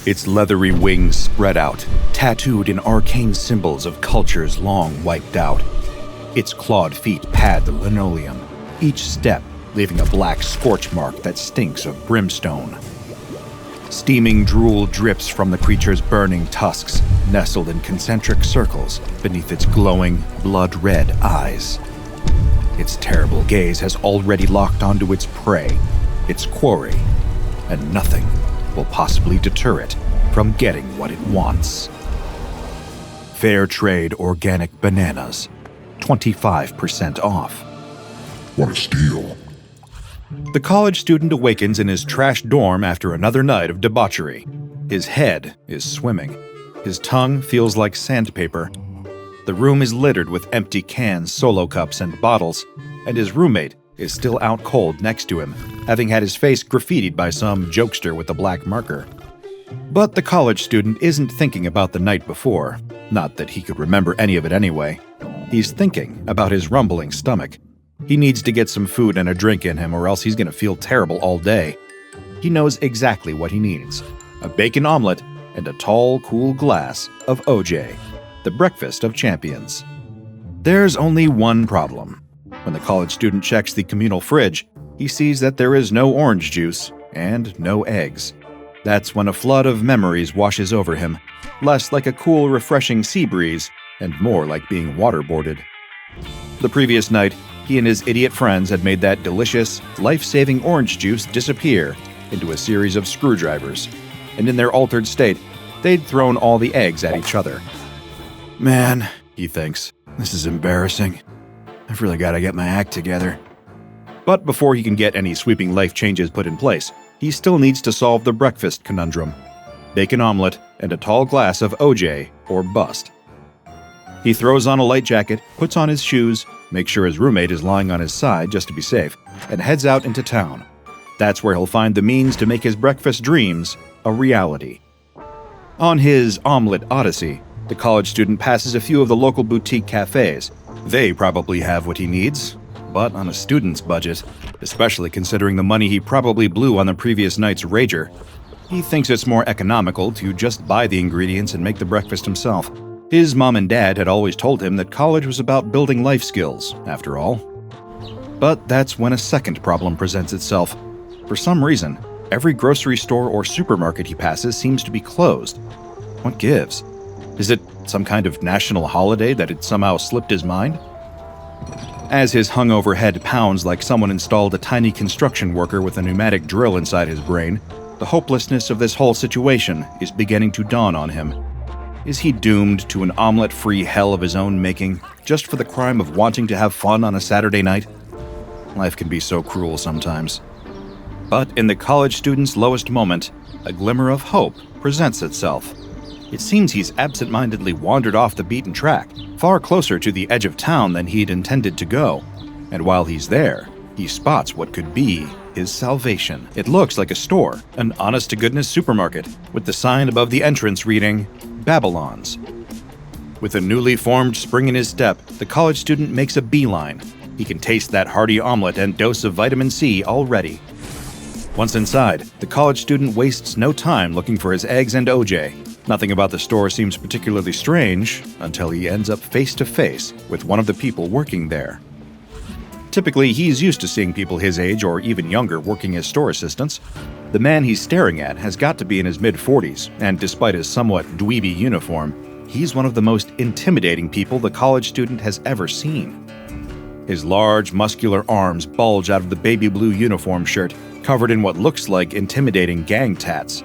Its leathery wings spread out, tattooed in arcane symbols of cultures long wiped out. Its clawed feet pad the linoleum, each step leaving a black scorch mark that stinks of brimstone. Steaming drool drips from the creature's burning tusks, nestled in concentric circles beneath its glowing, blood-red eyes. Its terrible gaze has already locked onto its prey, its quarry, and nothing will possibly deter it from getting what it wants. Fair trade organic bananas, 25% off. What a steal. The college student awakens in his trash dorm after another night of debauchery. His head is swimming. His tongue feels like sandpaper. The room is littered with empty cans, solo cups, and bottles, and his roommate is still out cold next to him, having had his face graffitied by some jokester with a black marker. But the college student isn't thinking about the night before, not that he could remember any of it anyway. He's thinking about his rumbling stomach. He needs to get some food and a drink in him or else he's going to feel terrible all day. He knows exactly what he needs: a bacon omelet and a tall, cool glass of OJ, the breakfast of champions. There's only one problem. When the college student checks the communal fridge, he sees that there is no orange juice and no eggs. That's when a flood of memories washes over him, less like a cool, refreshing sea breeze and more like being waterboarded. The previous night, he and his idiot friends had made that delicious, life-saving orange juice disappear into a series of screwdrivers, and in their altered state, they'd thrown all the eggs at each other. Man, he thinks, this is embarrassing. I've really got to get my act together. But before he can get any sweeping life changes put in place, he still needs to solve the breakfast conundrum: bacon omelet and a tall glass of OJ or bust. He throws on a light jacket, puts on his shoes, makes sure his roommate is lying on his side just to be safe, and heads out into town. That's where he'll find the means to make his breakfast dreams a reality. On his omelet odyssey, the college student passes a few of the local boutique cafes. They probably have what he needs, but on a student's budget, especially considering the money he probably blew on the previous night's rager. He thinks it's more economical to just buy the ingredients and make the breakfast himself. His mom and dad had always told him that college was about building life skills, after all. But that's when a second problem presents itself. For some reason, every grocery store or supermarket he passes seems to be closed. What gives? Is it some kind of national holiday that had somehow slipped his mind? As his hungover head pounds like someone installed a tiny construction worker with a pneumatic drill inside his brain, the hopelessness of this whole situation is beginning to dawn on him. Is he doomed to an omelet-free hell of his own making, just for the crime of wanting to have fun on a Saturday night? Life can be so cruel sometimes. But in the college student's lowest moment, a glimmer of hope presents itself. It seems he's absent-mindedly wandered off the beaten track, far closer to the edge of town than he'd intended to go. And while he's there, he spots what could be his salvation. It looks like a store, an honest-to-goodness supermarket, with the sign above the entrance reading, Babylon's. With a newly formed spring in his step, the college student makes a beeline. He can taste that hearty omelet and dose of vitamin C already. Once inside, the college student wastes no time looking for his eggs and OJ. Nothing about the store seems particularly strange until he ends up face to face with one of the people working there. Typically, he's used to seeing people his age or even younger working as store assistants. The man he's staring at has got to be in his mid-40s, and despite his somewhat dweeby uniform, he's one of the most intimidating people the college student has ever seen. His large, muscular arms bulge out of the baby blue uniform shirt, covered in what looks like intimidating gang tats.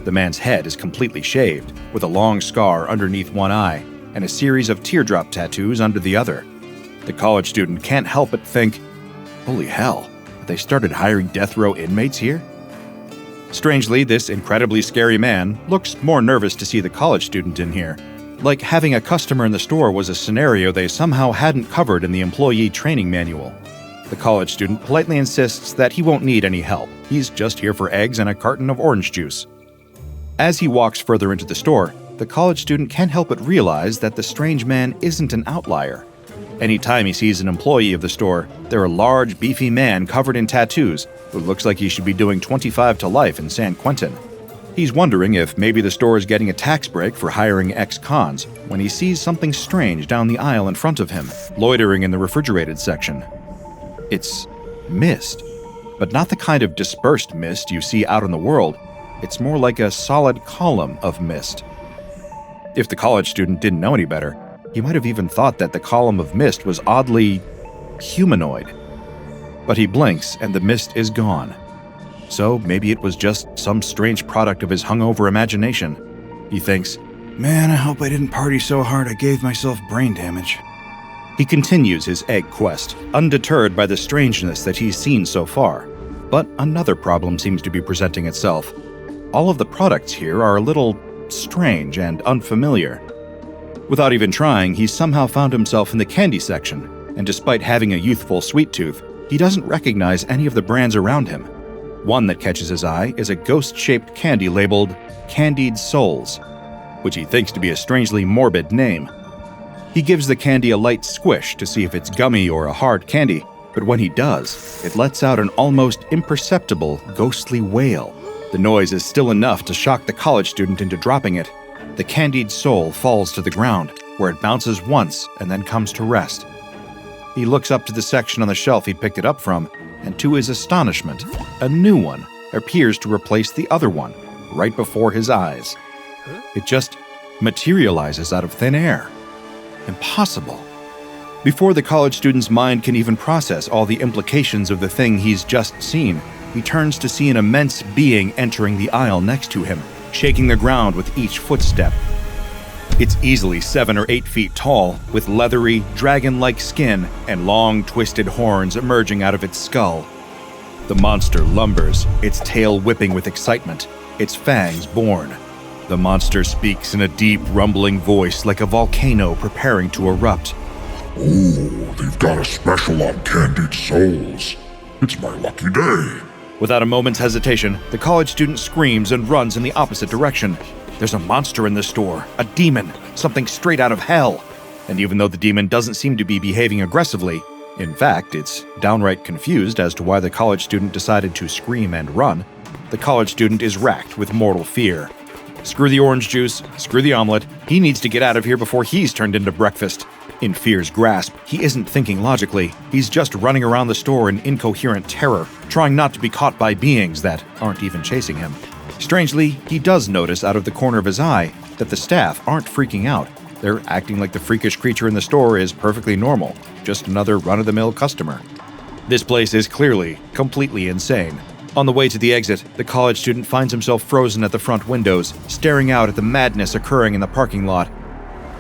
The man's head is completely shaved, with a long scar underneath one eye and a series of teardrop tattoos under the other. The college student can't help but think, holy hell, have they started hiring death row inmates here? Strangely, this incredibly scary man looks more nervous to see the college student in here. Like having a customer in the store was a scenario they somehow hadn't covered in the employee training manual. The college student politely insists that he won't need any help. He's just here for eggs and a carton of orange juice. As he walks further into the store, the college student can't help but realize that the strange man isn't an outlier. Anytime he sees an employee of the store, they're a large, beefy man covered in tattoos who looks like he should be doing 25 to life in San Quentin. He's wondering if maybe the store is getting a tax break for hiring ex-cons when he sees something strange down the aisle in front of him, loitering in the refrigerated section. It's mist, but not the kind of dispersed mist you see out in the world. It's more like a solid column of mist. If the college student didn't know any better, he might have even thought that the column of mist was oddly humanoid. But he blinks and the mist is gone. So maybe it was just some strange product of his hungover imagination. He thinks, "Man, I hope I didn't party so hard I gave myself brain damage." He continues his egg quest, undeterred by the strangeness that he's seen so far. But another problem seems to be presenting itself. All of the products here are a little strange and unfamiliar. Without even trying, he's somehow found himself in the candy section, and despite having a youthful sweet tooth, he doesn't recognize any of the brands around him. One that catches his eye is a ghost-shaped candy labeled Candied Souls, which he thinks to be a strangely morbid name. He gives the candy a light squish to see if it's gummy or a hard candy, but when he does, it lets out an almost imperceptible ghostly wail. The noise is still enough to shock the college student into dropping it. The candied soul falls to the ground, where it bounces once and then comes to rest. He looks up to the section on the shelf he picked it up from, and to his astonishment, a new one appears to replace the other one, right before his eyes. It just materializes out of thin air. Impossible. Before the college student's mind can even process all the implications of the thing he's just seen, he turns to see an immense being entering the aisle next to him, shaking the ground with each footstep. It's easily 7 or 8 feet tall, with leathery, dragon-like skin and long, twisted horns emerging out of its skull. The monster lumbers, its tail whipping with excitement, its fangs borne. The monster speaks in a deep, rumbling voice like a volcano preparing to erupt. "Oh, they've got a special on Candied Souls. It's my lucky day." Without a moment's hesitation, the college student screams and runs in the opposite direction. There's a monster in the store, a demon, something straight out of hell. And even though the demon doesn't seem to be behaving aggressively, in fact, it's downright confused as to why the college student decided to scream and run, the college student is racked with mortal fear. Screw the orange juice, screw the omelet, he needs to get out of here before he's turned into breakfast. In fear's grasp, he isn't thinking logically. He's just running around the store in incoherent terror, trying not to be caught by beings that aren't even chasing him. Strangely, he does notice out of the corner of his eye that the staff aren't freaking out. They're acting like the freakish creature in the store is perfectly normal, just another run-of-the-mill customer. This place is clearly completely insane. On the way to the exit, the college student finds himself frozen at the front windows, staring out at the madness occurring in the parking lot.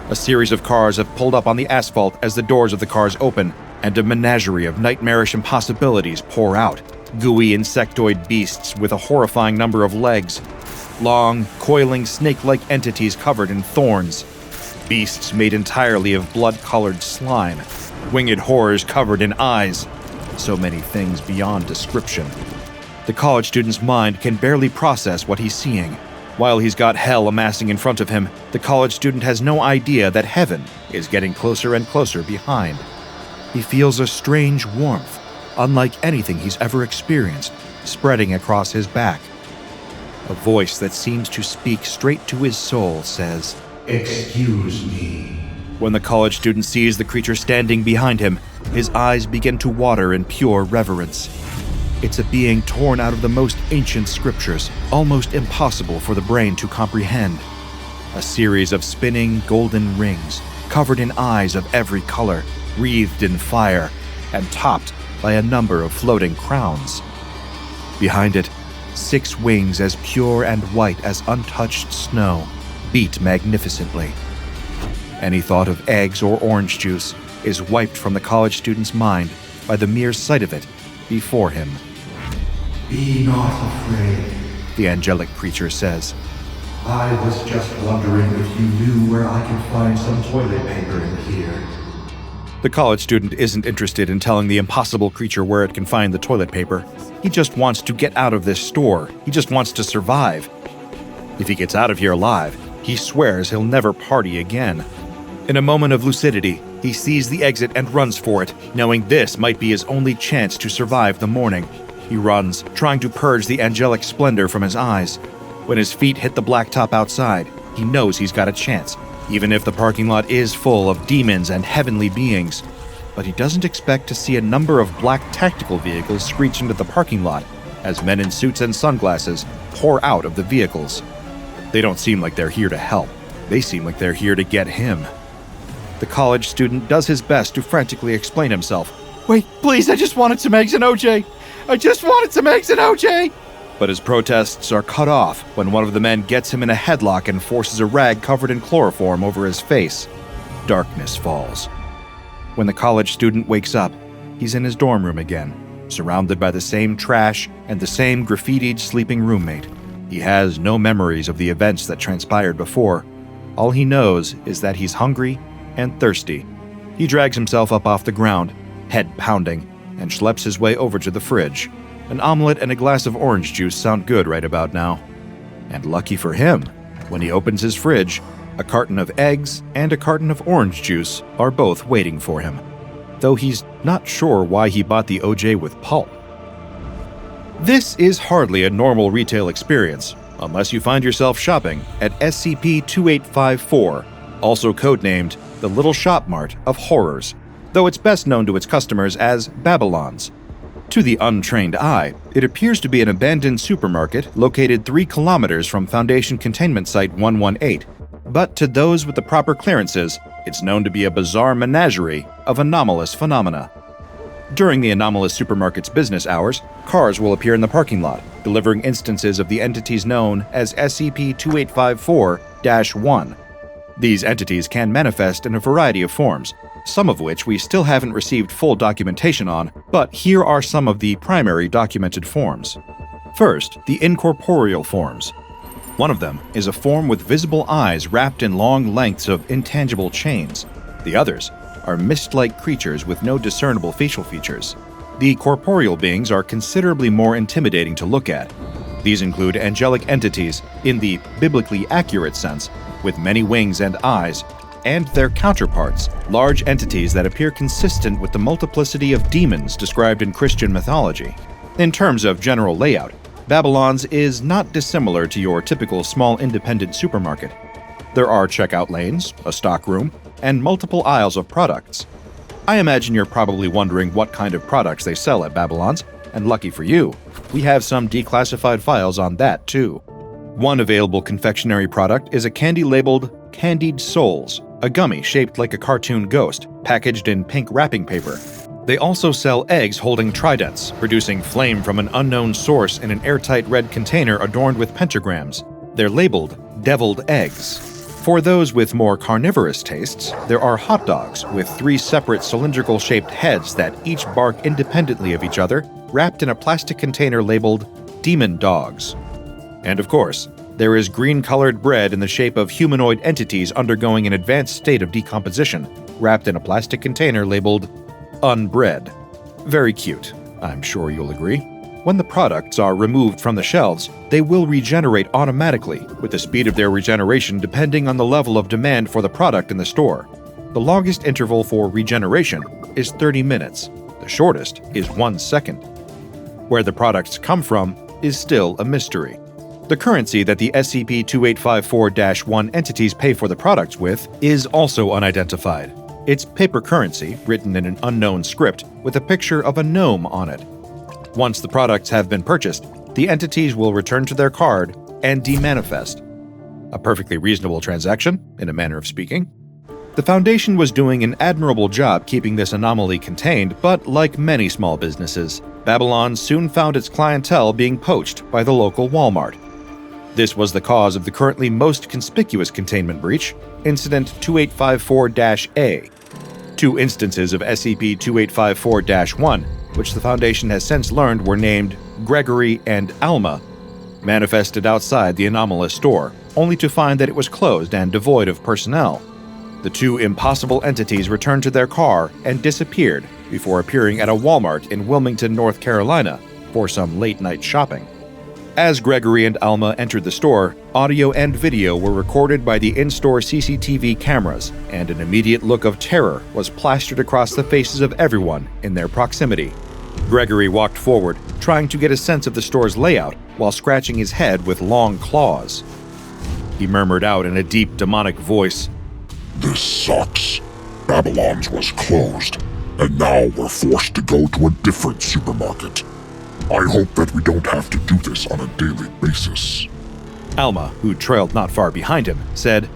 A series of cars have pulled up on the asphalt as the doors of the cars open, and a menagerie of nightmarish impossibilities pour out. Gooey insectoid beasts with a horrifying number of legs. Long, coiling snake-like entities covered in thorns. Beasts made entirely of blood-colored slime. Winged horrors covered in eyes. So many things beyond description. The college student's mind can barely process what he's seeing. While he's got hell amassing in front of him, the college student has no idea that heaven is getting closer and closer behind. He feels a strange warmth, unlike anything he's ever experienced, spreading across his back. A voice that seems to speak straight to his soul says, "Excuse me." When the college student sees the creature standing behind him, his eyes begin to water in pure reverence. It's a being torn out of the most ancient scriptures, almost impossible for the brain to comprehend. A series of spinning golden rings, covered in eyes of every color, wreathed in fire, and topped by a number of floating crowns. Behind it, 6 wings as pure and white as untouched snow beat magnificently. Any thought of eggs or orange juice is wiped from the college student's mind by the mere sight of it before him. "Be not afraid," the angelic creature says. "I was just wondering if you knew where I can find some toilet paper in here." The college student isn't interested in telling the impossible creature where it can find the toilet paper. He just wants to get out of this store. He just wants to survive. If he gets out of here alive, he swears he'll never party again. In a moment of lucidity, he sees the exit and runs for it, knowing this might be his only chance to survive the morning. He runs, trying to purge the angelic splendor from his eyes. When his feet hit the blacktop outside, he knows he's got a chance, even if the parking lot is full of demons and heavenly beings. But he doesn't expect to see a number of black tactical vehicles screech into the parking lot as men in suits and sunglasses pour out of the vehicles. They don't seem like they're here to help. They seem like they're here to get him. The college student does his best to frantically explain himself. "Wait, please, I just wanted some eggs and OJ! I just wanted some eggs and OJ!" But his protests are cut off when one of the men gets him in a headlock and forces a rag covered in chloroform over his face. Darkness falls. When the college student wakes up, he's in his dorm room again, surrounded by the same trash and the same graffitied sleeping roommate. He has no memories of the events that transpired before. All he knows is that he's hungry and thirsty. He drags himself up off the ground, head pounding, and schleps his way over to the fridge. An omelet and a glass of orange juice sound good right about now. And lucky for him, when he opens his fridge, a carton of eggs and a carton of orange juice are both waiting for him, though he's not sure why he bought the OJ with pulp. This is hardly a normal retail experience, unless you find yourself shopping at SCP-2854, also codenamed the Little Shop Mart of Horrors, though it's best known to its customers as Babylons. To the untrained eye, it appears to be an abandoned supermarket located 3 kilometers from Foundation Containment Site 118, but to those with the proper clearances, it's known to be a bizarre menagerie of anomalous phenomena. During the Anomalous supermarket's business hours, cars will appear in the parking lot, delivering instances of the entities known as SCP-2854-1. These entities can manifest in a variety of forms, some of which we still haven't received full documentation on, but here are some of the primary documented forms. First, the incorporeal forms. One of them is a form with visible eyes wrapped in long lengths of intangible chains. The others are mist-like creatures with no discernible facial features. The corporeal beings are considerably more intimidating to look at. These include angelic entities in the biblically accurate sense, with many wings and eyes, and their counterparts, large entities that appear consistent with the multiplicity of demons described in Christian mythology. In terms of general layout, Babylon's is not dissimilar to your typical small independent supermarket. There are checkout lanes, a stock room, and multiple aisles of products. I imagine you're probably wondering what kind of products they sell at Babylon's, and lucky for you, we have some declassified files on that too. One available confectionery product is a candy labeled Candied Souls, a gummy shaped like a cartoon ghost, packaged in pink wrapping paper. They also sell eggs holding tridents, producing flame from an unknown source in an airtight red container adorned with pentagrams. They're labeled deviled eggs. For those with more carnivorous tastes, there are hot dogs with 3 separate cylindrical-shaped heads that each bark independently of each other, wrapped in a plastic container labeled Demon Dogs. And of course, there is green-colored bread in the shape of humanoid entities undergoing an advanced state of decomposition, wrapped in a plastic container labeled Unbread. Very cute, I'm sure you'll agree. When the products are removed from the shelves, they will regenerate automatically, with the speed of their regeneration depending on the level of demand for the product in the store. The longest interval for regeneration is 30 minutes. The shortest is 1 second. Where the products come from is still a mystery. The currency that the SCP-2854-1 entities pay for the products with is also unidentified. It's paper currency written in an unknown script with a picture of a gnome on it. Once the products have been purchased, the entities will return to their card and demanifest. A perfectly reasonable transaction, in a manner of speaking. The Foundation was doing an admirable job keeping this anomaly contained, but like many small businesses, Babylon soon found its clientele being poached by the local Walmart. This was the cause of the currently most conspicuous containment breach, Incident 2854-A. 2 instances of SCP-2854-1, which the Foundation has since learned were named Gregory and Alma, manifested outside the Anomalous store, only to find that it was closed and devoid of personnel. The 2 impossible entities returned to their car and disappeared before appearing at a Walmart in Wilmington, North Carolina, for some late-night shopping. As Gregory and Alma entered the store, audio and video were recorded by the in-store CCTV cameras, and an immediate look of terror was plastered across the faces of everyone in their proximity. Gregory walked forward, trying to get a sense of the store's layout while scratching his head with long claws. He murmured out in a deep, demonic voice, This sucks. Babylon's was closed, and now we're forced to go to a different supermarket. I hope that we don't have to do this on a daily basis. Alma, who trailed not far behind him, said,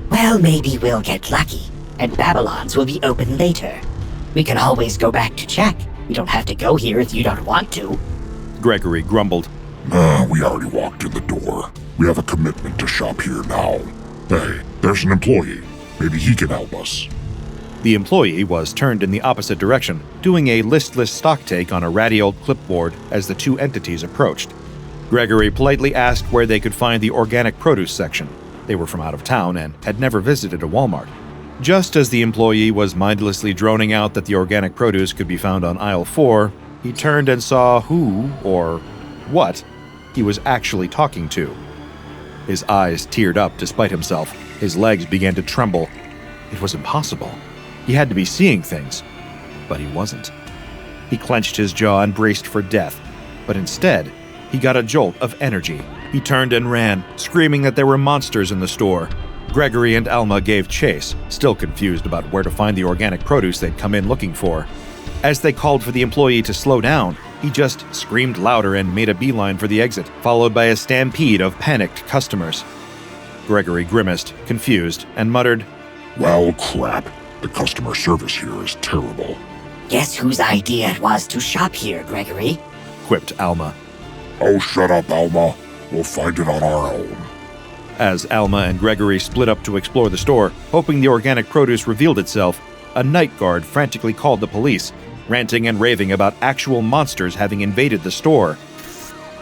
Well, maybe we'll get lucky, and Babylon's will be open later. We can always go back to check. We don't have to go here if you don't want to. Gregory grumbled. We already walked in the door. We have a commitment to shop here now. Hey, there's an employee. Maybe he can help us. The employee was turned in the opposite direction, doing a listless stocktake on a ratty old clipboard as the two entities approached. Gregory politely asked where they could find the organic produce section. They were from out of town and had never visited a Walmart. Just as the employee was mindlessly droning out that the organic produce could be found on aisle 4, he turned and saw who, or what, he was actually talking to. His eyes teared up despite himself. His legs began to tremble. It was impossible. He had to be seeing things, but he wasn't. He clenched his jaw and braced for death, but instead, he got a jolt of energy. He turned and ran, screaming that there were monsters in the store. Gregory and Alma gave chase, still confused about where to find the organic produce they'd come in looking for. As they called for the employee to slow down, he just screamed louder and made a beeline for the exit, followed by a stampede of panicked customers. Gregory grimaced, confused, and muttered, Well, crap. The customer service here is terrible. Guess whose idea it was to shop here, Gregory? quipped Alma. Oh, shut up, Alma. We'll find it on our own. As Alma and Gregory split up to explore the store, hoping the organic produce revealed itself, a night guard frantically called the police, ranting and raving about actual monsters having invaded the store.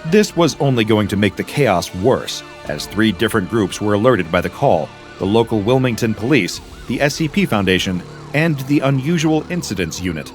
This was only going to make the chaos worse, as 3 different groups were alerted by the call: the local Wilmington Police, the SCP Foundation, and the Unusual Incidents Unit.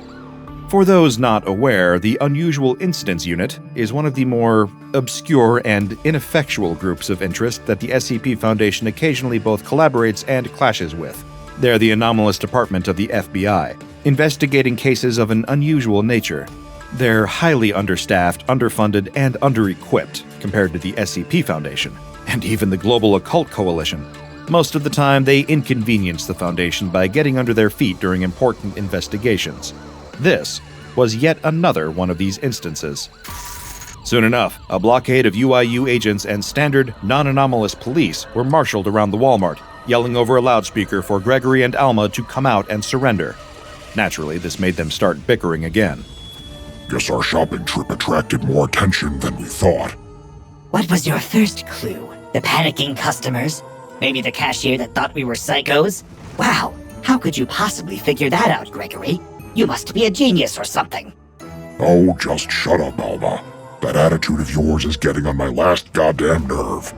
For those not aware, the Unusual Incidents Unit is one of the more obscure and ineffectual groups of interest that the SCP Foundation occasionally both collaborates and clashes with. They're the anomalous department of the FBI, investigating cases of an unusual nature. They're highly understaffed, underfunded, and under-equipped compared to the SCP Foundation, and even the Global Occult Coalition. Most of the time, they inconvenience the Foundation by getting under their feet during important investigations. This was yet another one of these instances. Soon enough, a blockade of UIU agents and standard, non-anomalous police were marshaled around the Walmart, yelling over a loudspeaker for Gregory and Alma to come out and surrender. Naturally, this made them start bickering again. Guess our shopping trip attracted more attention than we thought. What was your first clue? The panicking customers? Maybe the cashier that thought we were psychos? Wow, how could you possibly figure that out, Gregory? You must be a genius or something. Oh, just shut up, Alma. That attitude of yours is getting on my last goddamn nerve.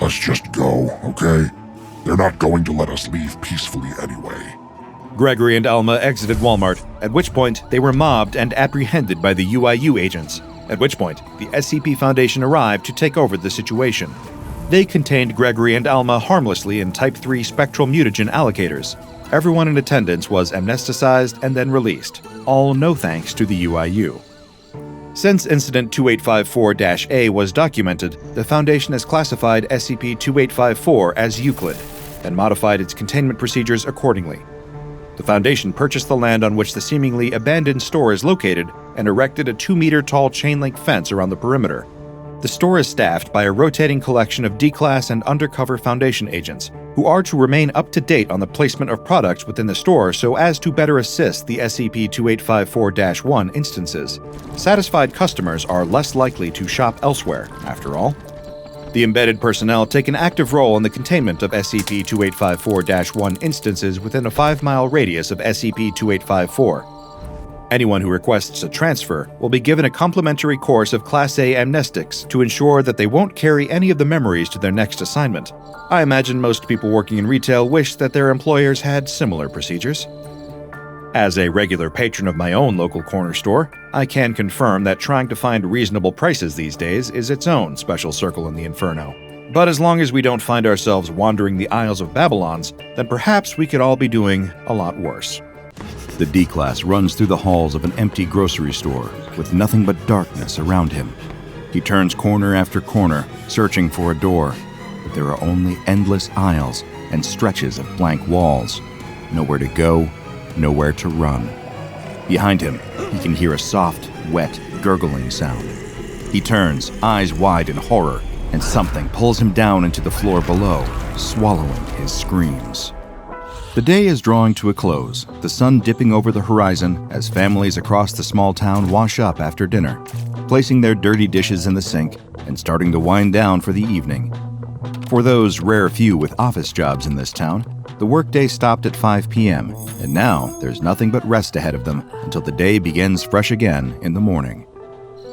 Let's just go, okay? They're not going to let us leave peacefully anyway. Gregory and Alma exited Walmart, at which point they were mobbed and apprehended by the UIU agents, at which point the SCP Foundation arrived to take over the situation. They contained Gregory and Alma harmlessly in Type 3 spectral mutagen allocators. Everyone in attendance was amnesticized and then released, all no thanks to the UIU. Since Incident 2854-A was documented, the Foundation has classified SCP-2854 as Euclid and modified its containment procedures accordingly. The Foundation purchased the land on which the seemingly abandoned store is located and erected a 2-meter-tall chain-link fence around the perimeter. The store is staffed by a rotating collection of D-Class and undercover Foundation agents, who are to remain up to date on the placement of products within the store so as to better assist the SCP-2854-1 instances. Satisfied customers are less likely to shop elsewhere, after all. The embedded personnel take an active role in the containment of SCP-2854-1 instances within a 5-mile radius of SCP-2854. Anyone who requests a transfer will be given a complimentary course of Class A amnestics to ensure that they won't carry any of the memories to their next assignment. I imagine most people working in retail wish that their employers had similar procedures. As a regular patron of my own local corner store, I can confirm that trying to find reasonable prices these days is its own special circle in the inferno. But as long as we don't find ourselves wandering the aisles of Babylons, then perhaps we could all be doing a lot worse. The D-Class runs through the halls of an empty grocery store with nothing but darkness around him. He turns corner after corner, searching for a door, but there are only endless aisles and stretches of blank walls. Nowhere to go, nowhere to run. Behind him, he can hear a soft, wet, gurgling sound. He turns, eyes wide in horror, and something pulls him down into the floor below, swallowing his screams. The day is drawing to a close, the sun dipping over the horizon as families across the small town wash up after dinner, placing their dirty dishes in the sink and starting to wind down for the evening. For those rare few with office jobs in this town, the workday stopped at 5 p.m., and now there's nothing but rest ahead of them until the day begins fresh again in the morning.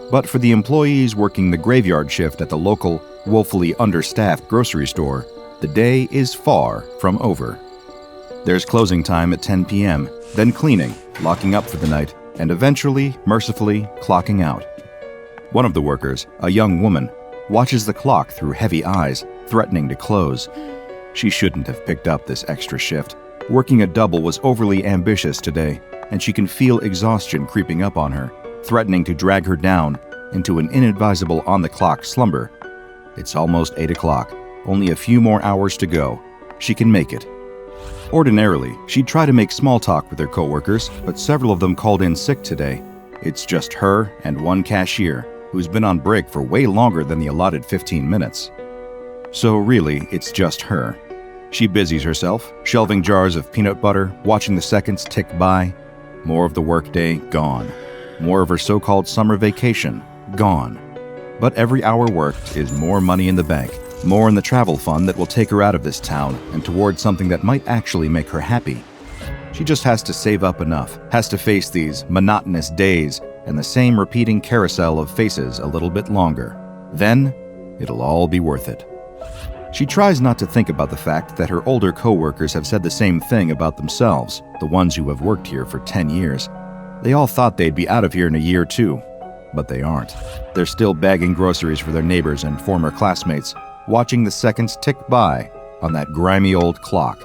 But for the employees working the graveyard shift at the local, woefully understaffed grocery store, the day is far from over. There's closing time at 10 p.m., then cleaning, locking up for the night, and eventually, mercifully, clocking out. One of the workers, a young woman, watches the clock through heavy eyes, threatening to close. She shouldn't have picked up this extra shift. Working a double was overly ambitious today, and she can feel exhaustion creeping up on her, threatening to drag her down into an inadvisable on-the-clock slumber. It's almost 8 o'clock, only a few more hours to go. She can make it. Ordinarily, she'd try to make small talk with her coworkers, but several of them called in sick today. It's just her and one cashier, who's been on break for way longer than the allotted 15 minutes. So really, it's just her. She busies herself, shelving jars of peanut butter, watching the seconds tick by. More of the workday gone. More of her so-called summer vacation gone. But every hour worked is more money in the bank, more in the travel fund that will take her out of this town and towards something that might actually make her happy. She just has to save up enough, has to face these monotonous days and the same repeating carousel of faces a little bit longer. Then, it'll all be worth it. She tries not to think about the fact that her older coworkers have said the same thing about themselves, the ones who have worked here for 10 years. They all thought they'd be out of here in a year too, but they aren't. They're still bagging groceries for their neighbors and former classmates, watching the seconds tick by on that grimy old clock.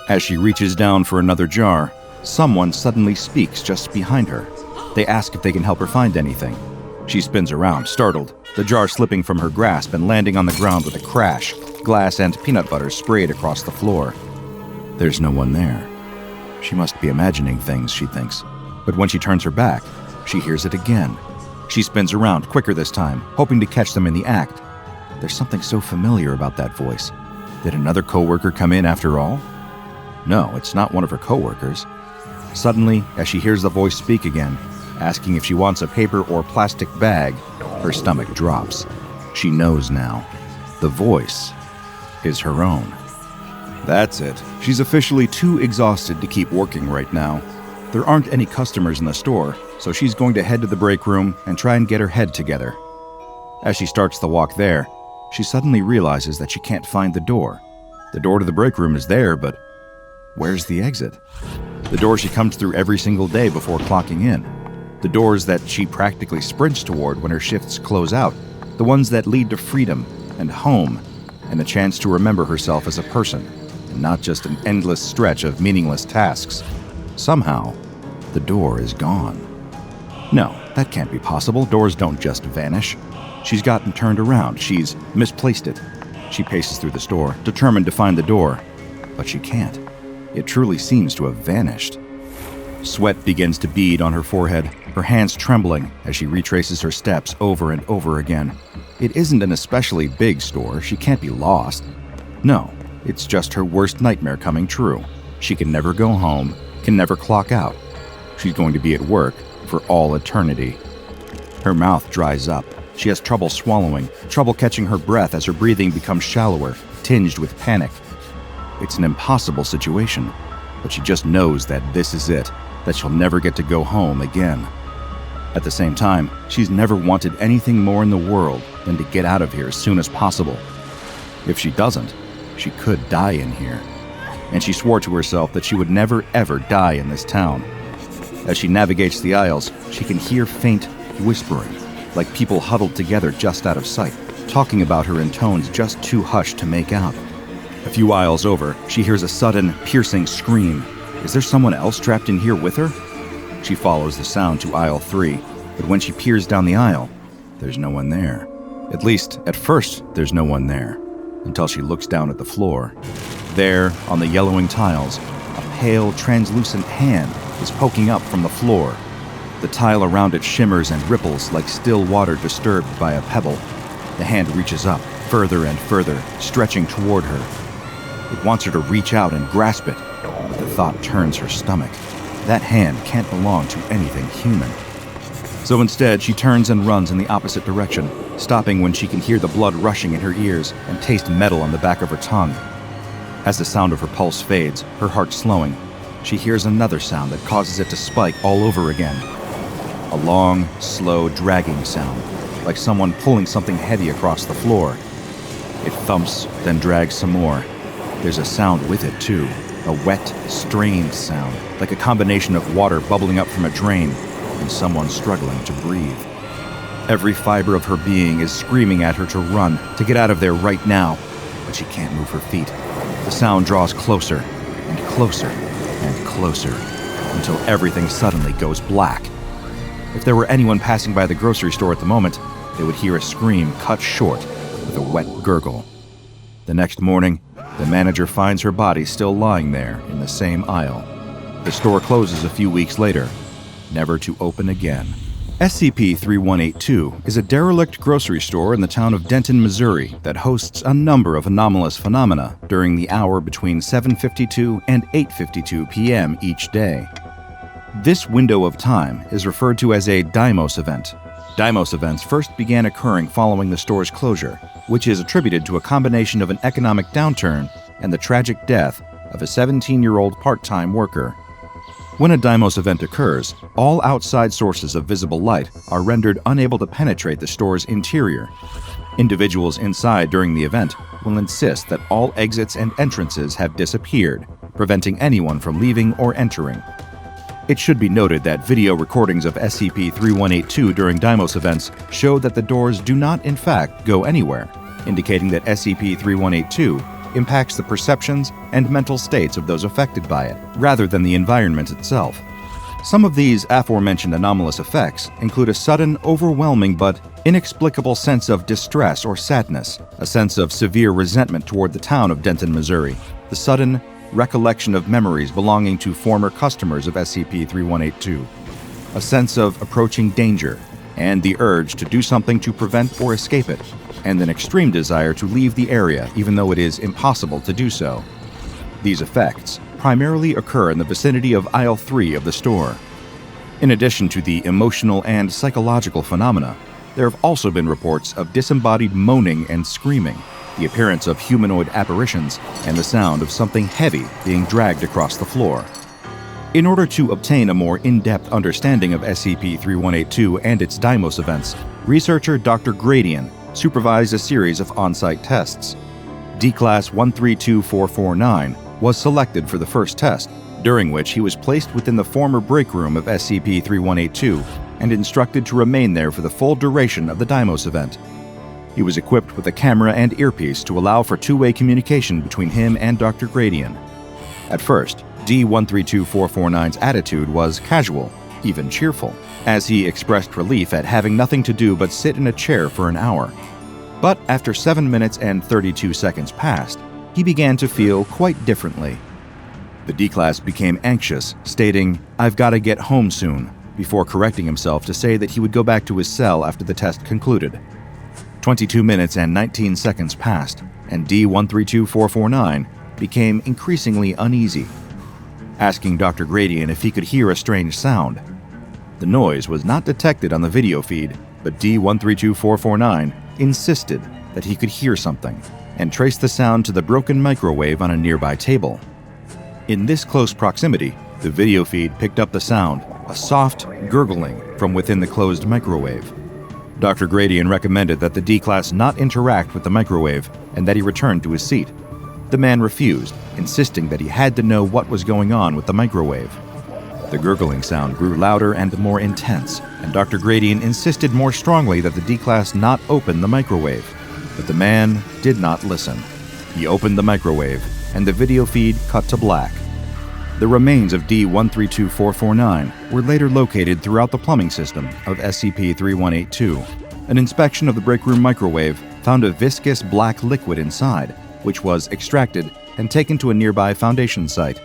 As she reaches down for another jar, someone suddenly speaks just behind her. They ask if they can help her find anything. She spins around, startled, the jar slipping from her grasp and landing on the ground with a crash, glass and peanut butter sprayed across the floor. There's no one there. She must be imagining things, she thinks. But when she turns her back, she hears it again. She spins around, quicker this time, hoping to catch them in the act. There's something so familiar about that voice. Did another coworker come in after all? No, it's not one of her coworkers. Suddenly, as she hears the voice speak again, asking if she wants a paper or plastic bag, her stomach drops. She knows now. The voice is her own. That's it. She's officially too exhausted to keep working right now. There aren't any customers in the store, so she's going to head to the break room and try and get her head together. As she starts the walk there, she suddenly realizes that she can't find the door. The door to the break room is there, but where's the exit? The door she comes through every single day before clocking in. The doors that she practically sprints toward when her shifts close out. The ones that lead to freedom and home and a chance to remember herself as a person, and not just an endless stretch of meaningless tasks. Somehow, the door is gone. No, that can't be possible. Doors don't just vanish. She's gotten turned around. She's misplaced it. She paces through the store, determined to find the door, but she can't. It truly seems to have vanished. Sweat begins to bead on her forehead, her hands trembling as she retraces her steps over and over again. It isn't an especially big store. She can't be lost. No, it's just her worst nightmare coming true. She can never go home, can never clock out. She's going to be at work for all eternity. Her mouth dries up. She has trouble swallowing, trouble catching her breath as her breathing becomes shallower, tinged with panic. It's an impossible situation, but she just knows that this is it, that she'll never get to go home again. At the same time, she's never wanted anything more in the world than to get out of here as soon as possible. If she doesn't, she could die in here. And she swore to herself that she would never ever die in this town. As she navigates the aisles, she can hear faint whispering, like people huddled together just out of sight, talking about her in tones just too hushed to make out. A few aisles over, she hears a sudden, piercing scream, Is there someone else trapped in here with her? She follows the sound to aisle 3, but when she peers down the aisle, there's no one there. At least, at first, there's no one there, until she looks down at the floor. There, on the yellowing tiles, a pale, translucent hand is poking up from the floor. The tile around it shimmers and ripples like still water disturbed by a pebble. The hand reaches up, further and further, stretching toward her. It wants her to reach out and grasp it, but the thought turns her stomach. That hand can't belong to anything human. So instead, she turns and runs in the opposite direction, stopping when she can hear the blood rushing in her ears and taste metal on the back of her tongue. As the sound of her pulse fades, her heart slowing, she hears another sound that causes it to spike all over again. A long, slow, dragging sound, like someone pulling something heavy across the floor. It thumps, then drags some more. There's a sound with it, too. A wet, strained sound, like a combination of water bubbling up from a drain and someone struggling to breathe. Every fiber of her being is screaming at her to run, to get out of there right now, but she can't move her feet. The sound draws closer, and closer, and closer, until everything suddenly goes black. If there were anyone passing by the grocery store at the moment, they would hear a scream cut short with a wet gurgle. The next morning, the manager finds her body still lying there in the same aisle. The store closes a few weeks later, never to open again. SCP-3182 is a derelict grocery store in the town of Denton, Missouri that hosts a number of anomalous phenomena during the hour between 7:52 and 8:52 p.m. each day. This window of time is referred to as a Deimos event. Deimos events first began occurring following the store's closure, which is attributed to a combination of an economic downturn and the tragic death of a 17-year-old part-time worker. When a Deimos event occurs, all outside sources of visible light are rendered unable to penetrate the store's interior. Individuals inside during the event will insist that all exits and entrances have disappeared, preventing anyone from leaving or entering. It should be noted that video recordings of SCP-3182 during Deimos events show that the doors do not in fact go anywhere, indicating that SCP-3182 impacts the perceptions and mental states of those affected by it, rather than the environment itself. Some of these aforementioned anomalous effects include a sudden, overwhelming but inexplicable sense of distress or sadness, a sense of severe resentment toward the town of Denton, Missouri, the sudden recollection of memories belonging to former customers of SCP-3182, a sense of approaching danger, and the urge to do something to prevent or escape it, and an extreme desire to leave the area even though it is impossible to do so. These effects primarily occur in the vicinity of aisle 3 of the store. In addition to the emotional and psychological phenomena, there have also been reports of disembodied moaning and screaming, the appearance of humanoid apparitions, and the sound of something heavy being dragged across the floor. In order to obtain a more in-depth understanding of SCP-3182 and its Deimos events, researcher Dr. Gradian supervised a series of on-site tests. D-Class 132449 was selected for the first test, during which he was placed within the former break room of SCP-3182 and instructed to remain there for the full duration of the Deimos event. He was equipped with a camera and earpiece to allow for two-way communication between him and Dr. Gradian. At first, D-132449's attitude was casual, even cheerful, as he expressed relief at having nothing to do but sit in a chair for an hour. But after 7 minutes and 32 seconds passed, he began to feel quite differently. The D-Class became anxious, stating, "I've got to get home soon," before correcting himself to say that he would go back to his cell after the test concluded. 22 minutes and 19 seconds passed, and D-132449 became increasingly uneasy, asking Dr. Gradian if he could hear a strange sound. The noise was not detected on the video feed, but D-132449 insisted that he could hear something, and traced the sound to the broken microwave on a nearby table. In this close proximity, the video feed picked up the sound, a soft gurgling from within the closed microwave. Dr. Gradian recommended that the D-Class not interact with the microwave and that he return to his seat. The man refused, insisting that he had to know what was going on with the microwave. The gurgling sound grew louder and more intense, and Dr. Gradian insisted more strongly that the D-Class not open the microwave. But the man did not listen. He opened the microwave, and the video feed cut to black. The remains of D-132449 were later located throughout the plumbing system of SCP-3182. An inspection of the break room microwave found a viscous black liquid inside, which was extracted and taken to a nearby Foundation site.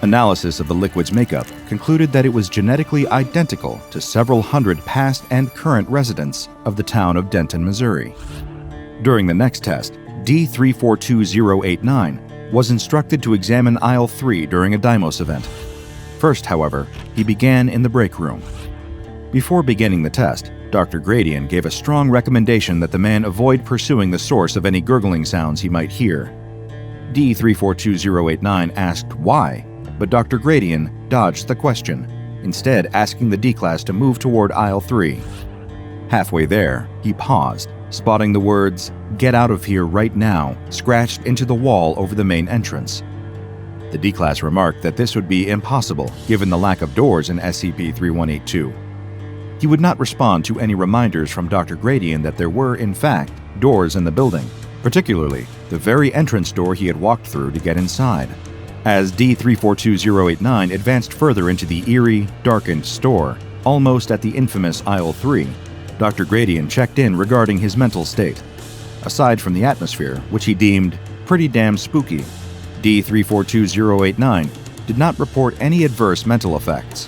Analysis of the liquid's makeup concluded that it was genetically identical to several hundred past and current residents of the town of Denton, Missouri. During the next test, D-342089 was instructed to examine Aisle 3 during a Deimos event. First, however, he began in the break room. Before beginning the test, Dr. Gradian gave a strong recommendation that the man avoid pursuing the source of any gurgling sounds he might hear. D-342089 asked why, but Dr. Gradian dodged the question, instead asking the D-Class to move toward Aisle 3. Halfway there, he paused, spotting the words, "Get out of here right now," scratched into the wall over the main entrance. The D-Class remarked that this would be impossible given the lack of doors in SCP-3182. He would not respond to any reminders from Dr. Gradian that there were, in fact, doors in the building, particularly the very entrance door he had walked through to get inside. As D-342089 advanced further into the eerie, darkened store, almost at the infamous Aisle 3, Dr. Gradian checked in regarding his mental state. Aside from the atmosphere, which he deemed pretty damn spooky, D-342089 did not report any adverse mental effects.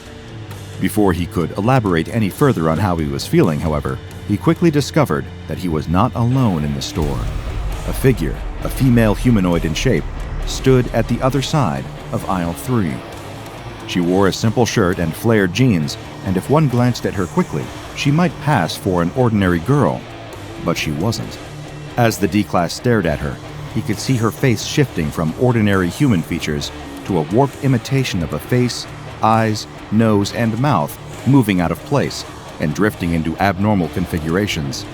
Before he could elaborate any further on how he was feeling, however, he quickly discovered that he was not alone in the store. A figure, a female humanoid in shape, stood at the other side of Aisle 3. She wore a simple shirt and flared jeans, and if one glanced at her quickly, she might pass for an ordinary girl, but she wasn't. As the D-Class stared at her, he could see her face shifting from ordinary human features to a warped imitation of a face, eyes, nose, and mouth moving out of place and drifting into abnormal configurations.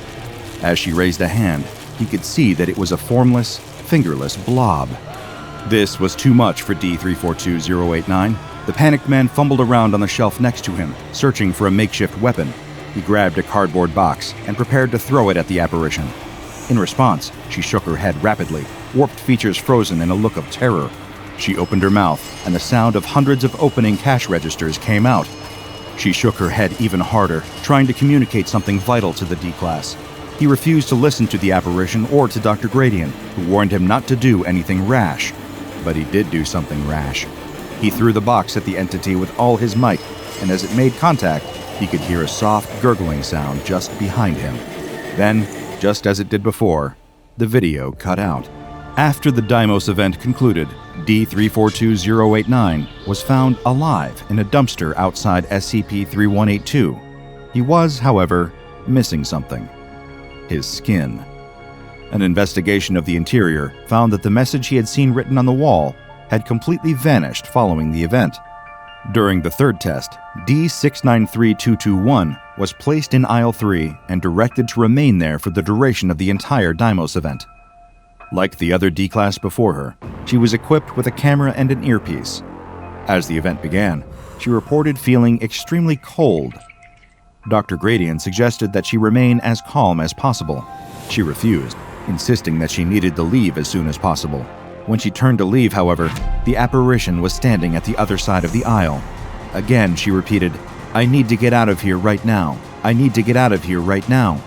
As she raised a hand, he could see that it was a formless, fingerless blob. This was too much for D-342089. The panicked man fumbled around on the shelf next to him, searching for a makeshift weapon. He grabbed a cardboard box and prepared to throw it at the apparition. In response, she shook her head rapidly, warped features frozen in a look of terror. She opened her mouth, and the sound of hundreds of opening cash registers came out. She shook her head even harder, trying to communicate something vital to the D-Class. He refused to listen to the apparition or to Dr. Gradian, who warned him not to do anything rash. But he did do something rash. He threw the box at the entity with all his might, and as it made contact, he could hear a soft gurgling sound just behind him. Then, just as it did before, the video cut out. After the Deimos event concluded, D-342089 was found alive in a dumpster outside SCP-3182. He was, however, missing something: his skin. An investigation of the interior found that the message he had seen written on the wall had completely vanished following the event. During the third test, D-693221 was placed in Aisle 3 and directed to remain there for the duration of the entire Deimos event. Like the other D-Class before her, she was equipped with a camera and an earpiece. As the event began, she reported feeling extremely cold. Dr. Gradian suggested that she remain as calm as possible. She refused, insisting that she needed to leave as soon as possible. When she turned to leave, however, the apparition was standing at the other side of the aisle. Again, she repeated, "I need to get out of here right now. I need to get out of here right now."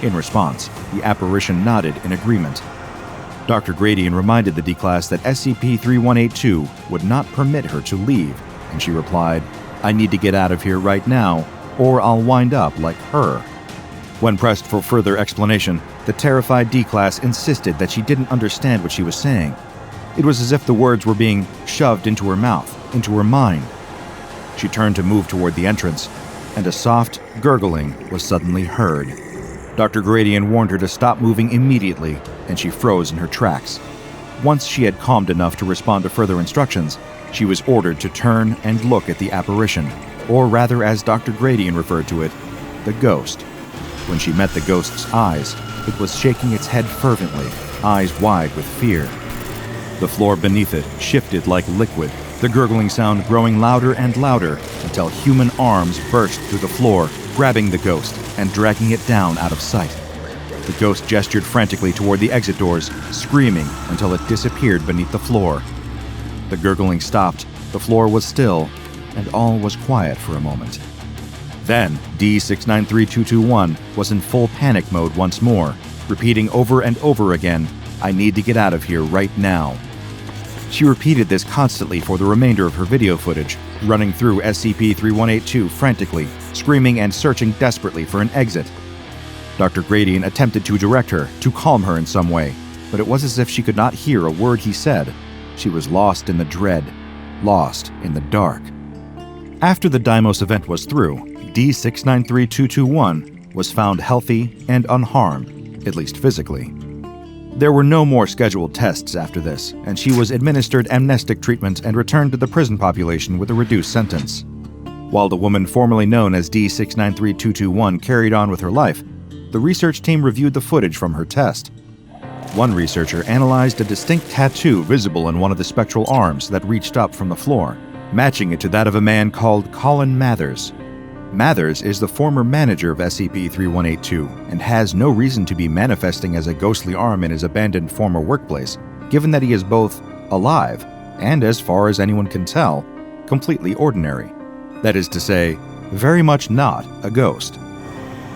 In response, the apparition nodded in agreement. Dr. Gradian reminded the D-Class that SCP-3182 would not permit her to leave, and she replied, "I need to get out of here right now, or I'll wind up like her." When pressed for further explanation, the terrified D-Class insisted that she didn't understand what she was saying. It was as if the words were being shoved into her mouth, into her mind. She turned to move toward the entrance, and a soft gurgling was suddenly heard. Dr. Gradian warned her to stop moving immediately, and she froze in her tracks. Once she had calmed enough to respond to further instructions, she was ordered to turn and look at the apparition, or rather, as Dr. Gradian referred to it, the ghost. When she met the ghost's eyes, it was shaking its head fervently, eyes wide with fear. The floor beneath it shifted like liquid, the gurgling sound growing louder and louder until human arms burst through the floor, grabbing the ghost and dragging it down out of sight. The ghost gestured frantically toward the exit doors, screaming until it disappeared beneath the floor. The gurgling stopped, The floor was still, and all was quiet for a moment. Then, D693221 was in full panic mode once more, repeating over and over again, "I need to get out of here right now." She repeated this constantly for the remainder of her video footage, running through SCP-3182 frantically, screaming and searching desperately for an exit. Dr. Gradian attempted to direct her, to calm her in some way, but it was as if she could not hear a word he said. She was lost in the dread, lost in the dark. After the Deimos event was through, D693221 was found healthy and unharmed, at least physically. There were no more scheduled tests after this, and she was administered amnestic treatment and returned to the prison population with a reduced sentence. While the woman formerly known as D693221 carried on with her life, the research team reviewed the footage from her test. One researcher analyzed a distinct tattoo visible in one of the spectral arms that reached up from the floor, matching it to that of a man called Colin Mathers. Mathers is the former manager of SCP-3182 and has no reason to be manifesting as a ghostly arm in his abandoned former workplace, given that he is both alive and, as far as anyone can tell, completely ordinary. That is to say, very much not a ghost.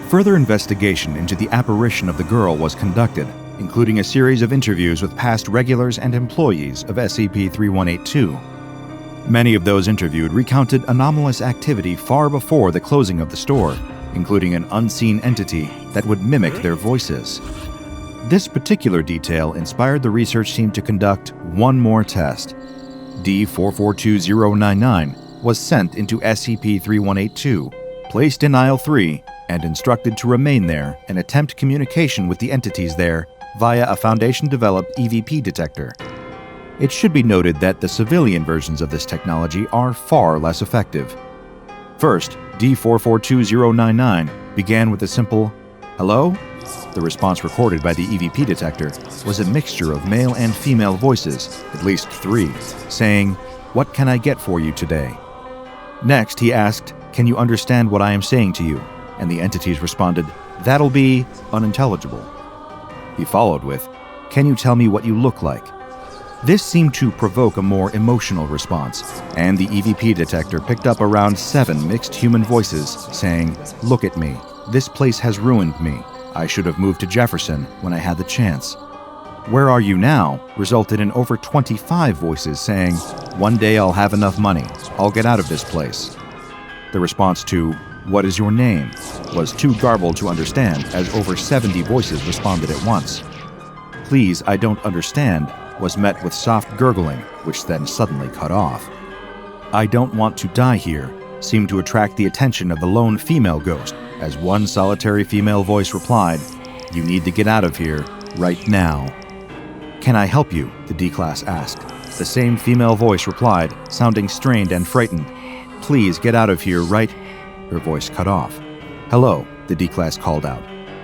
Further investigation into the apparition of the girl was conducted, including a series of interviews with past regulars and employees of SCP-3182. Many of those interviewed recounted anomalous activity far before the closing of the store, including an unseen entity that would mimic their voices. This particular detail inspired the research team to conduct one more test. D442099 was sent into SCP-3182, placed in Aisle 3, and instructed to remain there and attempt communication with the entities there via a Foundation-developed EVP detector. It should be noted that the civilian versions of this technology are far less effective. First, D442099 began with a simple, "Hello?" The response recorded by the EVP detector was a mixture of male and female voices, at least 3, saying, "What can I get for you today?" Next, he asked, "Can you understand what I am saying to you?" And the entities responded, "That'll be unintelligible." He followed with, "Can you tell me what you look like?" This seemed to provoke a more emotional response, and the EVP detector picked up around 7 mixed human voices saying, "Look at me. This place has ruined me. I should have moved to Jefferson when I had the chance." "Where are you now?" resulted in over 25 voices saying, "One day I'll have enough money. I'll get out of this place." The response to, "What is your name?" was too garbled to understand, as over 70 voices responded at once. "Please, I don't understand," was met with soft gurgling, which then suddenly cut off. "I don't want to die here," seemed to attract the attention of the lone female ghost, as one solitary female voice replied, "You need to get out of here, right now." "Can I help you?" the D-Class asked. The same female voice replied, sounding strained and frightened, "Please get out of here, right—" Her voice cut off. "Hello," the D-Class called out.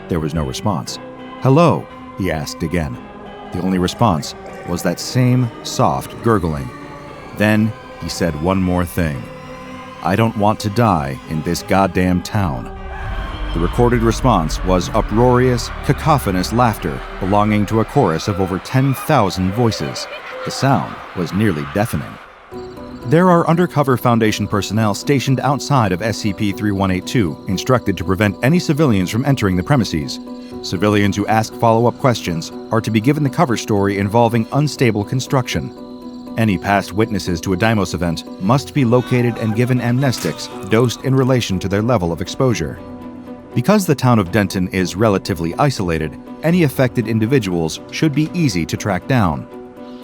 There was no response. "Hello," he asked again. The only response was that same soft gurgling. Then he said one more thing. "I don't want to die in this goddamn town." The recorded response was uproarious, cacophonous laughter belonging to a chorus of over 10,000 voices. The sound was nearly deafening. There are undercover Foundation personnel stationed outside of SCP-3182, instructed to prevent any civilians from entering the premises. Civilians who ask follow-up questions are to be given the cover story involving unstable construction. Any past witnesses to a Deimos event must be located and given amnestics dosed in relation to their level of exposure. Because the town of Denton is relatively isolated, any affected individuals should be easy to track down.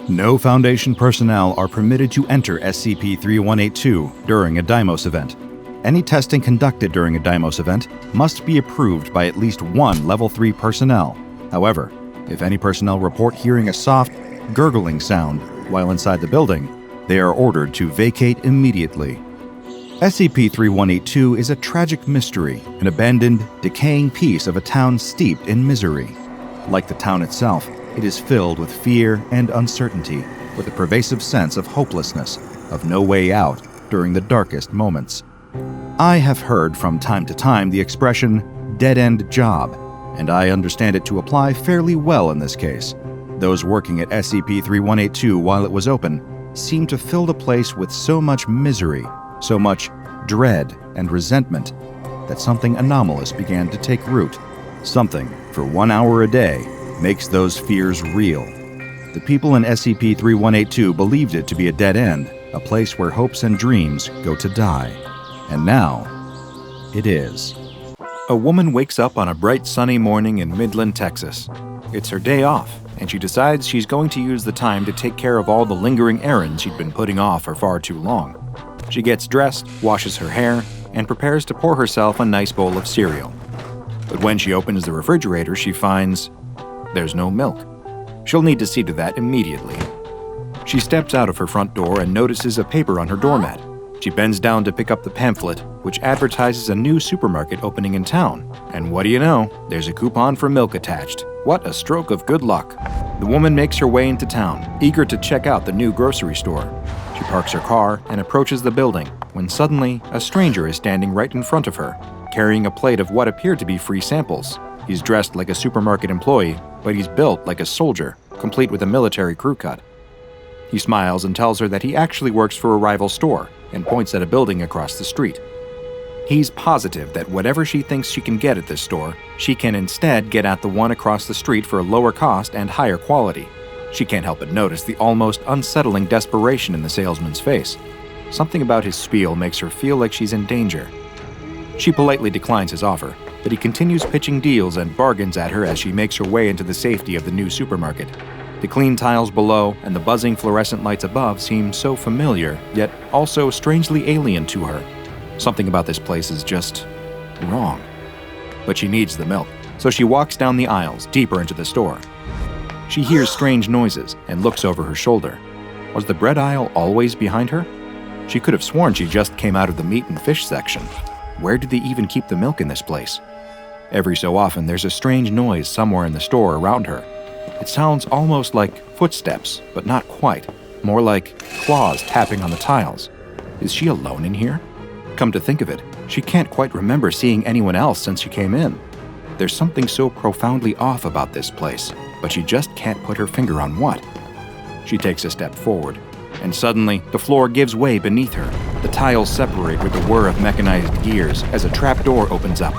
No Foundation personnel are permitted to enter SCP-3182 during a Deimos event. Any testing conducted during a Deimos event must be approved by at least one Level 3 personnel. However, if any personnel report hearing a soft, gurgling sound while inside the building, they are ordered to vacate immediately. SCP-3182 is a tragic mystery, an abandoned, decaying piece of a town steeped in misery. Like the town itself, it is filled with fear and uncertainty, with a pervasive sense of hopelessness, of no way out during the darkest moments. I have heard from time to time the expression, dead-end job, and I understand it to apply fairly well in this case. Those working at SCP-3182 while it was open seemed to fill the place with so much misery, so much dread and resentment, that something anomalous began to take root. Something, for 1 hour a day, makes those fears real. The people in SCP-3182 believed it to be a dead end, a place where hopes and dreams go to die. And now, it is. A woman wakes up on a bright sunny morning in Midland, Texas. It's her day off, and she decides she's going to use the time to take care of all the lingering errands she'd been putting off for far too long. She gets dressed, washes her hair, and prepares to pour herself a nice bowl of cereal. But when she opens the refrigerator, she finds there's no milk. She'll need to see to that immediately. She steps out of her front door and notices a paper on her doormat. She bends down to pick up the pamphlet, which advertises a new supermarket opening in town. And what do you know? There's a coupon for milk attached. What a stroke of good luck. The woman makes her way into town, eager to check out the new grocery store. She parks her car and approaches the building, when suddenly a stranger is standing right in front of her, carrying a plate of what appear to be free samples. He's dressed like a supermarket employee, but he's built like a soldier, complete with a military crew cut. He smiles and tells her that he actually works for a rival store, and points at a building across the street. He's positive that whatever she thinks she can get at this store, she can instead get at the one across the street for a lower cost and higher quality. She can't help but notice the almost unsettling desperation in the salesman's face. Something about his spiel makes her feel like she's in danger. She politely declines his offer, but he continues pitching deals and bargains at her as she makes her way into the safety of the new supermarket. The clean tiles below and the buzzing fluorescent lights above seem so familiar, yet also strangely alien to her. Something about this place is just wrong. But she needs the milk, so she walks down the aisles, deeper into the store. She hears strange noises and looks over her shoulder. Was the bread aisle always behind her? She could have sworn she just came out of the meat and fish section. Where did they even keep the milk in this place? Every so often, there's a strange noise somewhere in the store around her. It sounds almost like footsteps, but not quite. More like claws tapping on the tiles. Is she alone in here? Come to think of it, she can't quite remember seeing anyone else since she came in. There's something so profoundly off about this place, but she just can't put her finger on what. She takes a step forward, and suddenly the floor gives way beneath her. The tiles separate with a whir of mechanized gears as a trapdoor opens up.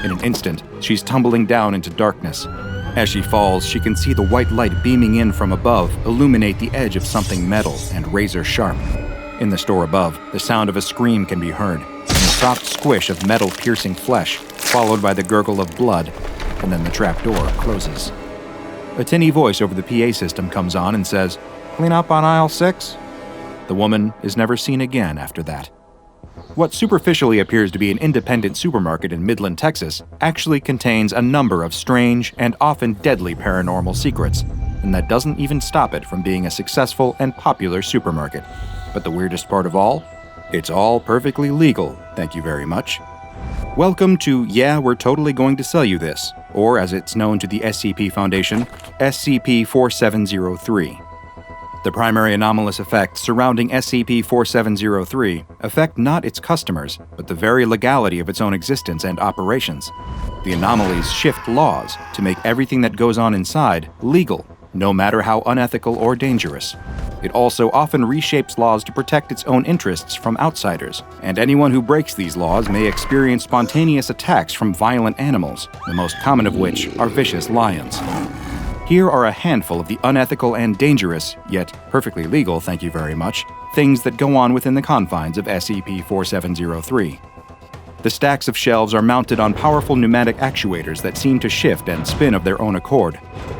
In an instant, she's tumbling down into darkness. As she falls, she can see the white light beaming in from above illuminate the edge of something metal and razor sharp. In the store above, the sound of a scream can be heard, and the soft squish of metal-piercing flesh, followed by the gurgle of blood, and then the trapdoor closes. A tinny voice over the PA system comes on and says, "Clean up on aisle 6? The woman is never seen again after that. What superficially appears to be an independent supermarket in Midland, Texas, actually contains a number of strange and often deadly paranormal secrets, and that doesn't even stop it from being a successful and popular supermarket. But the weirdest part of all? It's all perfectly legal, thank you very much. Welcome to Yeah, We're Totally Going to Sell You This, or as it's known to the SCP Foundation, SCP-4703. The primary anomalous effects surrounding SCP-4703 affect not its customers, but the very legality of its own existence and operations. The anomalies shift laws to make everything that goes on inside legal, no matter how unethical or dangerous. It also often reshapes laws to protect its own interests from outsiders, and anyone who breaks these laws may experience spontaneous attacks from violent animals, the most common of which are vicious lions. Here are a handful of the unethical and dangerous, yet perfectly legal, thank you very much, things that go on within the confines of SCP-4703. The stacks of shelves are mounted on powerful pneumatic actuators that seem to shift and spin of their own accord.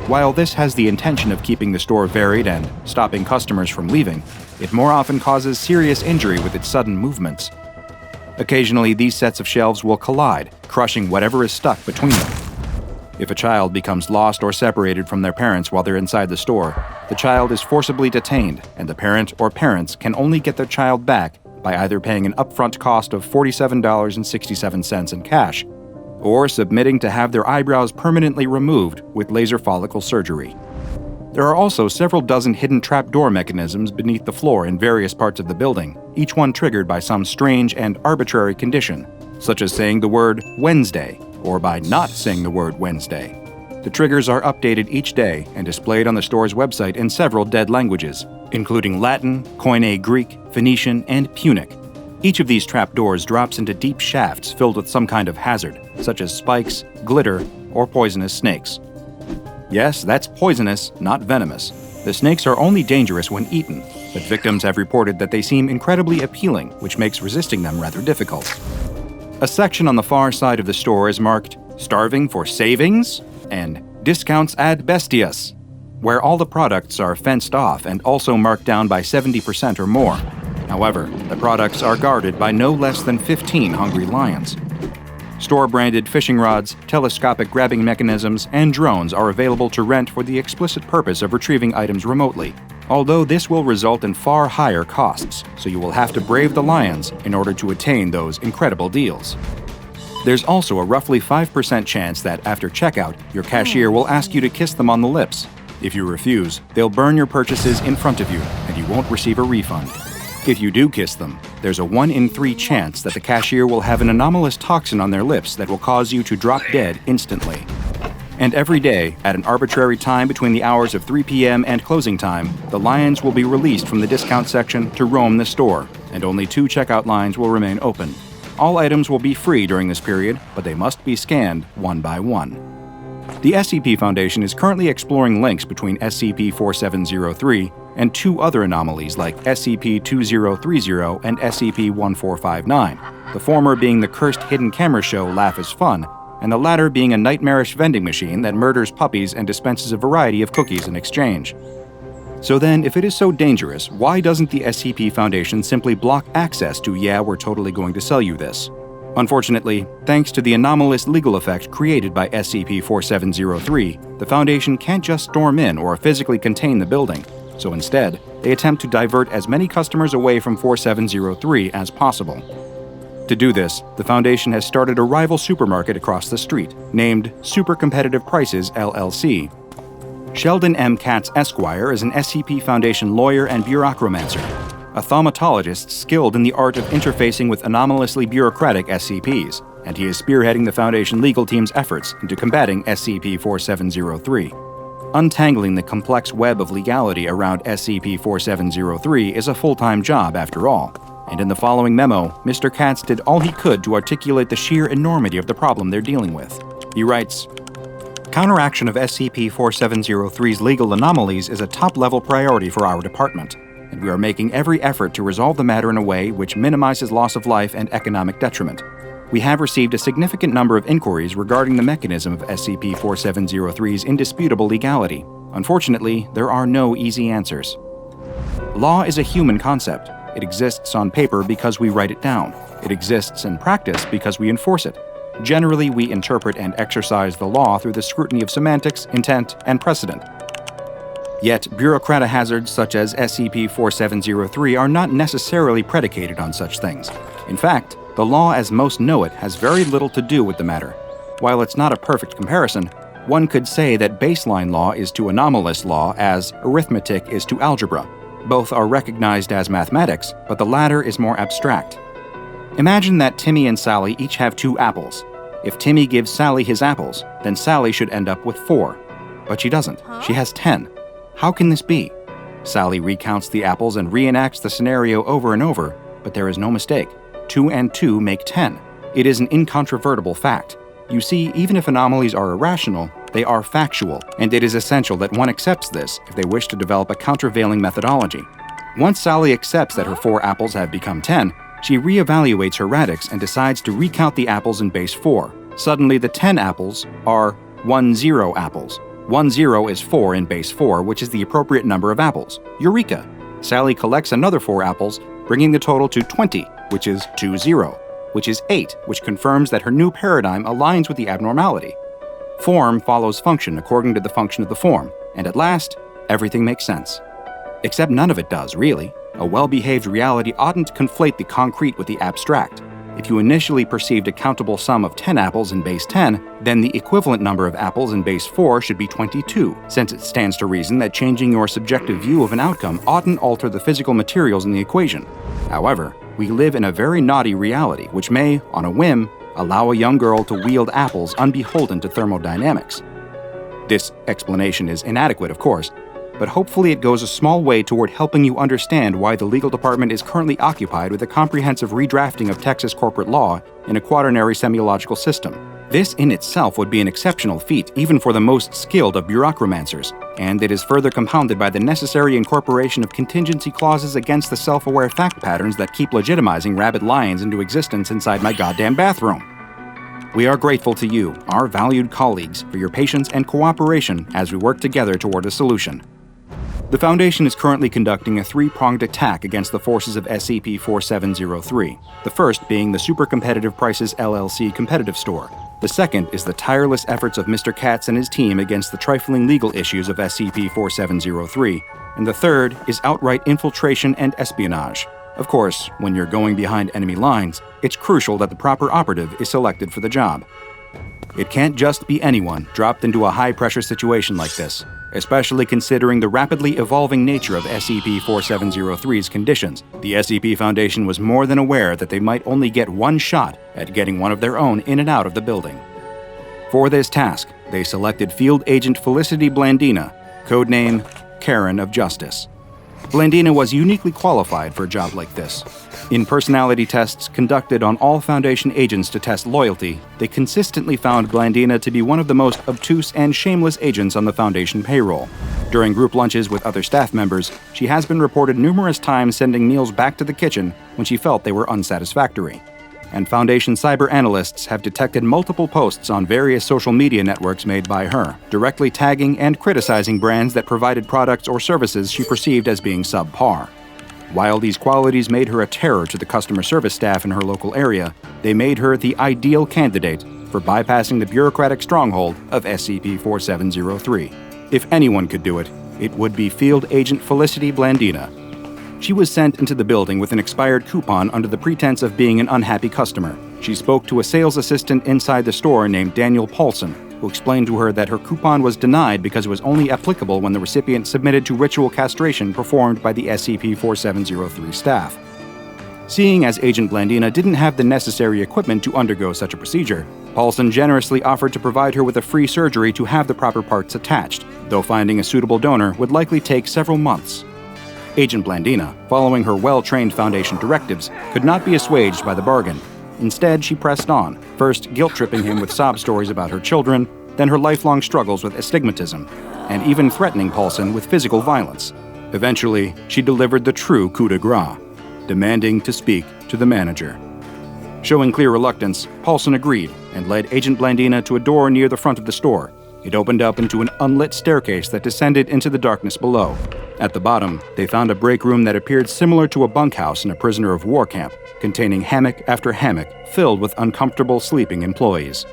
While this has the intention of keeping the store varied and stopping customers from leaving, it more often causes serious injury with its sudden movements. Occasionally, these sets of shelves will collide, crushing whatever is stuck between them. If a child becomes lost or separated from their parents while they're inside the store, the child is forcibly detained, and the parent or parents can only get their child back by either paying an upfront cost of $47.67 in cash, or submitting to have their eyebrows permanently removed with laser follicle surgery. There are also several dozen hidden trapdoor mechanisms beneath the floor in various parts of the building, each one triggered by some strange and arbitrary condition, such as saying the word Wednesday, or by not saying the word Wednesday. The triggers are updated each day and displayed on the store's website in several dead languages, including Latin, Koine Greek, Phoenician, and Punic. Each of these trapdoors drops into deep shafts filled with some kind of hazard, such as spikes, glitter, or poisonous snakes. Yes, that's poisonous, not venomous. The snakes are only dangerous when eaten, but victims have reported that they seem incredibly appealing, which makes resisting them rather difficult. A section on the far side of the store is marked "Starving for Savings" and "Discounts ad Bestias," where all the products are fenced off and also marked down by 70% or more. However, the products are guarded by no less than 15 hungry lions. Store-branded fishing rods, telescopic grabbing mechanisms, and drones are available to rent for the explicit purpose of retrieving items remotely, although this will result in far higher costs, so you will have to brave the lions in order to attain those incredible deals. There's also a roughly 5% chance that after checkout, your cashier will ask you to kiss them on the lips. If you refuse, they'll burn your purchases in front of you, and you won't receive a refund. If you do kiss them, there's a 1 in 3 chance that the cashier will have an anomalous toxin on their lips that will cause you to drop dead instantly. And every day, at an arbitrary time between the hours of 3 p.m. and closing time, the lions will be released from the discount section to roam the store, and only 2 checkout lines will remain open. All items will be free during this period, but they must be scanned one by one. The SCP Foundation is currently exploring links between SCP-4703 and 2 other anomalies like SCP-2030 and SCP-1459, the former being the cursed hidden camera show Laugh is Fun, and the latter being a nightmarish vending machine that murders puppies and dispenses a variety of cookies in exchange. So then, if it is so dangerous, why doesn't the SCP Foundation simply block access to "yeah, we're totally going to sell you this"? Unfortunately, thanks to the anomalous legal effect created by SCP-4703, the Foundation can't just storm in or physically contain the building, so instead, they attempt to divert as many customers away from 4703 as possible. To do this, the Foundation has started a rival supermarket across the street, named Super Competitive Prices LLC. Sheldon M. Katz Esquire is an SCP Foundation lawyer and bureaucromancer, a thaumatologist skilled in the art of interfacing with anomalously bureaucratic SCPs, and he is spearheading the Foundation legal team's efforts into combating SCP-4703. Untangling the complex web of legality around SCP-4703 is a full-time job after all, and in the following memo, Mr. Katz did all he could to articulate the sheer enormity of the problem they're dealing with. He writes, "Counteraction of SCP-4703's legal anomalies is a top-level priority for our department, and we are making every effort to resolve the matter in a way which minimizes loss of life and economic detriment. We have received a significant number of inquiries regarding the mechanism of SCP-4703's indisputable legality. Unfortunately, there are no easy answers. Law is a human concept. It exists on paper because we write it down. It exists in practice because we enforce it. Generally, we interpret and exercise the law through the scrutiny of semantics, intent, and precedent. Yet, bureaucratic hazards such as SCP-4703 are not necessarily predicated on such things. In fact, the law as most know it has very little to do with the matter. While it's not a perfect comparison, one could say that baseline law is to anomalous law as arithmetic is to algebra. Both are recognized as mathematics, but the latter is more abstract. Imagine that Timmy and Sally each have 2 apples. If Timmy gives Sally his apples, then Sally should end up with 4. But she doesn't. She has 10. How can this be? Sally recounts the apples and reenacts the scenario over and over, but there is no mistake. 2 and 2 make 10. It is an incontrovertible fact. You see, even if anomalies are irrational, they are factual, and it is essential that one accepts this if they wish to develop a countervailing methodology. Once Sally accepts that her 4 apples have become 10, she reevaluates her radix and decides to recount the apples in base 4. Suddenly, the 10 apples are 10 apples. 10 is 4 in base 4, which is the appropriate number of apples. Eureka! Sally collects another 4 apples, bringing the total to 20, which is 20, which is 8, which confirms that her new paradigm aligns with the abnormality. Form follows function according to the function of the form, and at last, everything makes sense. Except none of it does, really. A well-behaved reality oughtn't conflate the concrete with the abstract. If you initially perceived a countable sum of 10 apples in base 10, then the equivalent number of apples in base 4 should be 22, since it stands to reason that changing your subjective view of an outcome oughtn't alter the physical materials in the equation. However, we live in a very naughty reality which may, on a whim, allow a young girl to wield apples unbeholden to thermodynamics. This explanation is inadequate, of course, but hopefully it goes a small way toward helping you understand why the legal department is currently occupied with a comprehensive redrafting of Texas corporate law in a quaternary semiological system. This in itself would be an exceptional feat even for the most skilled of bureaucromancers, and it is further compounded by the necessary incorporation of contingency clauses against the self-aware fact patterns that keep legitimizing rabid lions into existence inside my goddamn bathroom. We are grateful to you, our valued colleagues, for your patience and cooperation as we work together toward a solution. The Foundation is currently conducting a three-pronged attack against the forces of SCP-4703, the first being the Super Competitive Prices LLC competitive store. The second is the tireless efforts of Mr. Katz and his team against the trifling legal issues of SCP-4703, and the third is outright infiltration and espionage. Of course, when you're going behind enemy lines, it's crucial that the proper operative is selected for the job. It can't just be anyone dropped into a high-pressure situation like this, especially considering the rapidly evolving nature of SCP-4703's conditions. The SCP Foundation was more than aware that they might only get one shot at getting one of their own in and out of the building. For this task, they selected Field Agent Felicity Blandina, codename Karen of Justice. Blandina was uniquely qualified for a job like this. In personality tests conducted on all Foundation agents to test loyalty, they consistently found Blandina to be one of the most obtuse and shameless agents on the Foundation payroll. During group lunches with other staff members, she has been reported numerous times sending meals back to the kitchen when she felt they were unsatisfactory. And Foundation cyber analysts have detected multiple posts on various social media networks made by her, directly tagging and criticizing brands that provided products or services she perceived as being subpar. While these qualities made her a terror to the customer service staff in her local area, they made her the ideal candidate for bypassing the bureaucratic stronghold of SCP-4703. If anyone could do it, it would be Field Agent Felicity Blandina. She was sent into the building with an expired coupon under the pretense of being an unhappy customer. She spoke to a sales assistant inside the store named Daniel Paulson, who explained to her that her coupon was denied because it was only applicable when the recipient submitted to ritual castration performed by the SCP-4703 staff. Seeing as Agent Blandina didn't have the necessary equipment to undergo such a procedure, Paulson generously offered to provide her with a free surgery to have the proper parts attached, though finding a suitable donor would likely take several months. Agent Blandina, following her well-trained Foundation directives, could not be assuaged by the bargain. Instead, she pressed on, first guilt-tripping him with sob stories about her children, then her lifelong struggles with astigmatism, and even threatening Paulson with physical violence. Eventually, she delivered the true coup de grace, demanding to speak to the manager. Showing clear reluctance, Paulson agreed and led Agent Blandina to a door near the front of the store. It opened up into an unlit staircase that descended into the darkness below. At the bottom, they found a break room that appeared similar to a bunkhouse in a prisoner of war camp, containing hammock after hammock filled with uncomfortable sleeping employees.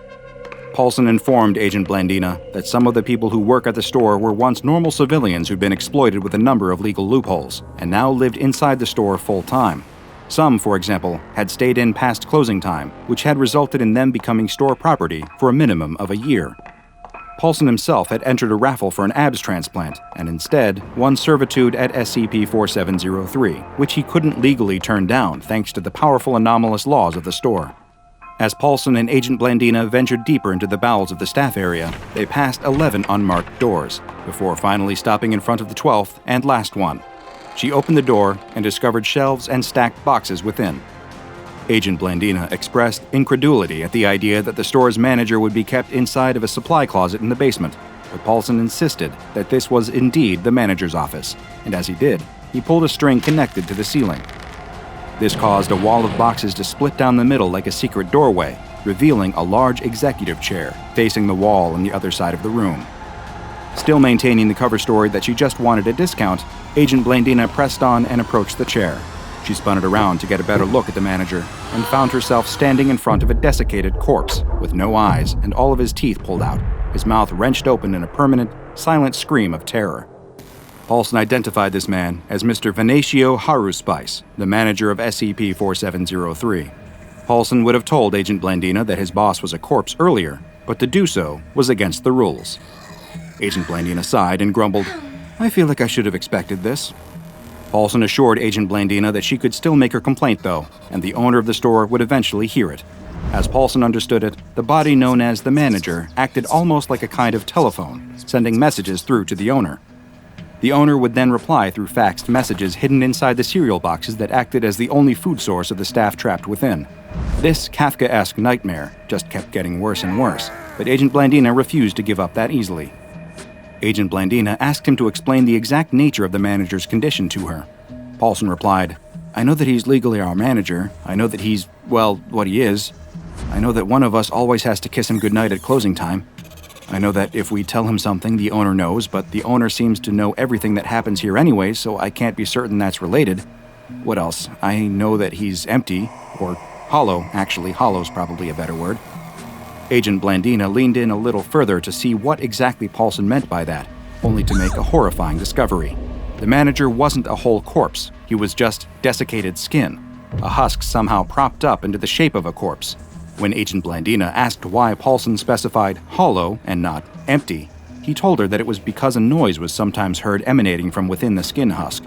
Paulson informed Agent Blandina that some of the people who work at the store were once normal civilians who'd been exploited with a number of legal loopholes, and now lived inside the store full-time. Some, for example, had stayed in past closing time, which had resulted in them becoming store property for a minimum of a year. Paulson himself had entered a raffle for an abs transplant, and instead won servitude at SCP-4703, which he couldn't legally turn down thanks to the powerful anomalous laws of the store. As Paulson and Agent Blandina ventured deeper into the bowels of the staff area, they passed 11 unmarked doors, before finally stopping in front of the 12th and last one. She opened the door and discovered shelves and stacked boxes within. Agent Blandina expressed incredulity at the idea that the store's manager would be kept inside of a supply closet in the basement, but Paulson insisted that this was indeed the manager's office, and as he did, he pulled a string connected to the ceiling. This caused a wall of boxes to split down the middle like a secret doorway, revealing a large executive chair facing the wall on the other side of the room. Still maintaining the cover story that she just wanted a discount, Agent Blandina pressed on and approached the chair. She spun it around to get a better look at the manager and found herself standing in front of a desiccated corpse with no eyes and all of his teeth pulled out, his mouth wrenched open in a permanent, silent scream of terror. Paulson identified this man as Mr. Venatio Haruspice, the manager of SCP-4703. Paulson would have told Agent Blandina that his boss was a corpse earlier, but to do so was against the rules. Agent Blandina sighed and grumbled, "I feel like I should have expected this." Paulson assured Agent Blandina that she could still make her complaint, though, and the owner of the store would eventually hear it. As Paulson understood it, the body known as the manager acted almost like a kind of telephone, sending messages through to the owner. The owner would then reply through faxed messages hidden inside the cereal boxes that acted as the only food source of the staff trapped within. This Kafkaesque nightmare just kept getting worse and worse, but Agent Blandina refused to give up that easily. Agent Blandina asked him to explain the exact nature of the manager's condition to her. Paulson replied, "I know that he's legally our manager. I know that he's, well, what he is. I know that one of us always has to kiss him goodnight at closing time. I know that if we tell him something, the owner knows, but the owner seems to know everything that happens here anyway, so I can't be certain that's related. What else? I know that he's empty, or hollow. Actually, hollow's probably a better word." Agent Blandina leaned in a little further to see what exactly Paulson meant by that, only to make a horrifying discovery. The manager wasn't a whole corpse. He was just desiccated skin, a husk somehow propped up into the shape of a corpse. When Agent Blandina asked why Paulson specified hollow and not empty, he told her that it was because a noise was sometimes heard emanating from within the skin husk.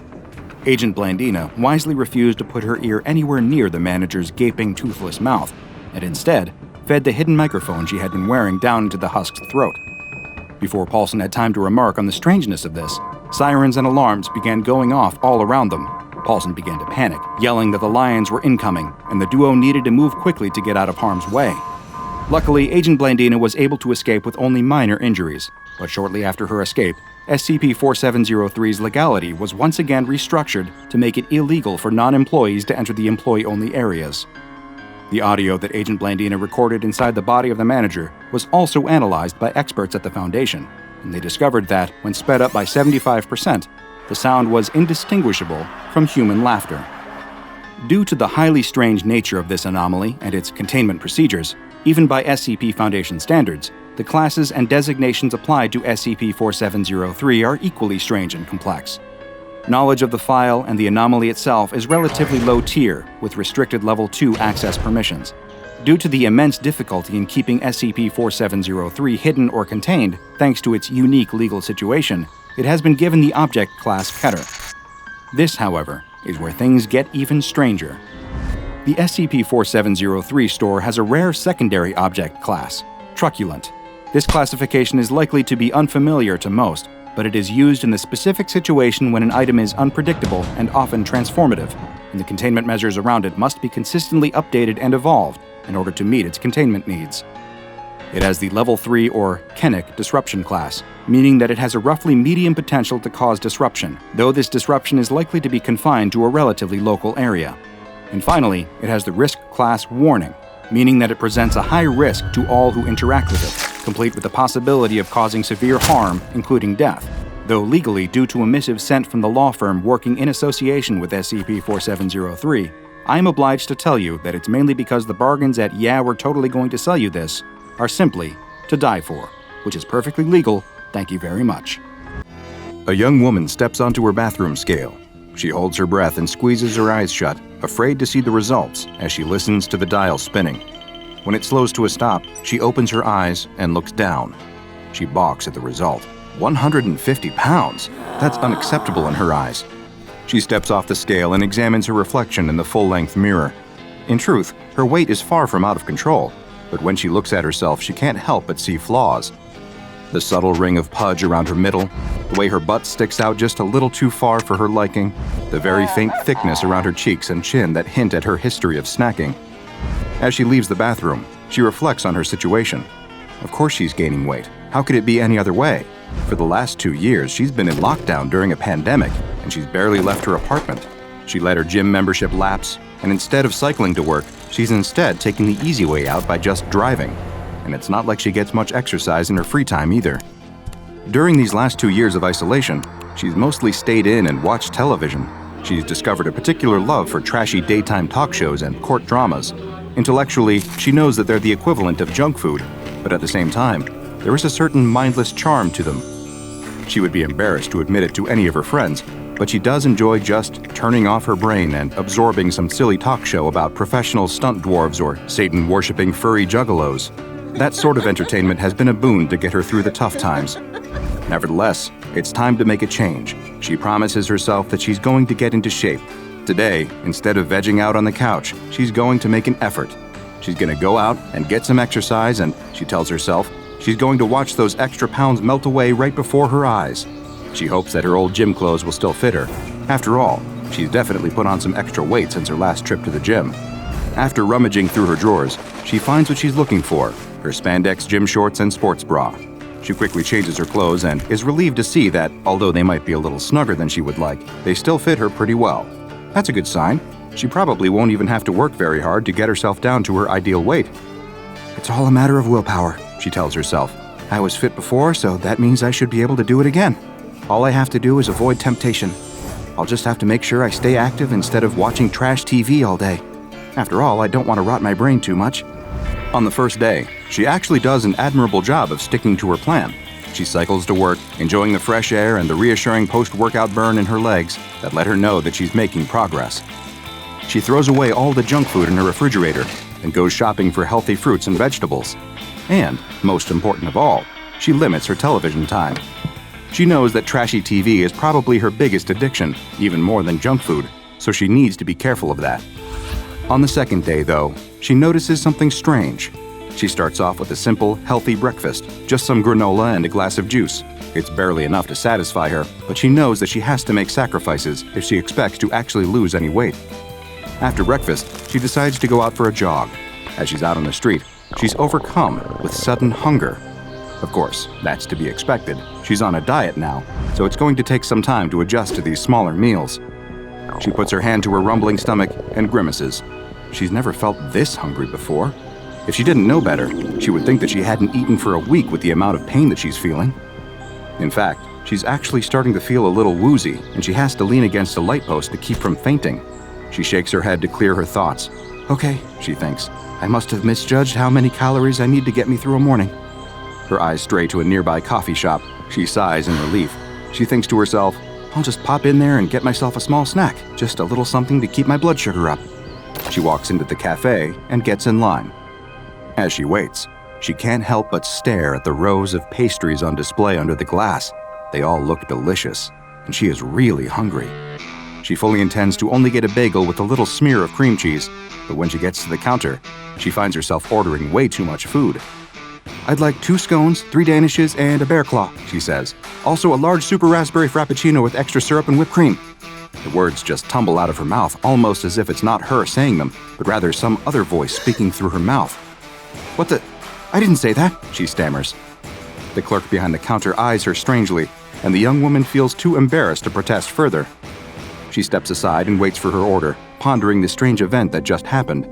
Agent Blandina wisely refused to put her ear anywhere near the manager's gaping, toothless mouth, and instead fed the hidden microphone she had been wearing down into the husk's throat. Before Paulson had time to remark on the strangeness of this, sirens and alarms began going off all around them. Paulson began to panic, yelling that the lions were incoming, and the duo needed to move quickly to get out of harm's way. Luckily, Agent Blandina was able to escape with only minor injuries, but shortly after her escape, SCP-4703's legality was once again restructured to make it illegal for non-employees to enter the employee-only areas. The audio that Agent Blandina recorded inside the body of the manager was also analyzed by experts at the Foundation, and they discovered that, when sped up by 75%, the sound was indistinguishable from human laughter. Due to the highly strange nature of this anomaly and its containment procedures, even by SCP Foundation standards, the classes and designations applied to SCP-4703 are equally strange and complex. Knowledge of the file and the anomaly itself is relatively low tier, with restricted Level 2 access permissions. Due to the immense difficulty in keeping SCP-4703 hidden or contained, thanks to its unique legal situation, it has been given the object class Keter. This, however, is where things get even stranger. The SCP-4703 store has a rare secondary object class, Truculent. This classification is likely to be unfamiliar to most, but it is used in the specific situation when an item is unpredictable and often transformative, and the containment measures around it must be consistently updated and evolved in order to meet its containment needs. It has the Level 3 or Kenic disruption class, meaning that it has a roughly medium potential to cause disruption, though this disruption is likely to be confined to a relatively local area. And finally, it has the Risk class Warning, meaning that it presents a high risk to all who interact with it, complete with the possibility of causing severe harm, including death, though legally, due to a missive sent from the law firm working in association with SCP-4703, I am obliged to tell you that it's mainly because the bargains at "yeah, we're totally going to sell you this" are simply to die for, which is perfectly legal, thank you very much. A young woman steps onto her bathroom scale. She holds her breath and squeezes her eyes shut, afraid to see the results as she listens to the dial spinning. When it slows to a stop, she opens her eyes and looks down. She balks at the result. 150 pounds! That's unacceptable in her eyes. She steps off the scale and examines her reflection in the full-length mirror. In truth, her weight is far from out of control, but when she looks at herself, she can't help but see flaws. The subtle ring of pudge around her middle, the way her butt sticks out just a little too far for her liking, the very faint thickness around her cheeks and chin that hint at her history of snacking. As she leaves the bathroom, she reflects on her situation. Of course she's gaining weight. How could it be any other way? For the last 2 years, she's been in lockdown during a pandemic, and she's barely left her apartment. She let her gym membership lapse, and instead of cycling to work, she's instead taking the easy way out by just driving. And it's not like she gets much exercise in her free time either. During these last 2 years of isolation, she's mostly stayed in and watched television. She's discovered a particular love for trashy daytime talk shows and court dramas. Intellectually, she knows that they're the equivalent of junk food, but at the same time, there is a certain mindless charm to them. She would be embarrassed to admit it to any of her friends, but she does enjoy just turning off her brain and absorbing some silly talk show about professional stunt dwarves or Satan-worshipping furry juggalos. That sort of entertainment has been a boon to get her through the tough times. Nevertheless, it's time to make a change. She promises herself that she's going to get into shape. Today, instead of vegging out on the couch, she's going to make an effort. She's going to go out and get some exercise, and she tells herself she's going to watch those extra pounds melt away right before her eyes. She hopes that her old gym clothes will still fit her. After all, she's definitely put on some extra weight since her last trip to the gym. After rummaging through her drawers, she finds what she's looking for, her spandex gym shorts and sports bra. She quickly changes her clothes and is relieved to see that, although they might be a little snugger than she would like, they still fit her pretty well. That's a good sign. She probably won't even have to work very hard to get herself down to her ideal weight. It's all a matter of willpower, she tells herself. I was fit before, so that means I should be able to do it again. All I have to do is avoid temptation. I'll just have to make sure I stay active instead of watching trash TV all day. After all, I don't want to rot my brain too much. On the first day, she actually does an admirable job of sticking to her plan. She cycles to work, enjoying the fresh air and the reassuring post-workout burn in her legs that let her know that she's making progress. She throws away all the junk food in her refrigerator and goes shopping for healthy fruits and vegetables. And, most important of all, she limits her television time. She knows that trashy TV is probably her biggest addiction, even more than junk food, so she needs to be careful of that. On the second day, though, she notices something strange. She starts off with a simple, healthy breakfast, just some granola and a glass of juice. It's barely enough to satisfy her, but she knows that she has to make sacrifices if she expects to actually lose any weight. After breakfast, she decides to go out for a jog. As she's out on the street, she's overcome with sudden hunger. Of course, that's to be expected. She's on a diet now, so it's going to take some time to adjust to these smaller meals. She puts her hand to her rumbling stomach and grimaces. She's never felt this hungry before. If she didn't know better, she would think that she hadn't eaten for a week with the amount of pain that she's feeling. In fact, she's actually starting to feel a little woozy, and she has to lean against a light post to keep from fainting. She shakes her head to clear her thoughts. Okay, she thinks, I must have misjudged how many calories I need to get me through a morning. Her eyes stray to a nearby coffee shop. She sighs in relief. She thinks to herself, I'll just pop in there and get myself a small snack, just a little something to keep my blood sugar up. She walks into the cafe and gets in line. As she waits, she can't help but stare at the rows of pastries on display under the glass. They all look delicious, and she is really hungry. She fully intends to only get a bagel with a little smear of cream cheese, but when she gets to the counter, she finds herself ordering way too much food. I'd like 2 scones, 3 danishes, and a bear claw, she says. Also a large super raspberry frappuccino with extra syrup and whipped cream. The words just tumble out of her mouth, almost as if it's not her saying them, but rather some other voice speaking through her mouth. What the? I didn't say that, she stammers. The clerk behind the counter eyes her strangely, and the young woman feels too embarrassed to protest further. She steps aside and waits for her order, pondering the strange event that just happened.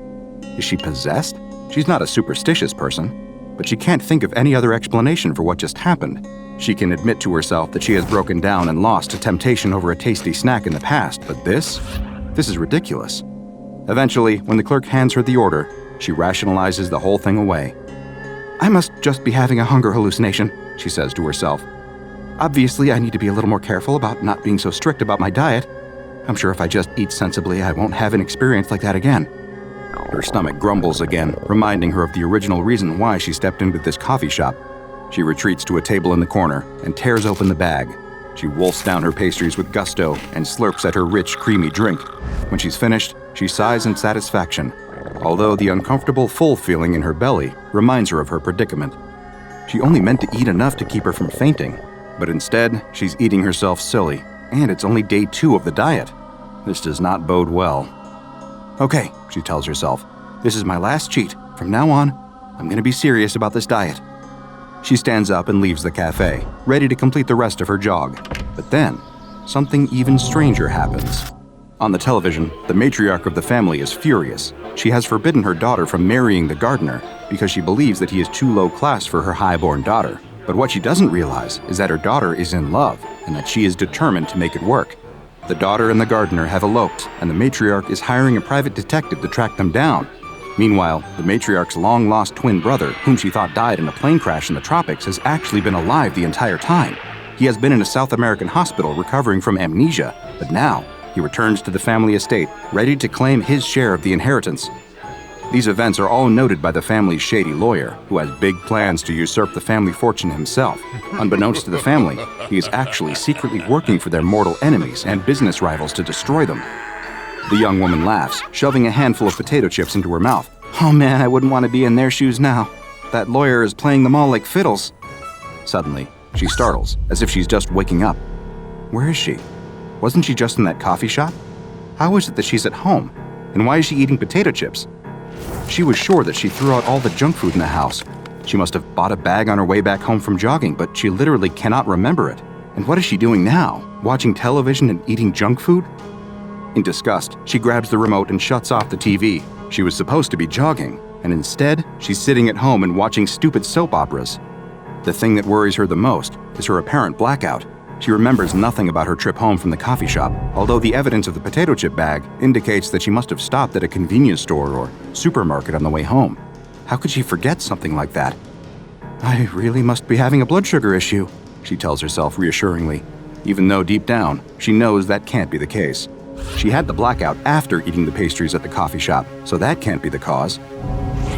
Is she possessed? She's not a superstitious person, but she can't think of any other explanation for what just happened. She can admit to herself that she has broken down and lost to temptation over a tasty snack in the past, but this is ridiculous. Eventually, when the clerk hands her the order, she rationalizes the whole thing away. I must just be having a hunger hallucination, she says to herself. Obviously, I need to be a little more careful about not being so strict about my diet. I'm sure if I just eat sensibly, I won't have an experience like that again. Her stomach grumbles again, reminding her of the original reason why she stepped into this coffee shop. She retreats to a table in the corner and tears open the bag. She wolfs down her pastries with gusto and slurps at her rich, creamy drink. When she's finished, she sighs in satisfaction, although the uncomfortable full feeling in her belly reminds her of her predicament. She only meant to eat enough to keep her from fainting, but instead, she's eating herself silly, and it's only day 2 of the diet. This does not bode well. Okay, she tells herself, this is my last cheat. From now on, I'm going to be serious about this diet. She stands up and leaves the cafe, ready to complete the rest of her jog. But then, something even stranger happens. On the television, the matriarch of the family is furious. She has forbidden her daughter from marrying the gardener because she believes that he is too low class for her high-born daughter. But what she doesn't realize is that her daughter is in love and that she is determined to make it work. The daughter and the gardener have eloped, and the matriarch is hiring a private detective to track them down. Meanwhile, the matriarch's long-lost twin brother, whom she thought died in a plane crash in the tropics, has actually been alive the entire time. He has been in a South American hospital recovering from amnesia, but now he returns to the family estate, ready to claim his share of the inheritance. These events are all noted by the family's shady lawyer, who has big plans to usurp the family fortune himself. Unbeknownst to the family, he is actually secretly working for their mortal enemies and business rivals to destroy them. The young woman laughs, shoving a handful of potato chips into her mouth. Oh man, I wouldn't want to be in their shoes now. That lawyer is playing them all like fiddles. Suddenly, she startles, as if she's just waking up. Where is she? Wasn't she just in that coffee shop? How is it that she's at home? And why is she eating potato chips? She was sure that she threw out all the junk food in the house. She must have bought a bag on her way back home from jogging, but she literally cannot remember it. And what is she doing now? Watching television and eating junk food? In disgust, she grabs the remote and shuts off the TV. She was supposed to be jogging, and instead, she's sitting at home and watching stupid soap operas. The thing that worries her the most is her apparent blackout. She remembers nothing about her trip home from the coffee shop, although the evidence of the potato chip bag indicates that she must have stopped at a convenience store or supermarket on the way home. How could she forget something like that? I really must be having a blood sugar issue, she tells herself reassuringly, even though deep down, she knows that can't be the case. She had the blackout after eating the pastries at the coffee shop, so that can't be the cause.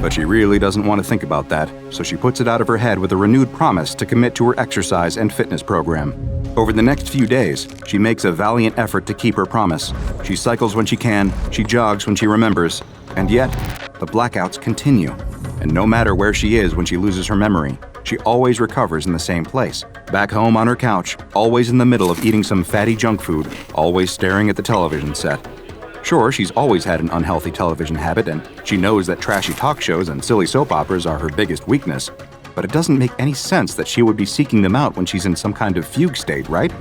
But she really doesn't want to think about that, so she puts it out of her head with a renewed promise to commit to her exercise and fitness program. Over the next few days, she makes a valiant effort to keep her promise. She cycles when she can, she jogs when she remembers, and yet, the blackouts continue. And no matter where she is when she loses her memory, she always recovers in the same place. Back home on her couch, always in the middle of eating some fatty junk food, always staring at the television set. Sure, she's always had an unhealthy television habit, and she knows that trashy talk shows and silly soap operas are her biggest weakness, but it doesn't make any sense that she would be seeking them out when she's in some kind of fugue state, right?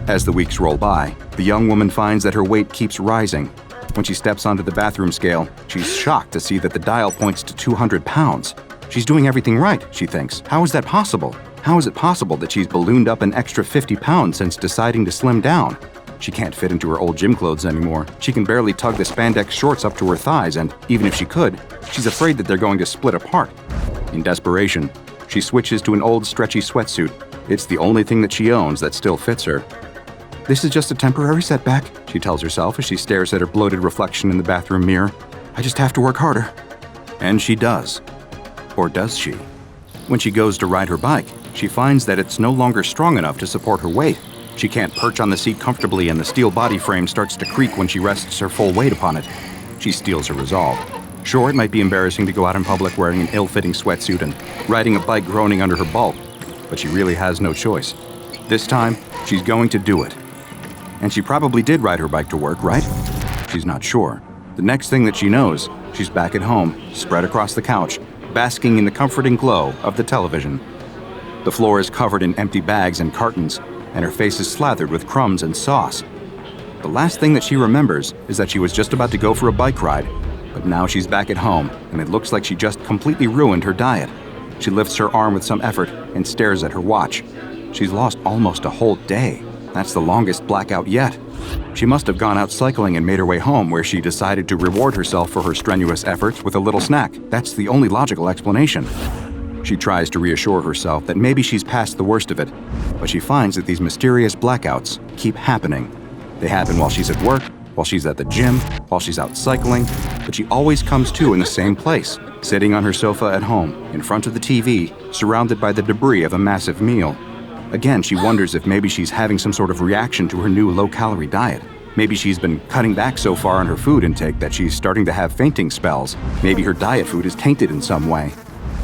As the weeks roll by, the young woman finds that her weight keeps rising. When she steps onto the bathroom scale, she's shocked to see that the dial points to 200 pounds. She's doing everything right, she thinks. How is that possible? How is it possible that she's ballooned up an extra 50 pounds since deciding to slim down? She can't fit into her old gym clothes anymore. She can barely tug the spandex shorts up to her thighs, and even if she could, she's afraid that they're going to split apart. In desperation, she switches to an old stretchy sweatsuit. It's the only thing that she owns that still fits her. This is just a temporary setback, she tells herself as she stares at her bloated reflection in the bathroom mirror. I just have to work harder. And she does. Or does she? When she goes to ride her bike, she finds that it's no longer strong enough to support her weight. She can't perch on the seat comfortably, and the steel body frame starts to creak when she rests her full weight upon it. She steels her resolve. Sure, it might be embarrassing to go out in public wearing an ill-fitting sweatsuit and riding a bike groaning under her bulk, but she really has no choice. This time, she's going to do it. And she probably did ride her bike to work, right? She's not sure. The next thing that she knows, she's back at home, spread across the couch, basking in the comforting glow of the television. The floor is covered in empty bags and cartons, and her face is slathered with crumbs and sauce. The last thing that she remembers is that she was just about to go for a bike ride, but now she's back at home, and it looks like she just completely ruined her diet. She lifts her arm with some effort and stares at her watch. She's lost almost a whole day. That's the longest blackout yet. She must have gone out cycling and made her way home, where she decided to reward herself for her strenuous efforts with a little snack. That's the only logical explanation. She tries to reassure herself that maybe she's past the worst of it, but she finds that these mysterious blackouts keep happening. They happen while she's at work, while she's at the gym, while she's out cycling, but she always comes to in the same place, sitting on her sofa at home, in front of the TV, surrounded by the debris of a massive meal. Again, she wonders if maybe she's having some sort of reaction to her new low-calorie diet. Maybe she's been cutting back so far on her food intake that she's starting to have fainting spells. Maybe her diet food is tainted in some way.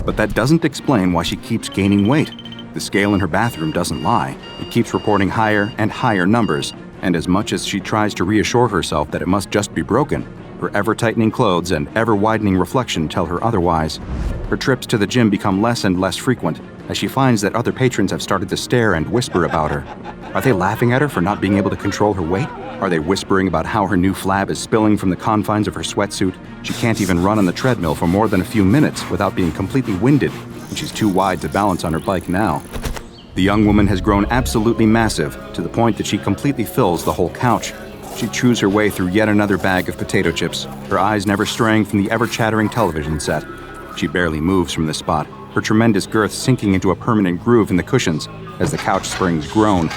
But that doesn't explain why she keeps gaining weight. The scale in her bathroom doesn't lie. It keeps reporting higher and higher numbers, and as much as she tries to reassure herself that it must just be broken, her ever-tightening clothes and ever-widening reflection tell her otherwise. Her trips to the gym become less and less frequent, as she finds that other patrons have started to stare and whisper about her. Are they laughing at her for not being able to control her weight? Are they whispering about how her new flab is spilling from the confines of her sweatsuit? She can't even run on the treadmill for more than a few minutes without being completely winded, and she's too wide to balance on her bike now. The young woman has grown absolutely massive, to the point that she completely fills the whole couch. She chews her way through yet another bag of potato chips, her eyes never straying from the ever-chattering television set. She barely moves from the spot, her tremendous girth sinking into a permanent groove in the cushions as the couch springs groan.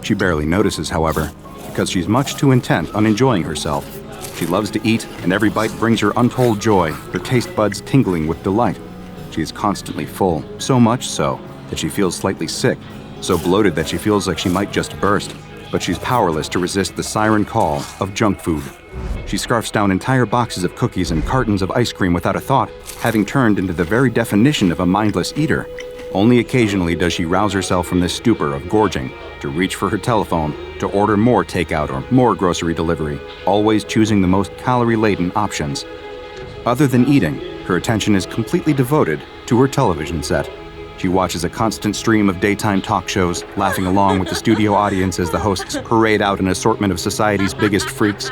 She barely notices, however, because she's much too intent on enjoying herself. She loves to eat, and every bite brings her untold joy, her taste buds tingling with delight. She is constantly full, so much so that she feels slightly sick, so bloated that she feels like she might just burst, but she's powerless to resist the siren call of junk food. She scarfs down entire boxes of cookies and cartons of ice cream without a thought, having turned into the very definition of a mindless eater. Only occasionally does she rouse herself from this stupor of gorging to reach for her telephone to order more takeout or more grocery delivery, always choosing the most calorie-laden options. Other than eating, her attention is completely devoted to her television set. She watches a constant stream of daytime talk shows, laughing along with the studio audience as the hosts parade out an assortment of society's biggest freaks.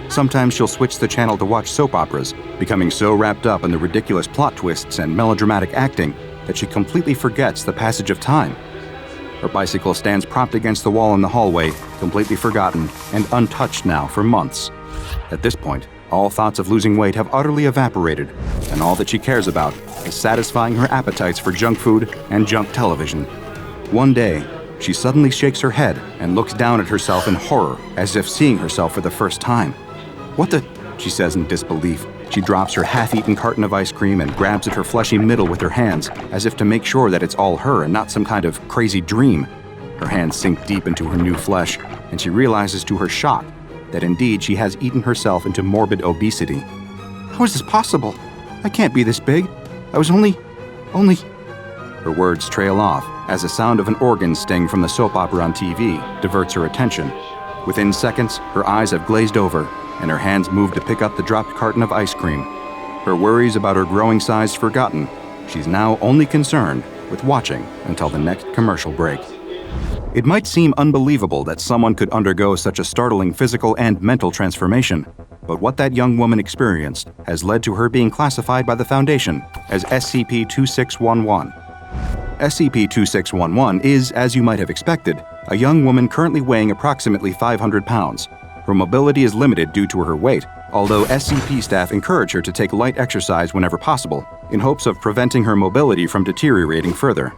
Sometimes she'll switch the channel to watch soap operas, becoming so wrapped up in the ridiculous plot twists and melodramatic acting that she completely forgets the passage of time. Her bicycle stands propped against the wall in the hallway, completely forgotten and untouched now for months. At this point, all thoughts of losing weight have utterly evaporated, and all that she cares about is satisfying her appetites for junk food and junk television. One day, she suddenly shakes her head and looks down at herself in horror, as if seeing herself for the first time. "What the?" she says in disbelief. She drops her half-eaten carton of ice cream and grabs at her fleshy middle with her hands, as if to make sure that it's all her and not some kind of crazy dream. Her hands sink deep into her new flesh, and she realizes to her shock that indeed she has eaten herself into morbid obesity. "How is this possible? I can't be this big. I was only... Her words trail off as the sound of an organ sting from the soap opera on TV diverts her attention. Within seconds, her eyes have glazed over, and her hands move to pick up the dropped carton of ice cream. Her worries about her growing size forgotten, she's now only concerned with watching until the next commercial break. It might seem unbelievable that someone could undergo such a startling physical and mental transformation, but what that young woman experienced has led to her being classified by the Foundation as SCP-2611. SCP-2611 is, as you might have expected, a young woman currently weighing approximately 500 pounds. Her mobility is limited due to her weight, although SCP staff encourage her to take light exercise whenever possible, in hopes of preventing her mobility from deteriorating further.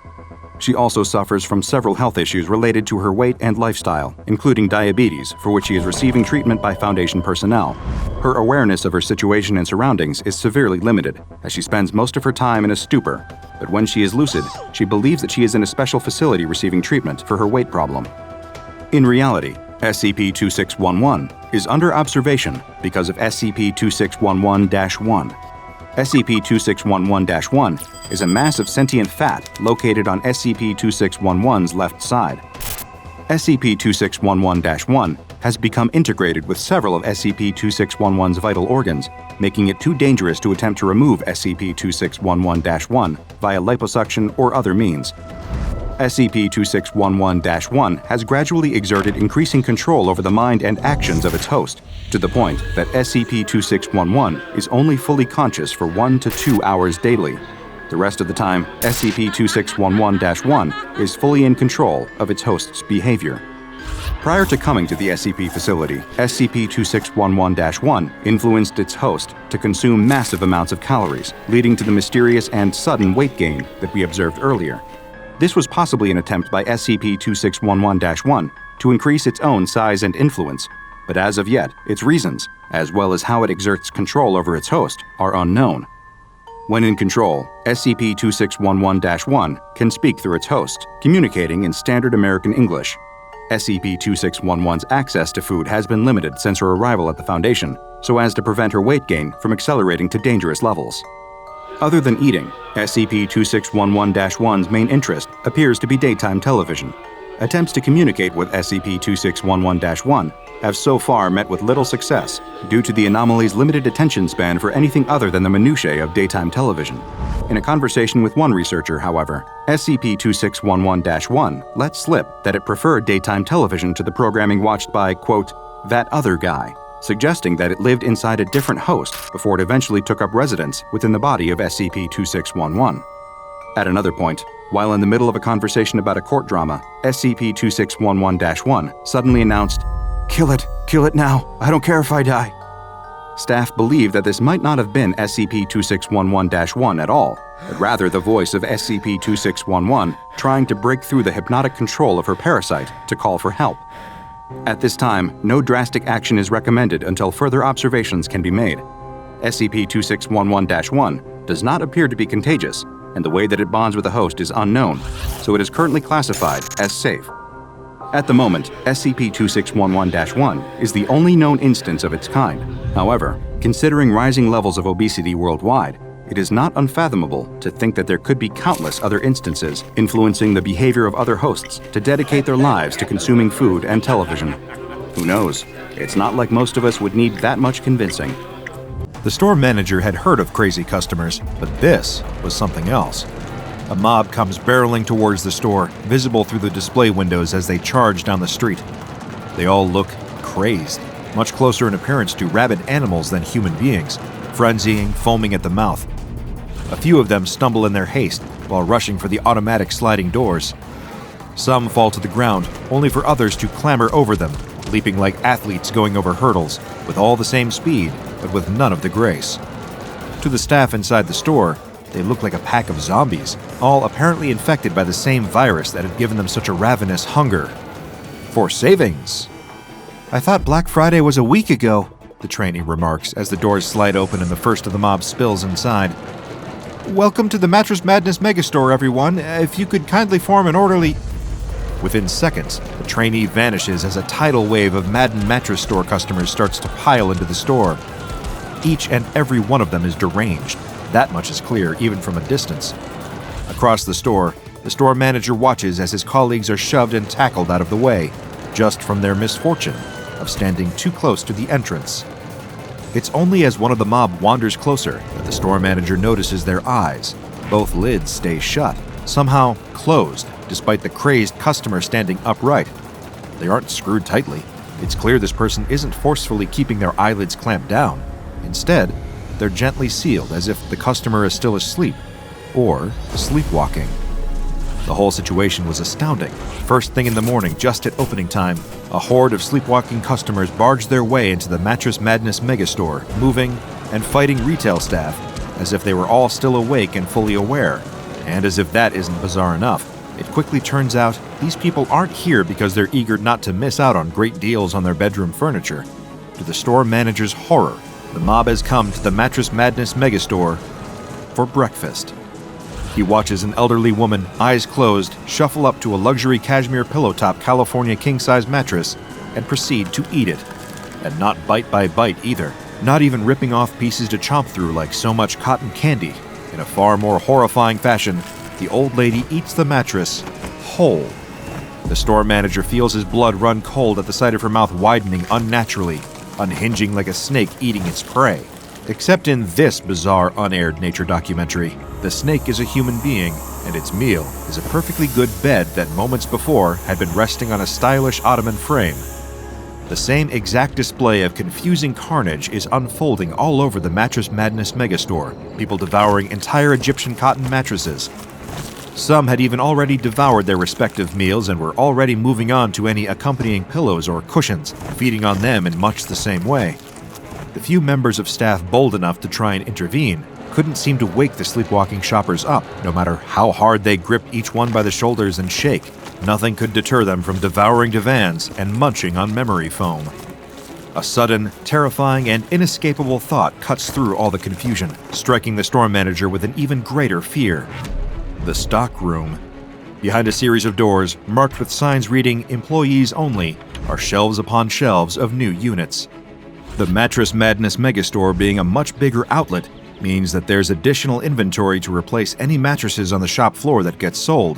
She also suffers from several health issues related to her weight and lifestyle, including diabetes, for which she is receiving treatment by Foundation personnel. Her awareness of her situation and surroundings is severely limited, as she spends most of her time in a stupor, but when she is lucid, she believes that she is in a special facility receiving treatment for her weight problem. In reality, SCP-2611 is under observation because of SCP-2611-1. SCP-2611-1 is a mass of sentient fat located on SCP-2611's left side. SCP-2611-1 has become integrated with several of SCP-2611's vital organs, making it too dangerous to attempt to remove SCP-2611-1 via liposuction or other means. SCP-2611-1 has gradually exerted increasing control over the mind and actions of its host, to the point that SCP-2611 is only fully conscious for 1 to 2 hours daily. The rest of the time, SCP-2611-1 is fully in control of its host's behavior. Prior to coming to the SCP facility, SCP-2611-1 influenced its host to consume massive amounts of calories, leading to the mysterious and sudden weight gain that we observed earlier. This was possibly an attempt by SCP-2611-1 to increase its own size and influence, but as of yet, its reasons, as well as how it exerts control over its host, are unknown. When in control, SCP-2611-1 can speak through its host, communicating in standard American English. SCP-2611's access to food has been limited since her arrival at the Foundation, so as to prevent her weight gain from accelerating to dangerous levels. Other than eating, SCP-2611-1's main interest appears to be daytime television. Attempts to communicate with SCP-2611-1 have so far met with little success due to the anomaly's limited attention span for anything other than the minutiae of daytime television. In a conversation with one researcher, however, SCP-2611-1 let slip that it preferred daytime television to the programming watched by, quote, that other guy, suggesting that it lived inside a different host before it eventually took up residence within the body of SCP-2611. At another point, while in the middle of a conversation about a court drama, SCP-2611-1 suddenly announced, kill it now, I don't care if I die." Staff believe that this might not have been SCP-2611-1 at all, but rather the voice of SCP-2611 trying to break through the hypnotic control of her parasite to call for help. At this time, no drastic action is recommended until further observations can be made. SCP-2611-1 does not appear to be contagious, and the way that it bonds with the host is unknown, so it is currently classified as safe. At the moment, SCP-2611-1 is the only known instance of its kind. However, considering rising levels of obesity worldwide, it is not unfathomable to think that there could be countless other instances influencing the behavior of other hosts to dedicate their lives to consuming food and television. Who knows? It's not like most of us would need that much convincing. The store manager had heard of crazy customers, but this was something else. A mob comes barreling towards the store, visible through the display windows as they charge down the street. They all look crazed, much closer in appearance to rabid animals than human beings, frenzying, foaming at the mouth. A few of them stumble in their haste while rushing for the automatic sliding doors. Some fall to the ground, only for others to clamber over them, leaping like athletes going over hurdles, with all the same speed, but with none of the grace. To the staff inside the store, they look like a pack of zombies, all apparently infected by the same virus that had given them such a ravenous hunger. For savings! "I thought Black Friday was a week ago," the trainee remarks as the doors slide open and the first of the mob spills inside. "Welcome to the Mattress Madness Megastore, everyone. If you could kindly form an orderly..." Within seconds, the trainee vanishes as a tidal wave of maddened mattress store customers starts to pile into the store. Each and every one of them is deranged. That much is clear, even from a distance. Across the store manager watches as his colleagues are shoved and tackled out of the way, just from their misfortune of standing too close to the entrance. It's only as one of the mob wanders closer that the store manager notices their eyes. Both lids stay shut, somehow closed, despite the crazed customer standing upright. They aren't screwed tightly. It's clear this person isn't forcefully keeping their eyelids clamped down. Instead, they're gently sealed as if the customer is still asleep or sleepwalking. The whole situation was astounding. First thing in the morning, just at opening time, a horde of sleepwalking customers barged their way into the Mattress Madness Megastore, moving and fighting retail staff as if they were all still awake and fully aware. And as if that isn't bizarre enough, it quickly turns out these people aren't here because they're eager not to miss out on great deals on their bedroom furniture. To the store manager's horror, the mob has come to the Mattress Madness Megastore for breakfast. He watches an elderly woman, eyes closed, shuffle up to a luxury cashmere pillow-top California king-size mattress and proceed to eat it. And not bite by bite either, not even ripping off pieces to chomp through like so much cotton candy. In a far more horrifying fashion, the old lady eats the mattress whole. The store manager feels his blood run cold at the sight of her mouth widening unnaturally, unhinging like a snake eating its prey. Except in this bizarre, unaired nature documentary, the snake is a human being, and its meal is a perfectly good bed that moments before had been resting on a stylish ottoman frame. The same exact display of confusing carnage is unfolding all over the Mattress Madness Megastore, people devouring entire Egyptian cotton mattresses. Some had even already devoured their respective meals and were already moving on to any accompanying pillows or cushions, feeding on them in much the same way. The few members of staff bold enough to try and intervene couldn't seem to wake the sleepwalking shoppers up, no matter how hard they gripped each one by the shoulders and shake. Nothing could deter them from devouring divans and munching on memory foam. A sudden, terrifying, and inescapable thought cuts through all the confusion, striking the store manager with an even greater fear. The stock room. Behind a series of doors, marked with signs reading "Employees Only," are shelves upon shelves of new units. The Mattress Madness Megastore being a much bigger outlet means that there's additional inventory to replace any mattresses on the shop floor that gets sold.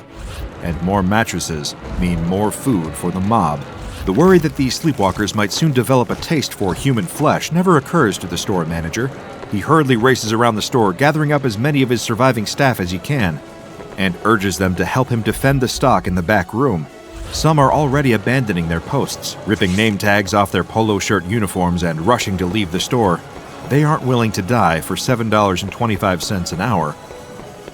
And more mattresses mean more food for the mob. The worry that these sleepwalkers might soon develop a taste for human flesh never occurs to the store manager. He hurriedly races around the store, gathering up as many of his surviving staff as he can, and urges them to help him defend the stock in the back room. Some are already abandoning their posts, ripping name tags off their polo shirt uniforms and rushing to leave the store. They aren't willing to die for $7.25 an hour.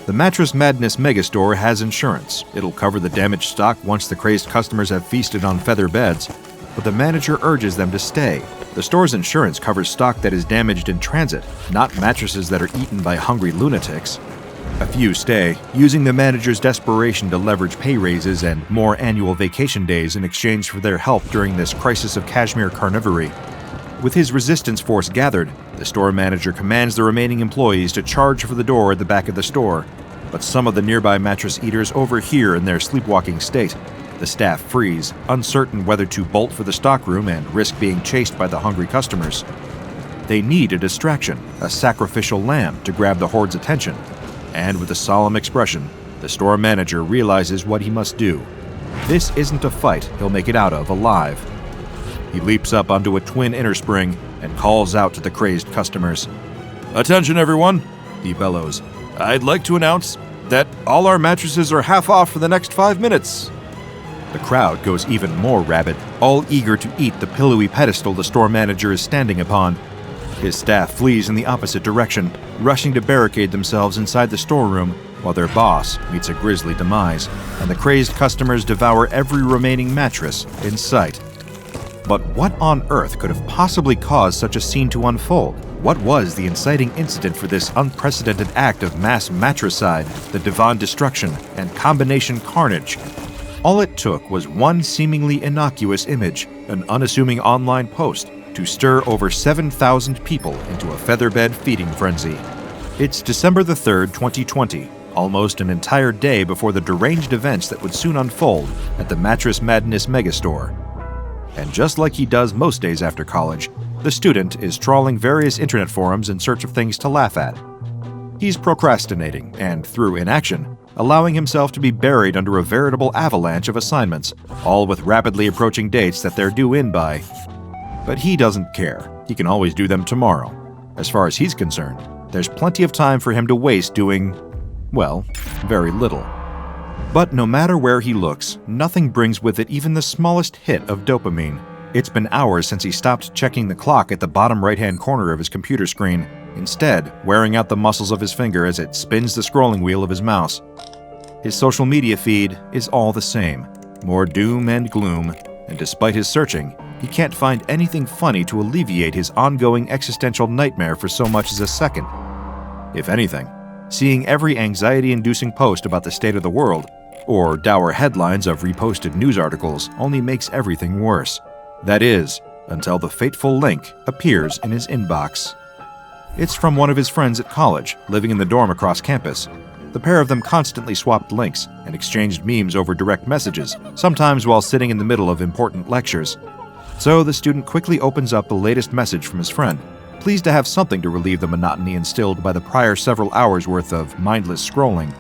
The Mattress Madness Megastore has insurance. It'll cover the damaged stock once the crazed customers have feasted on feather beds, but the manager urges them to stay. The store's insurance covers stock that is damaged in transit, not mattresses that are eaten by hungry lunatics. A few stay, using the manager's desperation to leverage pay raises and more annual vacation days in exchange for their help during this crisis of cashmere carnivory. With his resistance force gathered, the store manager commands the remaining employees to charge for the door at the back of the store, but some of the nearby mattress eaters overhear in their sleepwalking state. The staff freeze, uncertain whether to bolt for the stockroom and risk being chased by the hungry customers. They need a distraction, a sacrificial lamb to grab the horde's attention. And with a solemn expression, the store manager realizes what he must do. This isn't a fight he'll make it out of alive. He leaps up onto a twin inner spring and calls out to the crazed customers. "Attention, everyone," he bellows. "I'd like to announce that all our mattresses are half off for the next 5 minutes." The crowd goes even more rabid, all eager to eat the pillowy pedestal the store manager is standing upon. His staff flees in the opposite direction, rushing to barricade themselves inside the storeroom, while their boss meets a grisly demise, and the crazed customers devour every remaining mattress in sight. But what on earth could have possibly caused such a scene to unfold? What was the inciting incident for this unprecedented act of mass matricide, the divan destruction, and combination carnage? All it took was one seemingly innocuous image, an unassuming online post, to stir over 7,000 people into a featherbed feeding frenzy. It's December the 3rd, 2020, almost an entire day before the deranged events that would soon unfold at the Mattress Madness megastore. And just like he does most days after college, the student is trawling various internet forums in search of things to laugh at. He's procrastinating, and through inaction, allowing himself to be buried under a veritable avalanche of assignments, all with rapidly approaching dates that they're due in by. But he doesn't care. He can always do them tomorrow. As far as he's concerned, there's plenty of time for him to waste doing, well, very little. But no matter where he looks, nothing brings with it even the smallest hit of dopamine. It's been hours since he stopped checking the clock at the bottom right-hand corner of his computer screen, instead wearing out the muscles of his finger as it spins the scrolling wheel of his mouse. His social media feed is all the same, more doom and gloom, and despite his searching, he can't find anything funny to alleviate his ongoing existential nightmare for so much as a second. If anything, seeing every anxiety-inducing post about the state of the world, or dour headlines of reposted news articles, only makes everything worse. That is, until the fateful link appears in his inbox. It's from one of his friends at college, living in the dorm across campus. The pair of them constantly swapped links and exchanged memes over direct messages, sometimes while sitting in the middle of important lectures. So the student quickly opens up the latest message from his friend, pleased to have something to relieve the monotony instilled by the prior several hours' worth of mindless scrolling.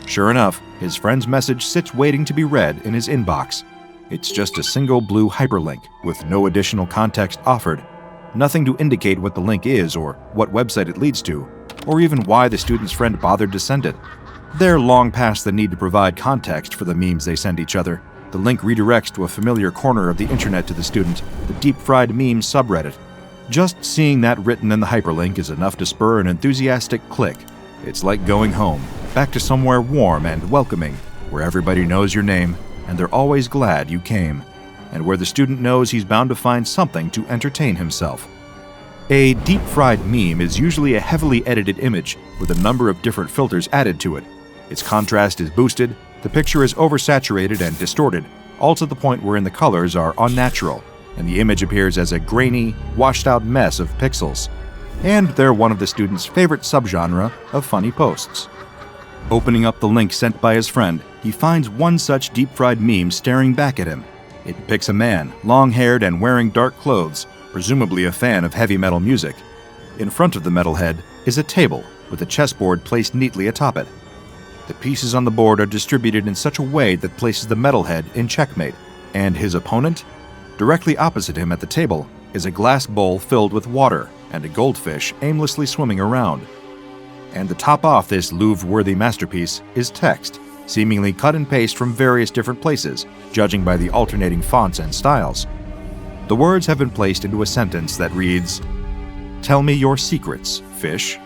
Sure enough, his friend's message sits waiting to be read in his inbox. It's just a single blue hyperlink with no additional context offered, nothing to indicate what the link is or what website it leads to, or even why the student's friend bothered to send it. They're long past the need to provide context for the memes they send each other. The link redirects to a familiar corner of the internet to the student, the deep-fried memes subreddit. Just seeing that written in the hyperlink is enough to spur an enthusiastic click. It's like going home, back to somewhere warm and welcoming, where everybody knows your name, and they're always glad you came, and where the student knows he's bound to find something to entertain himself. A deep-fried meme is usually a heavily edited image with a number of different filters added to it. Its contrast is boosted, the picture is oversaturated and distorted, all to the point wherein the colors are unnatural, and the image appears as a grainy, washed-out mess of pixels. And they're one of the student's favorite subgenre of funny posts. Opening up the link sent by his friend, he finds one such deep-fried meme staring back at him. It depicts a man, long-haired and wearing dark clothes, presumably a fan of heavy metal music. In front of the metalhead is a table with a chessboard placed neatly atop it. The pieces on the board are distributed in such a way that places the metalhead in checkmate, and his opponent? Directly opposite him at the table is a glass bowl filled with water and a goldfish aimlessly swimming around. And to top off this Louvre-worthy masterpiece is text, seemingly cut and paste from various different places, judging by the alternating fonts and styles. The words have been placed into a sentence that reads, "Tell me your secrets, fish."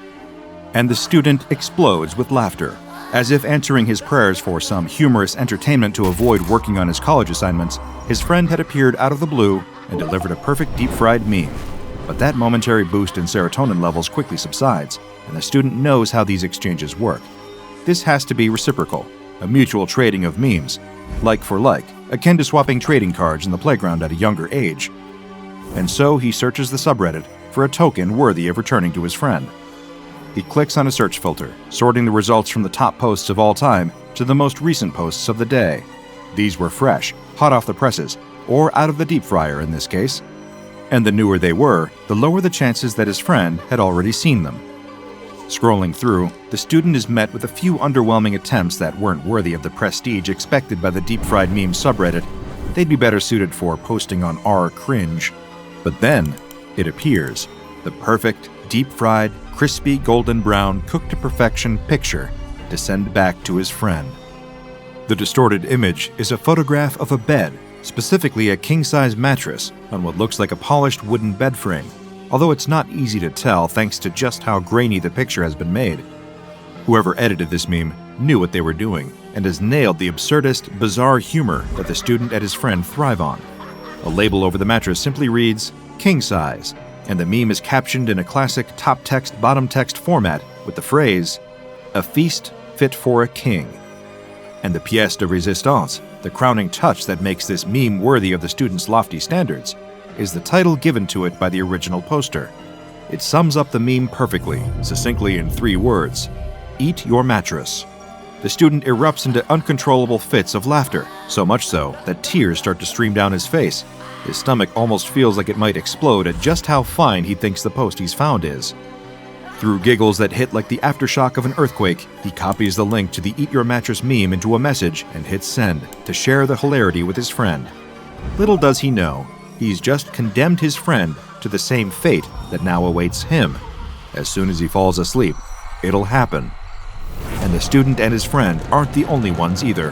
And the student explodes with laughter, as if answering his prayers for some humorous entertainment to avoid working on his college assignments. His friend had appeared out of the blue and delivered a perfect deep-fried meme. But that momentary boost in serotonin levels quickly subsides, and the student knows how these exchanges work. This has to be reciprocal, a mutual trading of memes, like for like, akin to swapping trading cards in the playground at a younger age. And so he searches the subreddit for a token worthy of returning to his friend. He clicks on a search filter, sorting the results from the top posts of all time to the most recent posts of the day. These were fresh, hot off the presses, or out of the deep fryer in this case. And the newer they were, the lower the chances that his friend had already seen them. Scrolling through, the student is met with a few underwhelming attempts that weren't worthy of the prestige expected by the deep-fried meme subreddit. They'd be better suited for posting on r/cringe. But then, it appears. The perfect, deep-fried, crispy golden brown, cooked to perfection picture to send back to his friend. The distorted image is a photograph of a bed, specifically a king-size mattress, on what looks like a polished wooden bed frame, although it's not easy to tell thanks to just how grainy the picture has been made. Whoever edited this meme knew what they were doing, and has nailed the absurdist, bizarre humor that the student and his friend thrive on. A label over the mattress simply reads, "King size," and the meme is captioned in a classic top text, bottom text format with the phrase, "A feast fit for a king." And the pièce de résistance, the crowning touch that makes this meme worthy of the student's lofty standards, is the title given to it by the original poster. It sums up the meme perfectly, succinctly in 3 words: "Eat your mattress." The student erupts into uncontrollable fits of laughter, so much so that tears start to stream down his face. His stomach almost feels like it might explode at just how fine he thinks the post he's found is. Through giggles that hit like the aftershock of an earthquake, he copies the link to the Eat Your Mattress meme into a message and hits send to share the hilarity with his friend. Little does he know, he's just condemned his friend to the same fate that now awaits him. As soon as he falls asleep, it'll happen. And the student and his friend aren't the only ones either.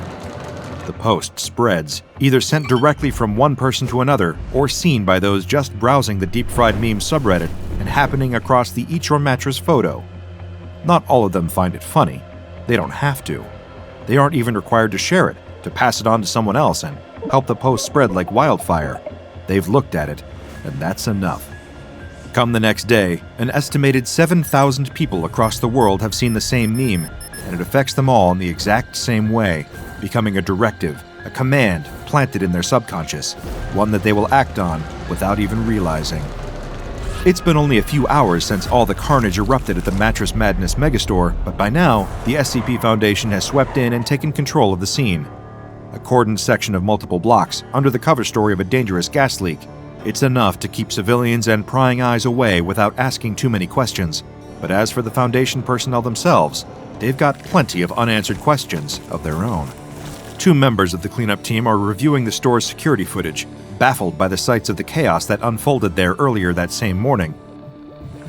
The post spreads, either sent directly from one person to another or seen by those just browsing the deep-fried meme subreddit and happening across the Eat Your Mattress photo. Not all of them find it funny. They don't have to. They aren't even required to share it, to pass it on to someone else and help the post spread like wildfire. They've looked at it, and that's enough. Come the next day, an estimated 7,000 people across the world have seen the same meme, and it affects them all in the exact same way, becoming a directive, a command planted in their subconscious, one that they will act on without even realizing. It's been only a few hours since all the carnage erupted at the Mattress Madness megastore, but by now, the SCP Foundation has swept in and taken control of the scene. A cordoned section of multiple blocks, under the cover story of a dangerous gas leak. It's enough to keep civilians and prying eyes away without asking too many questions. But as for the Foundation personnel themselves, they've got plenty of unanswered questions of their own. 2 members of the cleanup team are reviewing the store's security footage, baffled by the sights of the chaos that unfolded there earlier that same morning.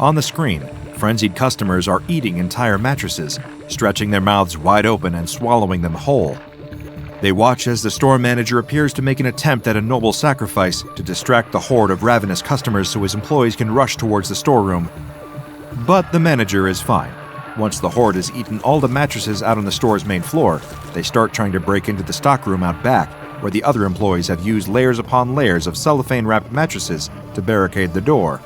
On the screen, frenzied customers are eating entire mattresses, stretching their mouths wide open and swallowing them whole. They watch as the store manager appears to make an attempt at a noble sacrifice to distract the horde of ravenous customers so his employees can rush towards the storeroom. But the manager is fine. Once the horde has eaten all the mattresses out on the store's main floor, they start trying to break into the stockroom out back, where the other employees have used layers upon layers of cellophane-wrapped mattresses to barricade the door.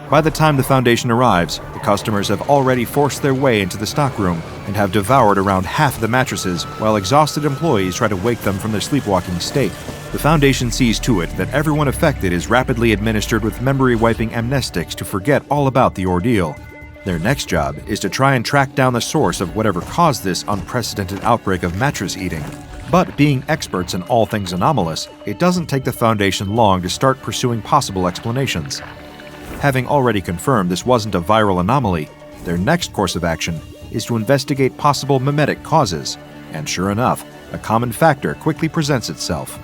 By the time the Foundation arrives, the customers have already forced their way into the stockroom and have devoured around half the mattresses, while exhausted employees try to wake them from their sleepwalking state. The Foundation sees to it that everyone affected is rapidly administered with memory-wiping amnestics to forget all about the ordeal. Their next job is to try and track down the source of whatever caused this unprecedented outbreak of mattress eating. But being experts in all things anomalous, it doesn't take the Foundation long to start pursuing possible explanations. Having already confirmed this wasn't a viral anomaly, their next course of action is to investigate possible mimetic causes, and sure enough, a common factor quickly presents itself.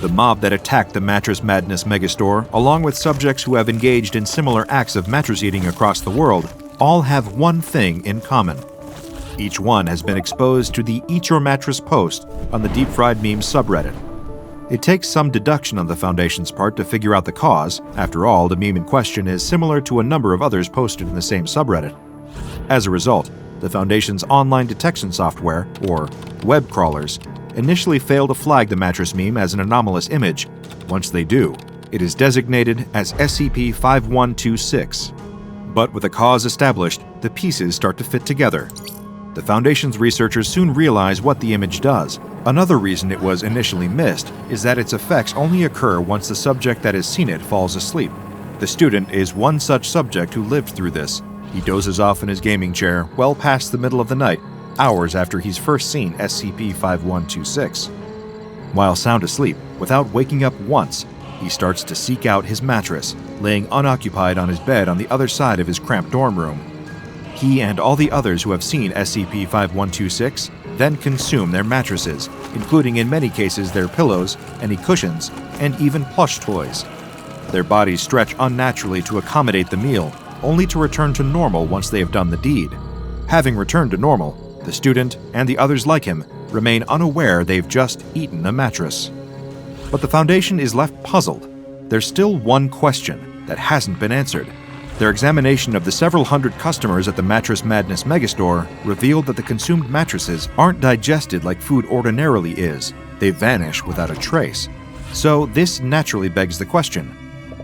The mob that attacked the Mattress Madness megastore, along with subjects who have engaged in similar acts of mattress eating across the world, all have one thing in common. Each one has been exposed to the Eat Your Mattress post on the Deep Fried Memes subreddit. It takes some deduction on the Foundation's part to figure out the cause. After all, the meme in question is similar to a number of others posted in the same subreddit. As a result, the Foundation's online detection software, or web crawlers, initially fail to flag the mattress meme as an anomalous image. Once they do, it is designated as SCP-5126. But with a cause established, the pieces start to fit together. The Foundation's researchers soon realize what the image does. Another reason it was initially missed is that its effects only occur once the subject that has seen it falls asleep. The student is one such subject who lived through this. He dozes off in his gaming chair well past the middle of the night, hours after he's first seen SCP-5126. While sound asleep, without waking up once, he starts to seek out his mattress, laying unoccupied on his bed on the other side of his cramped dorm room. He and all the others who have seen SCP-5126 then consume their mattresses, including in many cases their pillows, any cushions, and even plush toys. Their bodies stretch unnaturally to accommodate the meal, only to return to normal once they have done the deed. Having returned to normal, the student and the others like him remain unaware they've just eaten a mattress. But the Foundation is left puzzled. There's still one question that hasn't been answered. Their examination of the several hundred customers at the Mattress Madness megastore revealed that the consumed mattresses aren't digested like food ordinarily is. They vanish without a trace. So this naturally begs the question,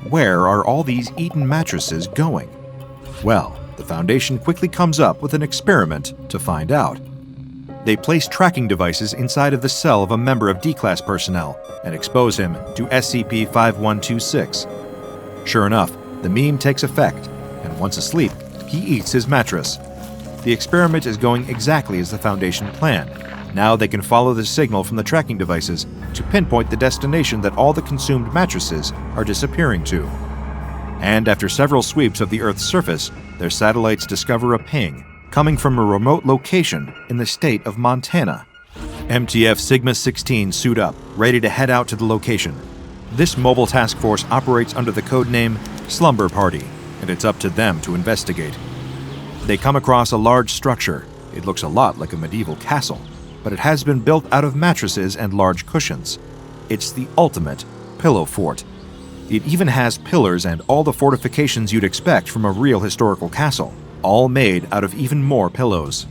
where are all these eaten mattresses going? Well, the Foundation quickly comes up with an experiment to find out. They place tracking devices inside of the cell of a member of D-Class personnel and expose him to SCP-5126. Sure enough, the meme takes effect, and once asleep, he eats his mattress. The experiment is going exactly as the Foundation planned. Now they can follow the signal from the tracking devices to pinpoint the destination that all the consumed mattresses are disappearing to. And after several sweeps of the Earth's surface, their satellites discover a ping coming from a remote location in the state of Montana. MTF Sigma-16 suit up, ready to head out to the location. This mobile task force operates under the codename Slumber Party, and it's up to them to investigate. They come across a large structure. It looks a lot like a medieval castle, but it has been built out of mattresses and large cushions. It's the ultimate pillow fort. It even has pillars and all the fortifications you'd expect from a real historical castle, all made out of even more pillows.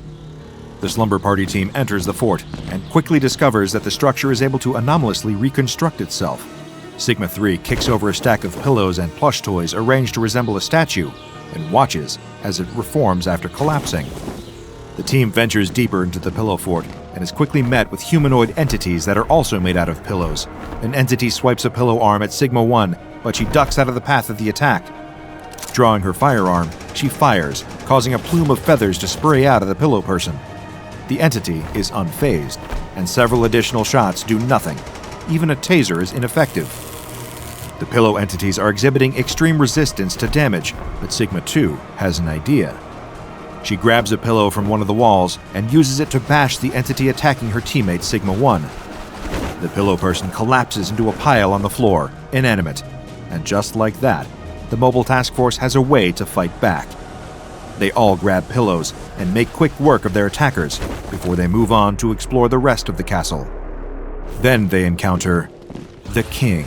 The Slumber Party team enters the fort and quickly discovers that the structure is able to anomalously reconstruct itself. Sigma-3 kicks over a stack of pillows and plush toys arranged to resemble a statue and watches as it reforms after collapsing. The team ventures deeper into the pillow fort and is quickly met with humanoid entities that are also made out of pillows. An entity swipes a pillow arm at Sigma-1, but she ducks out of the path of the attack. Drawing her firearm, she fires, causing a plume of feathers to spray out of the pillow person. The entity is unfazed, and several additional shots do nothing. Even a taser is ineffective. The pillow entities are exhibiting extreme resistance to damage, but Sigma-2 has an idea. She grabs a pillow from one of the walls and uses it to bash the entity attacking her teammate Sigma-1. The pillow person collapses into a pile on the floor, inanimate, and just like that, the mobile task force has a way to fight back. They all grab pillows and make quick work of their attackers before they move on to explore the rest of the castle. Then they encounter the king.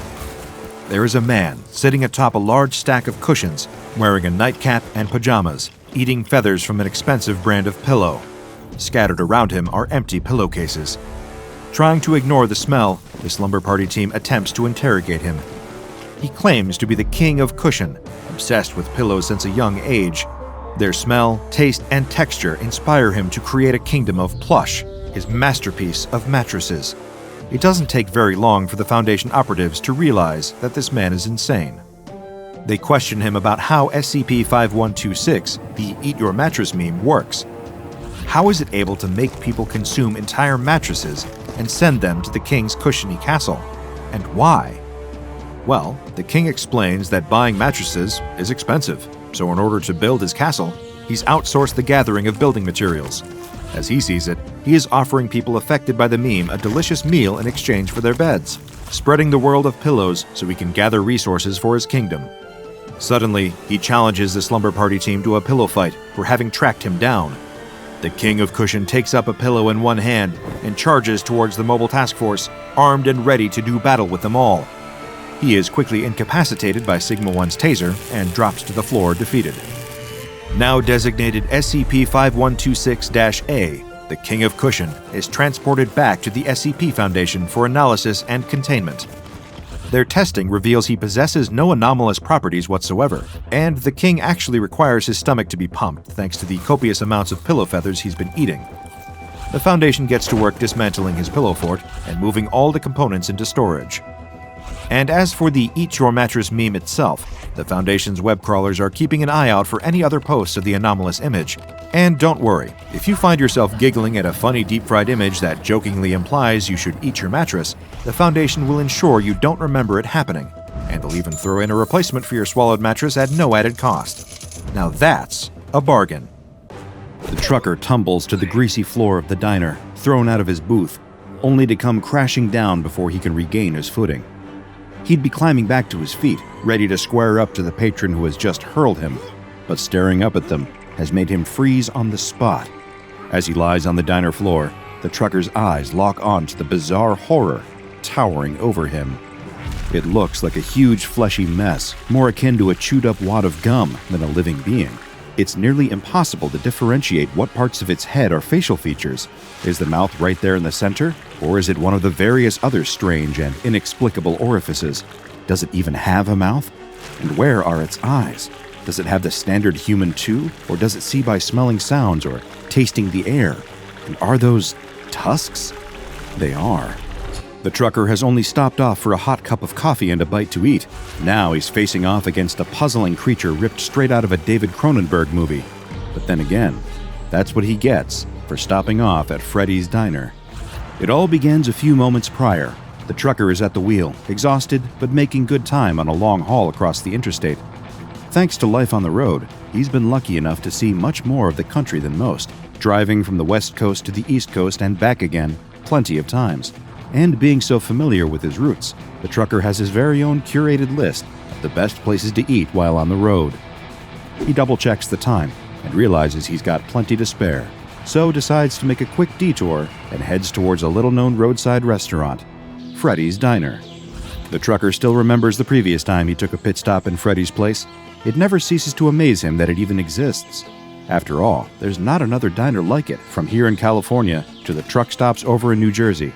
There is a man sitting atop a large stack of cushions, wearing a nightcap and pajamas, eating feathers from an expensive brand of pillow. Scattered around him are empty pillowcases. Trying to ignore the smell, the Slumber Party team attempts to interrogate him. He claims to be the king of cushion, obsessed with pillows since a young age. Their smell, taste, and texture inspire him to create a kingdom of plush, his masterpiece of mattresses. It doesn't take very long for the Foundation operatives to realize that this man is insane. They question him about how SCP-5126, the Eat Your Mattress meme, works. How is it able to make people consume entire mattresses and send them to the king's cushiony castle? And why? Well, the king explains that buying mattresses is expensive, so in order to build his castle, he's outsourced the gathering of building materials. As he sees it, he is offering people affected by the meme a delicious meal in exchange for their beds, spreading the world of pillows so he can gather resources for his kingdom. Suddenly, he challenges the Slumber Party team to a pillow fight for having tracked him down. The king of cushion takes up a pillow in one hand and charges towards the mobile task force, armed and ready to do battle with them all. He is quickly incapacitated by Sigma-1's taser and drops to the floor defeated. Now designated SCP-5126-A, the King of Cushion is transported back to the SCP Foundation for analysis and containment. Their testing reveals he possesses no anomalous properties whatsoever, and the king actually requires his stomach to be pumped thanks to the copious amounts of pillow feathers he's been eating. The Foundation gets to work dismantling his pillow fort and moving all the components into storage. And as for the Eat Your Mattress meme itself, the Foundation's web crawlers are keeping an eye out for any other posts of the anomalous image. And don't worry, if you find yourself giggling at a funny deep-fried image that jokingly implies you should eat your mattress, the Foundation will ensure you don't remember it happening, and they'll even throw in a replacement for your swallowed mattress at no added cost. Now that's a bargain. The trucker tumbles to the greasy floor of the diner, thrown out of his booth, only to come crashing down before he can regain his footing. He'd be climbing back to his feet, ready to square up to the patron who has just hurled him, but staring up at them has made him freeze on the spot. As he lies on the diner floor, the trucker's eyes lock on to the bizarre horror towering over him. It looks like a huge fleshy mess, more akin to a chewed-up wad of gum than a living being. It's nearly impossible to differentiate what parts of its head are facial features. Is the mouth right there in the center, or is it one of the various other strange and inexplicable orifices? Does it even have a mouth? And where are its eyes? Does it have the standard human too, or does it see by smelling sounds or tasting the air? And are those tusks? They are. The trucker has only stopped off for a hot cup of coffee and a bite to eat. Now he's facing off against a puzzling creature ripped straight out of a David Cronenberg movie. But then again, that's what he gets for stopping off at Freddy's Diner. It all begins a few moments prior. The trucker is at the wheel, exhausted but making good time on a long haul across the interstate. Thanks to life on the road, he's been lucky enough to see much more of the country than most, driving from the West Coast to the East Coast and back again plenty of times. And being so familiar with his routes, the trucker has his very own curated list of the best places to eat while on the road. He double-checks the time and realizes he's got plenty to spare, so decides to make a quick detour and heads towards a little-known roadside restaurant, Freddy's Diner. The trucker still remembers the previous time he took a pit stop in Freddy's place. It never ceases to amaze him that it even exists. After all, there's not another diner like it from here in California to the truck stops over in New Jersey.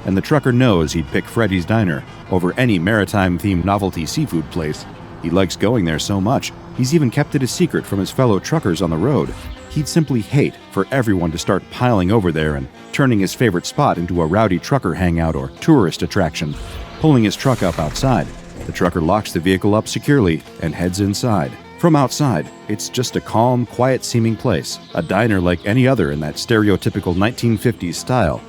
And the trucker knows he'd pick Freddy's Diner over any maritime-themed novelty seafood place. He likes going there so much, he's even kept it a secret from his fellow truckers on the road. He'd simply hate for everyone to start piling over there and turning his favorite spot into a rowdy trucker hangout or tourist attraction. Pulling his truck up outside, the trucker locks the vehicle up securely and heads inside. From outside, it's just a calm, quiet-seeming place, a diner like any other in that stereotypical 1950s style.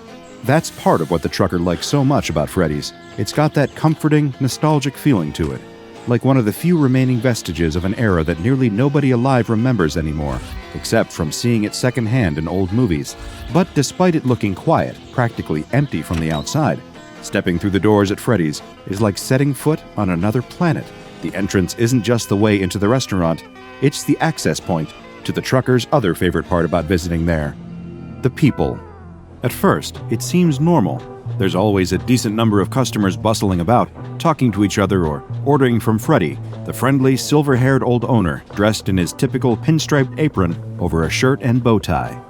That's part of what the trucker likes so much about Freddy's. It's got that comforting, nostalgic feeling to it, like one of the few remaining vestiges of an era that nearly nobody alive remembers anymore, except from seeing it secondhand in old movies. But despite it looking quiet, practically empty from the outside, stepping through the doors at Freddy's is like setting foot on another planet. The entrance isn't just the way into the restaurant, it's the access point to the trucker's other favorite part about visiting there: the people. At first, it seems normal. There's always a decent number of customers bustling about, talking to each other or ordering from Freddy, the friendly, silver-haired old owner dressed in his typical pinstriped apron over a shirt and bow tie.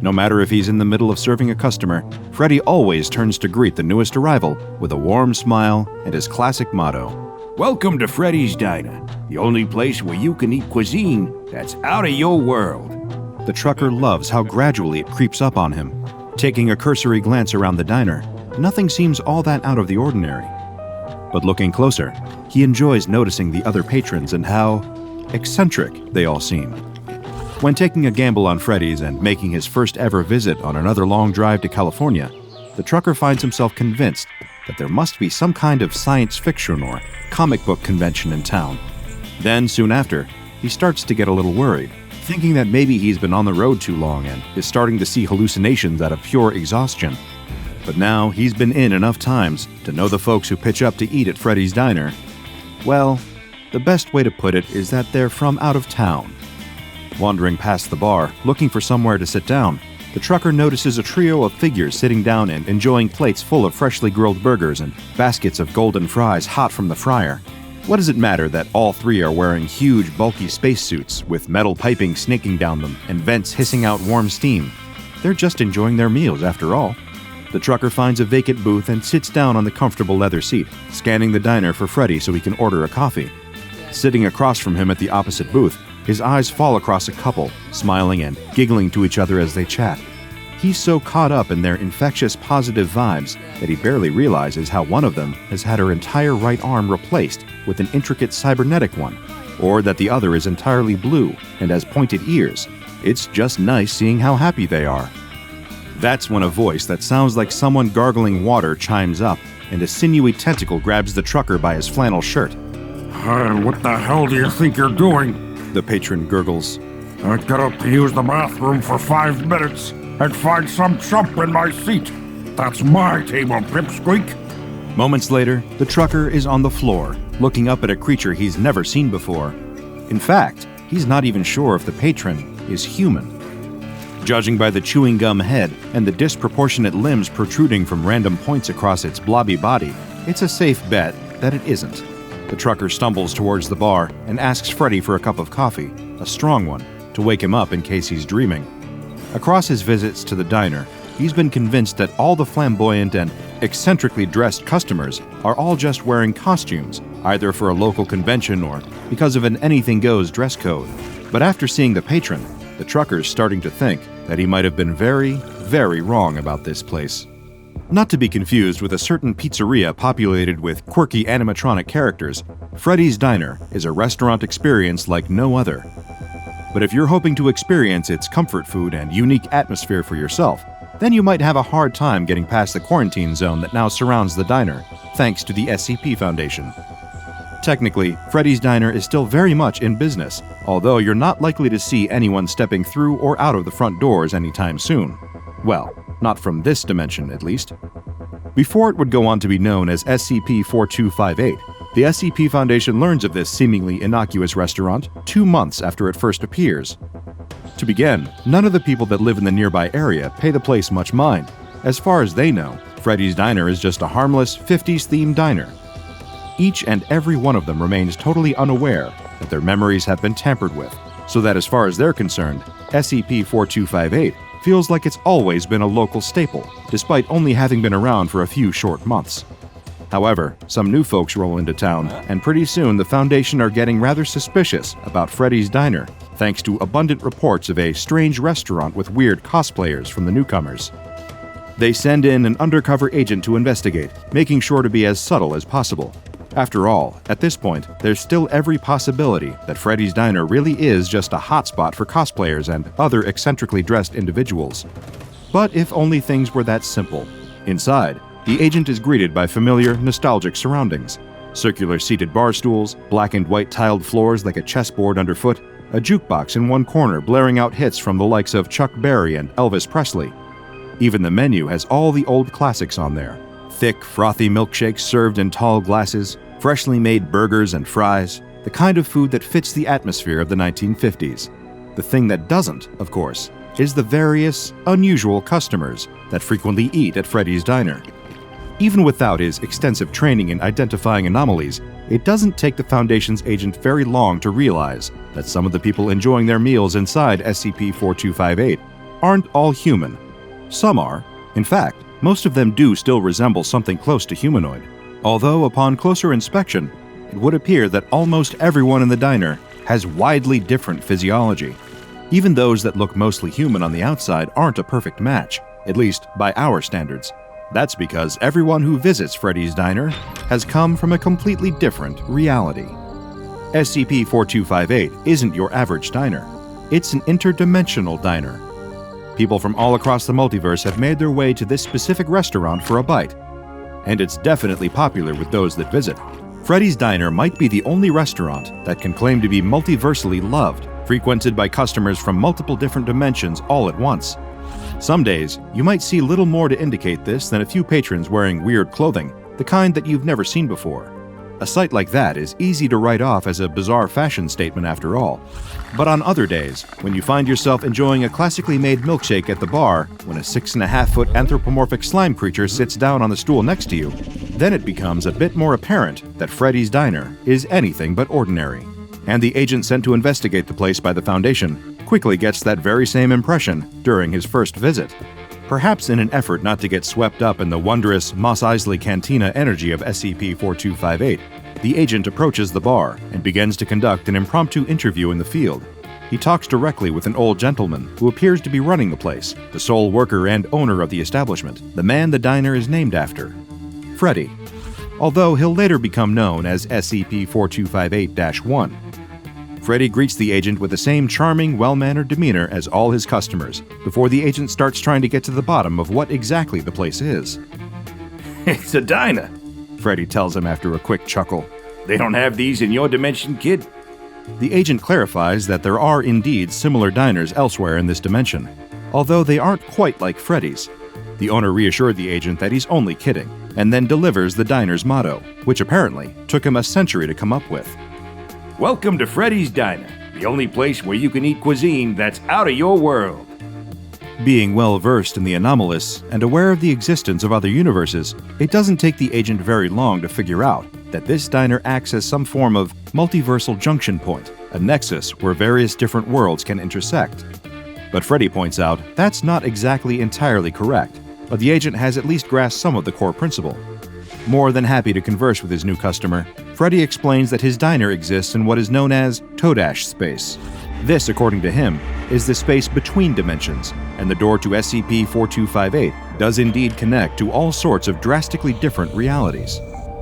No matter if he's in the middle of serving a customer, Freddy always turns to greet the newest arrival with a warm smile and his classic motto: "Welcome to Freddy's Diner, the only place where you can eat cuisine that's out of your world." The trucker loves how gradually it creeps up on him. Taking a cursory glance around the diner, nothing seems all that out of the ordinary. But looking closer, he enjoys noticing the other patrons and how eccentric they all seem. When taking a gamble on Freddy's and making his first ever visit on another long drive to California, the trucker finds himself convinced that there must be some kind of science fiction or comic book convention in town. Then, soon after, he starts to get a little worried, thinking that maybe he's been on the road too long and is starting to see hallucinations out of pure exhaustion. But now he's been in enough times to know the folks who pitch up to eat at Freddy's Diner. Well, the best way to put it is that they're from out of town. Wandering past the bar, looking for somewhere to sit down, the trucker notices a trio of figures sitting down and enjoying plates full of freshly grilled burgers and baskets of golden fries hot from the fryer. What does it matter that all three are wearing huge, bulky spacesuits with metal piping snaking down them and vents hissing out warm steam? They're just enjoying their meals, after all. The trucker finds a vacant booth and sits down on the comfortable leather seat, scanning the diner for Freddy so he can order a coffee. Sitting across from him at the opposite booth, his eyes fall across a couple, smiling and giggling to each other as they chat. He's so caught up in their infectious positive vibes that he barely realizes how one of them has had her entire right arm replaced with an intricate cybernetic one, or that the other is entirely blue and has pointed ears. It's just nice seeing how happy they are. That's when a voice that sounds like someone gargling water chimes up, and a sinewy tentacle grabs the trucker by his flannel shirt. What the hell do you think you're doing? The patron gurgles. I got up to use the bathroom for 5 minutes and find some chump in my seat. That's my table, pipsqueak. Moments later, the trucker is on the floor, looking up at a creature he's never seen before. In fact, he's not even sure if the patron is human. Judging by the chewing gum head and the disproportionate limbs protruding from random points across its blobby body, it's a safe bet that it isn't. The trucker stumbles towards the bar and asks Freddy for a cup of coffee, a strong one, to wake him up in case he's dreaming. Across his visits to the diner, he's been convinced that all the flamboyant and eccentrically dressed customers are all just wearing costumes, either for a local convention or because of an anything-goes dress code. But after seeing the patron, the trucker's starting to think that he might have been very, very wrong about this place. Not to be confused with a certain pizzeria populated with quirky animatronic characters, Freddy's Diner is a restaurant experience like no other. But if you're hoping to experience its comfort food and unique atmosphere for yourself, then you might have a hard time getting past the quarantine zone that now surrounds the diner, thanks to the SCP Foundation. Technically, Freddy's Diner is still very much in business, although you're not likely to see anyone stepping through or out of the front doors anytime soon. Well, not from this dimension, at least. Before it would go on to be known as SCP-2854, the SCP Foundation learns of this seemingly innocuous restaurant 2 months after it first appears. To begin, none of the people that live in the nearby area pay the place much mind. As far as they know, Freddy's Diner is just a harmless 50s-themed diner. Each and every one of them remains totally unaware that their memories have been tampered with, so that as far as they're concerned, SCP-2854 feels like it's always been a local staple, despite only having been around for a few short months. However, some new folks roll into town, and pretty soon the Foundation are getting rather suspicious about Freddy's Diner, thanks to abundant reports of a strange restaurant with weird cosplayers from the newcomers. They send in an undercover agent to investigate, making sure to be as subtle as possible. After all, at this point, there's still every possibility that Freddy's Diner really is just a hotspot for cosplayers and other eccentrically dressed individuals. But if only things were that simple. Inside, the agent is greeted by familiar, nostalgic surroundings. Circular seated bar stools, black and white tiled floors like a chessboard underfoot, a jukebox in one corner blaring out hits from the likes of Chuck Berry and Elvis Presley. Even the menu has all the old classics on there. Thick, frothy milkshakes served in tall glasses, freshly made burgers and fries, the kind of food that fits the atmosphere of the 1950s. The thing that doesn't, of course, is the various, unusual customers that frequently eat at Freddy's Diner. Even without his extensive training in identifying anomalies, it doesn't take the Foundation's agent very long to realize that some of the people enjoying their meals inside SCP-2854 aren't all human. Some are. In fact, most of them do still resemble something close to humanoid. Although upon closer inspection, it would appear that almost everyone in the diner has widely different physiology. Even those that look mostly human on the outside aren't a perfect match, at least by our standards. That's because everyone who visits Freddy's Diner has come from a completely different reality. SCP-2854 isn't your average diner. It's an interdimensional diner. People from all across the multiverse have made their way to this specific restaurant for a bite, and it's definitely popular with those that visit. Freddy's Diner might be the only restaurant that can claim to be multiversally loved, frequented by customers from multiple different dimensions all at once. Some days, you might see little more to indicate this than a few patrons wearing weird clothing, the kind that you've never seen before. A sight like that is easy to write off as a bizarre fashion statement after all. But on other days, when you find yourself enjoying a classically made milkshake at the bar, when a 6.5-foot anthropomorphic slime creature sits down on the stool next to you, then it becomes a bit more apparent that Freddy's Diner is anything but ordinary. And the agent sent to investigate the place by the Foundation quickly gets that very same impression during his first visit. Perhaps in an effort not to get swept up in the wondrous Mos Eisley Cantina energy of SCP-2854, the agent approaches the bar and begins to conduct an impromptu interview in the field. He talks directly with an old gentleman who appears to be running the place, the sole worker and owner of the establishment, the man the diner is named after, Freddy, although he'll later become known as SCP-2858-1. Freddy greets the agent with the same charming, well-mannered demeanor as all his customers, before the agent starts trying to get to the bottom of what exactly the place is. It's a diner. Freddy tells him after a quick chuckle. They don't have these in your dimension, kid? The agent clarifies that there are indeed similar diners elsewhere in this dimension, although they aren't quite like Freddy's. The owner reassured the agent that he's only kidding, and then delivers the diner's motto, which apparently took him a century to come up with. Welcome to Freddy's Diner, the only place where you can eat cuisine that's out of your world. Being well versed in the Anomalous and aware of the existence of other universes, it doesn't take the agent very long to figure out that this diner acts as some form of multiversal junction point, a nexus where various different worlds can intersect. But Freddy points out that's not exactly entirely correct, but the agent has at least grasped some of the core principle. More than happy to converse with his new customer, Freddy explains that his diner exists in what is known as Todash space. This, according to him, is the space between dimensions, and the door to SCP-4258 does indeed connect to all sorts of drastically different realities.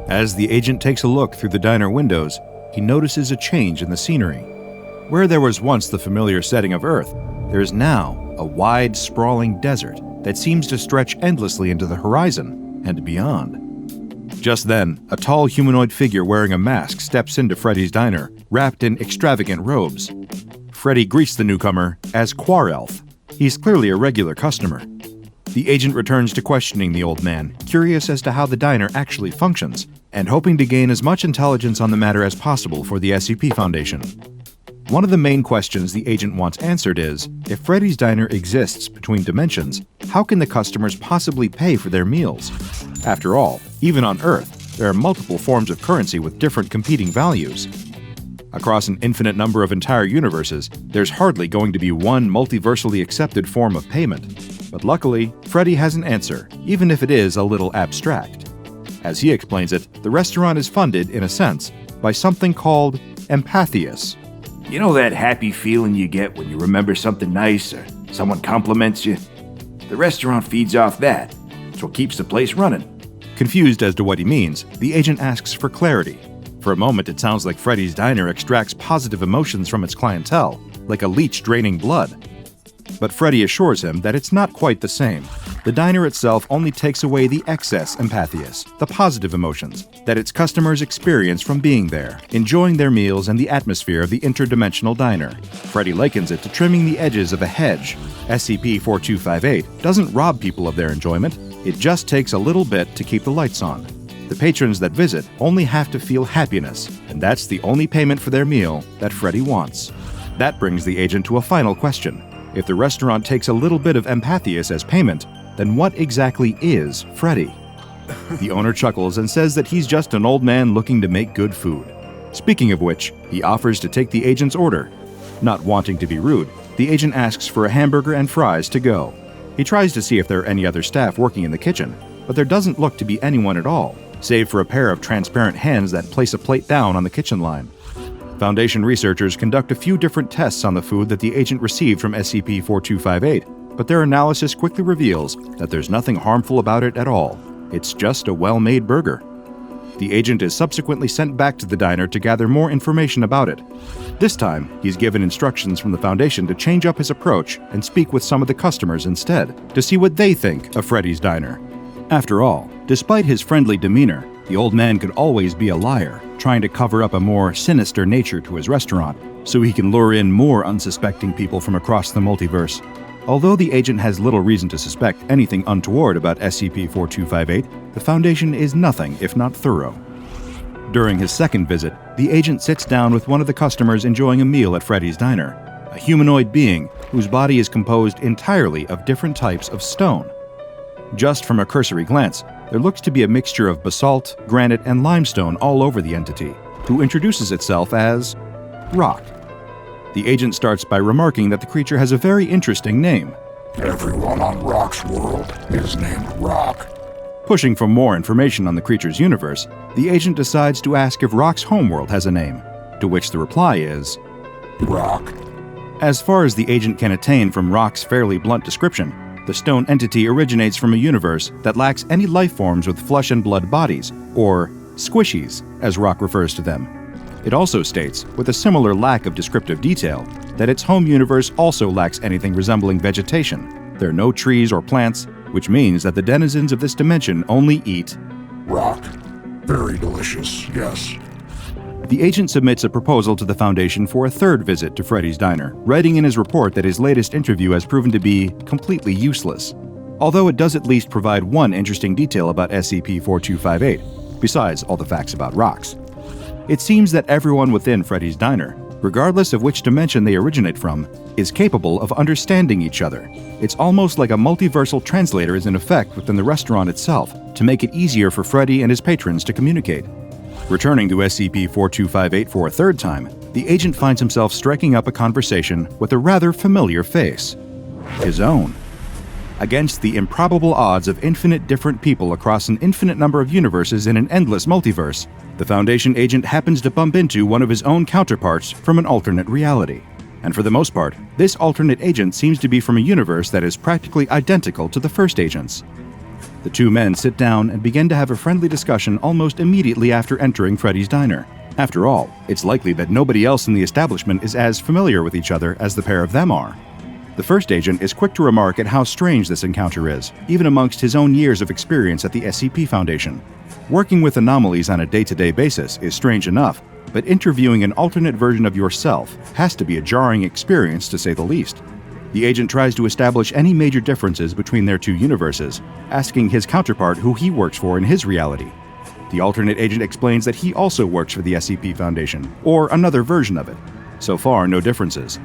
As the agent takes a look through the diner windows, he notices a change in the scenery. Where there was once the familiar setting of Earth, there is now a wide, sprawling desert that seems to stretch endlessly into the horizon and beyond. Just then, a tall humanoid figure wearing a mask steps into Freddy's diner, wrapped in extravagant robes. Freddy greets the newcomer as Quarelf. He's clearly a regular customer. The agent returns to questioning the old man, curious as to how the diner actually functions, and hoping to gain as much intelligence on the matter as possible for the SCP Foundation. One of the main questions the agent wants answered is, if Freddy's diner exists between dimensions, how can the customers possibly pay for their meals? After all, even on Earth, there are multiple forms of currency with different competing values. Across an infinite number of entire universes, there's hardly going to be one multiversally accepted form of payment. But luckily, Freddy has an answer, even if it is a little abstract. As he explains it, the restaurant is funded, in a sense, by something called Empathius. You know that happy feeling you get when you remember something nice or someone compliments you? The restaurant feeds off that. It's what keeps the place running. Confused as to what he means, the agent asks for clarity. For a moment, it sounds like Freddy's diner extracts positive emotions from its clientele, like a leech draining blood. But Freddy assures him that it's not quite the same. The diner itself only takes away the excess empathias, the positive emotions, that its customers experience from being there, enjoying their meals and the atmosphere of the interdimensional diner. Freddy likens it to trimming the edges of a hedge. SCP-4258 doesn't rob people of their enjoyment, it just takes a little bit to keep the lights on. The patrons that visit only have to feel happiness, and that's the only payment for their meal that Freddy wants. That brings the agent to a final question. If the restaurant takes a little bit of empathius as payment, then what exactly is Freddy? The owner chuckles and says that he's just an old man looking to make good food. Speaking of which, he offers to take the agent's order. Not wanting to be rude, the agent asks for a hamburger and fries to go. He tries to see if there are any other staff working in the kitchen, but there doesn't look to be anyone at all, save for a pair of transparent hands that place a plate down on the kitchen line. Foundation researchers conduct a few different tests on the food that the agent received from SCP-4258, but their analysis quickly reveals that there's nothing harmful about it at all. It's just a well-made burger. The agent is subsequently sent back to the diner to gather more information about it. This time, he's given instructions from the Foundation to change up his approach and speak with some of the customers instead, to see what they think of Freddy's diner. After all, despite his friendly demeanor, the old man could always be a liar, trying to cover up a more sinister nature to his restaurant, so he can lure in more unsuspecting people from across the multiverse. Although the agent has little reason to suspect anything untoward about SCP-4258, the Foundation is nothing if not thorough. During his second visit, the agent sits down with one of the customers enjoying a meal at Freddy's diner, a humanoid being whose body is composed entirely of different types of stone. Just from a cursory glance, there looks to be a mixture of basalt, granite, and limestone all over the entity, who introduces itself as Rock. The agent starts by remarking that the creature has a very interesting name. Everyone on Rock's world is named Rock. Pushing for more information on the creature's universe, the agent decides to ask if Rock's homeworld has a name, to which the reply is Rock. As far as the agent can attain from Rock's fairly blunt description, the stone entity originates from a universe that lacks any life forms with flesh and blood bodies, or squishies, as Rock refers to them. It also states, with a similar lack of descriptive detail, that its home universe also lacks anything resembling vegetation. There are no trees or plants, which means that the denizens of this dimension only eat Rock. Very delicious, yes. The agent submits a proposal to the Foundation for a third visit to Freddy's Diner, writing in his report that his latest interview has proven to be completely useless. Although it does at least provide one interesting detail about SCP-2854, besides all the facts about rocks. It seems that everyone within Freddy's Diner, regardless of which dimension they originate from, is capable of understanding each other. It's almost like a multiversal translator is in effect within the restaurant itself to make it easier for Freddy and his patrons to communicate. Returning to SCP-2854 for a third time, the agent finds himself striking up a conversation with a rather familiar face. His own. Against the improbable odds of infinite different people across an infinite number of universes in an endless multiverse, the Foundation agent happens to bump into one of his own counterparts from an alternate reality. And for the most part, this alternate agent seems to be from a universe that is practically identical to the first agent's. The two men sit down and begin to have a friendly discussion almost immediately after entering Freddy's Diner. After all, it's likely that nobody else in the establishment is as familiar with each other as the pair of them are. The first agent is quick to remark at how strange this encounter is, even amongst his own years of experience at the SCP Foundation. Working with anomalies on a day-to-day basis is strange enough, but interviewing an alternate version of yourself has to be a jarring experience to say the least. The agent tries to establish any major differences between their two universes, asking his counterpart who he works for in his reality. The alternate agent explains that he also works for the SCP Foundation, or another version of it. So far, no differences.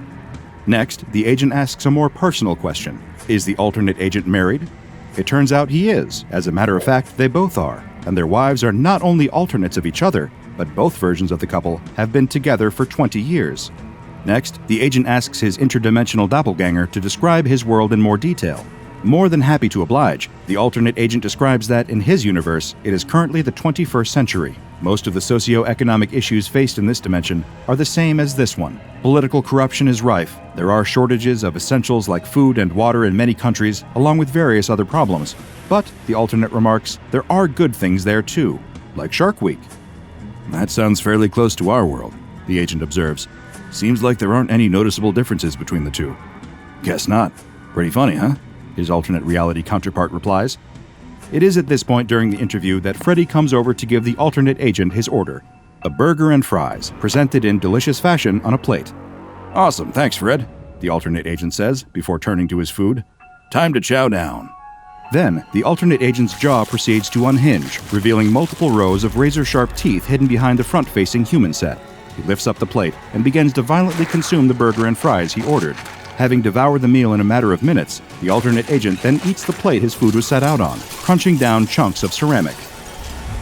Next, the agent asks a more personal question. Is the alternate agent married? It turns out he is. As a matter of fact, they both are, and their wives are not only alternates of each other, but both versions of the couple have been together for 20 years. Next, the agent asks his interdimensional doppelganger to describe his world in more detail. More than happy to oblige, the alternate agent describes that in his universe, it is currently the 21st century. Most of the socio-economic issues faced in this dimension are the same as this one. Political corruption is rife. There are shortages of essentials like food and water in many countries, along with various other problems. But, the alternate remarks, there are good things there too, like Shark Week. That sounds fairly close to our world, the agent observes. Seems like there aren't any noticeable differences between the two. Guess not. Pretty funny, huh? His alternate reality counterpart replies. It is at this point during the interview that Freddy comes over to give the alternate agent his order. A burger and fries, presented in delicious fashion on a plate. Awesome, thanks Fred, the alternate agent says, before turning to his food. Time to chow down. Then, the alternate agent's jaw proceeds to unhinge, revealing multiple rows of razor-sharp teeth hidden behind the front-facing human set. He lifts up the plate and begins to violently consume the burger and fries he ordered. Having devoured the meal in a matter of minutes, the alternate agent then eats the plate his food was set out on, crunching down chunks of ceramic.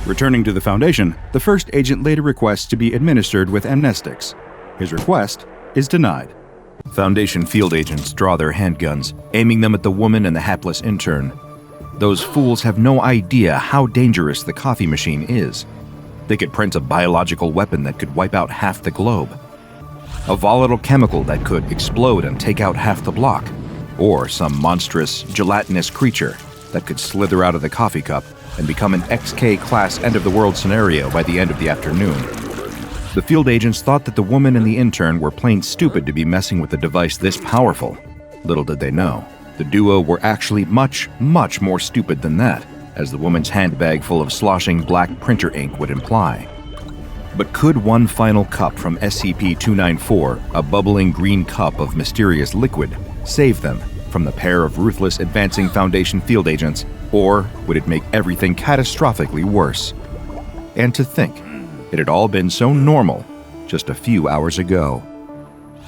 Returning to the Foundation, the first agent later requests to be administered with amnestics. His request is denied. Foundation field agents draw their handguns, aiming them at the woman and the hapless intern. Those fools have no idea how dangerous the coffee machine is. They could print a biological weapon that could wipe out half the globe. A volatile chemical that could explode and take out half the block. Or some monstrous, gelatinous creature that could slither out of the coffee cup and become an XK-class end-of-the-world scenario by the end of the afternoon. The field agents thought that the woman and the intern were plain stupid to be messing with a device this powerful. Little did they know, the duo were actually much, much more stupid than that, as the woman's handbag full of sloshing black printer ink would imply. But could one final cup from SCP-913, a bubbling green cup of mysterious liquid, save them from the pair of ruthless advancing Foundation field agents, or would it make everything catastrophically worse? And to think, it had all been so normal just a few hours ago.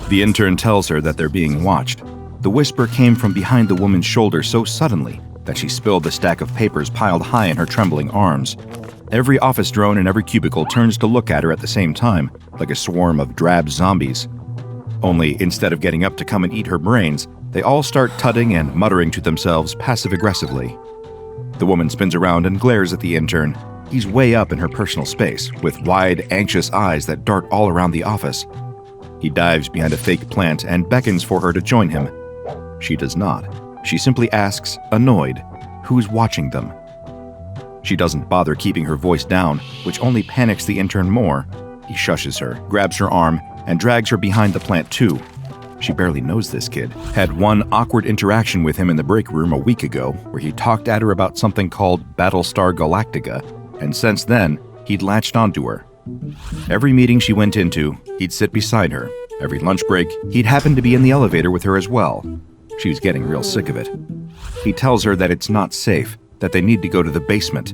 The intern tells her that they're being watched. The whisper came from behind the woman's shoulder so suddenly that she spilled the stack of papers piled high in her trembling arms. Every office drone in every cubicle turns to look at her at the same time, like a swarm of drab zombies. Only instead of getting up to come and eat her brains, they all start tutting and muttering to themselves passive-aggressively. The woman spins around and glares at the intern. He's way up in her personal space, with wide, anxious eyes that dart all around the office. He dives behind a fake plant and beckons for her to join him. She does not. She simply asks, annoyed, who's watching them. She doesn't bother keeping her voice down, which only panics the intern more. He shushes her, grabs her arm, and drags her behind the plant too. She barely knows this kid. Had one awkward interaction with him in the break room a week ago, where he talked at her about something called Battlestar Galactica, and since then, he'd latched onto her. Every meeting she went into, he'd sit beside her. Every lunch break, he'd happen to be in the elevator with her as well. She was getting real sick of it. He tells her that it's not safe, that they need to go to the basement.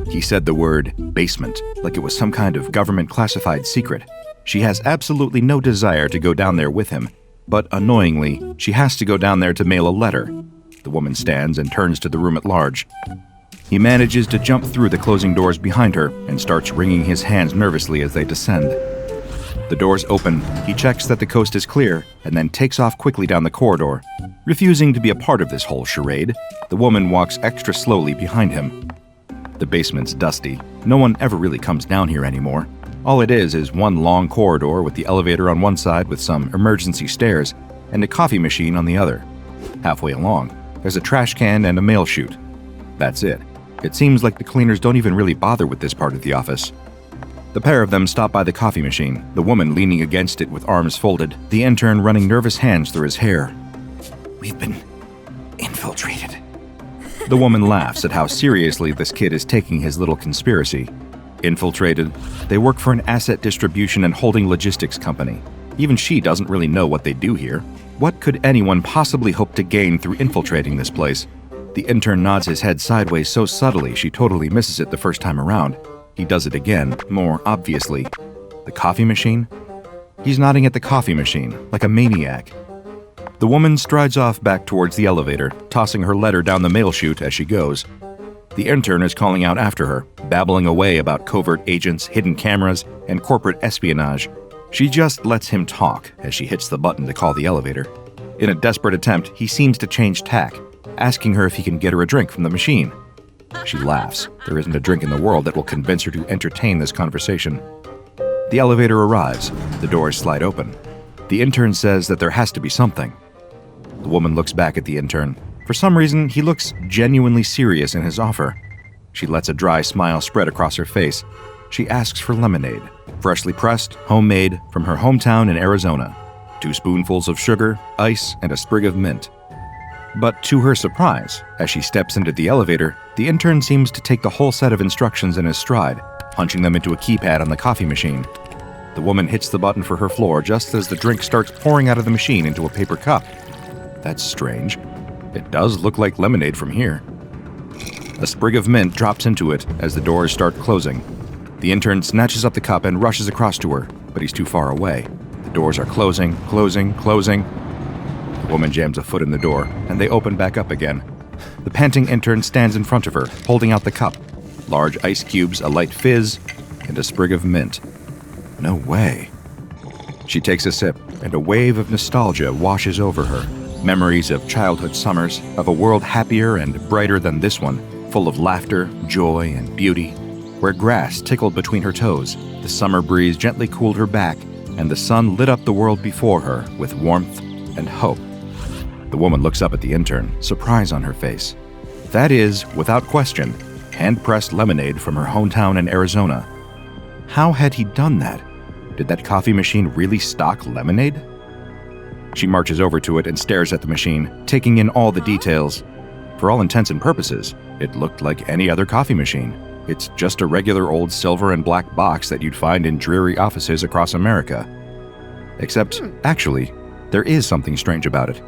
He said the word basement like it was some kind of government classified secret. She has absolutely no desire to go down there with him, but annoyingly, she has to go down there to mail a letter. The woman stands and turns to the room at large. He manages to jump through the closing doors behind her and starts wringing his hands nervously as they descend. The doors open, he checks that the coast is clear, and then takes off quickly down the corridor. Refusing to be a part of this whole charade, the woman walks extra slowly behind him. The basement's dusty. No one ever really comes down here anymore. All it is one long corridor with the elevator on one side with some emergency stairs and a coffee machine on the other. Halfway along, there's a trash can and a mail chute. That's it. It seems like the cleaners don't even really bother with this part of the office. The pair of them stop by the coffee machine, the woman leaning against it with arms folded, the intern running nervous hands through his hair. We've been infiltrated. The woman laughs at how seriously this kid is taking his little conspiracy. Infiltrated, they work for an asset distribution and holding logistics company. Even she doesn't really know what they do here. What could anyone possibly hope to gain through infiltrating this place? The intern nods his head sideways so subtly she totally misses it the first time around. He does it again, more obviously. The coffee machine? He's nodding at the coffee machine, like a maniac. The woman strides off back towards the elevator, tossing her letter down the mail chute as she goes. The intern is calling out after her, babbling away about covert agents, hidden cameras, and corporate espionage. She just lets him talk as she hits the button to call the elevator. In a desperate attempt, he seems to change tack, asking her if he can get her a drink from the machine. She laughs. There isn't a drink in the world that will convince her to entertain this conversation. The elevator arrives. The doors slide open. The intern says that there has to be something. The woman looks back at the intern. For some reason, he looks genuinely serious in his offer. She lets a dry smile spread across her face. She asks for lemonade, freshly pressed, homemade, from her hometown in Arizona. 2 spoonfuls of sugar, ice, and a sprig of mint. But to her surprise, as she steps into the elevator, the intern seems to take the whole set of instructions in his stride, punching them into a keypad on the coffee machine. The woman hits the button for her floor just as the drink starts pouring out of the machine into a paper cup. That's strange. It does look like lemonade from here. A sprig of mint drops into it as the doors start closing. The intern snatches up the cup and rushes across to her, but he's too far away. The doors are closing. The woman jams a foot in the door, and they open back up again. The panting intern stands in front of her, holding out the cup. Large ice cubes, a light fizz, and a sprig of mint. No way. She takes a sip, and a wave of nostalgia washes over her. Memories of childhood summers, of a world happier and brighter than this one, full of laughter, joy, and beauty, where grass tickled between her toes, the summer breeze gently cooled her back, and the sun lit up the world before her with warmth and hope. The woman looks up at the intern, surprise on her face. That is, without question, hand-pressed lemonade from her hometown in Arizona. How had he done that? Did that coffee machine really stock lemonade? She marches over to it and stares at the machine, taking in all the details. For all intents and purposes, it looked like any other coffee machine. It's just a regular old silver and black box that you'd find in dreary offices across America. Except, actually, there is something strange about it.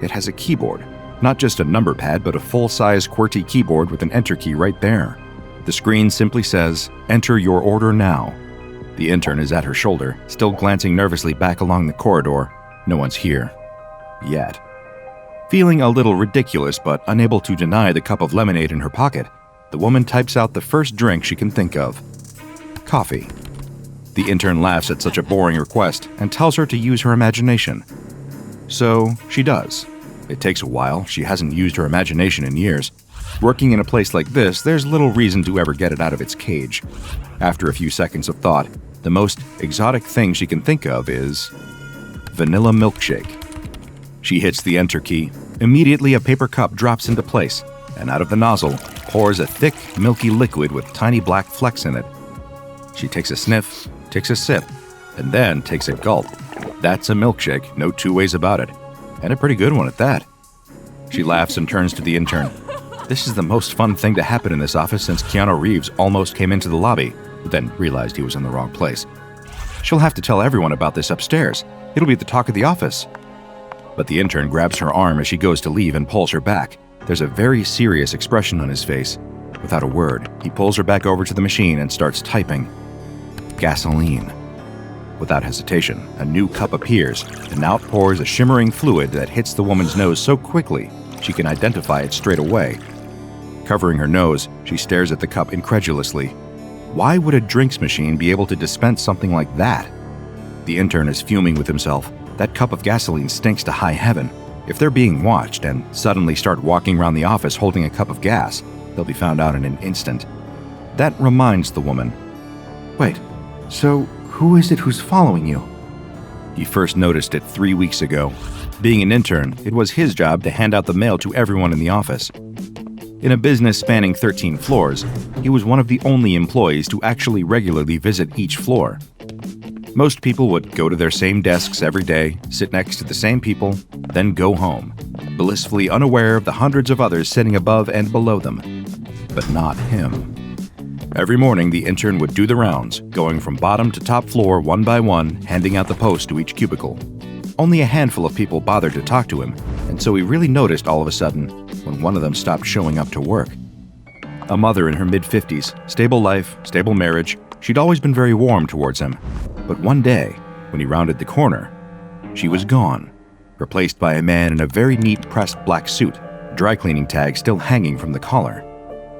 It has a keyboard. Not just a number pad, but a full-size QWERTY keyboard with an enter key right there. The screen simply says, "Enter your order now." The intern is at her shoulder, still glancing nervously back along the corridor. No one's here. Yet. Feeling a little ridiculous but unable to deny the cup of lemonade in her pocket, the woman types out the first drink she can think of. Coffee. The intern laughs at such a boring request and tells her to use her imagination. So, she does. It takes a while. She hasn't used her imagination in years. Working in a place like this, there's little reason to ever get it out of its cage. After a few seconds of thought, the most exotic thing she can think of is vanilla milkshake. She hits the enter key. Immediately, a paper cup drops into place, and out of the nozzle pours a thick, milky liquid with tiny black flecks in it. She takes a sniff, takes a sip, and then takes a gulp. That's a milkshake, no 2 ways about it. And a pretty good one at that. She laughs and turns to the intern. This is the most fun thing to happen in this office since Keanu Reeves almost came into the lobby, but then realized he was in the wrong place. She'll have to tell everyone about this upstairs. It'll be the talk of the office. But the intern grabs her arm as she goes to leave and pulls her back. There's a very serious expression on his face. Without a word, he pulls her back over to the machine and starts typing. Gasoline. Without hesitation, a new cup appears and out pours a shimmering fluid that hits the woman's nose so quickly she can identify it straight away. Covering her nose, she stares at the cup incredulously. Why would a drinks machine be able to dispense something like that? The intern is fuming with himself. That cup of gasoline stinks to high heaven. If they're being watched and suddenly start walking around the office holding a cup of gas, they'll be found out in an instant. That reminds the woman. Wait, so who is it who's following you? He first noticed it 3 weeks ago. Being an intern, it was his job to hand out the mail to everyone in the office. In a business spanning 13 floors, he was one of the only employees to actually regularly visit each floor. Most people would go to their same desks every day, sit next to the same people, then go home, blissfully unaware of the hundreds of others sitting above and below them. But not him. Every morning, the intern would do the rounds, going from bottom to top floor one by one, handing out the post to each cubicle. Only a handful of people bothered to talk to him, and so he really noticed all of a sudden when one of them stopped showing up to work. A mother in her mid-50s, stable life, stable marriage, she'd always been very warm towards him. But one day, when he rounded the corner, she was gone, replaced by a man in a very neat pressed black suit, dry cleaning tag still hanging from the collar.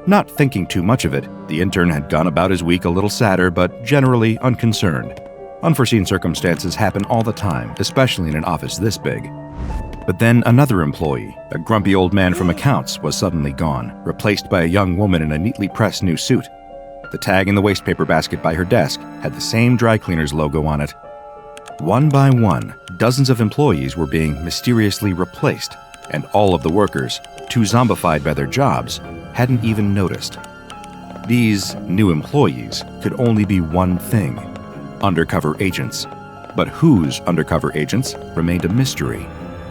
Not thinking too much of it, the intern had gone about his week a little sadder but generally unconcerned. Unforeseen circumstances happen all the time, especially in an office this big. But then another employee, a grumpy old man from accounts, was suddenly gone, replaced by a young woman in a neatly pressed new suit. The tag in the wastepaper basket by her desk had the same dry cleaner's logo on it. One by one, dozens of employees were being mysteriously replaced, and all of the workers, too zombified by their jobs, hadn't even noticed. These new employees could only be one thing: undercover agents. But whose undercover agents remained a mystery.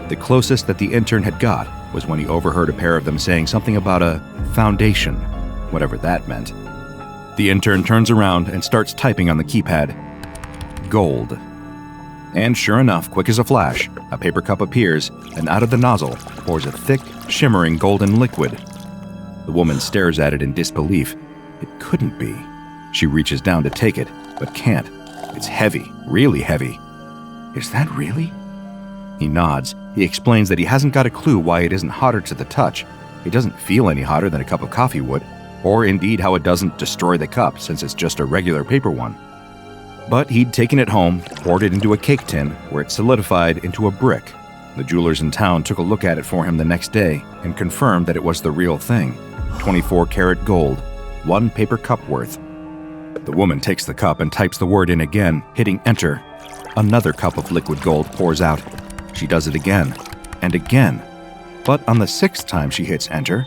The closest that the intern had got was when he overheard a pair of them saying something about a foundation, whatever that meant. The intern turns around and starts typing on the keypad. Gold. And sure enough, quick as a flash, a paper cup appears, and out of the nozzle pours a thick, shimmering golden liquid. The woman stares at it in disbelief. It couldn't be. She reaches down to take it, but can't. It's heavy, really heavy. Is that really? He nods. He explains that he hasn't got a clue why it isn't hotter to the touch. It doesn't feel any hotter than a cup of coffee would, or indeed how it doesn't destroy the cup since it's just a regular paper one. But he'd taken it home, poured it into a cake tin, where it solidified into a brick. The jewelers in town took a look at it for him the next day and confirmed that it was the real thing. 24-karat gold, 1 paper cup worth. The woman takes the cup and types the word in again, hitting enter. Another cup of liquid gold pours out. She does it again, and again. But on the 6th time she hits enter,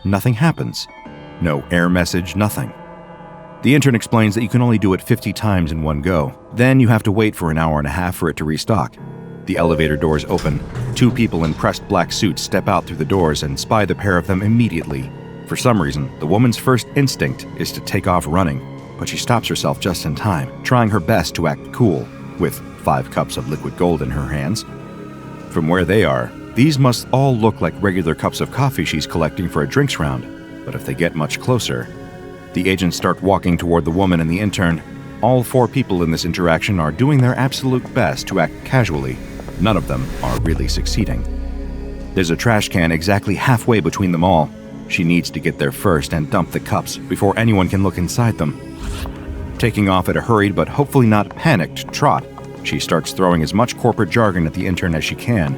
nothing happens. No error message, nothing. The intern explains that you can only do it 50 times in one go. Then you have to wait for an hour and a half for it to restock. The elevator doors open. 2 people in pressed black suits step out through the doors and spy the pair of them immediately. For some reason, the woman's first instinct is to take off running, but she stops herself just in time, trying her best to act cool, with 5 cups of liquid gold in her hands. From where they are, these must all look like regular cups of coffee she's collecting for a drinks round, but if they get much closer, the agents start walking toward the woman and the intern. All 4 people in this interaction are doing their absolute best to act casually. None of them are really succeeding. There's a trash can exactly halfway between them all. She needs to get there first and dump the cups before anyone can look inside them. Taking off at a hurried but hopefully not panicked trot, she starts throwing as much corporate jargon at the intern as she can.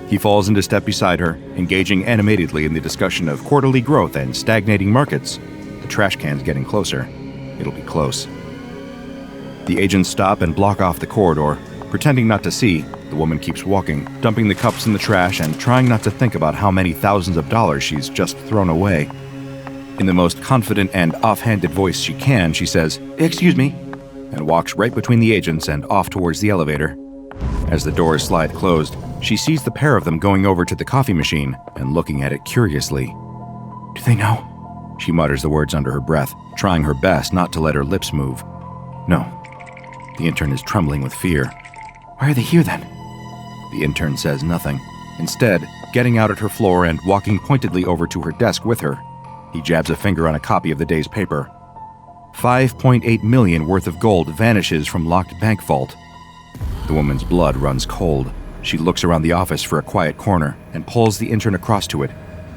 He falls into step beside her, engaging animatedly in the discussion of quarterly growth and stagnating markets. The trash can's getting closer. It'll be close. The agents stop and block off the corridor. Pretending not to see, the woman keeps walking, dumping the cups in the trash and trying not to think about how many thousands of dollars she's just thrown away. In the most confident and offhanded voice she can, she says, "Excuse me," and walks right between the agents and off towards the elevator. As the doors slide closed, she sees the pair of them going over to the coffee machine and looking at it curiously. Do they know? She mutters the words under her breath, trying her best not to let her lips move. No. The intern is trembling with fear. Why are they here then? The intern says nothing. Instead, getting out at her floor and walking pointedly over to her desk with her, he jabs a finger on a copy of the day's paper. 5.8 million worth of gold vanishes from locked bank vault. The woman's blood runs cold. She looks around the office for a quiet corner and pulls the intern across to it.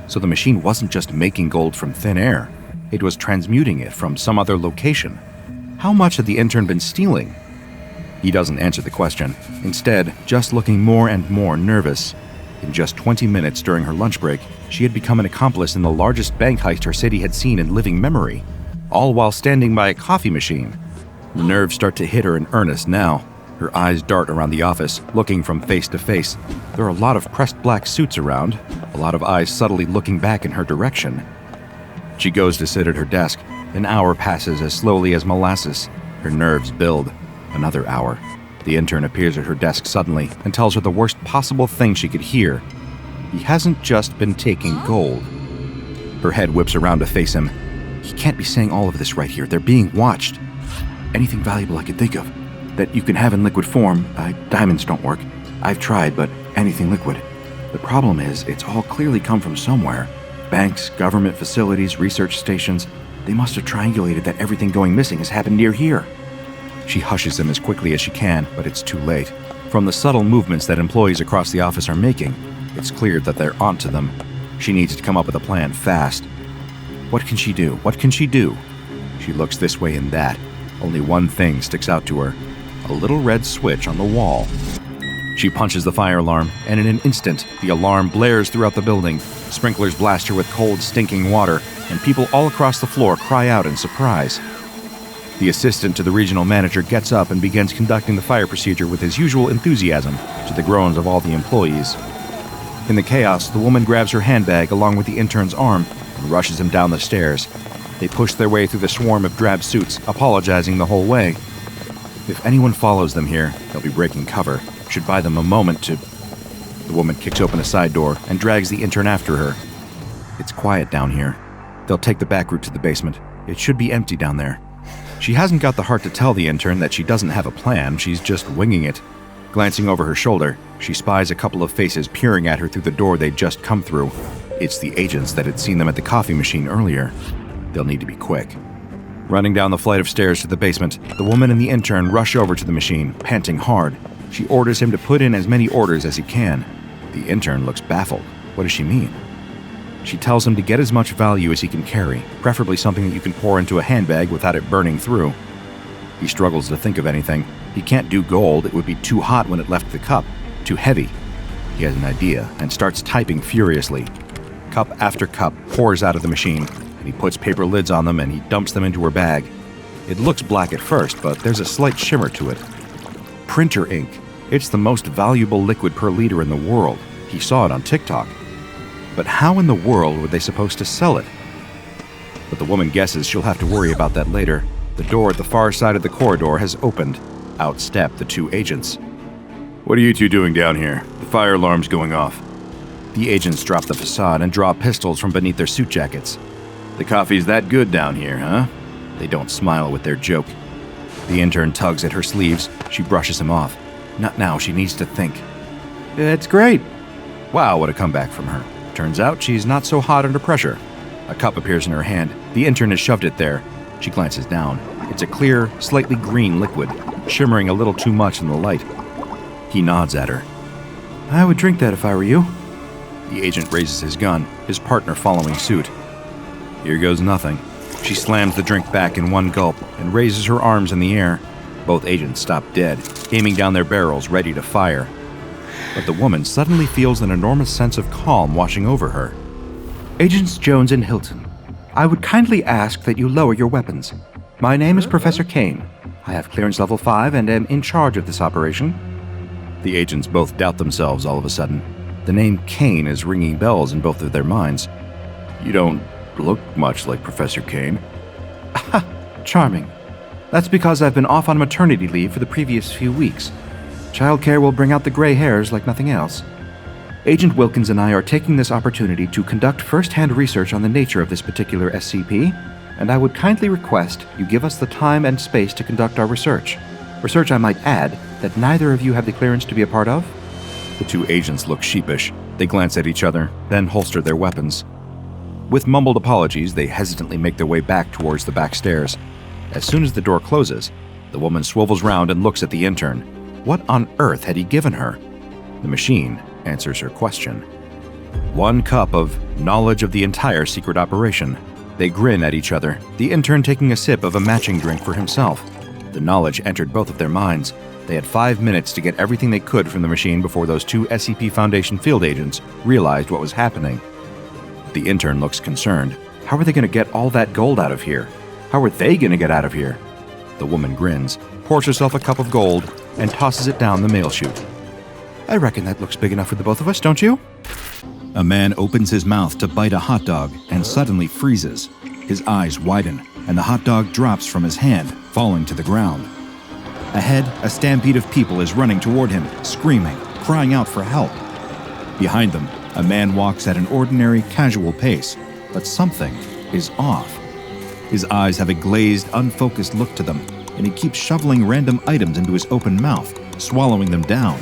So the machine wasn't just making gold from thin air. It was transmuting it from some other location. How much had the intern been stealing? He doesn't answer the question, instead just looking more and more nervous. In just 20 minutes during her lunch break, she had become an accomplice in the largest bank heist her city had seen in living memory, all while standing by a coffee machine. The nerves start to hit her in earnest now. Her eyes dart around the office, looking from face to face. There are a lot of pressed black suits around, a lot of eyes subtly looking back in her direction. She goes to sit at her desk. An hour passes as slowly as molasses. Her nerves build. Another hour. The intern appears at her desk suddenly and tells her the worst possible thing she could hear. He hasn't just been taking gold. Her head whips around to face him. He can't be saying all of this right here. They're being watched. Anything valuable I could think of that you can have in liquid form. Diamonds don't work. I've tried, but anything liquid. The problem is, it's all clearly come from somewhere. Banks, government facilities, research stations. They must have triangulated that everything going missing has happened near here. She hushes him as quickly as she can, but it's too late. From the subtle movements that employees across the office are making, it's clear that they're onto them. She needs to come up with a plan fast. What can she do? What can she do? She looks this way and that. Only one thing sticks out to her. A little red switch on the wall. She punches the fire alarm, and in an instant, the alarm blares throughout the building. Sprinklers blast her with cold, stinking water, and people all across the floor cry out in surprise. The assistant to the regional manager gets up and begins conducting the fire procedure with his usual enthusiasm, to the groans of all the employees. In the chaos, the woman grabs her handbag along with the intern's arm and rushes him down the stairs. They push their way through the swarm of drab suits, apologizing the whole way. If anyone follows them here, they'll be breaking cover. Should buy them a moment to... The woman kicks open a side door and drags the intern after her. It's quiet down here. They'll take the back route to the basement. It should be empty down there. She hasn't got the heart to tell the intern that she doesn't have a plan, she's just winging it. Glancing over her shoulder, she spies a couple of faces peering at her through the door they'd just come through. It's the agents that had seen them at the coffee machine earlier. They'll need to be quick. Running down the flight of stairs to the basement, the woman and the intern rush over to the machine, panting hard. She orders him to put in as many orders as he can. The intern looks baffled. What does she mean? She tells him to get as much value as he can carry, preferably something that you can pour into a handbag without it burning through. He struggles to think of anything. He can't do gold, it would be too hot when it left the cup, too heavy. He has an idea and starts typing furiously. Cup after cup pours out of the machine, and he puts paper lids on them and he dumps them into her bag. It looks black at first, but there's a slight shimmer to it. Printer ink. It's the most valuable liquid per liter in the world. He saw it on TikTok. But how in the world were they supposed to sell it? But the woman guesses she'll have to worry about that later. The door at the far side of the corridor has opened. Out step the two agents. What are you two doing down here? The fire alarm's going off. The agents drop the facade and draw pistols from beneath their suit jackets. The coffee's that good down here, huh? They don't smile with their joke. The intern tugs at her sleeves. She brushes him off. Not now, she needs to think. It's great. Wow, what a comeback from her. Turns out she's not so hot under pressure. A cup appears in her hand. The intern has shoved it there. She glances down. It's a clear, slightly green liquid, shimmering a little too much in the light. He nods at her. I would drink that if I were you. The agent raises his gun, his partner following suit. Here goes nothing. She slams the drink back in one gulp and raises her arms in the air. Both agents stop dead, aiming down their barrels, ready to fire. But the woman suddenly feels an enormous sense of calm washing over her. Agents Jones and Hilton, I would kindly ask that you lower your weapons. My name is Professor Kane. I have clearance level 5 and am in charge of this operation. The agents both doubt themselves all of a sudden. The name Kane is ringing bells in both of their minds. You don't look much like Professor Kane. Ha! Charming. That's because I've been off on maternity leave for the previous few weeks. Childcare will bring out the gray hairs like nothing else. Agent Wilkins and I are taking this opportunity to conduct first-hand research on the nature of this particular SCP, and I would kindly request you give us the time and space to conduct our research. Research, I might add, that neither of you have the clearance to be a part of. The two agents look sheepish. They glance at each other, then holster their weapons. With mumbled apologies, they hesitantly make their way back towards the back stairs. As soon as the door closes, the woman swivels round and looks at the intern. What on earth had he given her? The machine answers her question. 1 cup of knowledge of the entire secret operation. They grin at each other, the intern taking a sip of a matching drink for himself. The knowledge entered both of their minds. They had 5 minutes to get everything they could from the machine before those 2 SCP Foundation field agents realized what was happening. The intern looks concerned. How are they going to get all that gold out of here? How are they going to get out of here? The woman grins, pours herself a cup of gold, and tosses it down the mail chute. I reckon that looks big enough for the both of us, don't you? A man opens his mouth to bite a hot dog and suddenly freezes. His eyes widen, and the hot dog drops from his hand, falling to the ground. Ahead, a stampede of people is running toward him, screaming, crying out for help. Behind them, a man walks at an ordinary, casual pace, but something is off. His eyes have a glazed, unfocused look to them, and he keeps shoveling random items into his open mouth, swallowing them down.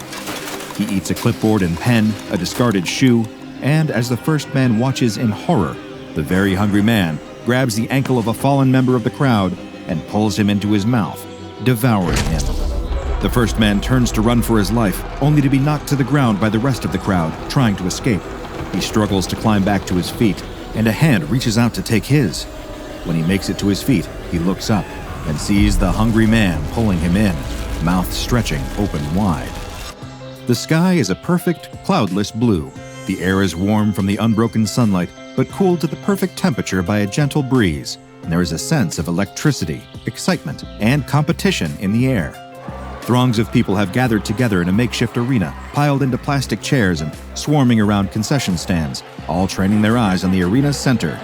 He eats a clipboard and pen, a discarded shoe, and as the first man watches in horror, the very hungry man grabs the ankle of a fallen member of the crowd and pulls him into his mouth, devouring him. The first man turns to run for his life, only to be knocked to the ground by the rest of the crowd, trying to escape. He struggles to climb back to his feet, and a hand reaches out to take his. When he makes it to his feet, he looks up and sees the hungry man pulling him in, mouth stretching open wide. The sky is a perfect, cloudless blue. The air is warm from the unbroken sunlight, but cooled to the perfect temperature by a gentle breeze. And there is a sense of electricity, excitement, and competition in the air. Throngs of people have gathered together in a makeshift arena, piled into plastic chairs and swarming around concession stands, all training their eyes on the arena's center.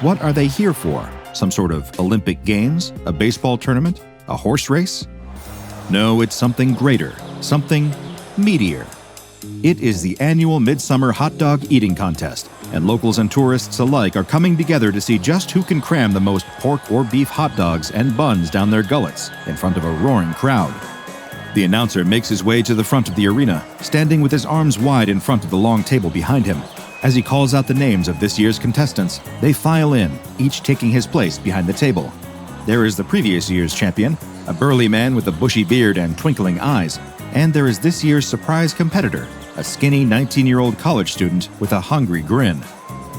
What are they here for? Some sort of Olympic Games? A baseball tournament? A horse race? No, it's something greater, something meatier. It is the annual Midsummer Hot Dog Eating Contest, and locals and tourists alike are coming together to see just who can cram the most pork or beef hot dogs and buns down their gullets in front of a roaring crowd. The announcer makes his way to the front of the arena, standing with his arms wide in front of the long table behind him. As he calls out the names of this year's contestants, they file in, each taking his place behind the table. There is the previous year's champion, a burly man with a bushy beard and twinkling eyes, and there is this year's surprise competitor, a skinny 19-year-old college student with a hungry grin.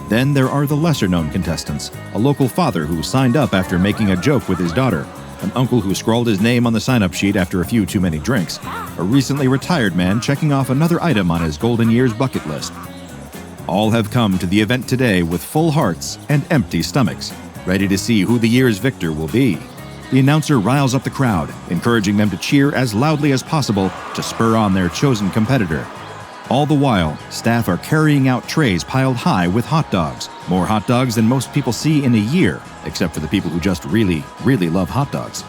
Then there are the lesser-known contestants, a local father who signed up after making a joke with his daughter, an uncle who scrawled his name on the sign-up sheet after a few too many drinks, a recently retired man checking off another item on his golden years bucket list. All have come to the event today with full hearts and empty stomachs, ready to see who the year's victor will be. The announcer riles up the crowd, encouraging them to cheer as loudly as possible to spur on their chosen competitor. All the while, staff are carrying out trays piled high with hot dogs, more hot dogs than most people see in a year, except for the people who just really, really love hot dogs.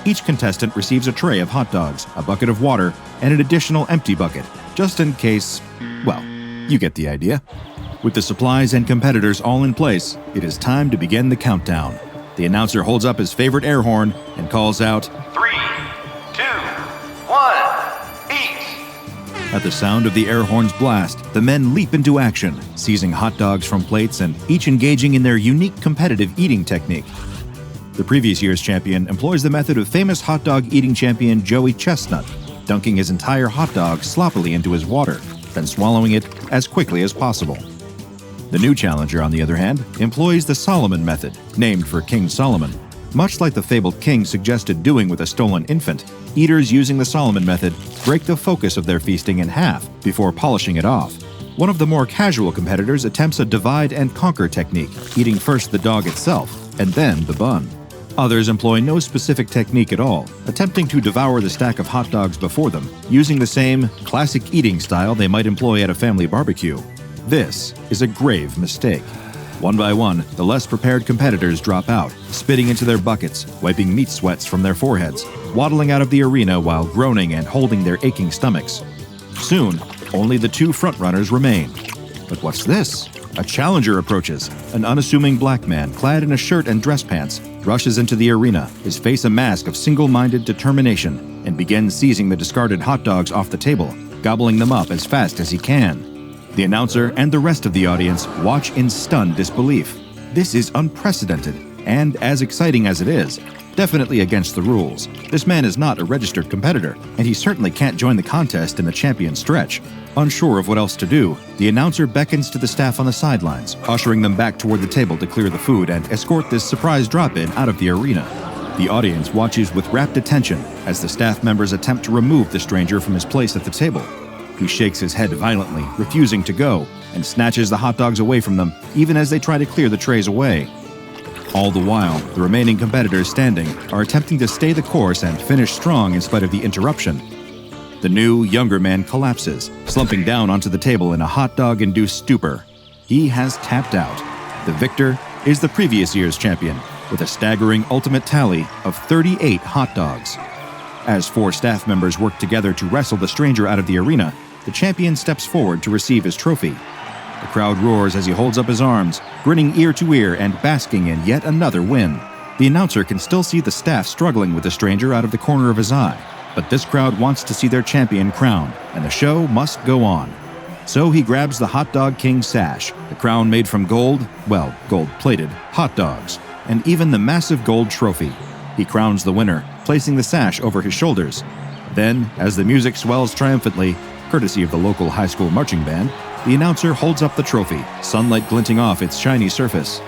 Each contestant receives a tray of hot dogs, a bucket of water, and an additional empty bucket, just in case, well, you get the idea. With the supplies and competitors all in place, it is time to begin the countdown. The announcer holds up his favorite air horn and calls out, 3, 2, 1, eat! At the sound of the air horn's blast, the men leap into action, seizing hot dogs from plates and each engaging in their unique competitive eating technique. The previous year's champion employs the method of famous hot dog eating champion Joey Chestnut, dunking his entire hot dog sloppily into his water, then swallowing it as quickly as possible. The new challenger, on the other hand, employs the Solomon method, named for King Solomon. Much like the fabled king suggested doing with a stolen infant, eaters using the Solomon method break the focus of their feasting in half before polishing it off. One of the more casual competitors attempts a divide-and-conquer technique, eating first the dog itself, and then the bun. Others employ no specific technique at all, attempting to devour the stack of hot dogs before them, using the same classic eating style they might employ at a family barbecue. This is a grave mistake. One by one, the less prepared competitors drop out, spitting into their buckets, wiping meat sweats from their foreheads, waddling out of the arena while groaning and holding their aching stomachs. Soon, Only the two frontrunners remain. But what's this? A challenger approaches. An unassuming black man, clad in a shirt and dress pants, rushes into the arena, his face a mask of single-minded determination, and begins seizing the discarded hot dogs off the table, gobbling them up as fast as he can. The announcer and the rest of the audience watch in stunned disbelief. This is unprecedented, and as exciting as it is, definitely against the rules. This man is not a registered competitor, and he certainly can't join the contest in the champion stretch. Unsure of what else to do, the announcer beckons to the staff on the sidelines, ushering them back toward the table to clear the food and escort this surprise drop-in out of the arena. The audience watches with rapt attention as the staff members attempt to remove the stranger from his place at the table. He shakes his head violently, refusing to go, and snatches the hot dogs away from them, even as they try to clear the trays away. All the while, the remaining competitors standing are attempting to stay the course and finish strong in spite of the interruption. The new, younger man collapses, slumping down onto the table in a hot dog-induced stupor. He has tapped out. The victor is the previous year's champion, with a staggering ultimate tally of 38 hot dogs. As 4 staff members work together to wrestle the stranger out of the arena, the champion steps forward to receive his trophy. The crowd roars as he holds up his arms, grinning ear to ear and basking in yet another win. The announcer can still see the staff struggling with the stranger out of the corner of his eye, but this crowd wants to see their champion crowned, and the show must go on. So he grabs the Hot Dog King sash, the crown made from gold-plated, hot dogs, and even the massive gold trophy. He crowns the winner, placing the sash over his shoulders. Then, as the music swells triumphantly, courtesy of the local high school marching band, the announcer holds up the trophy, sunlight glinting off its shiny surface.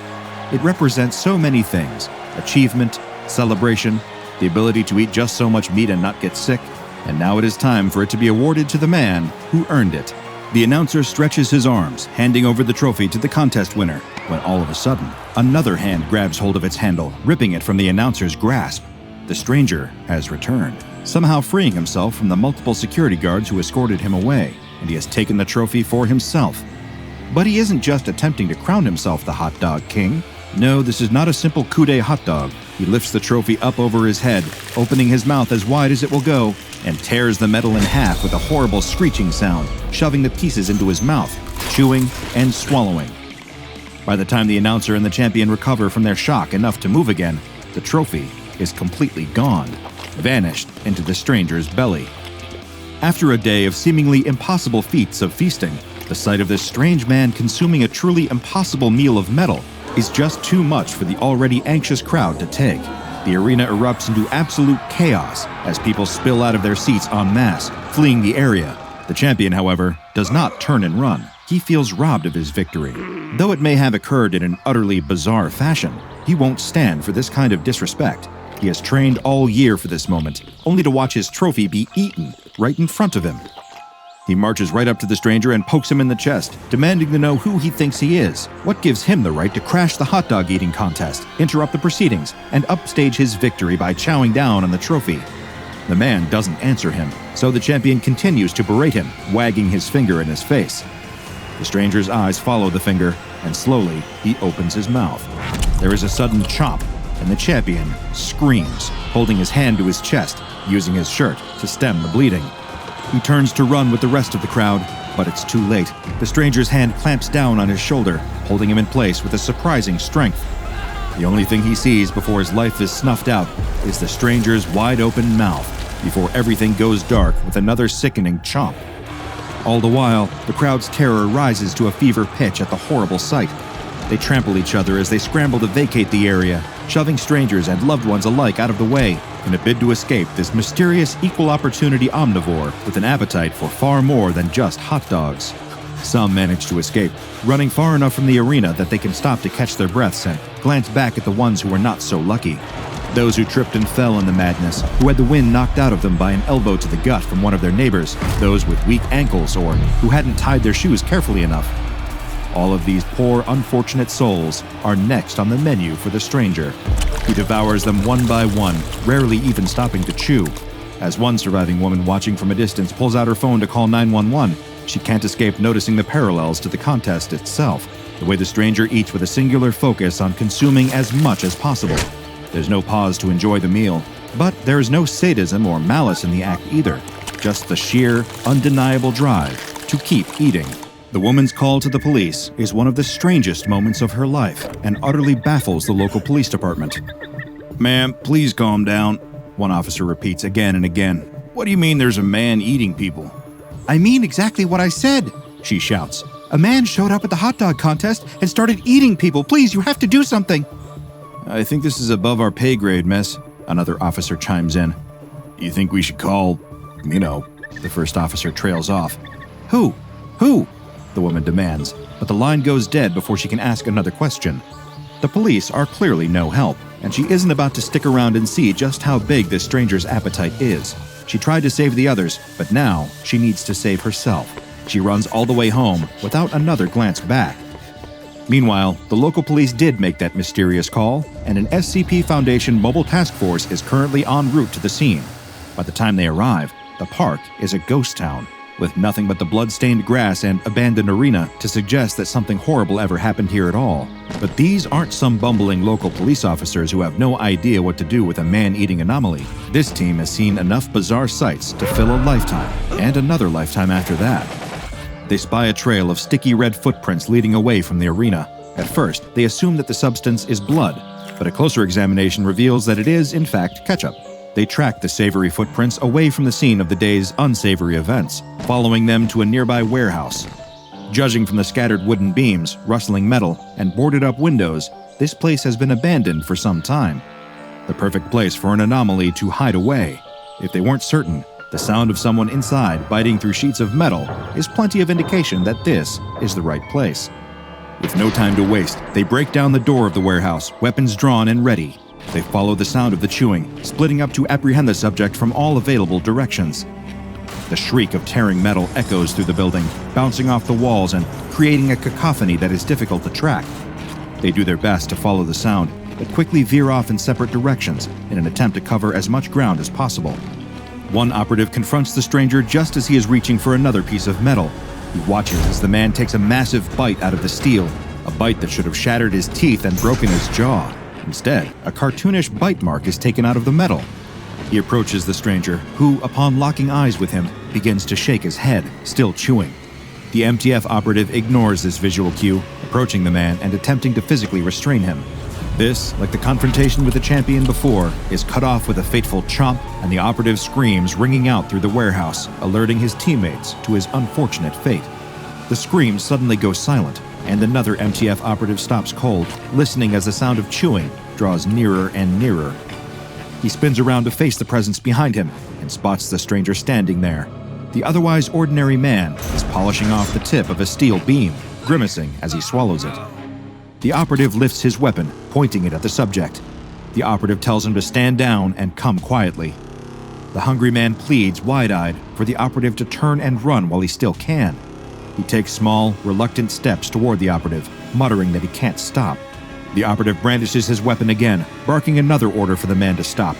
It represents so many things: achievement, celebration, the ability to eat just so much meat and not get sick, and now it is time for it to be awarded to the man who earned it. The announcer stretches his arms, handing over the trophy to the contest winner, when all of a sudden, another hand grabs hold of its handle, ripping it from the announcer's grasp. The stranger has returned, somehow freeing himself from the multiple security guards who escorted him away, and he has taken the trophy for himself. But he isn't just attempting to crown himself the Hot Dog King. No, this is not a simple coup de hot dog. He lifts the trophy up over his head, opening his mouth as wide as it will go, and tears the metal in half with a horrible screeching sound, shoving the pieces into his mouth, chewing and swallowing. By the time the announcer and the champion recover from their shock enough to move again, the trophy is completely gone, vanished into the stranger's belly. After a day of seemingly impossible feats of feasting, the sight of this strange man consuming a truly impossible meal of metal is just too much for the already anxious crowd to take. The arena erupts into absolute chaos as people spill out of their seats en masse, fleeing the area. The champion, however, does not turn and run. He feels robbed of his victory. Though it may have occurred in an utterly bizarre fashion, he won't stand for this kind of disrespect. He has trained all year for this moment, only to watch his trophy be eaten right in front of him. He marches right up to the stranger and pokes him in the chest, demanding to know who he thinks he is. What gives him the right to crash the hot dog eating contest, interrupt the proceedings, and upstage his victory by chowing down on the trophy? The man doesn't answer him, so the champion continues to berate him, wagging his finger in his face. The stranger's eyes follow the finger, and slowly he opens his mouth. There is a sudden chomp, and the champion screams, holding his hand to his chest, using his shirt to stem the bleeding. He turns to run with the rest of the crowd, but it's too late. The stranger's hand clamps down on his shoulder, holding him in place with a surprising strength. The only thing he sees before his life is snuffed out is the stranger's wide-open mouth, before everything goes dark with another sickening chomp. All the while, the crowd's terror rises to a fever pitch at the horrible sight. They trample each other as they scramble to vacate the area, shoving strangers and loved ones alike out of the way in a bid to escape this mysterious equal-opportunity omnivore with an appetite for far more than just hot dogs. Some manage to escape, running far enough from the arena that they can stop to catch their breaths and glance back at the ones who were not so lucky. Those who tripped and fell in the madness, who had the wind knocked out of them by an elbow to the gut from one of their neighbors, those with weak ankles or who hadn't tied their shoes carefully enough. All of these poor, unfortunate souls are next on the menu for the stranger, who devours them one by one, rarely even stopping to chew. As one surviving woman watching from a distance pulls out her phone to call 911, she can't escape noticing the parallels to the contest itself, the way the stranger eats with a singular focus on consuming as much as possible. There's no pause to enjoy the meal, but there is no sadism or malice in the act either, just the sheer, undeniable drive to keep eating. The woman's call to the police is one of the strangest moments of her life and utterly baffles the local police department. "Ma'am, please calm down," one officer repeats again and again. "What do you mean there's a man eating people?" "I mean exactly what I said," she shouts. "A man showed up at the hot dog contest and started eating people. Please, you have to do something." "I think this is above our pay grade, miss," another officer chimes in. "You think we should call, the first officer trails off. Who? The woman demands, but the line goes dead before she can ask another question. The police are clearly no help, and she isn't about to stick around and see just how big this stranger's appetite is. She tried to save the others, but now she needs to save herself. She runs all the way home without another glance back. Meanwhile, the local police did make that mysterious call, and an SCP Foundation mobile task force is currently en route to the scene. By the time they arrive, the park is a ghost town, with nothing but the blood-stained grass and abandoned arena to suggest that something horrible ever happened here at all. But these aren't some bumbling local police officers who have no idea what to do with a man-eating anomaly. This team has seen enough bizarre sights to fill a lifetime, and another lifetime after that. They spy a trail of sticky red footprints leading away from the arena. At first, they assume that the substance is blood, but a closer examination reveals that it is, in fact, ketchup. They track the savory footprints away from the scene of the day's unsavory events, following them to a nearby warehouse. Judging from the scattered wooden beams, rustling metal, and boarded-up windows, this place has been abandoned for some time. The perfect place for an anomaly to hide away. If they weren't certain, the sound of someone inside biting through sheets of metal is plenty of indication that this is the right place. With no time to waste, they break down the door of the warehouse, weapons drawn and ready. They follow the sound of the chewing, splitting up to apprehend the subject from all available directions. The shriek of tearing metal echoes through the building, bouncing off the walls and creating a cacophony that is difficult to track. They do their best to follow the sound, but quickly veer off in separate directions in an attempt to cover as much ground as possible. One operative confronts the stranger just as he is reaching for another piece of metal. He watches as the man takes a massive bite out of the steel, a bite that should have shattered his teeth and broken his jaw. Instead, a cartoonish bite mark is taken out of the metal. He approaches the stranger, who, upon locking eyes with him, begins to shake his head, still chewing. The MTF operative ignores this visual cue, approaching the man and attempting to physically restrain him. This, like the confrontation with the champion before, is cut off with a fateful chomp, and the operative screams ringing out through the warehouse, alerting his teammates to his unfortunate fate. The screams suddenly go silent, and another MTF operative stops cold, listening as the sound of chewing draws nearer and nearer. He spins around to face the presence behind him and spots the stranger standing there. The otherwise ordinary man is polishing off the tip of a steel beam, grimacing as he swallows it. The operative lifts his weapon, pointing it at the subject. The operative tells him to stand down and come quietly. The hungry man pleads, wide-eyed, for the operative to turn and run while he still can. He takes small, reluctant steps toward the operative, muttering that he can't stop. The operative brandishes his weapon again, barking another order for the man to stop.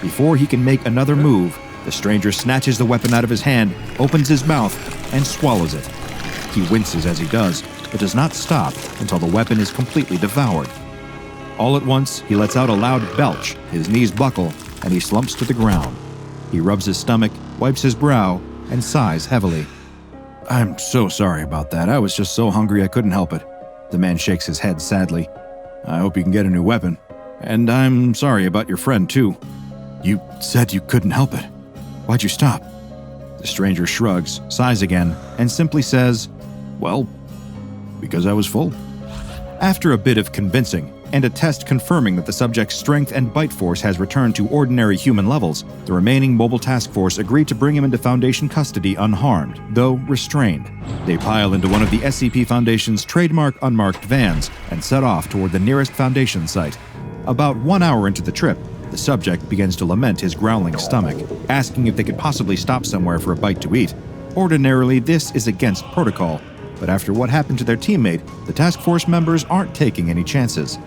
Before he can make another move, the stranger snatches the weapon out of his hand, opens his mouth, and swallows it. He winces as he does, but does not stop until the weapon is completely devoured. All at once, he lets out a loud belch, his knees buckle, and he slumps to the ground. He rubs his stomach, wipes his brow, and sighs heavily. "I'm so sorry about that. I was just so hungry I couldn't help it." The man shakes his head sadly. "I hope you can get a new weapon. And I'm sorry about your friend, too. You said you couldn't help it. Why'd you stop?" The stranger shrugs, sighs again, and simply says, "Well, because I was full." After a bit of convincing, and a test confirming that the subject's strength and bite force has returned to ordinary human levels, the remaining mobile task force agreed to bring him into Foundation custody unharmed, though restrained. They pile into one of the SCP Foundation's trademark unmarked vans and set off toward the nearest Foundation site. About 1 hour into the trip, the subject begins to lament his growling stomach, asking if they could possibly stop somewhere for a bite to eat. Ordinarily, this is against protocol, but after what happened to their teammate, the task force members aren't taking any chances.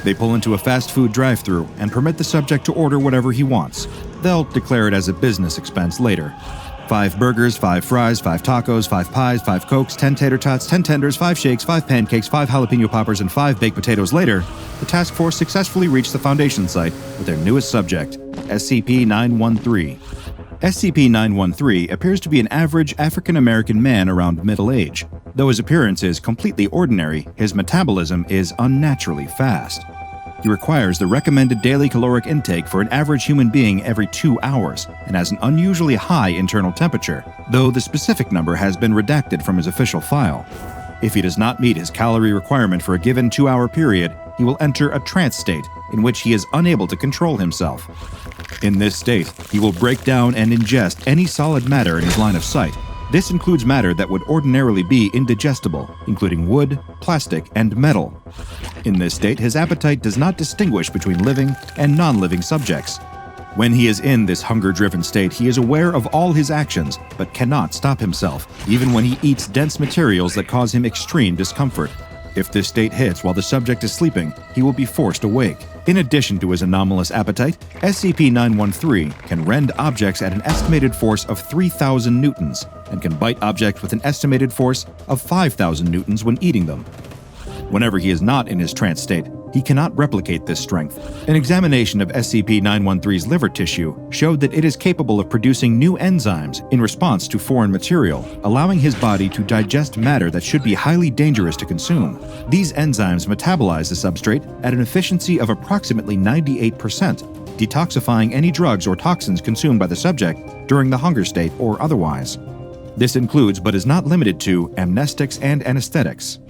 They pull into a fast food drive-thru and permit the subject to order whatever he wants. They'll declare it as a business expense later. 5 burgers, 5 fries, 5 tacos, 5 pies, 5 cokes, 10 tater tots, 10 tenders, 5 shakes, 5 pancakes, 5 jalapeno poppers, and 5 baked potatoes later, the task force successfully reached the Foundation site with their newest subject, SCP-913. SCP-913 appears to be an average African-American man around middle age. Though his appearance is completely ordinary, his metabolism is unnaturally fast. He requires the recommended daily caloric intake for an average human being every 2 hours and has an unusually high internal temperature, though the specific number has been redacted from his official file. If he does not meet his calorie requirement for a given 2-hour period, he will enter a trance state in which he is unable to control himself. In this state, he will break down and ingest any solid matter in his line of sight. This includes matter that would ordinarily be indigestible, including wood, plastic, and metal. In this state, his appetite does not distinguish between living and non-living subjects. When he is in this hunger-driven state, he is aware of all his actions, but cannot stop himself, even when he eats dense materials that cause him extreme discomfort. If this state hits while the subject is sleeping, he will be forced awake. In addition to his anomalous appetite, SCP-913 can rend objects at an estimated force of 3,000 newtons and can bite objects with an estimated force of 5,000 newtons when eating them. Whenever he is not in his trance state, he cannot replicate this strength. An examination of SCP-913's liver tissue showed that it is capable of producing new enzymes in response to foreign material, allowing his body to digest matter that should be highly dangerous to consume. These enzymes metabolize the substrate at an efficiency of approximately 98%, detoxifying any drugs or toxins consumed by the subject during the hunger state or otherwise. This includes, but is not limited to, amnestics and anesthetics.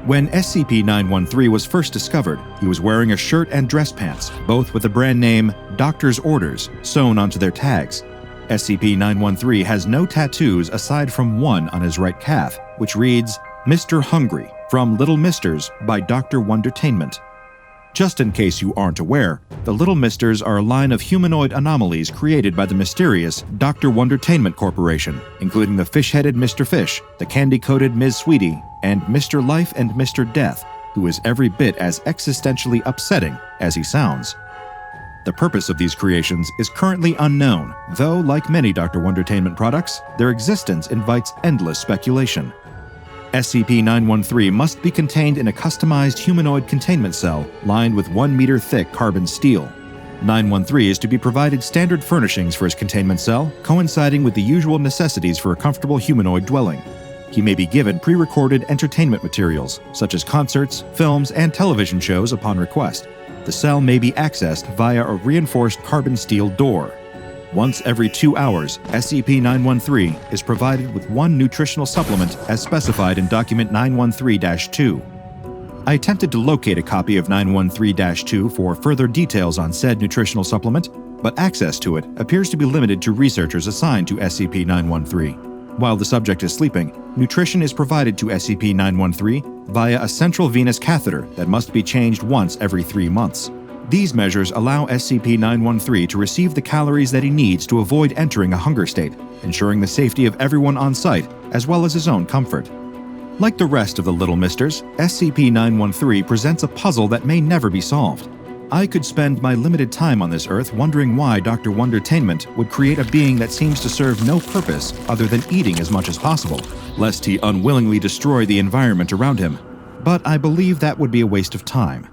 When SCP-913 was first discovered, he was wearing a shirt and dress pants, both with the brand name Doctor's Orders sewn onto their tags. SCP-913 has no tattoos aside from one on his right calf, which reads, Mr Hungry, from Little Misters by Dr. Wondertainment. Just in case you aren't aware, the Little Misters are a line of humanoid anomalies created by the mysterious Dr. Wondertainment Corporation, including the fish-headed Mr. Fish, the candy-coated Ms. Sweetie, and Mr. Life and Mr. Death, who is every bit as existentially upsetting as he sounds. The purpose of these creations is currently unknown, though, like many Dr. Wondertainment products, their existence invites endless speculation. SCP-913 must be contained in a customized humanoid containment cell lined with 1-meter thick carbon steel. 913 is to be provided standard furnishings for his containment cell, coinciding with the usual necessities for a comfortable humanoid dwelling. He may be given pre-recorded entertainment materials, such as concerts, films, and television shows upon request. The cell may be accessed via a reinforced carbon steel door. Once every 2 hours, SCP-913 is provided with one nutritional supplement as specified in Document 913-2. I attempted to locate a copy of 913-2 for further details on said nutritional supplement, but access to it appears to be limited to researchers assigned to SCP-913. While the subject is sleeping, nutrition is provided to SCP-913 via a central venous catheter that must be changed once every 3 months. These measures allow SCP-913 to receive the calories that he needs to avoid entering a hunger state, ensuring the safety of everyone on site, as well as his own comfort. Like the rest of the Little Misters, SCP-913 presents a puzzle that may never be solved. I could spend my limited time on this Earth wondering why Dr. Wondertainment would create a being that seems to serve no purpose other than eating as much as possible, lest he unwillingly destroy the environment around him. But I believe that would be a waste of time.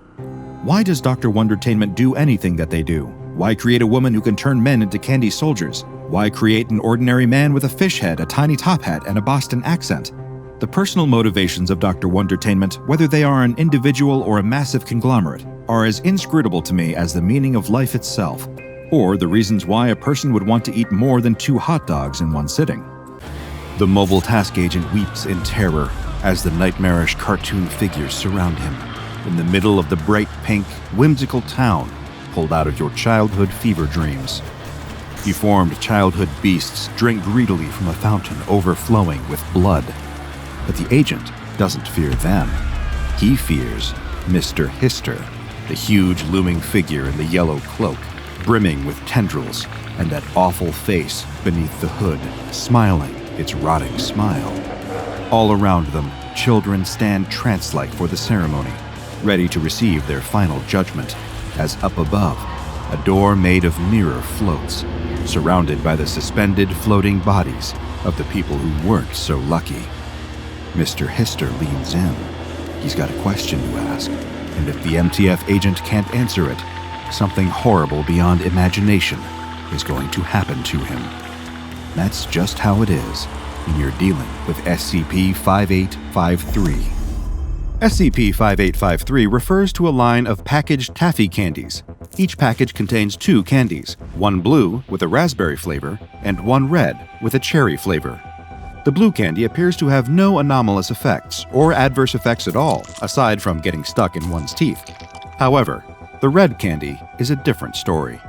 Why does Dr. Wondertainment do anything that they do? Why create a woman who can turn men into candy soldiers? Why create an ordinary man with a fish head, a tiny top hat, and a Boston accent? The personal motivations of Dr. Wondertainment, whether they are an individual or a massive conglomerate, are as inscrutable to me as the meaning of life itself, or the reasons why a person would want to eat more than 2 hot dogs in one sitting. The mobile task agent weeps in terror as the nightmarish cartoon figures surround him. In the middle of the bright pink, whimsical town pulled out of your childhood fever dreams. Deformed childhood beasts drink greedily from a fountain overflowing with blood. But the agent doesn't fear them. He fears Mr. Hister, the huge looming figure in the yellow cloak, brimming with tendrils, and that awful face beneath the hood, smiling its rotting smile. All around them, children stand trance-like for the ceremony, ready to receive their final judgment, as up above, a door made of mirror floats, surrounded by the suspended floating bodies of the people who weren't so lucky. Mr. Hister leans in. He's got a question to ask, and if the MTF agent can't answer it, something horrible beyond imagination is going to happen to him. That's just how it is when you're dealing with SCP-2853. SCP-2853 refers to a line of packaged Taffy candies. Each package contains 2 candies, one blue with a raspberry flavor and one red with a cherry flavor. The blue candy appears to have no anomalous effects or adverse effects at all, aside from getting stuck in one's teeth. However, the red candy is a different story.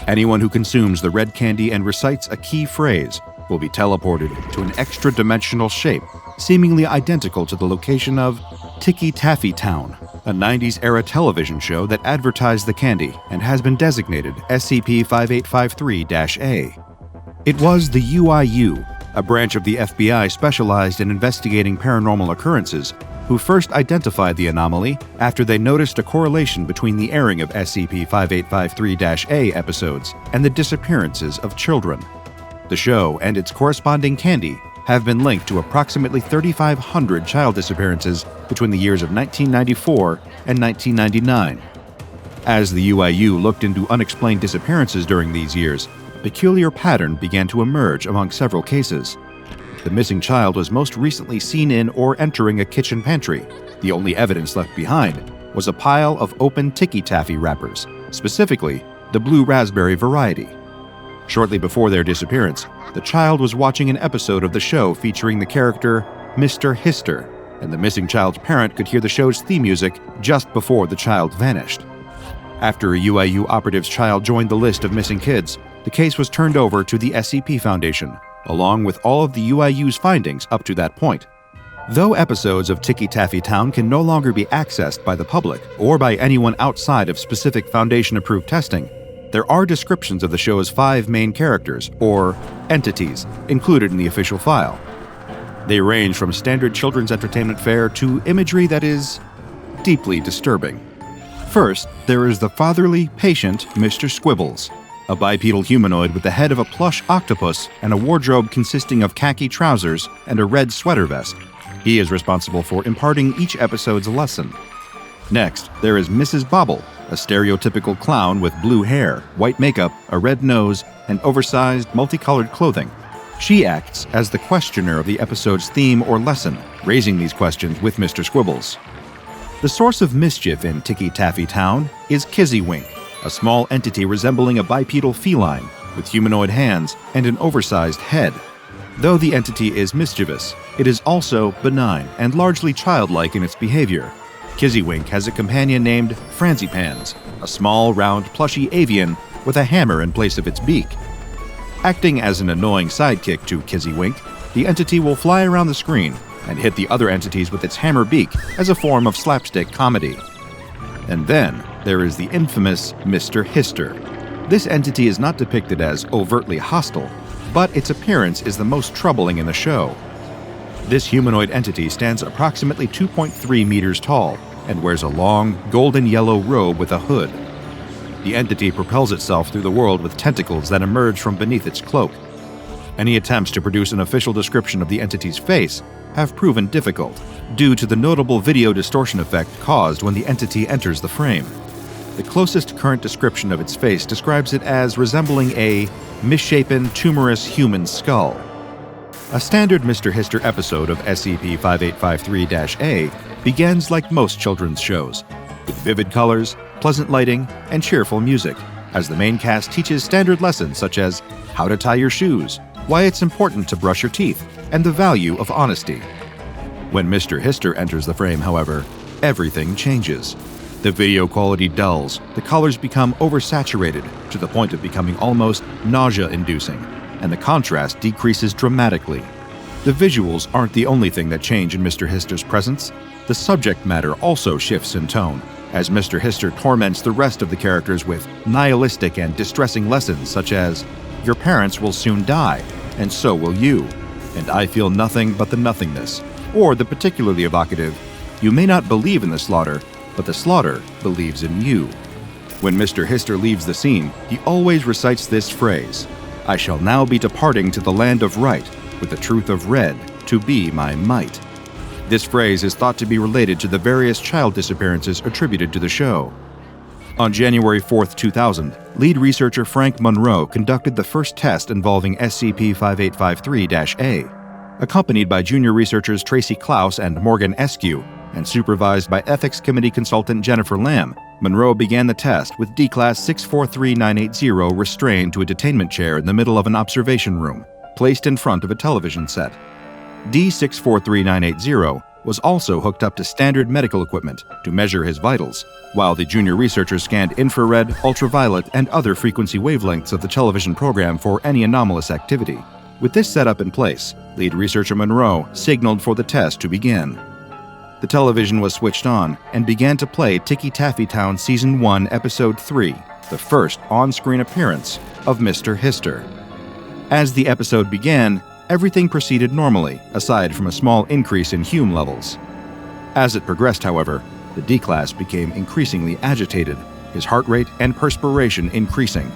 Anyone who consumes the red candy and recites a key phrase will be teleported to an extra-dimensional shape, seemingly identical to the location of Ticky Taffy Town, a 90s-era television show that advertised the candy and has been designated SCP-2853-A. It was the UIU, a branch of the FBI specialized in investigating paranormal occurrences, who first identified the anomaly after they noticed a correlation between the airing of SCP-2853-A episodes and the disappearances of children. The show and its corresponding candy have been linked to approximately 3,500 child disappearances between the years of 1994 and 1999. As the UIU looked into unexplained disappearances during these years, a peculiar pattern began to emerge among several cases. The missing child was most recently seen in or entering a kitchen pantry. The only evidence left behind was a pile of open Ticky Taffy wrappers, specifically the blue raspberry variety. Shortly before their disappearance, the child was watching an episode of the show featuring the character Mr. Hister, and the missing child's parent could hear the show's theme music just before the child vanished. After a UIU operative's child joined the list of missing kids, the case was turned over to the SCP Foundation, along with all of the UIU's findings up to that point. Though episodes of Ticky Taffy Town can no longer be accessed by the public or by anyone outside of specific Foundation-approved testing, there are descriptions of the show's 5 main characters, or entities, included in the official file. They range from standard children's entertainment fare to imagery that is deeply disturbing. First, there is the fatherly, patient Mr. Squibbles, a bipedal humanoid with the head of a plush octopus and a wardrobe consisting of khaki trousers and a red sweater vest. He is responsible for imparting each episode's lesson. Next, there is Mrs. Bobble, a stereotypical clown with blue hair, white makeup, a red nose, and oversized, multicolored clothing. She acts as the questioner of the episode's theme or lesson, raising these questions with Mr. Squibbles. The source of mischief in Ticky Taffy Town is Kizzywink, a small entity resembling a bipedal feline with humanoid hands and an oversized head. Though the entity is mischievous, it is also benign and largely childlike in its behavior. Kizzywink has a companion named Franzipans, a small, round, plushy avian with a hammer in place of its beak. Acting as an annoying sidekick to Kizzywink, the entity will fly around the screen and hit the other entities with its hammer beak as a form of slapstick comedy. And then there is the infamous Mr. Hister. This entity is not depicted as overtly hostile, but its appearance is the most troubling in the show. This humanoid entity stands approximately 2.3 meters tall and wears a long, golden-yellow robe with a hood. The entity propels itself through the world with tentacles that emerge from beneath its cloak. Any attempts to produce an official description of the entity's face have proven difficult, due to the notable video distortion effect caused when the entity enters the frame. The closest current description of its face describes it as resembling a misshapen, tumorous human skull. A standard Mr. Hister episode of SCP-2853-A begins like most children's shows, with vivid colors, pleasant lighting, and cheerful music, as the main cast teaches standard lessons such as how to tie your shoes, why it's important to brush your teeth, and the value of honesty. When Mr. Hister enters the frame, however, everything changes. The video quality dulls, the colors become oversaturated to the point of becoming almost nausea-inducing, and the contrast decreases dramatically. The visuals aren't the only thing that change in Mr. Hister's presence. The subject matter also shifts in tone, as Mr. Hister torments the rest of the characters with nihilistic and distressing lessons such as, "Your parents will soon die, and so will you," and "I feel nothing but the nothingness," or the particularly evocative, "You may not believe in the slaughter, but the slaughter believes in you." When Mr. Hister leaves the scene, he always recites this phrase, "I shall now be departing to the land of right, with the truth of red to be my might." This phrase is thought to be related to the various child disappearances attributed to the show. On January 4, 2000, lead researcher Frank Monroe conducted the first test involving SCP-2853-A. Accompanied by junior researchers Tracy Klaus and Morgan Eskew, and supervised by Ethics Committee consultant Jennifer Lamb, Monroe began the test with D-Class 643980 restrained to a detainment chair in the middle of an observation room, placed in front of a television set. D-643980 was also hooked up to standard medical equipment to measure his vitals, while the junior researchers scanned infrared, ultraviolet, and other frequency wavelengths of the television program for any anomalous activity. With this setup in place, lead researcher Monroe signaled for the test to begin. The television was switched on and began to play Ticky Taffy Town Season 1, Episode 3, the first on-screen appearance of Mr. Hister. As the episode began, everything proceeded normally, aside from a small increase in Hume levels. As it progressed, however, the D-Class became increasingly agitated, his heart rate and perspiration increasing.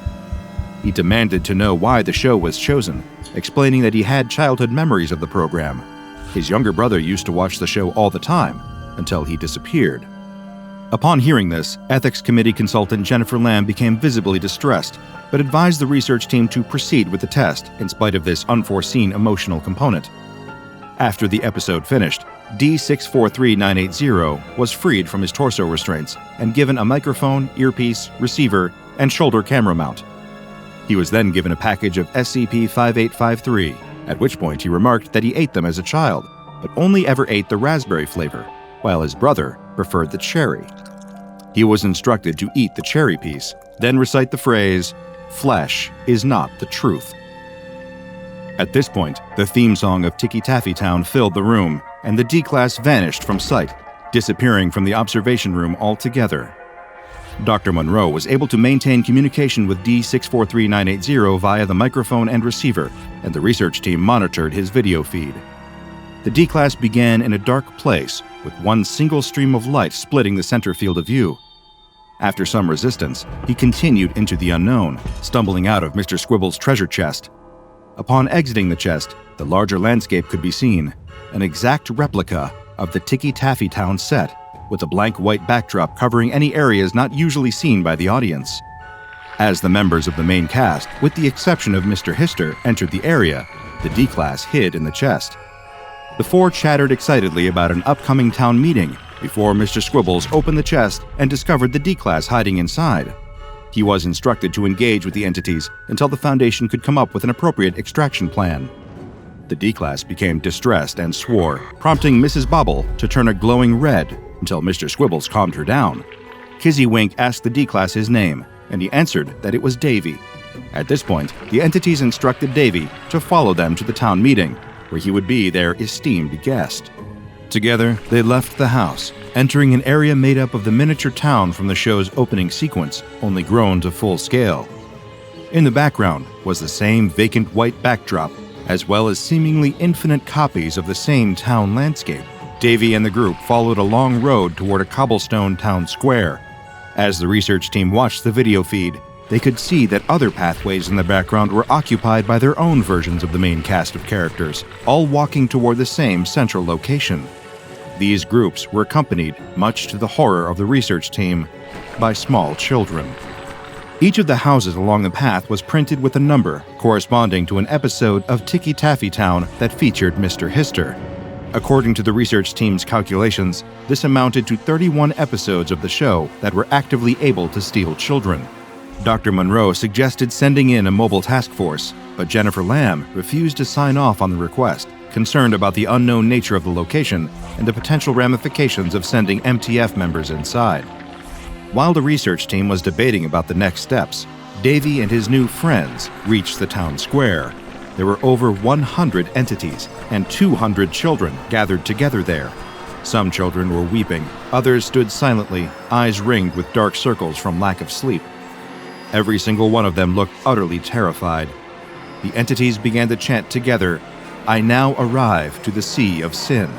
He demanded to know why the show was chosen, explaining that he had childhood memories of the program. His younger brother used to watch the show all the time, until he disappeared. Upon hearing this, Ethics Committee consultant Jennifer Lamb became visibly distressed, but advised the research team to proceed with the test in spite of this unforeseen emotional component. After the episode finished, D-643980 was freed from his torso restraints and given a microphone, earpiece, receiver, and shoulder camera mount. He was then given a package of SCP-2853, at which point he remarked that he ate them as a child, but only ever ate the raspberry flavor, while his brother preferred the cherry. He was instructed to eat the cherry piece, then recite the phrase, "Flesh is not the truth." At this point, the theme song of Ticky Taffy Town filled the room, and the D-Class vanished from sight, disappearing from the observation room altogether. Dr. Monroe was able to maintain communication with D-643980 via the microphone and receiver, and the research team monitored his video feed. The D-Class began in a dark place, with one single stream of light splitting the center field of view. After some resistance, he continued into the unknown, stumbling out of Mr. Squibble's treasure chest. Upon exiting the chest, the larger landscape could be seen, an exact replica of the Ticky Taffy Town set, with a blank white backdrop covering any areas not usually seen by the audience. As the members of the main cast, with the exception of Mr. Hister, entered the area, the D-Class hid in the chest. The four chattered excitedly about an upcoming town meeting before Mr. Squibbles opened the chest and discovered the D-Class hiding inside. He was instructed to engage with the entities until the Foundation could come up with an appropriate extraction plan. The D-Class became distressed and swore, prompting Mrs. Bobble to turn a glowing red until Mr. Squibbles calmed her down. Kizzy Wink asked the D-Class his name, and he answered that it was Davy. At this point, the entities instructed Davy to follow them to the town meeting, where he would be their esteemed guest. Together, they left the house, entering an area made up of the miniature town from the show's opening sequence, only grown to full scale. In the background was the same vacant white backdrop, as well as seemingly infinite copies of the same town landscape. Davy and the group followed a long road toward a cobblestone town square. As the research team watched the video feed, they could see that other pathways in the background were occupied by their own versions of the main cast of characters, all walking toward the same central location. These groups were accompanied, much to the horror of the research team, by small children. Each of the houses along the path was printed with a number corresponding to an episode of Ticky Taffy Town that featured Mr. Hister. According to the research team's calculations, this amounted to 31 episodes of the show that were actively able to steal children. Dr. Monroe suggested sending in a mobile task force, but Jennifer Lamb refused to sign off on the request, concerned about the unknown nature of the location and the potential ramifications of sending MTF members inside. While the research team was debating about the next steps, Davy and his new friends reached the town square. There were over 100 entities and 200 children gathered together there. Some children were weeping, others stood silently, eyes ringed with dark circles from lack of sleep. Every single one of them looked utterly terrified. The entities began to chant together, "I now arrive to the sea of sin,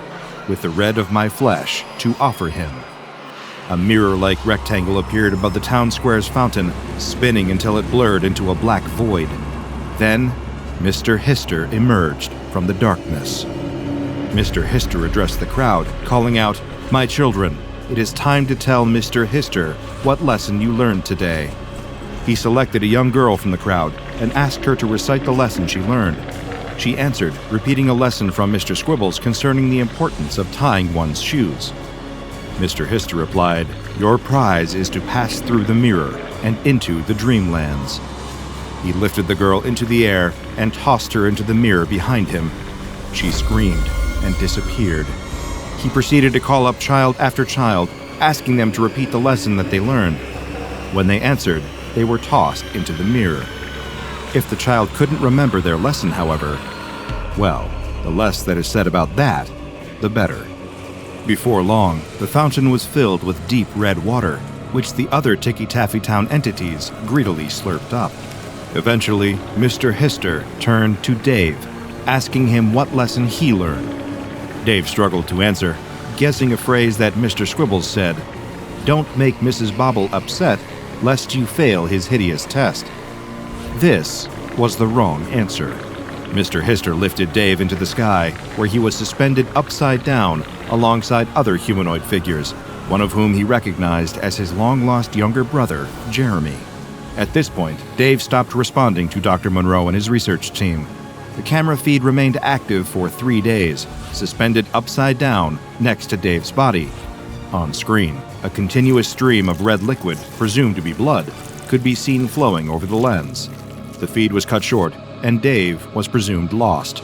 with the red of my flesh to offer him." A mirror-like rectangle appeared above the town square's fountain, spinning until it blurred into a black void. Then, Mr. Hister emerged from the darkness. Mr. Hister addressed the crowd, calling out, "My children, it is time to tell Mr. Hister what lesson you learned today. He selected a young girl from the crowd and asked her to recite the lesson she learned. She answered, repeating a lesson from Mr. Squibbles concerning the importance of tying one's shoes. Mr. Hister replied, "Your prize is to pass through the mirror and into the dreamlands." He lifted the girl into the air and tossed her into the mirror behind him. She screamed and disappeared. He proceeded to call up child after child, asking them to repeat the lesson that they learned. When they answered, they were tossed into the mirror. If the child couldn't remember their lesson, however, well, the less that is said about that, the better. Before long, the fountain was filled with deep red water, which the other Ticky Taffy Town entities greedily slurped up. Eventually, Mr. Hister turned to Dave, asking him what lesson he learned. Dave struggled to answer, guessing a phrase that Mr. Squibbles said, "Don't make Mrs. Bobble upset, lest you fail his hideous test." This was the wrong answer. Mr. Hister lifted Dave into the sky, where he was suspended upside down alongside other humanoid figures, one of whom he recognized as his long-lost younger brother, Jeremy. At this point, Dave stopped responding to Dr. Monroe and his research team. The camera feed remained active for 3 days, suspended upside down next to Dave's body. On screen, a continuous stream of red liquid, presumed to be blood, could be seen flowing over the lens. The feed was cut short, and Dave was presumed lost.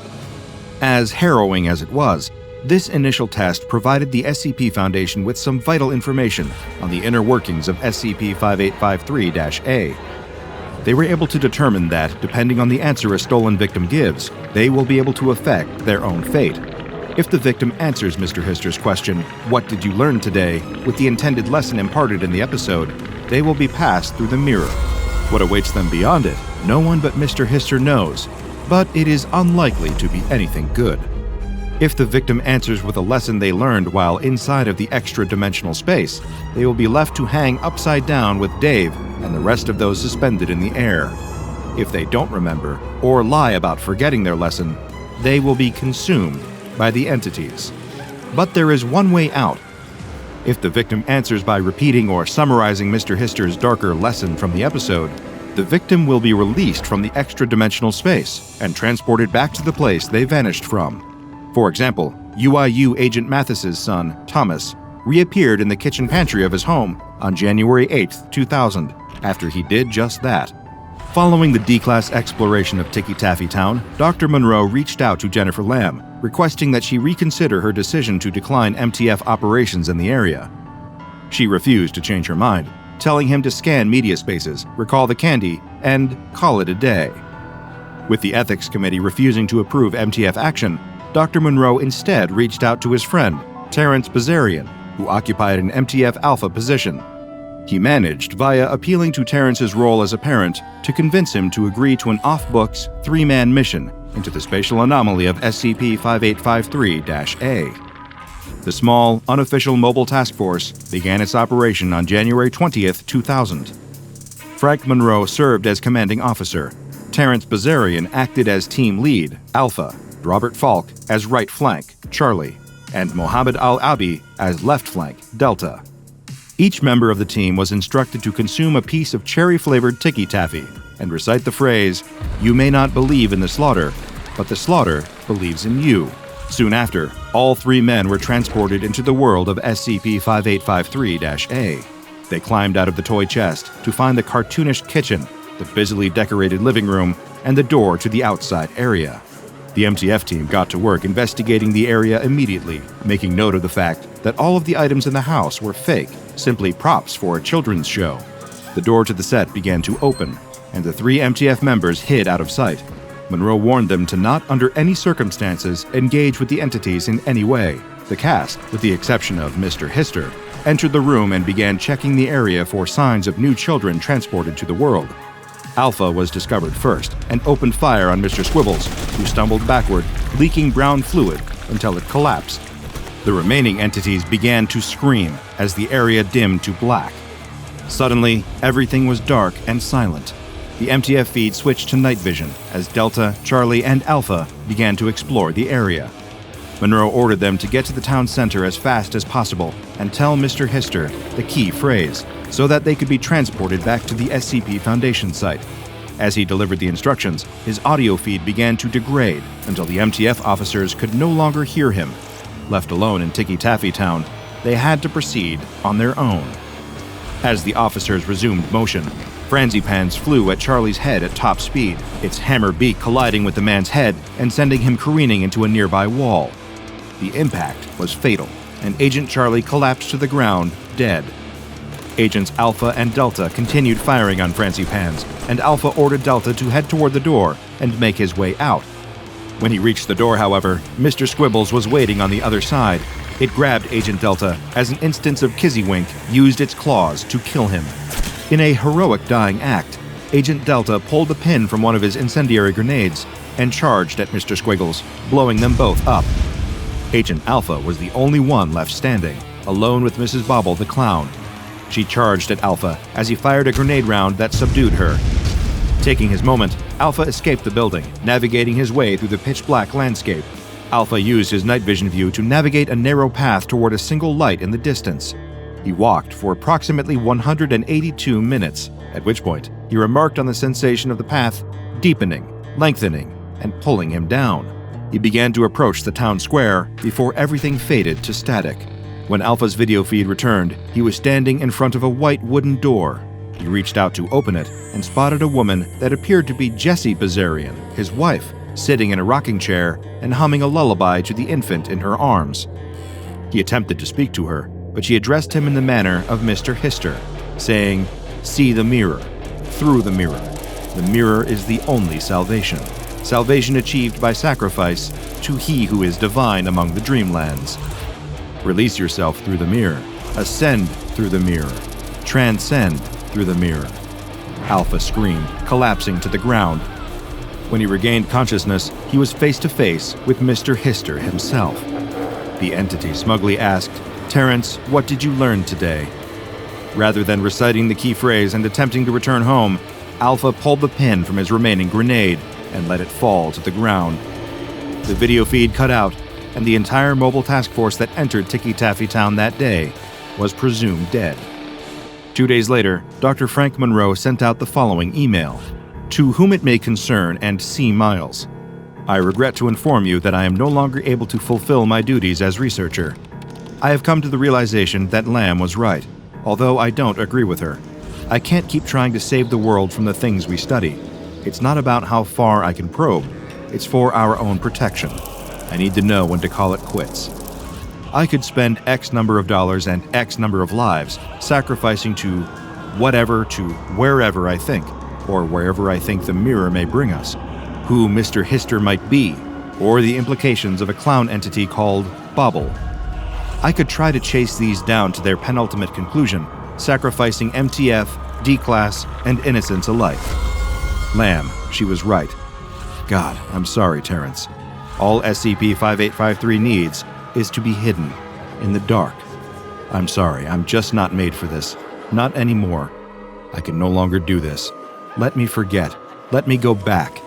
As harrowing as it was, this initial test provided the SCP Foundation with some vital information on the inner workings of SCP-2853-A. They were able to determine that, depending on the answer a stolen victim gives, they will be able to affect their own fate. If the victim answers Mr. Hister's question, "What did you learn today?" with the intended lesson imparted in the episode, they will be passed through the mirror. What awaits them beyond it, no one but Mr. Hister knows, but it is unlikely to be anything good. If the victim answers with a lesson they learned while inside of the extra-dimensional space, they will be left to hang upside down with Dave and the rest of those suspended in the air. If they don't remember, or lie about forgetting their lesson, they will be consumed by the entities. But there is one way out. If the victim answers by repeating or summarizing Mr. Hister's darker lesson from the episode, the victim will be released from the extra-dimensional space and transported back to the place they vanished from. For example, UIU Agent Mathis's son, Thomas, reappeared in the kitchen pantry of his home on January 8, 2000, after he did just that. Following the D-Class exploration of Ticky Taffy Town, Dr. Monroe reached out to Jennifer Lamb, requesting that she reconsider her decision to decline MTF operations in the area. She refused to change her mind, telling him to scan media spaces, recall the candy, and call it a day. With the Ethics Committee refusing to approve MTF action, Dr. Monroe instead reached out to his friend, Terrence Bazarian, who occupied an MTF Alpha position. He managed, via appealing to Terrence's role as a parent, to convince him to agree to an off-books, 3-man mission into the spatial anomaly of SCP-2853-A. The small, unofficial mobile task force began its operation on January 20th, 2000. Frank Monroe served as commanding officer. Terrence Bazarian acted as team lead, Alpha, Robert Falk as right flank, Charlie, and Mohammed Al-Abi as left flank, Delta. Each member of the team was instructed to consume a piece of cherry-flavored Ticky Taffy and recite the phrase, "You may not believe in the slaughter, but the slaughter believes in you." Soon after, all 3 men were transported into the world of SCP-2853-A. They climbed out of the toy chest to find the cartoonish kitchen, the busily decorated living room, and the door to the outside area. The MTF team got to work investigating the area immediately, making note of the fact that all of the items in the house were fake, simply props for a children's show. The door to the set began to open, and the 3 MTF members hid out of sight. Monroe warned them to not, under any circumstances, engage with the entities in any way. The cast, with the exception of Mr. Hister, entered the room and began checking the area for signs of new children transported to the world. Alpha was discovered first and opened fire on Mr. Squibbles, who stumbled backward, leaking brown fluid until it collapsed. The remaining entities began to scream as the area dimmed to black. Suddenly, everything was dark and silent. The MTF feed switched to night vision as Delta, Charlie, and Alpha began to explore the area. Monroe ordered them to get to the town center as fast as possible and tell Mr. Hister the key phrase so that they could be transported back to the SCP Foundation site. As he delivered the instructions, his audio feed began to degrade until the MTF officers could no longer hear him. Left alone in Ticky Taffy Town, they had to proceed on their own. As the officers resumed motion, Franzipans flew at Charlie's head at top speed, its hammer beak colliding with the man's head and sending him careening into a nearby wall. The impact was fatal, and Agent Charlie collapsed to the ground, dead. Agents Alpha and Delta continued firing on Franzipans, and Alpha ordered Delta to head toward the door and make his way out. When he reached the door, however, Mr. Squibbles was waiting on the other side. It grabbed Agent Delta as an instance of Kizzywink used its claws to kill him. In a heroic dying act, Agent Delta pulled a pin from one of his incendiary grenades and charged at Mr. Squiggles, blowing them both up. Agent Alpha was the only one left standing, alone with Mrs. Bobble the clown. She charged at Alpha as he fired a grenade round that subdued her. Taking his moment, Alpha escaped the building, navigating his way through the pitch-black landscape. Alpha used his night vision view to navigate a narrow path toward a single light in the distance. He walked for approximately 182 minutes, at which point he remarked on the sensation of the path deepening, lengthening, and pulling him down. He began to approach the town square before everything faded to static. When Alpha's video feed returned, he was standing in front of a white wooden door. He reached out to open it and spotted a woman that appeared to be Jessie Bazarian, his wife, sitting in a rocking chair and humming a lullaby to the infant in her arms. He attempted to speak to her, but she addressed him in the manner of Mr. Hister, saying, "See the mirror, through the mirror. The mirror is the only salvation. Salvation achieved by sacrifice to he who is divine among the dreamlands. Release yourself through the mirror. Ascend through the mirror. Transcend through the mirror." Alpha screamed, collapsing to the ground. When he regained consciousness, he was face to face with Mr. Hister himself. The entity smugly asked, "Terrence, what did you learn today?" Rather than reciting the key phrase and attempting to return home, Alpha pulled the pin from his remaining grenade and let it fall to the ground. The video feed cut out, and the entire mobile task force that entered Ticky Taffy Town that day was presumed dead. 2 days later, Dr. Frank Monroe sent out the following email. "To whom it may concern and C. Miles, I regret to inform you that I am no longer able to fulfill my duties as researcher. I have come to the realization that Lamb was right, although I don't agree with her. I can't keep trying to save the world from the things we study. It's not about how far I can probe. It's for our own protection. I need to know when to call it quits. I could spend X number of dollars and X number of lives sacrificing to whatever to wherever I think, or wherever I think the mirror may bring us, who Mr. Hister might be, or the implications of a clown entity called Bobble. I could try to chase these down to their penultimate conclusion, sacrificing MTF, D-Class, and innocence alike. Lamb, she was right. God, I'm sorry, Terrence. All SCP-2853 needs is to be hidden, in the dark. I'm sorry, I'm just not made for this. Not anymore. I can no longer do this. Let me forget. Let me go back.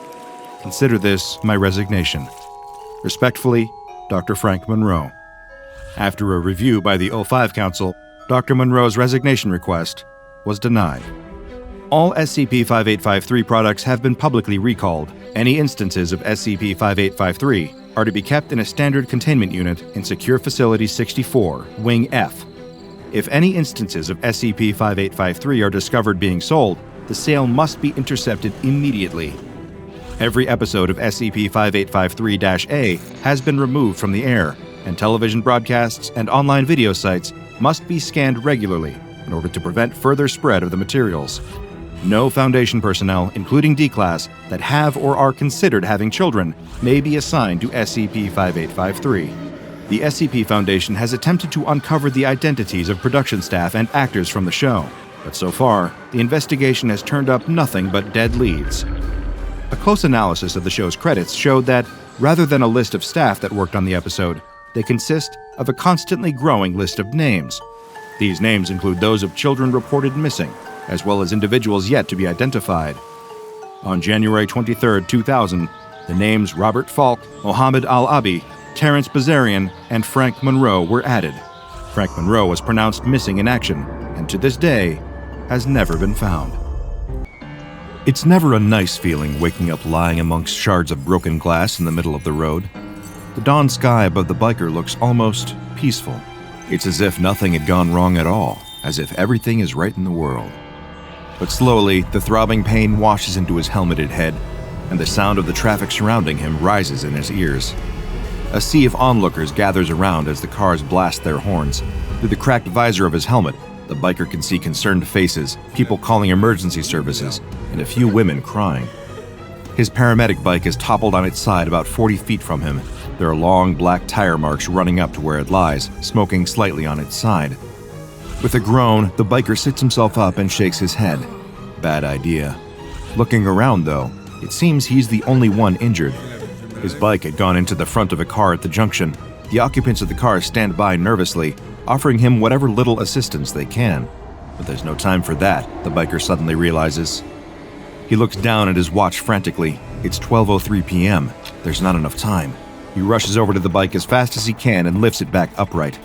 Consider this my resignation. Respectfully, Dr. Frank Monroe." After a review by the O5 Council, Dr. Monroe's resignation request was denied. All SCP-2853 products have been publicly recalled. Any instances of SCP-2853 are to be kept in a standard containment unit in Secure Facility 64, Wing F. If any instances of SCP-2853 are discovered being sold, the sale must be intercepted immediately. Every episode of SCP-2853-A has been removed from the air, and television broadcasts and online video sites must be scanned regularly in order to prevent further spread of the materials. No Foundation personnel, including D-Class, that have or are considered having children may be assigned to SCP-2853. The SCP Foundation has attempted to uncover the identities of production staff and actors from the show, but so far, the investigation has turned up nothing but dead leads. A close analysis of the show's credits showed that, rather than a list of staff that worked on the episode, they consist of a constantly growing list of names. These names include those of children reported missing, as well as individuals yet to be identified. On January 23, 2000, the names Robert Falk, Mohammed Al-Abi, Terrence Bazarian and Frank Monroe were added. Frank Monroe was pronounced missing in action, and to this day, has never been found. It's never a nice feeling waking up lying amongst shards of broken glass in the middle of the road. The dawn sky above the biker looks almost peaceful. It's as if nothing had gone wrong at all, as if everything is right in the world. But slowly, the throbbing pain washes into his helmeted head, and the sound of the traffic surrounding him rises in his ears. A sea of onlookers gathers around as the cars blast their horns. Through the cracked visor of his helmet, the biker can see concerned faces, people calling emergency services, and a few women crying. His paramedic bike is toppled on its side about 40 feet from him. There are long black tire marks running up to where it lies, smoking slightly on its side. With a groan, the biker sits himself up and shakes his head. Bad idea. Looking around, though, it seems he's the only one injured. His bike had gone into the front of a car at the junction. The occupants of the car stand by nervously, offering him whatever little assistance they can. But there's no time for that, the biker suddenly realizes. He looks down at his watch frantically. It's 12:03 p.m. There's not enough time. He rushes over to the bike as fast as he can and lifts it back upright.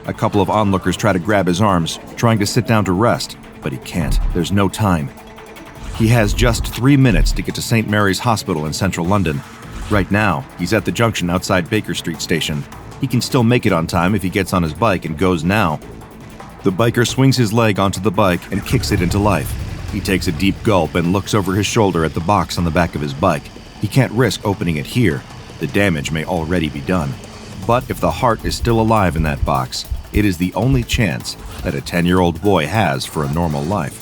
A couple of onlookers try to grab his arms, trying to sit down to rest, but he can't. There's no time. He has just 3 minutes to get to St. Mary's Hospital in central London. Right now, he's at the junction outside Baker Street Station. He can still make it on time if he gets on his bike and goes now. The biker swings his leg onto the bike and kicks it into life. He takes a deep gulp and looks over his shoulder at the box on the back of his bike. He can't risk opening it here. The damage may already be done. But if the heart is still alive in that box, it is the only chance that a 10-year-old boy has for a normal life.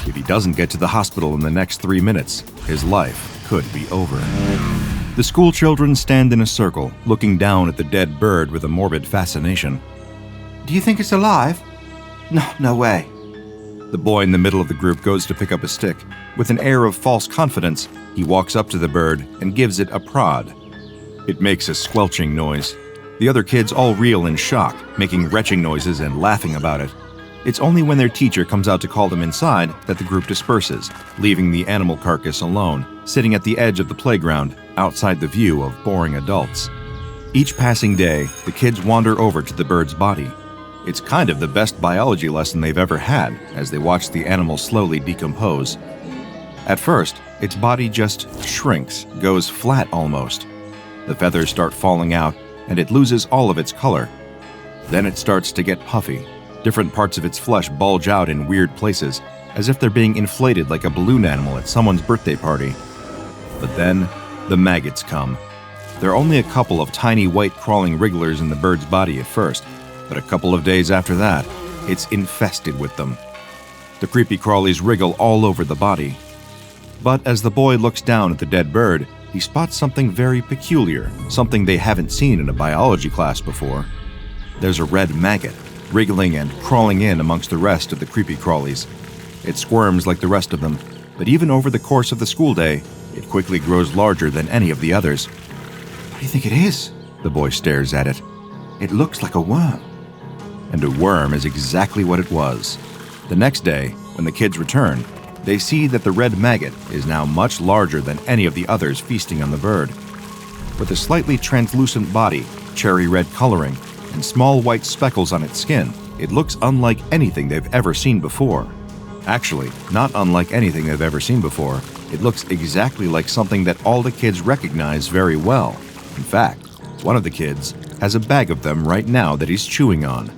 If he doesn't get to the hospital in the next 3 minutes, his life could be over. The school children stand in a circle, looking down at the dead bird with a morbid fascination. "Do you think it's alive?" No way." The boy in the middle of the group goes to pick up a stick. With an air of false confidence, he walks up to the bird and gives it a prod. It makes a squelching noise. The other kids all reel in shock, making retching noises and laughing about it. It's only when their teacher comes out to call them inside that the group disperses, leaving the animal carcass alone, sitting at the edge of the playground, outside the view of boring adults. Each passing day, the kids wander over to the bird's body. It's kind of the best biology lesson they've ever had as they watch the animal slowly decompose. At first, its body just shrinks, goes flat almost. The feathers start falling out, and it loses all of its color. Then it starts to get puffy. Different parts of its flesh bulge out in weird places, as if they're being inflated like a balloon animal at someone's birthday party. But then, the maggots come. There are only a couple of tiny white crawling wrigglers in the bird's body at first, but a couple of days after that, it's infested with them. The creepy crawlies wriggle all over the body. But as the boy looks down at the dead bird, he spots something very peculiar, something they haven't seen in a biology class before. There's a red maggot, wriggling and crawling in amongst the rest of the creepy crawlies. It squirms like the rest of them, but even over the course of the school day, it quickly grows larger than any of the others. "What do you think it is?" The boy stares at it. "It looks like a worm." And a worm is exactly what it was. The next day, when the kids return, they see that the red maggot is now much larger than any of the others feasting on the bird. With a slightly translucent body, cherry red coloring, and small white speckles on its skin, it looks unlike anything they've ever seen before. Actually, not unlike anything they've ever seen before. It looks exactly like something that all the kids recognize very well. In fact, one of the kids has a bag of them right now that he's chewing on.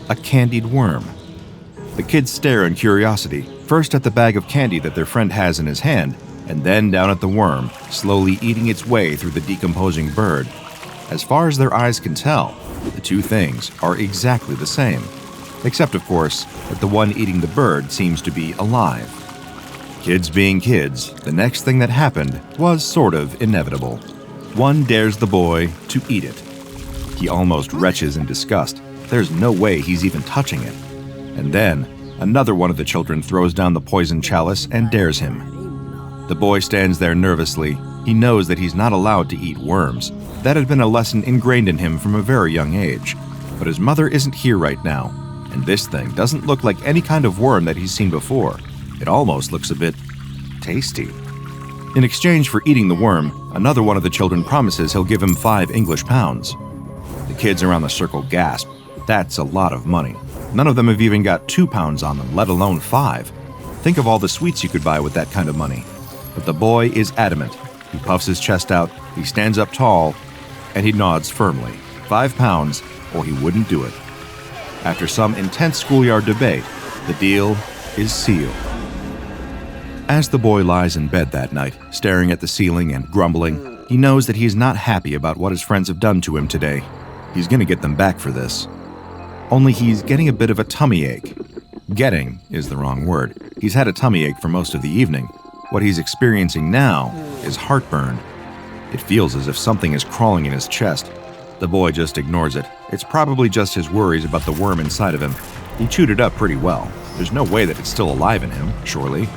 A candied worm. The kids stare in curiosity, first at the bag of candy that their friend has in his hand, and then down at the worm, slowly eating its way through the decomposing bird. As far as their eyes can tell, the two things are exactly the same, except of course that the one eating the bird seems to be alive. Kids being kids, the next thing that happened was sort of inevitable. One dares the boy to eat it. He almost retches in disgust. There's no way he's even touching it. And then, another one of the children throws down the poison chalice and dares him. The boy stands there nervously. He knows that he's not allowed to eat worms. That had been a lesson ingrained in him from a very young age. But his mother isn't here right now, and this thing doesn't look like any kind of worm that he's seen before. It almost looks a bit tasty. In exchange for eating the worm, another one of the children promises he'll give him 5 English pounds. The kids around the circle gasp. That's a lot of money. None of them have even got 2 pounds on them, let alone 5. Think of all the sweets you could buy with that kind of money. But the boy is adamant. He puffs his chest out, he stands up tall, and he nods firmly. 5 pounds, or he wouldn't do it. After some intense schoolyard debate, the deal is sealed. As the boy lies in bed that night, staring at the ceiling and grumbling, he knows that he is not happy about what his friends have done to him today. He's going to get them back for this. Only he's getting a bit of a tummy ache. Getting is the wrong word. He's had a tummy ache for most of the evening. What he's experiencing now is heartburn. It feels as if something is crawling in his chest. The boy just ignores it. It's probably just his worries about the worm inside of him. He chewed it up pretty well. There's no way that it's still alive in him, surely.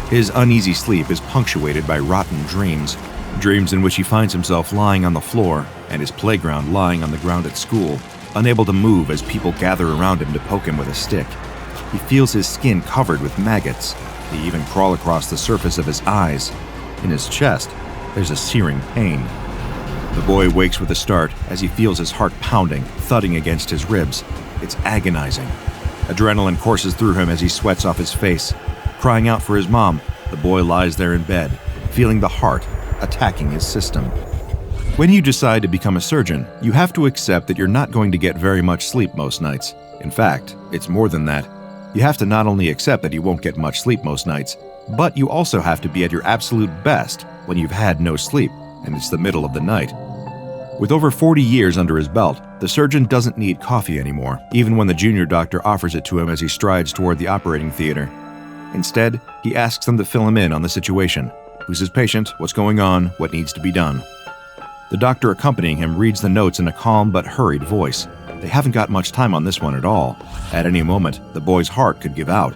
His uneasy sleep is punctuated by rotten dreams. Dreams in which he finds himself lying on the floor and his playground lying on the ground at school, unable to move as people gather around him to poke him with a stick. He feels his skin covered with maggots. They even crawl across the surface of his eyes. In his chest, there's a searing pain. The boy wakes with a start as he feels his heart pounding, thudding against his ribs. It's agonizing. Adrenaline courses through him as he sweats off his face. Crying out for his mom, the boy lies there in bed, feeling the heart attacking his system. When you decide to become a surgeon, you have to accept that you're not going to get very much sleep most nights. In fact, it's more than that. You have to not only accept that you won't get much sleep most nights, but you also have to be at your absolute best when you've had no sleep and it's the middle of the night. With over 40 years under his belt, the surgeon doesn't need coffee anymore, even when the junior doctor offers it to him as he strides toward the operating theater. Instead, he asks them to fill him in on the situation. Who's his patient? What's going on? What needs to be done? The doctor accompanying him reads the notes in a calm but hurried voice. They haven't got much time on this one at all. At any moment, the boy's heart could give out.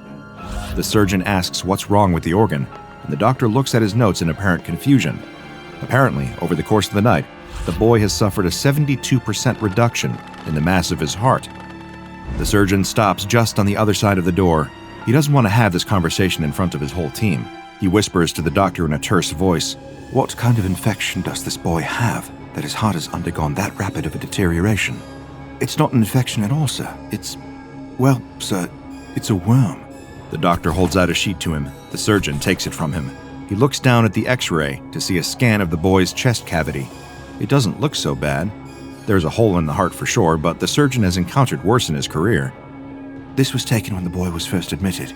The surgeon asks what's wrong with the organ, and the doctor looks at his notes in apparent confusion. Apparently, over the course of the night, the boy has suffered a 72% reduction in the mass of his heart. The surgeon stops just on the other side of the door. He doesn't want to have this conversation in front of his whole team. He whispers to the doctor in a terse voice, "What kind of infection does this boy have that his heart has undergone that rapid of a deterioration?" "It's not an infection at all, sir. Well, sir, it's a worm." The doctor holds out a sheet to him. The surgeon takes it from him. He looks down at the x-ray to see a scan of the boy's chest cavity. It doesn't look so bad. There's a hole in the heart for sure, but the surgeon has encountered worse in his career. "This was taken when the boy was first admitted."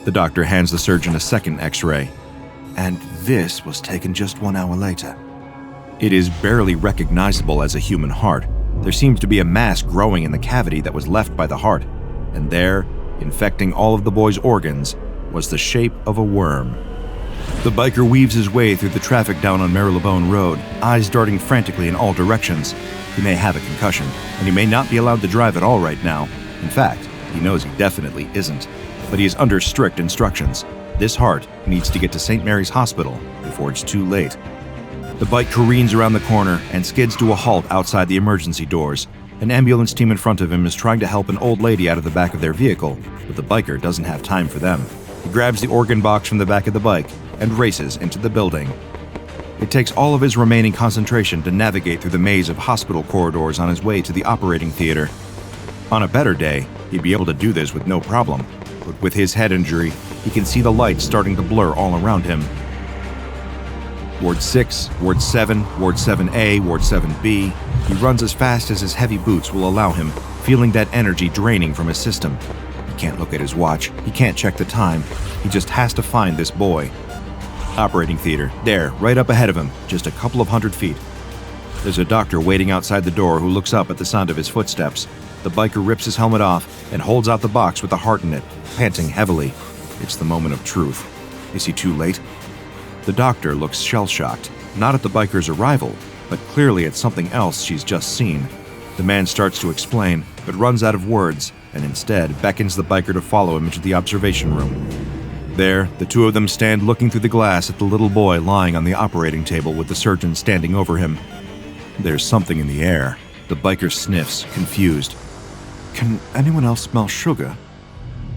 The doctor hands the surgeon a second x-ray. "And this was taken just 1 hour later." It is barely recognizable as a human heart. There seems to be a mass growing in the cavity that was left by the heart, and there, infecting all of the boy's organs, was the shape of a worm. The biker weaves his way through the traffic down on Marylebone Road, eyes darting frantically in all directions. He may have a concussion, and he may not be allowed to drive at all right now. In fact, he knows he definitely isn't. But he is under strict instructions. This heart needs to get to St. Mary's Hospital before it's too late. The bike careens around the corner and skids to a halt outside the emergency doors. An ambulance team in front of him is trying to help an old lady out of the back of their vehicle, but the biker doesn't have time for them. He grabs the organ box from the back of the bike and races into the building. It takes all of his remaining concentration to navigate through the maze of hospital corridors on his way to the operating theater. On a better day, he'd be able to do this with no problem, but with his head injury, he can see the lights starting to blur all around him. Ward 6, Ward 7, Ward 7A, Ward 7B. He runs as fast as his heavy boots will allow him, feeling that energy draining from his system. He can't look at his watch. He can't check the time. He just has to find this boy. Operating theater, there, right up ahead of him, just a couple of 100 feet. There's a doctor waiting outside the door who looks up at the sound of his footsteps. The biker rips his helmet off and holds out the box with the heart in it, panting heavily. It's the moment of truth. Is he too late? The doctor looks shell-shocked, not at the biker's arrival, but clearly at something else she's just seen. The man starts to explain, but runs out of words, and instead beckons the biker to follow him into the observation room. There, the two of them stand looking through the glass at the little boy lying on the operating table with the surgeon standing over him. There's something in the air. The biker sniffs, confused. "Can anyone else smell sugar?"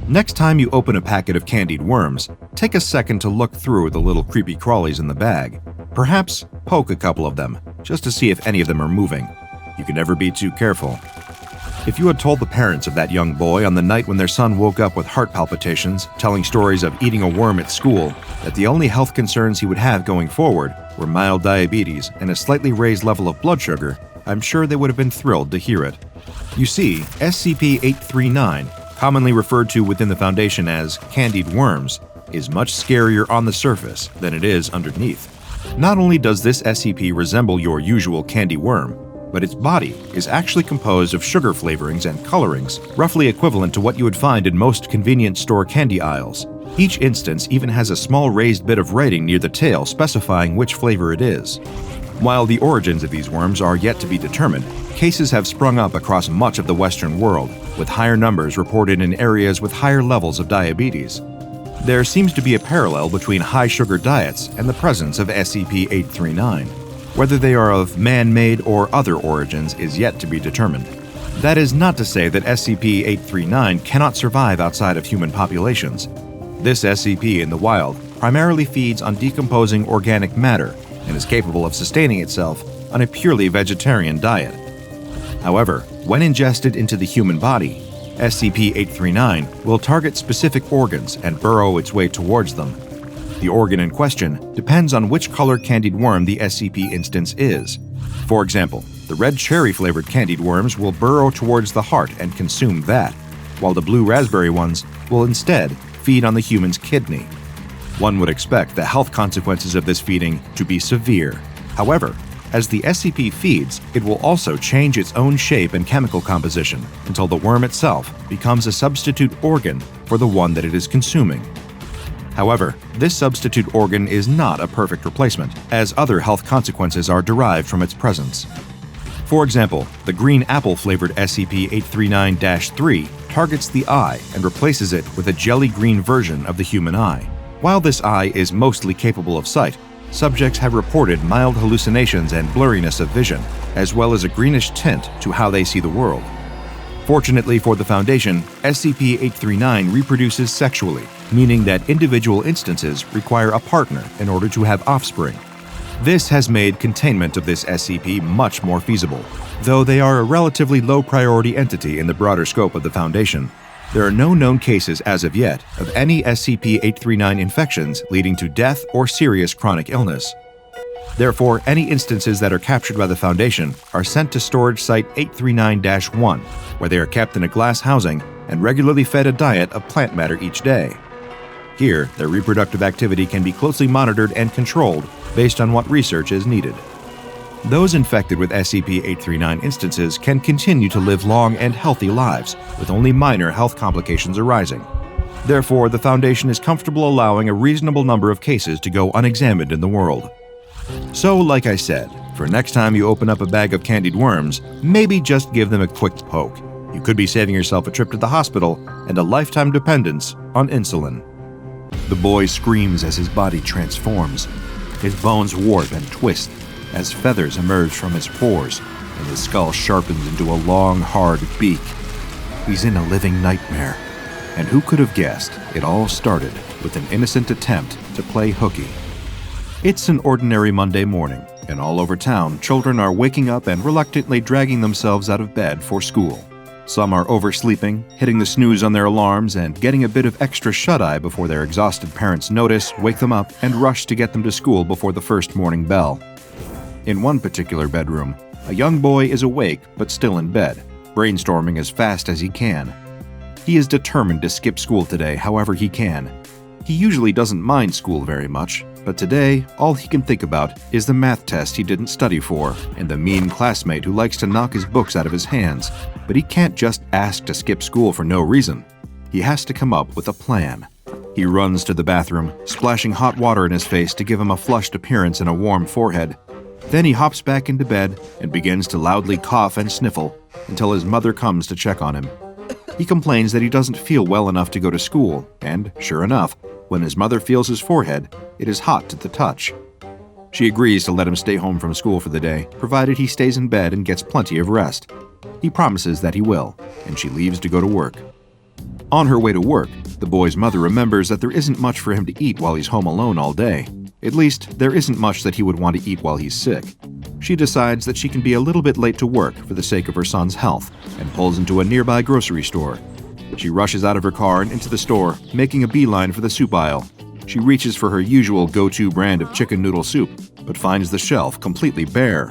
Next time you open a packet of candied worms, take a second to look through the little creepy crawlies in the bag. Perhaps poke a couple of them, just to see if any of them are moving. You can never be too careful. If you had told the parents of that young boy on the night when their son woke up with heart palpitations, telling stories of eating a worm at school, that the only health concerns he would have going forward were mild diabetes and a slightly raised level of blood sugar, I'm sure they would have been thrilled to hear it. You see, SCP-839, commonly referred to within the Foundation as candied worms, is much scarier on the surface than it is underneath. Not only does this SCP resemble your usual candy worm, but its body is actually composed of sugar flavorings and colorings, roughly equivalent to what you would find in most convenience store candy aisles. Each instance even has a small raised bit of writing near the tail specifying which flavor it is. While the origins of these worms are yet to be determined, cases have sprung up across much of the Western world, with higher numbers reported in areas with higher levels of diabetes. There seems to be a parallel between high-sugar diets and the presence of SCP-839. Whether they are of man-made or other origins is yet to be determined. That is not to say that SCP-839 cannot survive outside of human populations. This SCP in the wild primarily feeds on decomposing organic matter and is capable of sustaining itself on a purely vegetarian diet. However, when ingested into the human body, SCP-839 will target specific organs and burrow its way towards them. The organ in question depends on which color candied worm the SCP instance is. For example, the red cherry-flavored candied worms will burrow towards the heart and consume that, while the blue raspberry ones will instead feed on the human's kidney. One would expect the health consequences of this feeding to be severe. However, as the SCP feeds, it will also change its own shape and chemical composition until the worm itself becomes a substitute organ for the one that it is consuming. However, this substitute organ is not a perfect replacement, as other health consequences are derived from its presence. For example, the green apple-flavored SCP-839-3 targets the eye and replaces it with a jelly-green version of the human eye. While this eye is mostly capable of sight, subjects have reported mild hallucinations and blurriness of vision, as well as a greenish tint to how they see the world. Fortunately for the Foundation, SCP-839 reproduces sexually, meaning that individual instances require a partner in order to have offspring. This has made containment of this SCP much more feasible. Though they are a relatively low-priority entity in the broader scope of the Foundation, there are no known cases as of yet of any SCP-839 infections leading to death or serious chronic illness. Therefore, any instances that are captured by the Foundation are sent to Storage Site 839-1, where they are kept in a glass housing and regularly fed a diet of plant matter each day. Here, their reproductive activity can be closely monitored and controlled based on what research is needed. Those infected with SCP-839 instances can continue to live long and healthy lives, with only minor health complications arising. Therefore, the Foundation is comfortable allowing a reasonable number of cases to go unexamined in the world. So, like I said, for next time you open up a bag of candied worms, maybe just give them a quick poke. You could be saving yourself a trip to the hospital and a lifetime dependence on insulin. The boy screams as his body transforms. His bones warp and twist as feathers emerge from his pores and his skull sharpens into a long, hard beak. He's in a living nightmare. And who could have guessed it all started with an innocent attempt to play hooky? It's an ordinary Monday morning, and all over town, children are waking up and reluctantly dragging themselves out of bed for school. Some are oversleeping, hitting the snooze on their alarms, and getting a bit of extra shut-eye before their exhausted parents notice, wake them up, and rush to get them to school before the first morning bell. In one particular bedroom, a young boy is awake but still in bed, brainstorming as fast as he can. He is determined to skip school today however he can. He usually doesn't mind school very much, but today, all he can think about is the math test he didn't study for and the mean classmate who likes to knock his books out of his hands. But he can't just ask to skip school for no reason. He has to come up with a plan. He runs to the bathroom, splashing hot water in his face to give him a flushed appearance and a warm forehead. Then he hops back into bed and begins to loudly cough and sniffle until his mother comes to check on him. He complains that he doesn't feel well enough to go to school, and, sure enough, when his mother feels his forehead, it is hot to the touch. She agrees to let him stay home from school for the day, provided he stays in bed and gets plenty of rest. He promises that he will, and she leaves to go to work. On her way to work, the boy's mother remembers that there isn't much for him to eat while he's home alone all day. At least, there isn't much that he would want to eat while he's sick. She decides that she can be a little bit late to work for the sake of her son's health and pulls into a nearby grocery store. She rushes out of her car and into the store, making a beeline for the soup aisle. She reaches for her usual go-to brand of chicken noodle soup, but finds the shelf completely bare.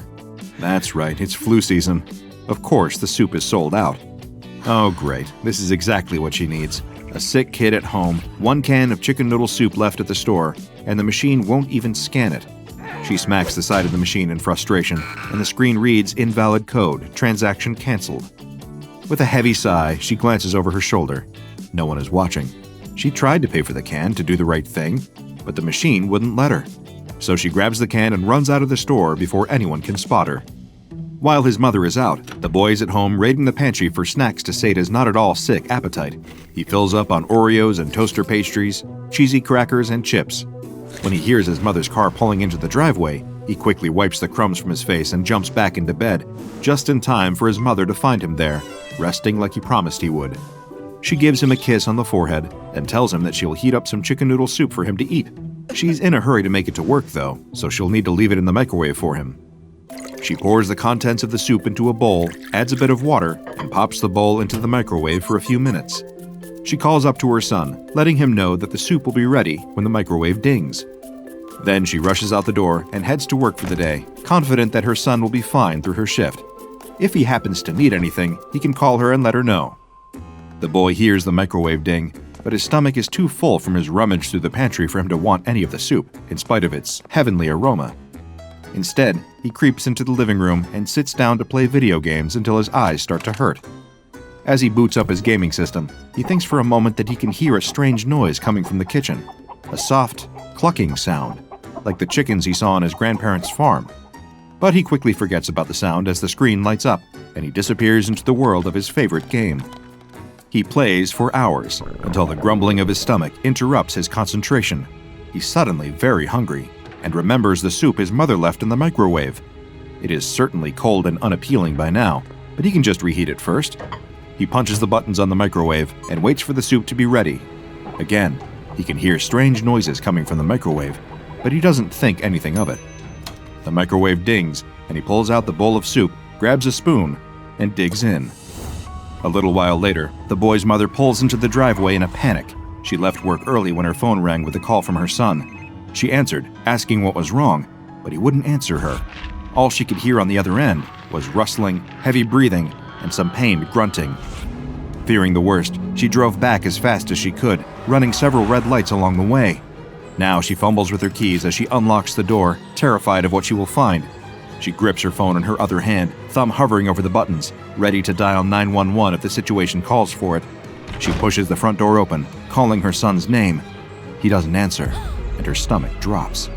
That's right, it's flu season. Of course, the soup is sold out. Oh great, this is exactly what she needs. A sick kid at home, 1 can of chicken noodle soup left at the store, and the machine won't even scan it. She smacks the side of the machine in frustration, and the screen reads invalid code, transaction cancelled. With a heavy sigh, she glances over her shoulder. No one is watching. She tried to pay for the can to do the right thing, but the machine wouldn't let her. So she grabs the can and runs out of the store before anyone can spot her. While his mother is out, the boy is at home raiding the pantry for snacks to sate his not at all sick appetite. He fills up on Oreos and toaster pastries, cheesy crackers, and chips. When he hears his mother's car pulling into the driveway, he quickly wipes the crumbs from his face and jumps back into bed, just in time for his mother to find him there, resting like he promised he would. She gives him a kiss on the forehead and tells him that she'll heat up some chicken noodle soup for him to eat. She's in a hurry to make it to work, though, so she'll need to leave it in the microwave for him. She pours the contents of the soup into a bowl, adds a bit of water, and pops the bowl into the microwave for a few minutes. She calls up to her son, letting him know that the soup will be ready when the microwave dings. Then she rushes out the door and heads to work for the day, confident that her son will be fine through her shift. If he happens to need anything, he can call her and let her know. The boy hears the microwave ding, but his stomach is too full from his rummage through the pantry for him to want any of the soup, in spite of its heavenly aroma. Instead, he creeps into the living room and sits down to play video games until his eyes start to hurt. As he boots up his gaming system, he thinks for a moment that he can hear a strange noise coming from the kitchen, a soft, clucking sound, like the chickens he saw on his grandparents' farm. But he quickly forgets about the sound as the screen lights up, and he disappears into the world of his favorite game. He plays for hours, until the grumbling of his stomach interrupts his concentration. He's suddenly very hungry, and remembers the soup his mother left in the microwave. It is certainly cold and unappealing by now, but he can just reheat it first. He punches the buttons on the microwave and waits for the soup to be ready. Again, he can hear strange noises coming from the microwave, but he doesn't think anything of it. The microwave dings, and he pulls out the bowl of soup, grabs a spoon, and digs in. A little while later, the boy's mother pulls into the driveway in a panic. She left work early when her phone rang with a call from her son. She answered, asking what was wrong, but he wouldn't answer her. All she could hear on the other end was rustling, heavy breathing, and some pained grunting. Fearing the worst, she drove back as fast as she could, running several red lights along the way. Now she fumbles with her keys as she unlocks the door, terrified of what she will find. She grips her phone in her other hand, thumb hovering over the buttons, ready to dial 911 if the situation calls for it. She pushes the front door open, calling her son's name. He doesn't answer, and her stomach drops.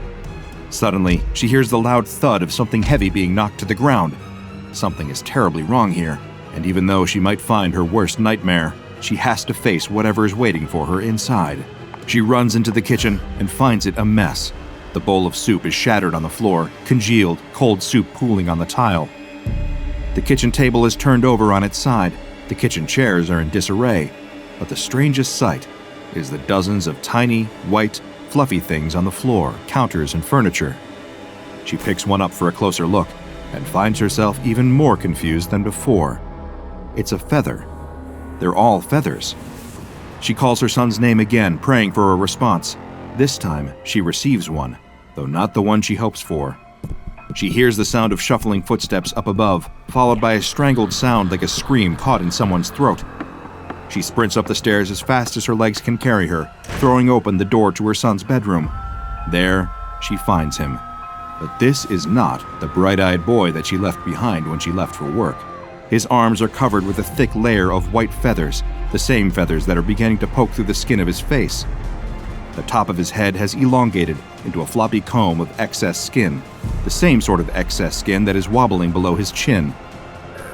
Suddenly, she hears the loud thud of something heavy being knocked to the ground. Something is terribly wrong here, and even though she might find her worst nightmare, she has to face whatever is waiting for her inside. She runs into the kitchen and finds it a mess. The bowl of soup is shattered on the floor, congealed, cold soup pooling on the tile. The kitchen table is turned over on its side. The kitchen chairs are in disarray. But the strangest sight is the dozens of tiny, white, fluffy things on the floor, counters, and furniture. She picks one up for a closer look and finds herself even more confused than before. It's a feather. They're all feathers. She calls her son's name again, praying for a response. This time, she receives one, though not the one she hopes for. She hears the sound of shuffling footsteps up above, followed by a strangled sound like a scream caught in someone's throat. She sprints up the stairs as fast as her legs can carry her, throwing open the door to her son's bedroom. There, she finds him. But this is not the bright-eyed boy that she left behind when she left for work. His arms are covered with a thick layer of white feathers, the same feathers that are beginning to poke through the skin of his face. The top of his head has elongated into a floppy comb of excess skin, the same sort of excess skin that is wobbling below his chin.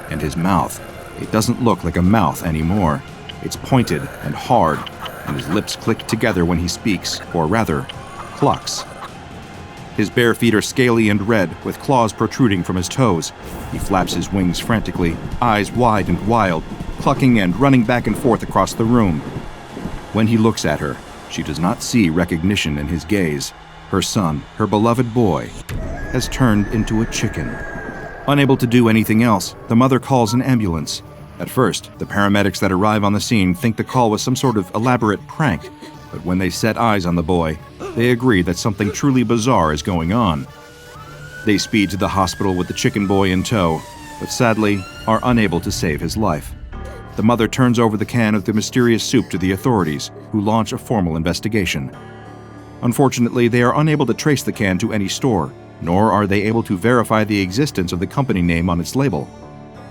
And his mouth, it doesn't look like a mouth anymore. It's pointed and hard, and his lips click together when he speaks, or rather, clucks. His bare feet are scaly and red, with claws protruding from his toes. He flaps his wings frantically, eyes wide and wild, clucking and running back and forth across the room. When he looks at her, she does not see recognition in his gaze. Her son, her beloved boy, has turned into a chicken. Unable to do anything else, the mother calls an ambulance. At first, the paramedics that arrive on the scene think the call was some sort of elaborate prank, but when they set eyes on the boy, they agree that something truly bizarre is going on. They speed to the hospital with the chicken boy in tow, but sadly are unable to save his life. The mother turns over the can of the mysterious soup to the authorities, who launch a formal investigation. Unfortunately, they are unable to trace the can to any store, nor are they able to verify the existence of the company name on its label.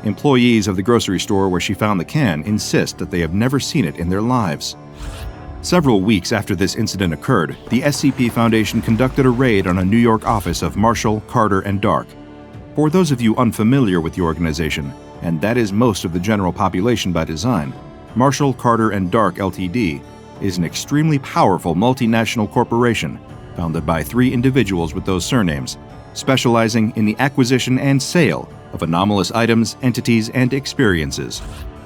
Employees of the grocery store where she found the can insist that they have never seen it in their lives. Several weeks after this incident occurred, the SCP Foundation conducted a raid on a New York office of Marshall, Carter, and Dark. For those of you unfamiliar with the organization, and that is most of the general population by design, Marshall, Carter, and Dark Ltd. is an extremely powerful multinational corporation founded by 3 individuals with those surnames, specializing in the acquisition and sale of anomalous items, entities, and experiences.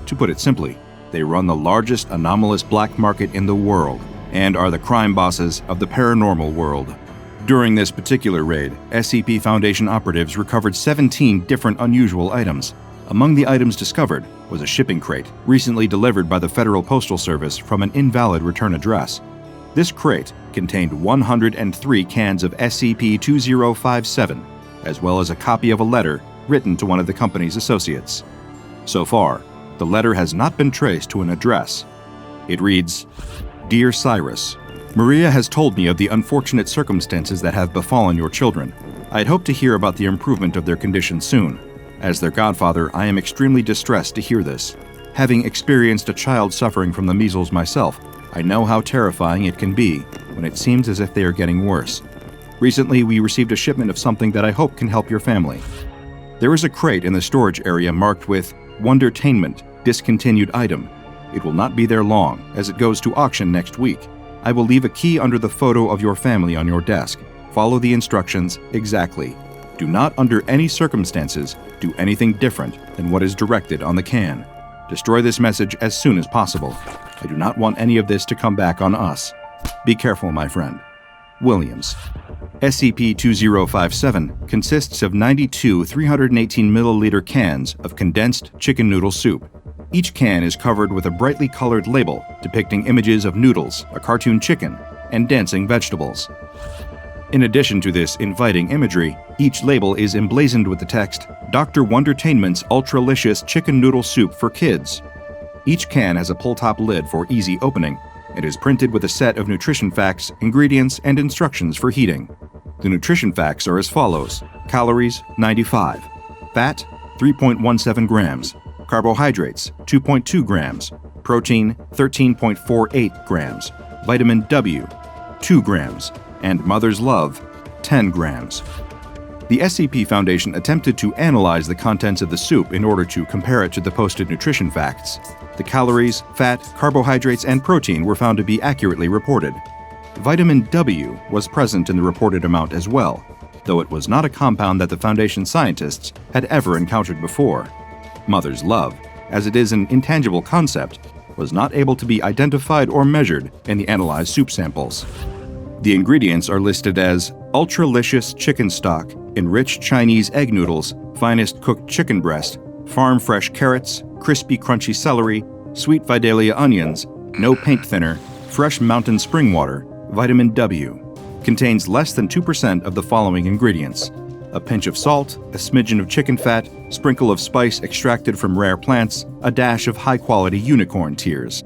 To put it simply, they run the largest anomalous black market in the world and are the crime bosses of the paranormal world. During this particular raid, SCP Foundation operatives recovered 17 different unusual items. Among the items discovered was a shipping crate recently delivered by the Federal Postal Service from an invalid return address. This crate contained 103 cans of SCP-2057, as well as a copy of a letter written to one of the company's associates. So far, the letter has not been traced to an address. It reads, "Dear Cyrus, Maria has told me of the unfortunate circumstances that have befallen your children. I had hoped to hear about the improvement of their condition soon. As their godfather, I am extremely distressed to hear this. Having experienced a child suffering from the measles myself, I know how terrifying it can be when it seems as if they are getting worse. Recently, we received a shipment of something that I hope can help your family. There is a crate in the storage area marked with Wondertainment, discontinued item. It will not be there long, as it goes to auction next week. I will leave a key under the photo of your family on your desk. Follow the instructions exactly. Do not, under any circumstances, do anything different than what is directed on the can. Destroy this message as soon as possible. I do not want any of this to come back on us. Be careful, my friend. Williams." SCP-2057 consists of 92 318-milliliter cans of condensed chicken noodle soup. Each can is covered with a brightly colored label depicting images of noodles, a cartoon chicken, and dancing vegetables. In addition to this inviting imagery, each label is emblazoned with the text, "Dr. Wondertainment's Ultralicious Chicken Noodle Soup for Kids." Each can has a pull-top lid for easy opening. It is printed with a set of nutrition facts, ingredients, and instructions for heating. The nutrition facts are as follows: calories, 95, fat, 3.17 grams, carbohydrates, 2.2 grams, protein, 13.48 grams, vitamin W, 2 grams, and mother's love, 10 grams. The SCP Foundation attempted to analyze the contents of the soup in order to compare it to the posted nutrition facts. The calories, fat, carbohydrates, and protein were found to be accurately reported. Vitamin W was present in the reported amount as well, though it was not a compound that the Foundation scientists had ever encountered before. Mother's love, as it is an intangible concept, was not able to be identified or measured in the analyzed soup samples. The ingredients are listed as ultralicious chicken stock, enriched Chinese egg noodles, finest cooked chicken breast, farm fresh carrots, crispy crunchy celery, sweet Vidalia onions, no paint thinner, fresh mountain spring water, vitamin W. Contains less than 2% of the following ingredients: a pinch of salt, a smidgen of chicken fat, sprinkle of spice extracted from rare plants, a dash of high-quality unicorn tears.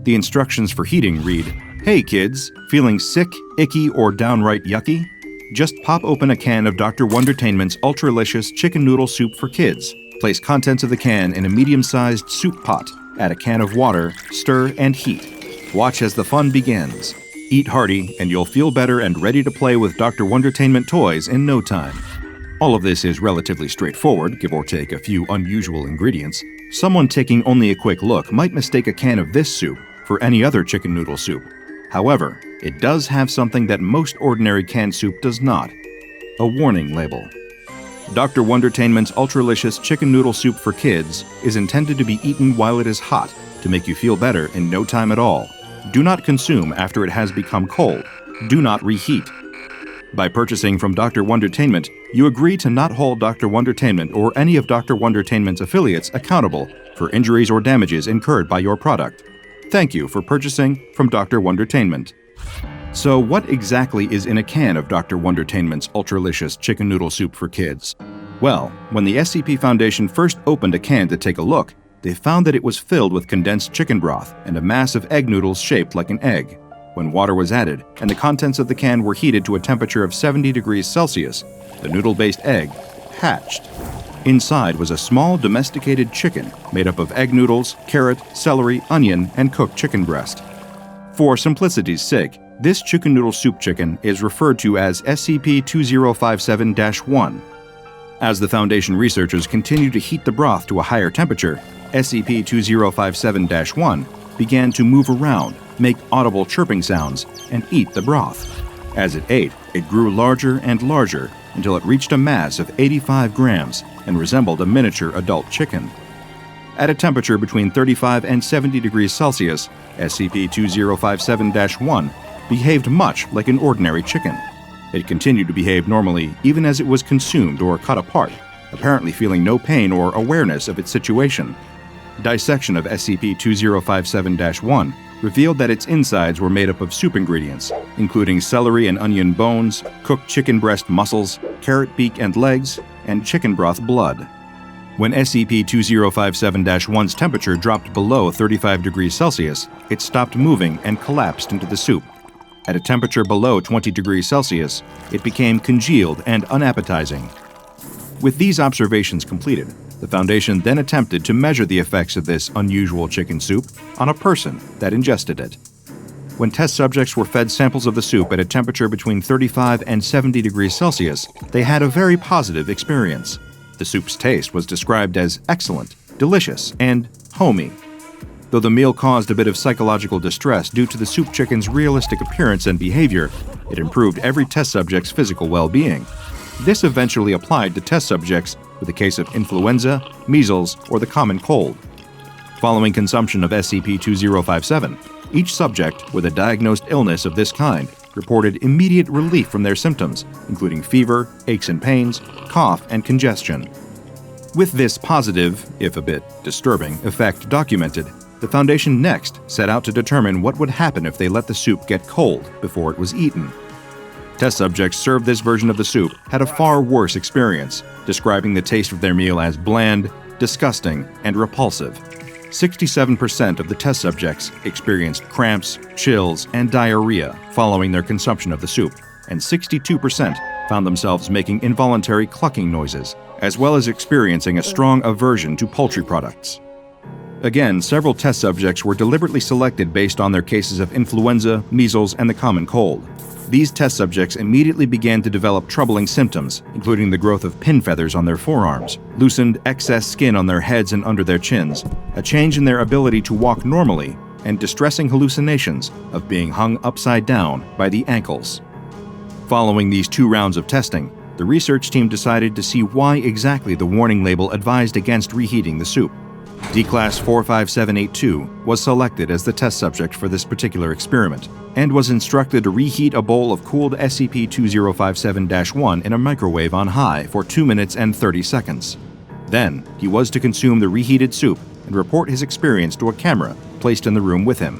The instructions for heating read, "Hey kids, feeling sick, icky, or downright yucky? Just pop open a can of Dr. Wondertainment's Ultralicious Chicken Noodle Soup for Kids. Place contents of the can in a medium-sized soup pot. Add a can of water, stir, and heat. Watch as the fun begins. Eat hearty, and you'll feel better and ready to play with Dr. Wondertainment toys in no time." All of this is relatively straightforward, give or take a few unusual ingredients. Someone taking only a quick look might mistake a can of this soup for any other chicken noodle soup. However, it does have something that most ordinary canned soup does not: a warning label. Dr. Wondertainment's Ultralicious Chicken Noodle Soup for Kids is intended to be eaten while it is hot to make you feel better in no time at all. Do not consume after it has become cold. Do not reheat. By purchasing from Dr. Wondertainment, you agree to not hold Dr. Wondertainment or any of Dr. Wondertainment's affiliates accountable for injuries or damages incurred by your product. Thank you for purchasing from Dr. Wondertainment. So what exactly is in a can of Dr. Wondertainment's Ultralicious Chicken Noodle Soup for Kids? Well, when the SCP Foundation first opened a can to take a look, they found that it was filled with condensed chicken broth and a mass of egg noodles shaped like an egg. When water was added and the contents of the can were heated to a temperature of 70 degrees Celsius, the noodle-based egg hatched. Inside was a small domesticated chicken made up of egg noodles, carrot, celery, onion, and cooked chicken breast. For simplicity's sake, this chicken noodle soup chicken is referred to as SCP-2057-1. As the Foundation researchers continued to heat the broth to a higher temperature, SCP-2057-1 began to move around, make audible chirping sounds, and eat the broth. As it ate, it grew larger and larger until it reached a mass of 85 grams and resembled a miniature adult chicken. At a temperature between 35 and 70 degrees Celsius, SCP-2057-1 behaved much like an ordinary chicken. It continued to behave normally even as it was consumed or cut apart, apparently feeling no pain or awareness of its situation. Dissection of SCP-2057-1 revealed that its insides were made up of soup ingredients, including celery and onion bones, cooked chicken breast muscles, carrot beak and legs, and chicken broth blood. When SCP-2057-1's temperature dropped below 35 degrees Celsius, it stopped moving and collapsed into the soup. At a temperature below 20 degrees Celsius, it became congealed and unappetizing. With these observations completed, the Foundation then attempted to measure the effects of this unusual chicken soup on a person that ingested it. When test subjects were fed samples of the soup at a temperature between 35 and 70 degrees Celsius, they had a very positive experience. The soup's taste was described as excellent, delicious, and homey. Though the meal caused a bit of psychological distress due to the soup chicken's realistic appearance and behavior, it improved every test subject's physical well-being. This eventually applied to test subjects with a case of influenza, measles, or the common cold. Following consumption of SCP-2057, each subject with a diagnosed illness of this kind reported immediate relief from their symptoms, including fever, aches and pains, cough, and congestion. With this positive, if a bit disturbing, effect documented, the Foundation next set out to determine what would happen if they let the soup get cold before it was eaten. Test subjects served this version of the soup had a far worse experience, describing the taste of their meal as bland, disgusting, and repulsive. 67% of the test subjects experienced cramps, chills, and diarrhea following their consumption of the soup, and 62% found themselves making involuntary clucking noises, as well as experiencing a strong aversion to poultry products. Again, several test subjects were deliberately selected based on their cases of influenza, measles, and the common cold. These test subjects immediately began to develop troubling symptoms, including the growth of pin feathers on their forearms, loosened excess skin on their heads and under their chins, a change in their ability to walk normally, and distressing hallucinations of being hung upside down by the ankles. Following these 2 rounds of testing, the research team decided to see why exactly the warning label advised against reheating the soup. D-Class 45782 was selected as the test subject for this particular experiment, and was instructed to reheat a bowl of cooled SCP-2057-1 in a microwave on high for 2 minutes and 30 seconds. Then, he was to consume the reheated soup and report his experience to a camera placed in the room with him.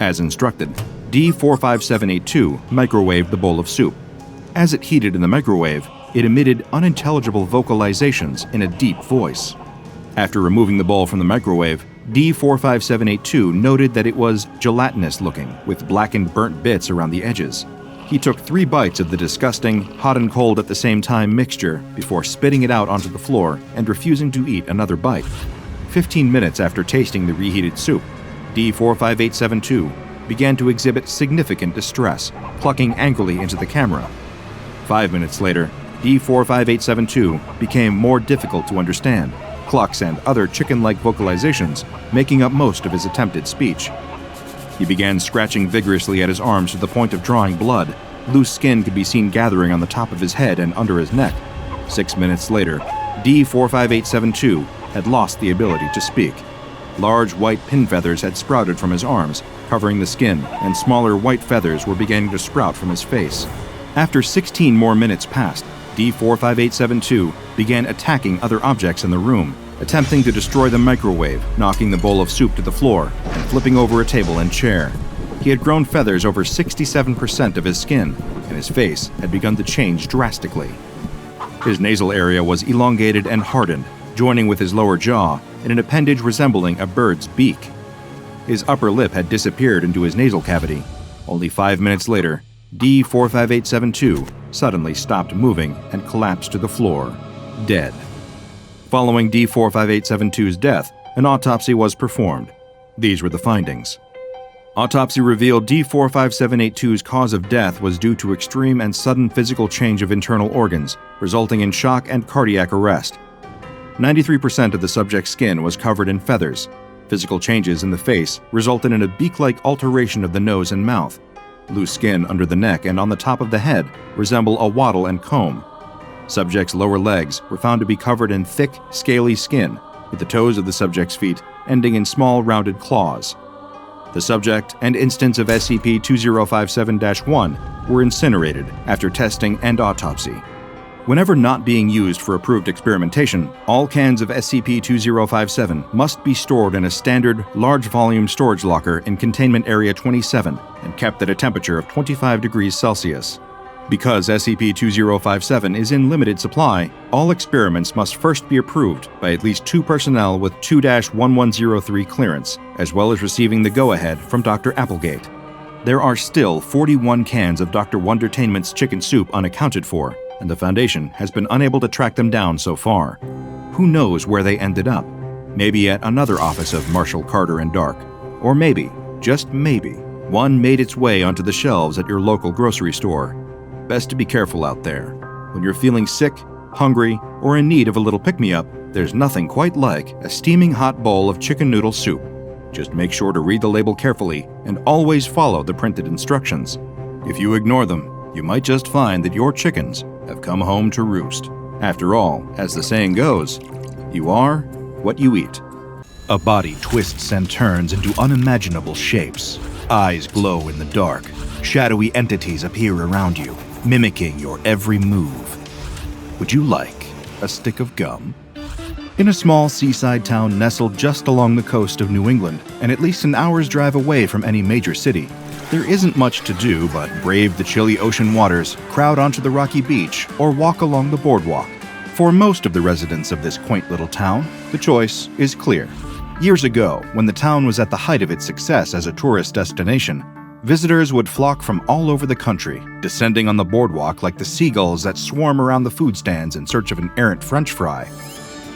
As instructed, D-45782 microwaved the bowl of soup. As it heated in the microwave, it emitted unintelligible vocalizations in a deep voice. After removing the bowl from the microwave, D-45782 noted that it was gelatinous-looking, with blackened burnt bits around the edges. He took 3 bites of the disgusting, hot and cold at the same time mixture before spitting it out onto the floor and refusing to eat another bite. 15 minutes after tasting the reheated soup, D-45872 began to exhibit significant distress, clucking angrily into the camera. 5 minutes later, D-45872 became more difficult to understand, clucks and other chicken-like vocalizations making up most of his attempted speech. He began scratching vigorously at his arms to the point of drawing blood. Loose skin could be seen gathering on the top of his head and under his neck. 6 minutes later, D45872 had lost the ability to speak. Large white pin feathers had sprouted from his arms, covering the skin, and smaller white feathers were beginning to sprout from his face. After 16 more minutes passed, D45872 began attacking other objects in the room, attempting to destroy the microwave, knocking the bowl of soup to the floor, and flipping over a table and chair. He had grown feathers over 67% of his skin, and his face had begun to change drastically. His nasal area was elongated and hardened, joining with his lower jaw in an appendage resembling a bird's beak. His upper lip had disappeared into his nasal cavity. Only 5 minutes later, D45872 suddenly stopped moving and collapsed to the floor, dead. Following D45872's death, an autopsy was performed. These were the findings. Autopsy revealed D45782's cause of death was due to extreme and sudden physical change of internal organs, resulting in shock and cardiac arrest. 93% of the subject's skin was covered in feathers. Physical changes in the face resulted in a beak-like alteration of the nose and mouth. Loose skin under the neck and on the top of the head resemble a wattle and comb. Subject's lower legs were found to be covered in thick, scaly skin, with the toes of the subject's feet ending in small, rounded claws. The subject and instance of SCP-2057-1 were incinerated after testing and autopsy. Whenever not being used for approved experimentation, all cans of SCP-2057 must be stored in a standard, large-volume storage locker in Containment Area 27 and kept at a temperature of 25 degrees Celsius. Because SCP-2057 is in limited supply, all experiments must first be approved by at least 2 personnel with 2-1103 clearance, as well as receiving the go-ahead from Dr. Applegate. There are still 41 cans of Dr. Wondertainment's chicken soup unaccounted for, and the Foundation has been unable to track them down so far. Who knows where they ended up? Maybe at another office of Marshall Carter and Dark. Or maybe, just maybe, one made its way onto the shelves at your local grocery store. Best to be careful out there. When you're feeling sick, hungry, or in need of a little pick-me-up, there's nothing quite like a steaming hot bowl of chicken noodle soup. Just make sure to read the label carefully and always follow the printed instructions. If you ignore them, you might just find that your chickens have come home to roost. After all, as the saying goes, you are what you eat. A body twists and turns into unimaginable shapes. Eyes glow in the dark. Shadowy entities appear around you, mimicking your every move. Would you like a stick of gum? In a small seaside town nestled just along the coast of New England, and at least an hour's drive away from any major city, there isn't much to do but brave the chilly ocean waters, crowd onto the rocky beach, or walk along the boardwalk. For most of the residents of this quaint little town, the choice is clear. Years ago, when the town was at the height of its success as a tourist destination, visitors would flock from all over the country, descending on the boardwalk like the seagulls that swarm around the food stands in search of an errant French fry.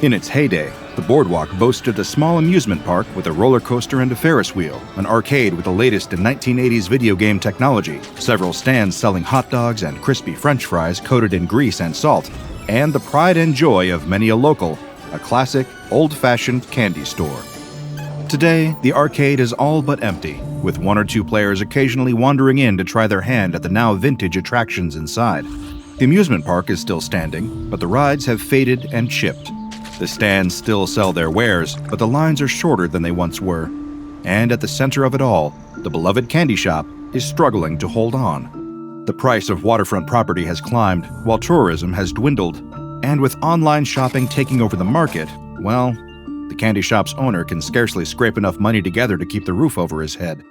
In its heyday, the boardwalk boasted a small amusement park with a roller coaster and a Ferris wheel, an arcade with the latest in 1980s video game technology, several stands selling hot dogs and crispy French fries coated in grease and salt, and the pride and joy of many a local, a classic, old-fashioned candy store. Today, the arcade is all but empty, with 1 or 2 players occasionally wandering in to try their hand at the now vintage attractions inside. The amusement park is still standing, but the rides have faded and chipped. The stands still sell their wares, but the lines are shorter than they once were. And at the center of it all, the beloved candy shop is struggling to hold on. The price of waterfront property has climbed, while tourism has dwindled. And with online shopping taking over the market, well, the candy shop's owner can scarcely scrape enough money together to keep the roof over his head.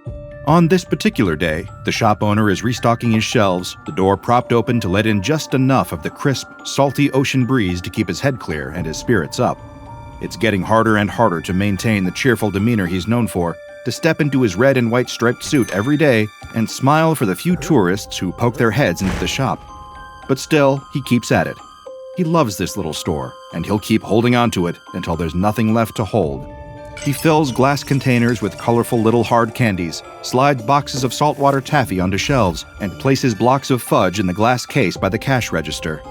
On this particular day, the shop owner is restocking his shelves, the door propped open to let in just enough of the crisp, salty ocean breeze to keep his head clear and his spirits up. It's getting harder and harder to maintain the cheerful demeanor he's known for, to step into his red and white striped suit every day and smile for the few tourists who poke their heads into the shop. But still, he keeps at it. He loves this little store, and he'll keep holding on to it until there's nothing left to hold. He fills glass containers with colorful little hard candies, slides boxes of saltwater taffy onto shelves, and places blocks of fudge in the glass case by the cash register.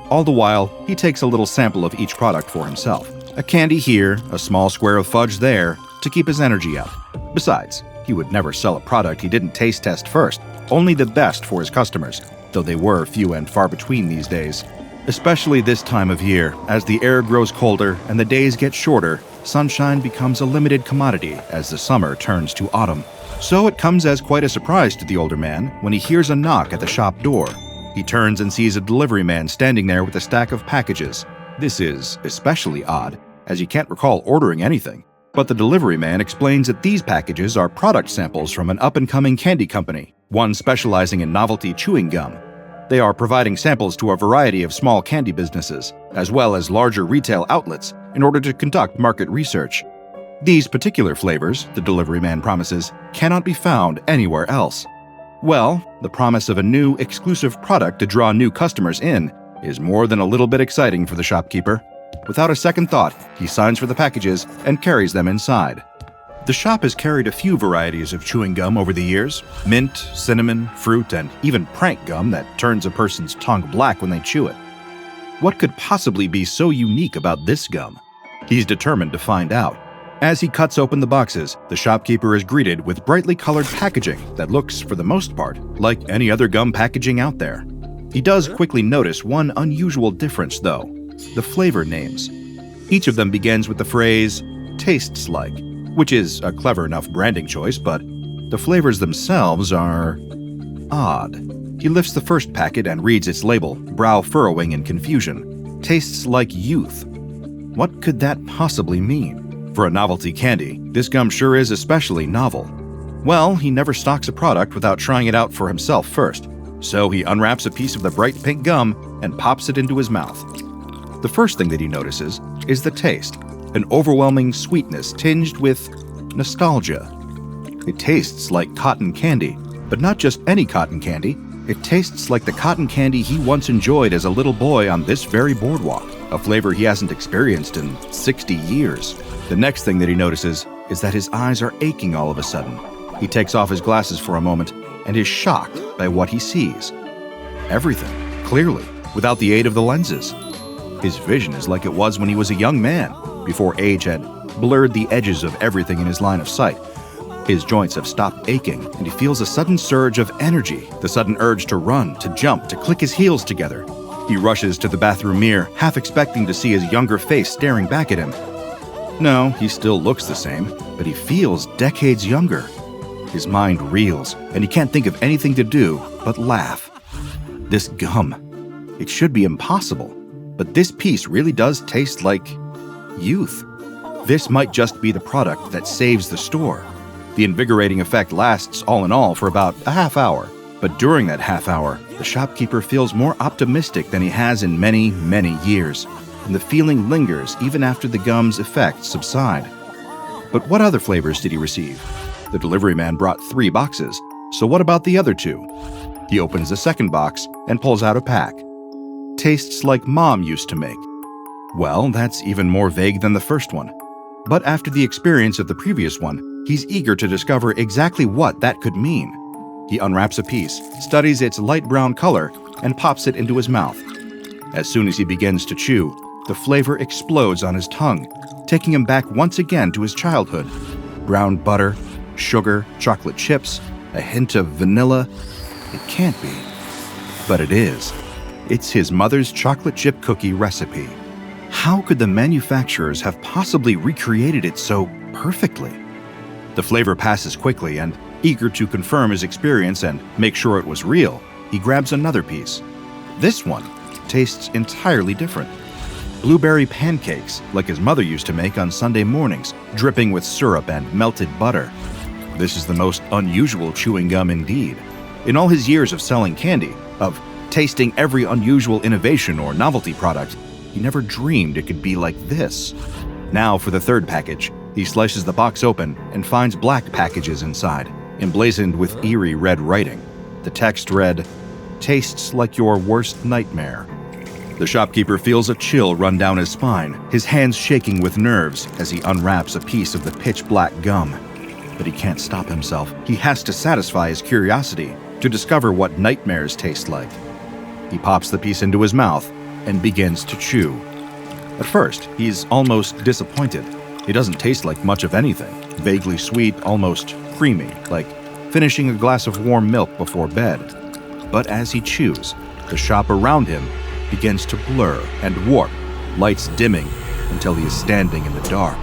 All the while, he takes a little sample of each product for himself. A candy here, a small square of fudge there, to keep his energy up. Besides, he He would never sell a product he didn't taste test first, only the best for his customers, though they were few and far between these days. Especially this time of year, as the air grows colder and the days get shorter, sunshine becomes a limited commodity as the summer turns to autumn. So it comes as quite a surprise to the older man when he hears a knock at the shop door. He turns and sees a delivery man standing there with a stack of packages. This is especially odd, as he can't recall ordering anything. But the delivery man explains that these packages are product samples from an up-and-coming candy company, one specializing in novelty chewing gum. They are providing samples to a variety of small candy businesses, as well as larger retail outlets, in order to conduct market research. These particular flavors, the delivery man promises, cannot be found anywhere else. Well, the promise of a new, exclusive product to draw new customers in is more than a little bit exciting for the shopkeeper. Without a second thought, he signs for the packages and carries them inside. The shop has carried a few varieties of chewing gum over the years: mint, cinnamon, fruit, and even prank gum that turns a person's tongue black when they chew it. What could possibly be so unique about this gum? He's determined to find out. As he cuts open the boxes, the shopkeeper is greeted with brightly colored packaging that looks, for the most part, like any other gum packaging out there. He does quickly notice one unusual difference, though: the flavor names. Each of them begins with the phrase, "tastes like," which is a clever enough branding choice, but the flavors themselves are odd. He lifts the first packet and reads its label, brow furrowing in confusion. Tastes like youth. What could that possibly mean? For a novelty candy, this gum sure is especially novel. Well, he never stocks a product without trying it out for himself first, so he unwraps a piece of the bright pink gum and pops it into his mouth. The first thing that he notices is the taste, an overwhelming sweetness tinged with nostalgia. It tastes like cotton candy, but not just any cotton candy. It tastes like the cotton candy he once enjoyed as a little boy on this very boardwalk, a flavor he hasn't experienced in 60 years. The next thing that he notices is that his eyes are aching all of a sudden. He takes off his glasses for a moment and is shocked by what he sees. Everything, clearly, without the aid of the lenses. His vision is like it was when he was a young man, before age had blurred the edges of everything in his line of sight. His joints have stopped aching, and he feels a sudden surge of energy, the sudden urge to run, to jump, to click his heels together. He rushes to the bathroom mirror, half expecting to see his younger face staring back at him. No, he still looks the same, but he feels decades younger. His mind reels, and he can't think of anything to do but laugh. This gum. It should be impossible, but this piece really does taste like youth. This might just be the product that saves the store. The invigorating effect lasts, all in all, for about a half hour. But during that half hour, the shopkeeper feels more optimistic than he has in many, many years, and the feeling lingers even after the gum's effects subside. But what other flavors did he receive? The delivery man brought 3 boxes, so what about the other 2? He opens the second box and pulls out a pack. Tastes like Mom used to make. Well, that's even more vague than the first one. But after the experience of the previous one, he's eager to discover exactly what that could mean. He unwraps a piece, studies its light brown color, and pops it into his mouth. As soon as he begins to chew, the flavor explodes on his tongue, taking him back once again to his childhood. Brown butter, sugar, chocolate chips, a hint of vanilla. It can't be. But it is. It's his mother's chocolate chip cookie recipe. How could the manufacturers have possibly recreated it so perfectly? The flavor passes quickly, and eager to confirm his experience and make sure it was real, he grabs another piece. This one tastes entirely different. Blueberry pancakes, like his mother used to make on Sunday mornings, dripping with syrup and melted butter. This is the most unusual chewing gum indeed. In all his years of selling candy, of tasting every unusual innovation or novelty product, he never dreamed it could be like this. Now for the third package. He slices the box open and finds black packages inside, emblazoned with eerie red writing. The text read, "Tastes like your worst nightmare." The shopkeeper feels a chill run down his spine, his hands shaking with nerves as he unwraps a piece of the pitch-black gum. But he can't stop himself. He has to satisfy his curiosity to discover what nightmares taste like. He pops the piece into his mouth and begins to chew. At first, he's almost disappointed. It doesn't taste like much of anything. Vaguely sweet, almost creamy, like finishing a glass of warm milk before bed. But as he chews, the shop around him begins to blur and warp, lights dimming until he is standing in the dark.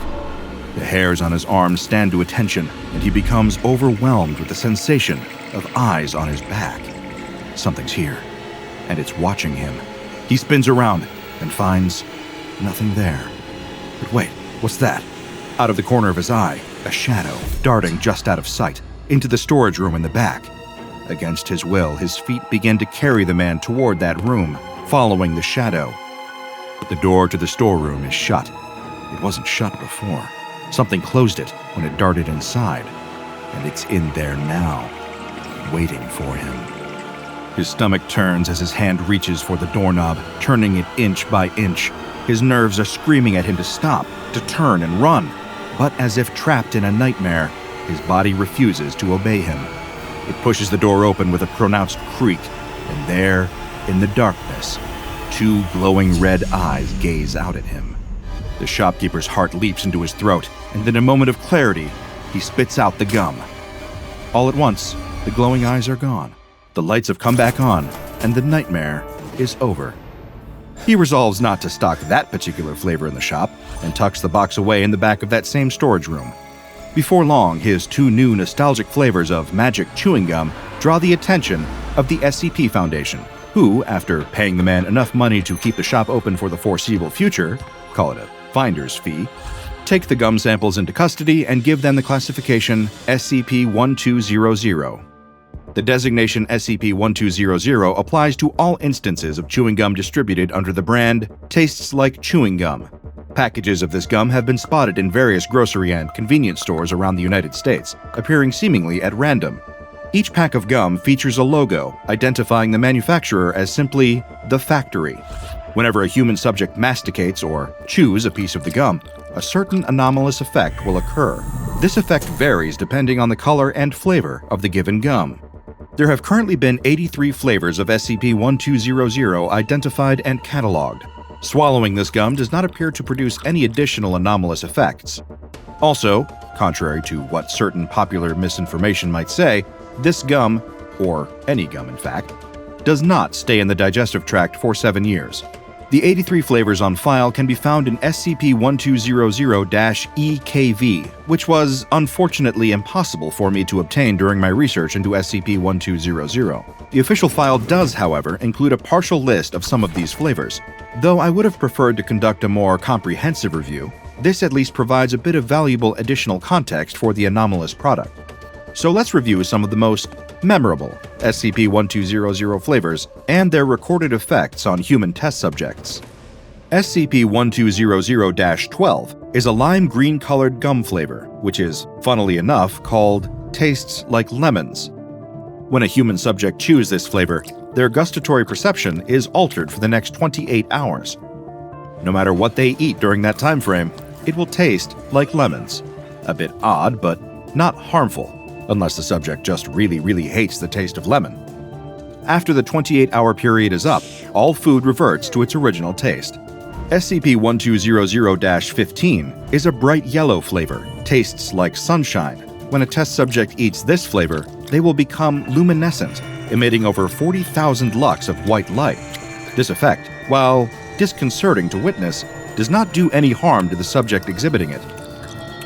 The hairs on his arms stand to attention, and he becomes overwhelmed with the sensation of eyes on his back. Something's here, and it's watching him. He spins around and finds nothing there. But wait, what's that? Out of the corner of his eye, a shadow darting just out of sight into the storage room in the back. Against his will, his feet begin to carry the man toward that room, following the shadow. The door to the storeroom is shut. It wasn't shut before. Something closed it when it darted inside, and it's in there now, waiting for him. His stomach turns as his hand reaches for the doorknob, turning it inch by inch. His nerves are screaming at him to stop, to turn and run. But as if trapped in a nightmare, his body refuses to obey him. It pushes the door open with a pronounced creak, and there, in the darkness, two glowing red eyes gaze out at him. The shopkeeper's heart leaps into his throat, and in a moment of clarity, he spits out the gum. All at once, the glowing eyes are gone. The lights have come back on, and the nightmare is over. He resolves not to stock that particular flavor in the shop, and tucks the box away in the back of that same storage room. Before long, his two new nostalgic flavors of magic chewing gum draw the attention of the SCP Foundation, who, after paying the man enough money to keep the shop open for the foreseeable future, call it a finder's fee, take the gum samples into custody and give them the classification SCP-1200. The designation SCP-1200 applies to all instances of chewing gum distributed under the brand Tastes Like Chewing Gum. Packages of this gum have been spotted in various grocery and convenience stores around the United States, appearing seemingly at random. Each pack of gum features a logo identifying the manufacturer as simply the factory. Whenever a human subject masticates or chews a piece of the gum, a certain anomalous effect will occur. This effect varies depending on the color and flavor of the given gum. There have currently been 83 flavors of SCP-1200 identified and cataloged. Swallowing this gum does not appear to produce any additional anomalous effects. Also, contrary to what certain popular misinformation might say, this gum, or any gum in fact, does not stay in the digestive tract for 7 years. The 83 flavors on file can be found in SCP-1200-EKV, which was unfortunately impossible for me to obtain during my research into SCP-1200. The official file does, however, include a partial list of some of these flavors. Though I would have preferred to conduct a more comprehensive review, this at least provides a bit of valuable additional context for the anomalous product. So let's review some of the most memorable SCP-1200 flavors and their recorded effects on human test subjects. SCP-1200-12 is a lime green colored gum flavor, which is, funnily enough, called Tastes Like Lemons. When a human subject chews this flavor, their gustatory perception is altered for the next 28 hours. No matter what they eat during that time frame, it will taste like lemons. A bit odd, but not harmful, unless the subject just really hates the taste of lemon. After the 28-hour period is up, all food reverts to its original taste. SCP-1200-15 is a bright yellow flavor, tastes like sunshine. When a test subject eats this flavor, they will become luminescent, emitting over 40,000 lux of white light. This effect, while disconcerting to witness, does not do any harm to the subject exhibiting it.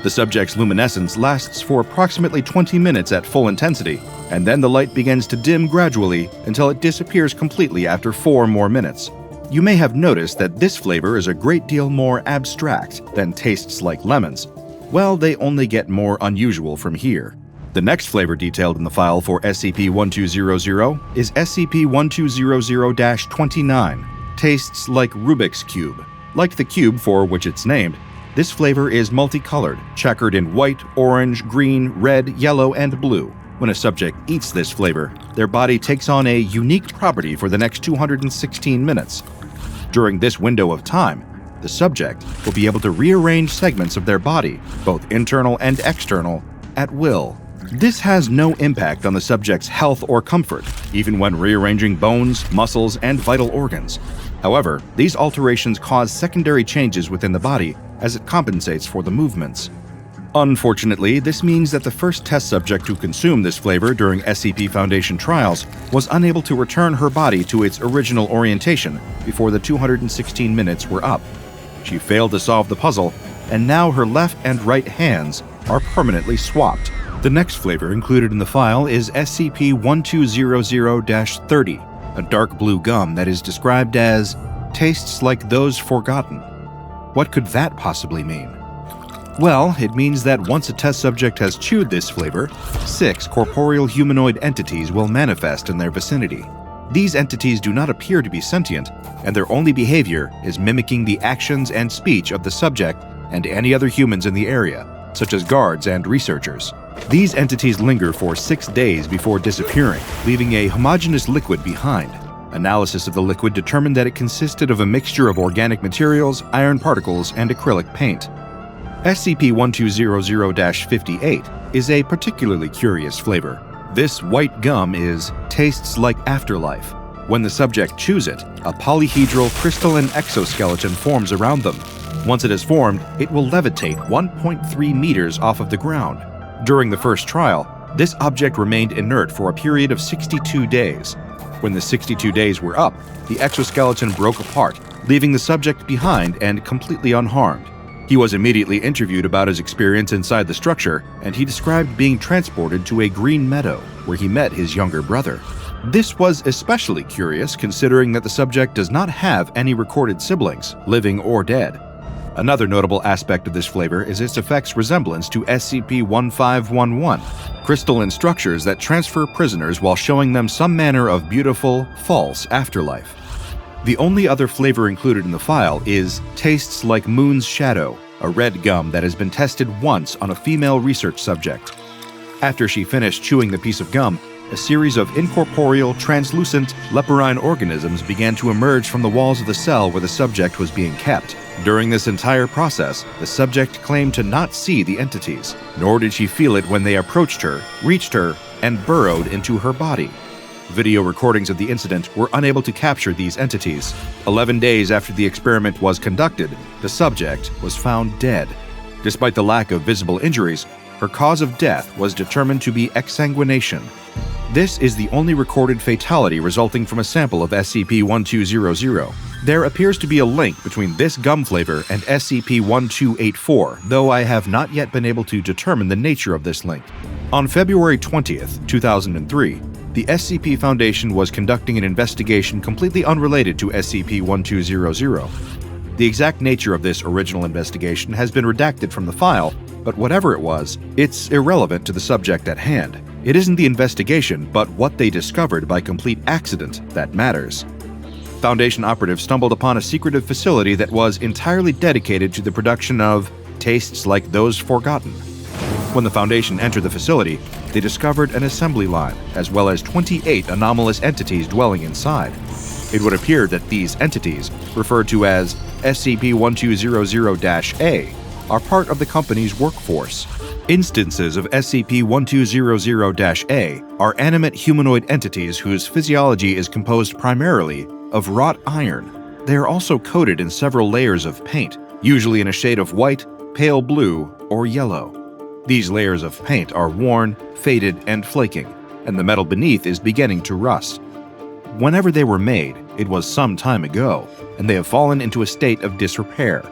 The subject's luminescence lasts for approximately 20 minutes at full intensity, and then the light begins to dim gradually until it disappears completely after 4 more minutes. You may have noticed that this flavor is a great deal more abstract than Tastes Like Lemons. Well, they only get more unusual from here. The next flavor detailed in the file for SCP-1200 is SCP-1200-29, Tastes Like Rubik's Cube. Like the cube for which it's named, this flavor is multicolored, checkered in white, orange, green, red, yellow, and blue. When a subject eats this flavor, their body takes on a unique property for the next 216 minutes. During this window of time, the subject will be able to rearrange segments of their body, both internal and external, at will. This has no impact on the subject's health or comfort, even when rearranging bones, muscles, and vital organs. However, these alterations cause secondary changes within the body as it compensates for the movements. Unfortunately, this means that the first test subject to consume this flavor during SCP Foundation trials was unable to return her body to its original orientation before the 216 minutes were up. She failed to solve the puzzle, and now her left and right hands are permanently swapped. The next flavor included in the file is SCP-1200-30, a dark blue gum that is described as tastes like those forgotten. What could that possibly mean? Well, it means that once a test subject has chewed this flavor, 6 corporeal humanoid entities will manifest in their vicinity. These entities do not appear to be sentient, and their only behavior is mimicking the actions and speech of the subject and any other humans in the area, such as guards and researchers. These entities linger for 6 days before disappearing, leaving a homogeneous liquid behind. Analysis of the liquid determined that it consisted of a mixture of organic materials, iron particles, and acrylic paint. SCP-1200-58 is a particularly curious flavor. This white gum tastes like afterlife. When the subject chews it, a polyhedral crystalline exoskeleton forms around them. Once it is formed, it will levitate 1.3 meters off of the ground. During the first trial, this object remained inert for a period of 62 days. When the 62 days were up, the exoskeleton broke apart, leaving the subject behind and completely unharmed. He was immediately interviewed about his experience inside the structure, and he described being transported to a green meadow, where he met his younger brother. This was especially curious considering that the subject does not have any recorded siblings, living or dead. Another notable aspect of this flavor is its effect's resemblance to SCP-1511, crystalline structures that transfer prisoners while showing them some manner of beautiful, false afterlife. The only other flavor included in the file is Tastes Like Moon's Shadow, a red gum that has been tested once on a female research subject. After she finished chewing the piece of gum, a series of incorporeal, translucent, leporine organisms began to emerge from the walls of the cell where the subject was being kept. During this entire process, the subject claimed to not see the entities, nor did she feel it when they approached her, reached her, and burrowed into her body. Video recordings of the incident were unable to capture these entities. 11 days after the experiment was conducted, the subject was found dead. Despite the lack of visible injuries, her cause of death was determined to be exsanguination. This is the only recorded fatality resulting from a sample of SCP-1200. There appears to be a link between this gum flavor and SCP-1284, though I have not yet been able to determine the nature of this link. On February 20th, 2003, the SCP Foundation was conducting an investigation completely unrelated to SCP-1200. The exact nature of this original investigation has been redacted from the file, but whatever it was, it's irrelevant to the subject at hand. It isn't the investigation, but what they discovered by complete accident that matters. Foundation operatives stumbled upon a secretive facility that was entirely dedicated to the production of tastes like those forgotten. When the Foundation entered the facility, they discovered an assembly line, as well as 28 anomalous entities dwelling inside. It would appear that these entities, referred to as SCP-1200-A, are part of the company's workforce. Instances of SCP-1200-A are animate humanoid entities whose physiology is composed primarily of wrought iron. They are also coated in several layers of paint, usually in a shade of white, pale blue, or yellow. These layers of paint are worn, faded, and flaking, and the metal beneath is beginning to rust. Whenever they were made, it was some time ago, and they have fallen into a state of disrepair.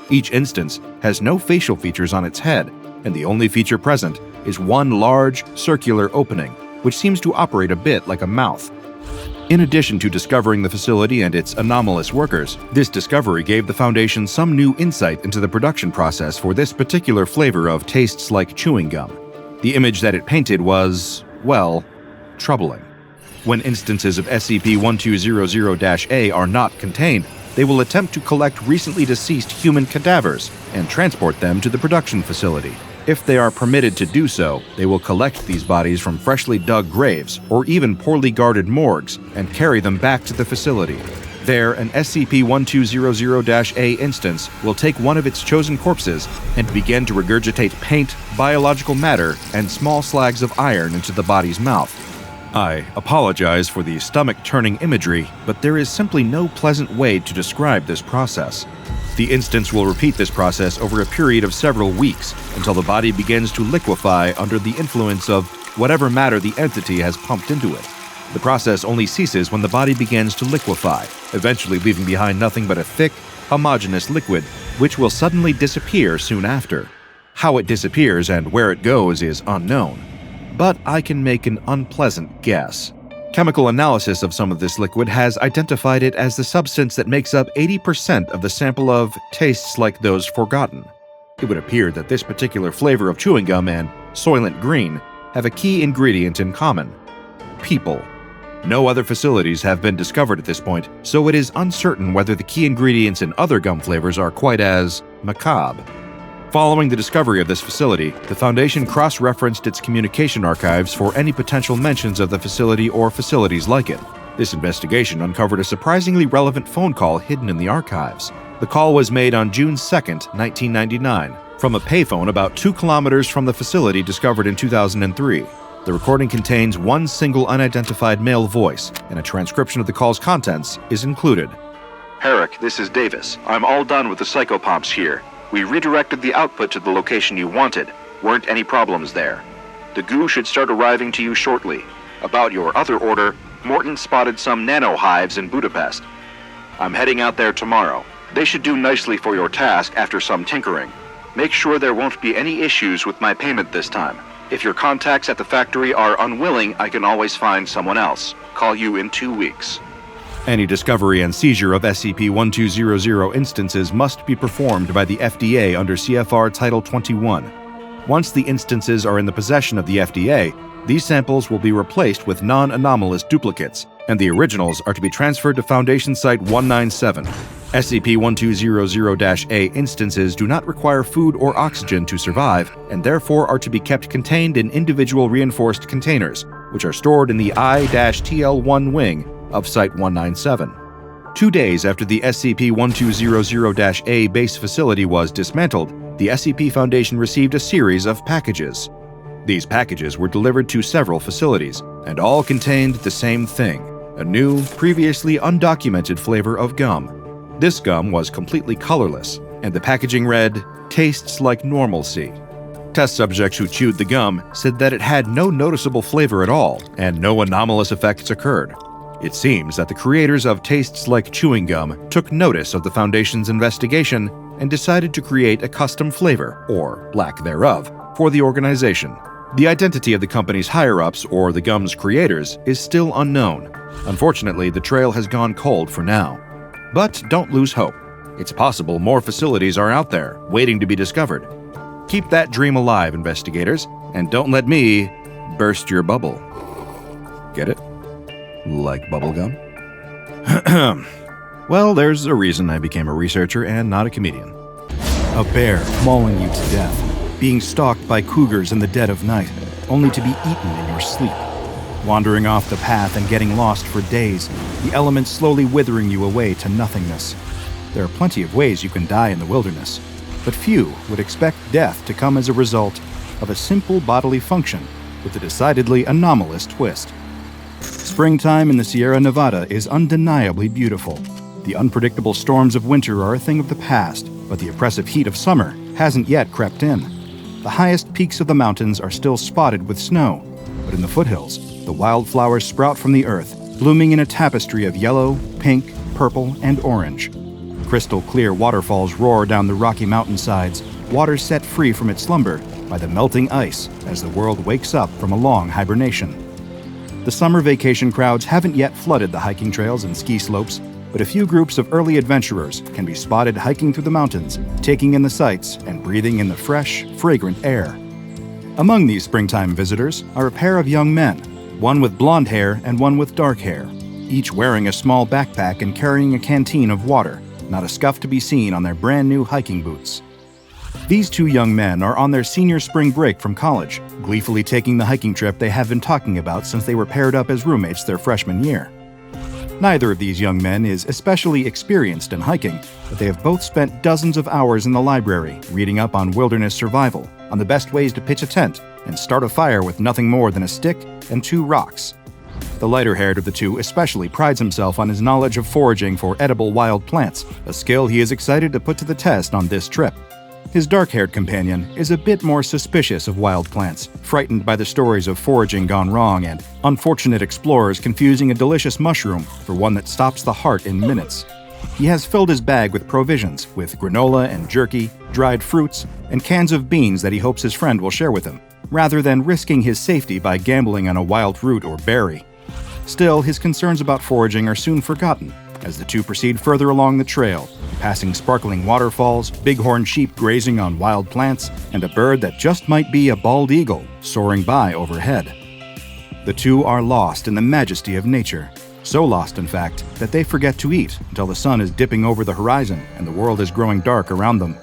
Each instance has no facial features on its head, and the only feature present is one large, circular opening, which seems to operate a bit like a mouth. In addition to discovering the facility and its anomalous workers, this discovery gave the Foundation some new insight into the production process for this particular flavor of tastes like chewing gum. The image that it painted was, well, troubling. When instances of SCP-1200-A are not contained, they will attempt to collect recently deceased human cadavers and transport them to the production facility. If they are permitted to do so, they will collect these bodies from freshly dug graves or even poorly guarded morgues and carry them back to the facility. There, an SCP-1200-A instance will take one of its chosen corpses and begin to regurgitate paint, biological matter, and small slags of iron into the body's mouth. I apologize for the stomach-turning imagery, but there is simply no pleasant way to describe this process. The instance will repeat this process over a period of several weeks until the body begins to liquefy under the influence of whatever matter the entity has pumped into it. The process only ceases when the body begins to liquefy, eventually leaving behind nothing but a thick, homogeneous liquid, which will suddenly disappear soon after. How it disappears and where it goes is unknown, but I can make an unpleasant guess. Chemical analysis of some of this liquid has identified it as the substance that makes up 80% of the sample of tastes like those forgotten. It would appear that this particular flavor of chewing gum and Soylent Green have a key ingredient in common: people. No other facilities have been discovered at this point, so it is uncertain whether the key ingredients in other gum flavors are quite as macabre. Following the discovery of this facility, the Foundation cross-referenced its communication archives for any potential mentions of the facility or facilities like it. This investigation uncovered a surprisingly relevant phone call hidden in the archives. The call was made on June 2, 1999, from a payphone about 2 kilometers from the facility discovered in 2003. The recording contains one single unidentified male voice, and a transcription of the call's contents is included. Herrick, this is Davis. I'm all done with the psychopomps here. We redirected the output to the location you wanted. Weren't any problems there. The goo should start arriving to you shortly. About your other order, Morton spotted some nano-hives in Budapest. I'm heading out there tomorrow. They should do nicely for your task after some tinkering. Make sure there won't be any issues with my payment this time. If your contacts at the factory are unwilling, I can always find someone else. Call you in 2 weeks. Any discovery and seizure of SCP-1200 instances must be performed by the FDA under CFR Title 21. Once the instances are in the possession of the FDA, these samples will be replaced with non-anomalous duplicates, and the originals are to be transferred to Foundation Site 197. SCP-1200-A instances do not require food or oxygen to survive, and therefore are to be kept contained in individual reinforced containers, which are stored in the I-TL-1 wing of Site 197. 2 days after the SCP-1200-A base facility was dismantled, the SCP Foundation received a series of packages. These packages were delivered to several facilities, and all contained the same thing: a new, previously undocumented flavor of gum. This gum was completely colorless, and the packaging read, "Tastes like normalcy." Test subjects who chewed the gum said that it had no noticeable flavor at all, and no anomalous effects occurred. It seems that the creators of Tastes Like Chewing Gum took notice of the Foundation's investigation and decided to create a custom flavor, or lack thereof, for the organization. The identity of the company's higher-ups, or the gum's creators, is still unknown. Unfortunately, the trail has gone cold for now. But don't lose hope. It's possible more facilities are out there, waiting to be discovered. Keep that dream alive, investigators, and don't let me burst your bubble. Get it? Like bubblegum? Well, there's a reason I became a researcher and not a comedian. A bear mauling you to death, being stalked by cougars in the dead of night, only to be eaten in your sleep. Wandering off the path and getting lost for days, the elements slowly withering you away to nothingness. There are plenty of ways you can die in the wilderness, but few would expect death to come as a result of a simple bodily function with a decidedly anomalous twist. Springtime in the Sierra Nevada is undeniably beautiful. The unpredictable storms of winter are a thing of the past, but the oppressive heat of summer hasn't yet crept in. The highest peaks of the mountains are still spotted with snow, but in the foothills, the wildflowers sprout from the earth, blooming in a tapestry of yellow, pink, purple, and orange. Crystal-clear waterfalls roar down the rocky mountainsides, water set free from its slumber by the melting ice as the world wakes up from a long hibernation. The summer vacation crowds haven't yet flooded the hiking trails and ski slopes, but a few groups of early adventurers can be spotted hiking through the mountains, taking in the sights and breathing in the fresh, fragrant air. Among these springtime visitors are a pair of young men, one with blonde hair and one with dark hair, each wearing a small backpack and carrying a canteen of water, not a scuff to be seen on their brand new hiking boots. These two young men are on their senior spring break from college, gleefully taking the hiking trip they have been talking about since they were paired up as roommates their freshman year. Neither of these young men is especially experienced in hiking, but they have both spent dozens of hours in the library reading up on wilderness survival, on the best ways to pitch a tent and start a fire with nothing more than a stick and 2 rocks. The lighter-haired of the two especially prides himself on his knowledge of foraging for edible wild plants, a skill he is excited to put to the test on this trip. His dark-haired companion is a bit more suspicious of wild plants, frightened by the stories of foraging gone wrong and unfortunate explorers confusing a delicious mushroom for one that stops the heart in minutes. He has filled his bag with provisions, with granola and jerky, dried fruits, and cans of beans that he hopes his friend will share with him, rather than risking his safety by gambling on a wild root or berry. Still, his concerns about foraging are soon forgotten as the two proceed further along the trail, passing sparkling waterfalls, bighorn sheep grazing on wild plants, and a bird that just might be a bald eagle soaring by overhead. The two are lost in the majesty of nature, so lost, in fact, that they forget to eat until the sun is dipping over the horizon and the world is growing dark around them.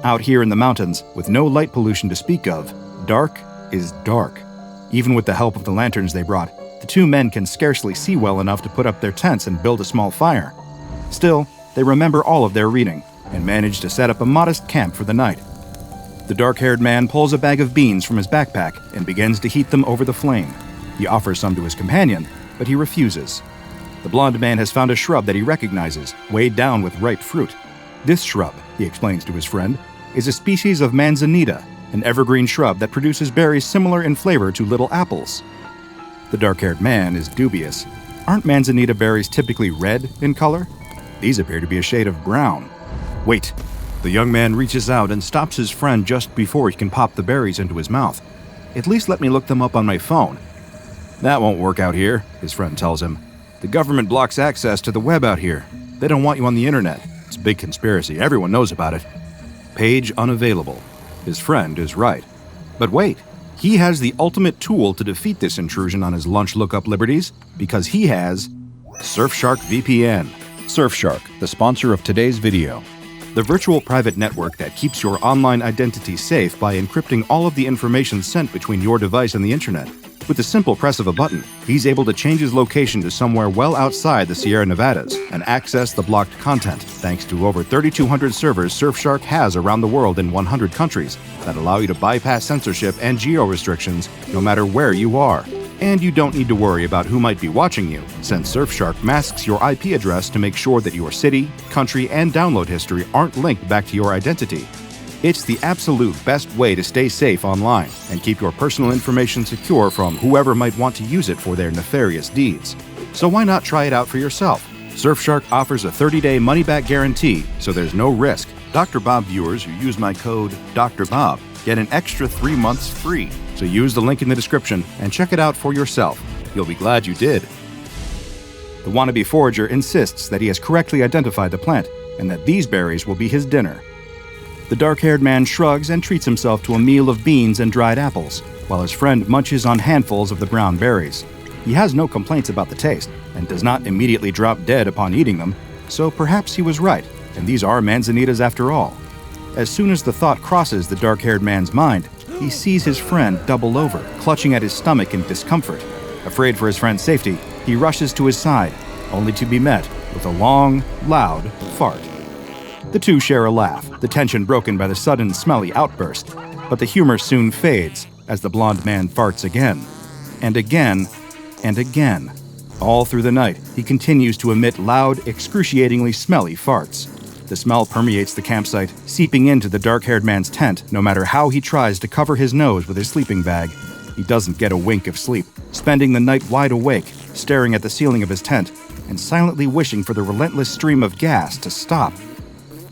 Out here in the mountains, with no light pollution to speak of, dark is dark. Even with the help of the lanterns they brought, the two men can scarcely see well enough to put up their tents and build a small fire. Still, they remember all of their reading and manage to set up a modest camp for the night. The dark-haired man pulls a bag of beans from his backpack and begins to heat them over the flame. He offers some to his companion, but he refuses. The blonde man has found a shrub that he recognizes, weighed down with ripe fruit. This shrub, he explains to his friend, is a species of manzanita, an evergreen shrub that produces berries similar in flavor to little apples. The dark-haired man is dubious. Aren't manzanita berries typically red in color? These appear to be a shade of brown. Wait. The young man reaches out and stops his friend just before he can pop the berries into his mouth. At least let me look them up on my phone. That won't work out here, his friend tells him. The government blocks access to the web out here. They don't want you on the internet. It's a big conspiracy. Everyone knows about it. Page unavailable. His friend is right. But wait. He has the ultimate tool to defeat this intrusion on his lunch lookup liberties because he has Surfshark VPN. Surfshark, the sponsor of today's video. The virtual private network that keeps your online identity safe by encrypting all of the information sent between your device and the internet. With the simple press of a button, he's able to change his location to somewhere well outside the Sierra Nevadas and access the blocked content, thanks to over 3,200 servers Surfshark has around the world in 100 countries that allow you to bypass censorship and geo-restrictions no matter where you are. And you don't need to worry about who might be watching you, since Surfshark masks your IP address to make sure that your city, country, and download history aren't linked back to your identity. It's the absolute best way to stay safe online and keep your personal information secure from whoever might want to use it for their nefarious deeds. So why not try it out for yourself? Surfshark offers a 30-day money-back guarantee, so there's no risk. DrBob viewers who use my code DrBob get an extra 3 months free. So use the link in the description and check it out for yourself. You'll be glad you did. The wannabe forager insists that he has correctly identified the plant and that these berries will be his dinner. The dark-haired man shrugs and treats himself to a meal of beans and dried apples, while his friend munches on handfuls of the brown berries. He has no complaints about the taste, and does not immediately drop dead upon eating them, so perhaps he was right, and these are manzanitas after all. As soon as the thought crosses the dark-haired man's mind, he sees his friend double over, clutching at his stomach in discomfort. Afraid for his friend's safety, he rushes to his side, only to be met with a long, loud fart. The two share a laugh, the tension broken by the sudden smelly outburst, but the humor soon fades as the blonde man farts again, and again, and again. All through the night, he continues to emit loud, excruciatingly smelly farts. The smell permeates the campsite, seeping into the dark-haired man's tent no matter how he tries to cover his nose with his sleeping bag. He doesn't get a wink of sleep, spending the night wide awake, staring at the ceiling of his tent, and silently wishing for the relentless stream of gas to stop.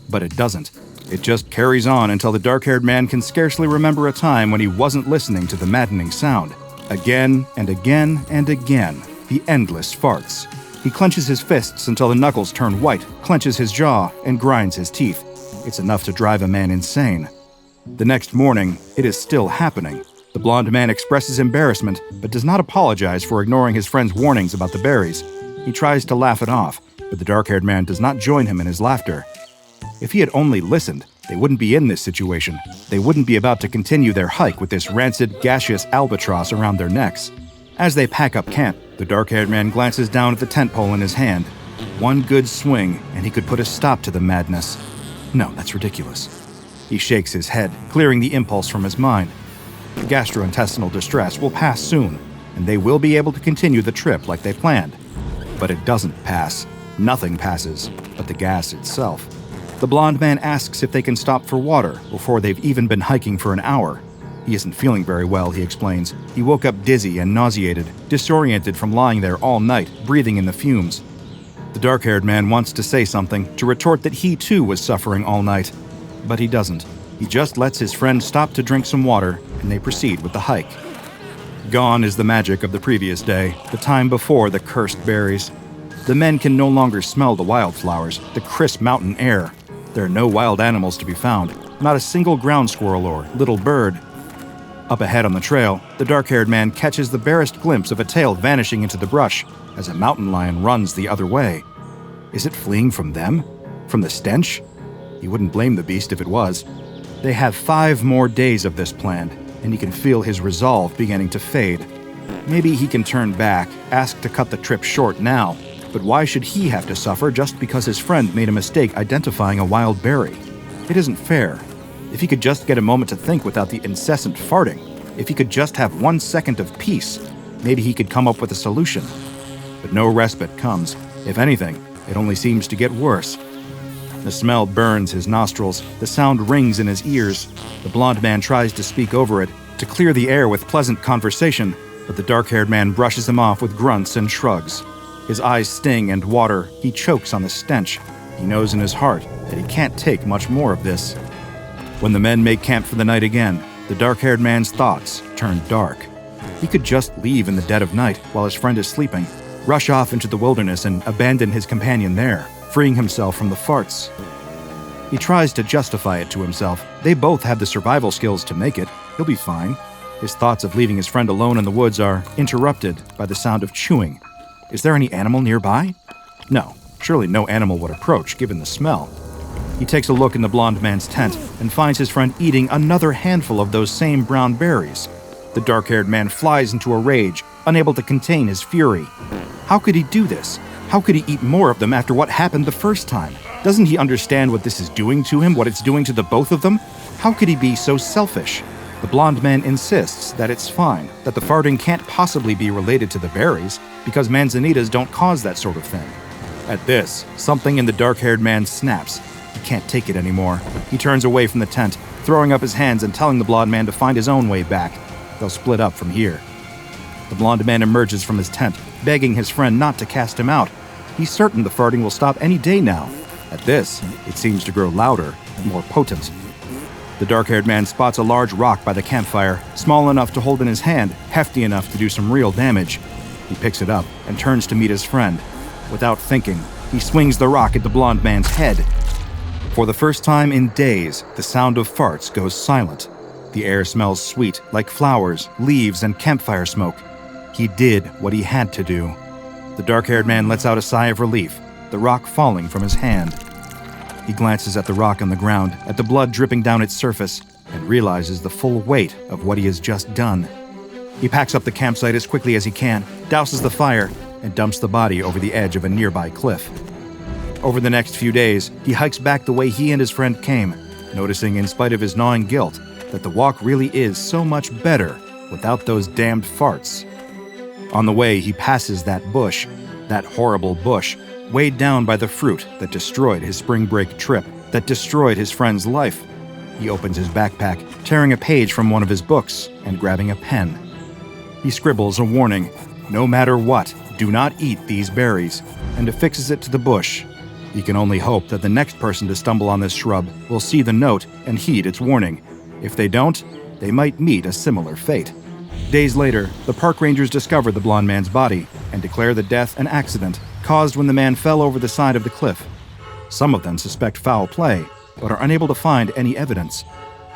But it doesn't. It just carries on until the dark-haired man can scarcely remember a time when he wasn't listening to the maddening sound. Again and again and again, the endless farts. He clenches his fists until the knuckles turn white, clenches his jaw, and grinds his teeth. It's enough to drive a man insane. The next morning, it is still happening. The blonde man expresses embarrassment, but does not apologize for ignoring his friend's warnings about the berries. He tries to laugh it off, but the dark-haired man does not join him in his laughter. If he had only listened, they wouldn't be in this situation. They wouldn't be about to continue their hike with this rancid, gaseous albatross around their necks. As they pack up camp, the dark-haired man glances down at the tent pole in his hand. One good swing, and he could put a stop to the madness. No, that's ridiculous. He shakes his head, clearing the impulse from his mind. The gastrointestinal distress will pass soon. and they will be able to continue the trip like they planned. But it doesn't pass. Nothing passes, but the gas itself. The blonde man asks if they can stop for water before they've even been hiking for an hour. He isn't feeling very well, he explains. He woke up dizzy and nauseated, disoriented from lying there all night, breathing in the fumes. The dark-haired man wants to say something, to retort that he too was suffering all night. But he doesn't. He just lets his friend stop to drink some water, and they proceed with the hike. Gone is the magic of the previous day, the time before the cursed berries. The men can no longer smell the wildflowers, the crisp mountain air. There are no wild animals to be found, not a single ground squirrel or little bird. Up ahead on the trail, the dark-haired man catches the barest glimpse of a tail vanishing into the brush as a mountain lion runs the other way. Is it fleeing from them? From the stench? He wouldn't blame the beast if it was. They have 5 more days of this planned, and he can feel his resolve beginning to fade. Maybe he can turn back, ask to cut the trip short now, but why should he have to suffer just because his friend made a mistake identifying a wild berry? It isn't fair. If he could just get a moment to think without the incessant farting, if he could just have 1 second of peace, maybe he could come up with a solution. But no respite comes. If anything, it only seems to get worse. The smell burns his nostrils, the sound rings in his ears. The blonde man tries to speak over it, to clear the air with pleasant conversation, but the dark-haired man brushes him off with grunts and shrugs. His eyes sting and water, he chokes on the stench. He knows in his heart that he can't take much more of this. When the men make camp for the night again, the dark-haired man's thoughts turn dark. He could just leave in the dead of night while his friend is sleeping, rush off into the wilderness and abandon his companion there, freeing himself from the farts. He tries to justify it to himself. They both have the survival skills to make it. He'll be fine. His thoughts of leaving his friend alone in the woods are interrupted by the sound of chewing. Is there any animal nearby? No, surely no animal would approach, given the smell. He takes a look in the blonde man's tent and finds his friend eating another handful of those same brown berries. The dark-haired man flies into a rage, unable to contain his fury. How could he do this? How could he eat more of them after what happened the first time? Doesn't he understand what this is doing to him, what it's doing to the both of them? How could he be so selfish? The blonde man insists that it's fine, that the farting can't possibly be related to the berries, because manzanitas don't cause that sort of thing. At this, something in the dark-haired man snaps. He can't take it anymore. He turns away from the tent, throwing up his hands and telling the blonde man to find his own way back. They'll split up from here. The blonde man emerges from his tent, begging his friend not to cast him out. He's certain the farting will stop any day now. At this, it seems to grow louder, more potent. The dark-haired man spots a large rock by the campfire, small enough to hold in his hand, hefty enough to do some real damage. He picks it up and turns to meet his friend. Without thinking, he swings the rock at the blonde man's head. For the first time in days, the sound of farts goes silent. The air smells sweet, like flowers, leaves, and campfire smoke. He did what he had to do. The dark-haired man lets out a sigh of relief, the rock falling from his hand. He glances at the rock on the ground, at the blood dripping down its surface, and realizes the full weight of what he has just done. He packs up the campsite as quickly as he can, douses the fire, and dumps the body over the edge of a nearby cliff. Over the next few days, he hikes back the way he and his friend came, noticing, in spite of his gnawing guilt, that the walk really is so much better without those damned farts. On the way, he passes that bush, that horrible bush, weighed down by the fruit that destroyed his spring break trip, that destroyed his friend's life. He opens his backpack, tearing a page from one of his books and grabbing a pen. He scribbles a warning, no matter what, do not eat these berries, and affixes it to the bush. He can only hope that the next person to stumble on this shrub will see the note and heed its warning. If they don't, they might meet a similar fate. Days later, the park rangers discover the blonde man's body and declare the death an accident caused when the man fell over the side of the cliff. Some of them suspect foul play, but are unable to find any evidence.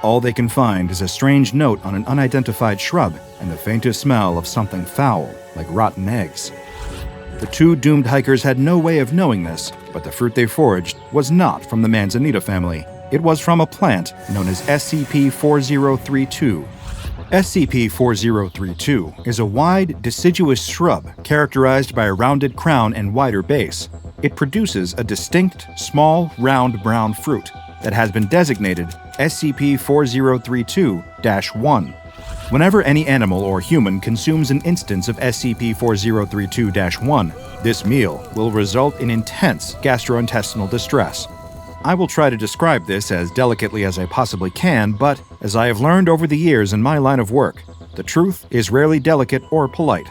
All they can find is a strange note on an unidentified shrub and the faintest smell of something foul, like rotten eggs. The 2 doomed hikers had no way of knowing this, but the fruit they foraged was not from the manzanita family. It was from a plant known as SCP-4032. SCP-4032 is a wide, deciduous shrub characterized by a rounded crown and wider base. It produces a distinct, small, round brown fruit that has been designated SCP-4032-1. Whenever any animal or human consumes an instance of SCP-4032-1, this meal will result in intense gastrointestinal distress. I will try to describe this as delicately as I possibly can, but as I have learned over the years in my line of work, the truth is rarely delicate or polite.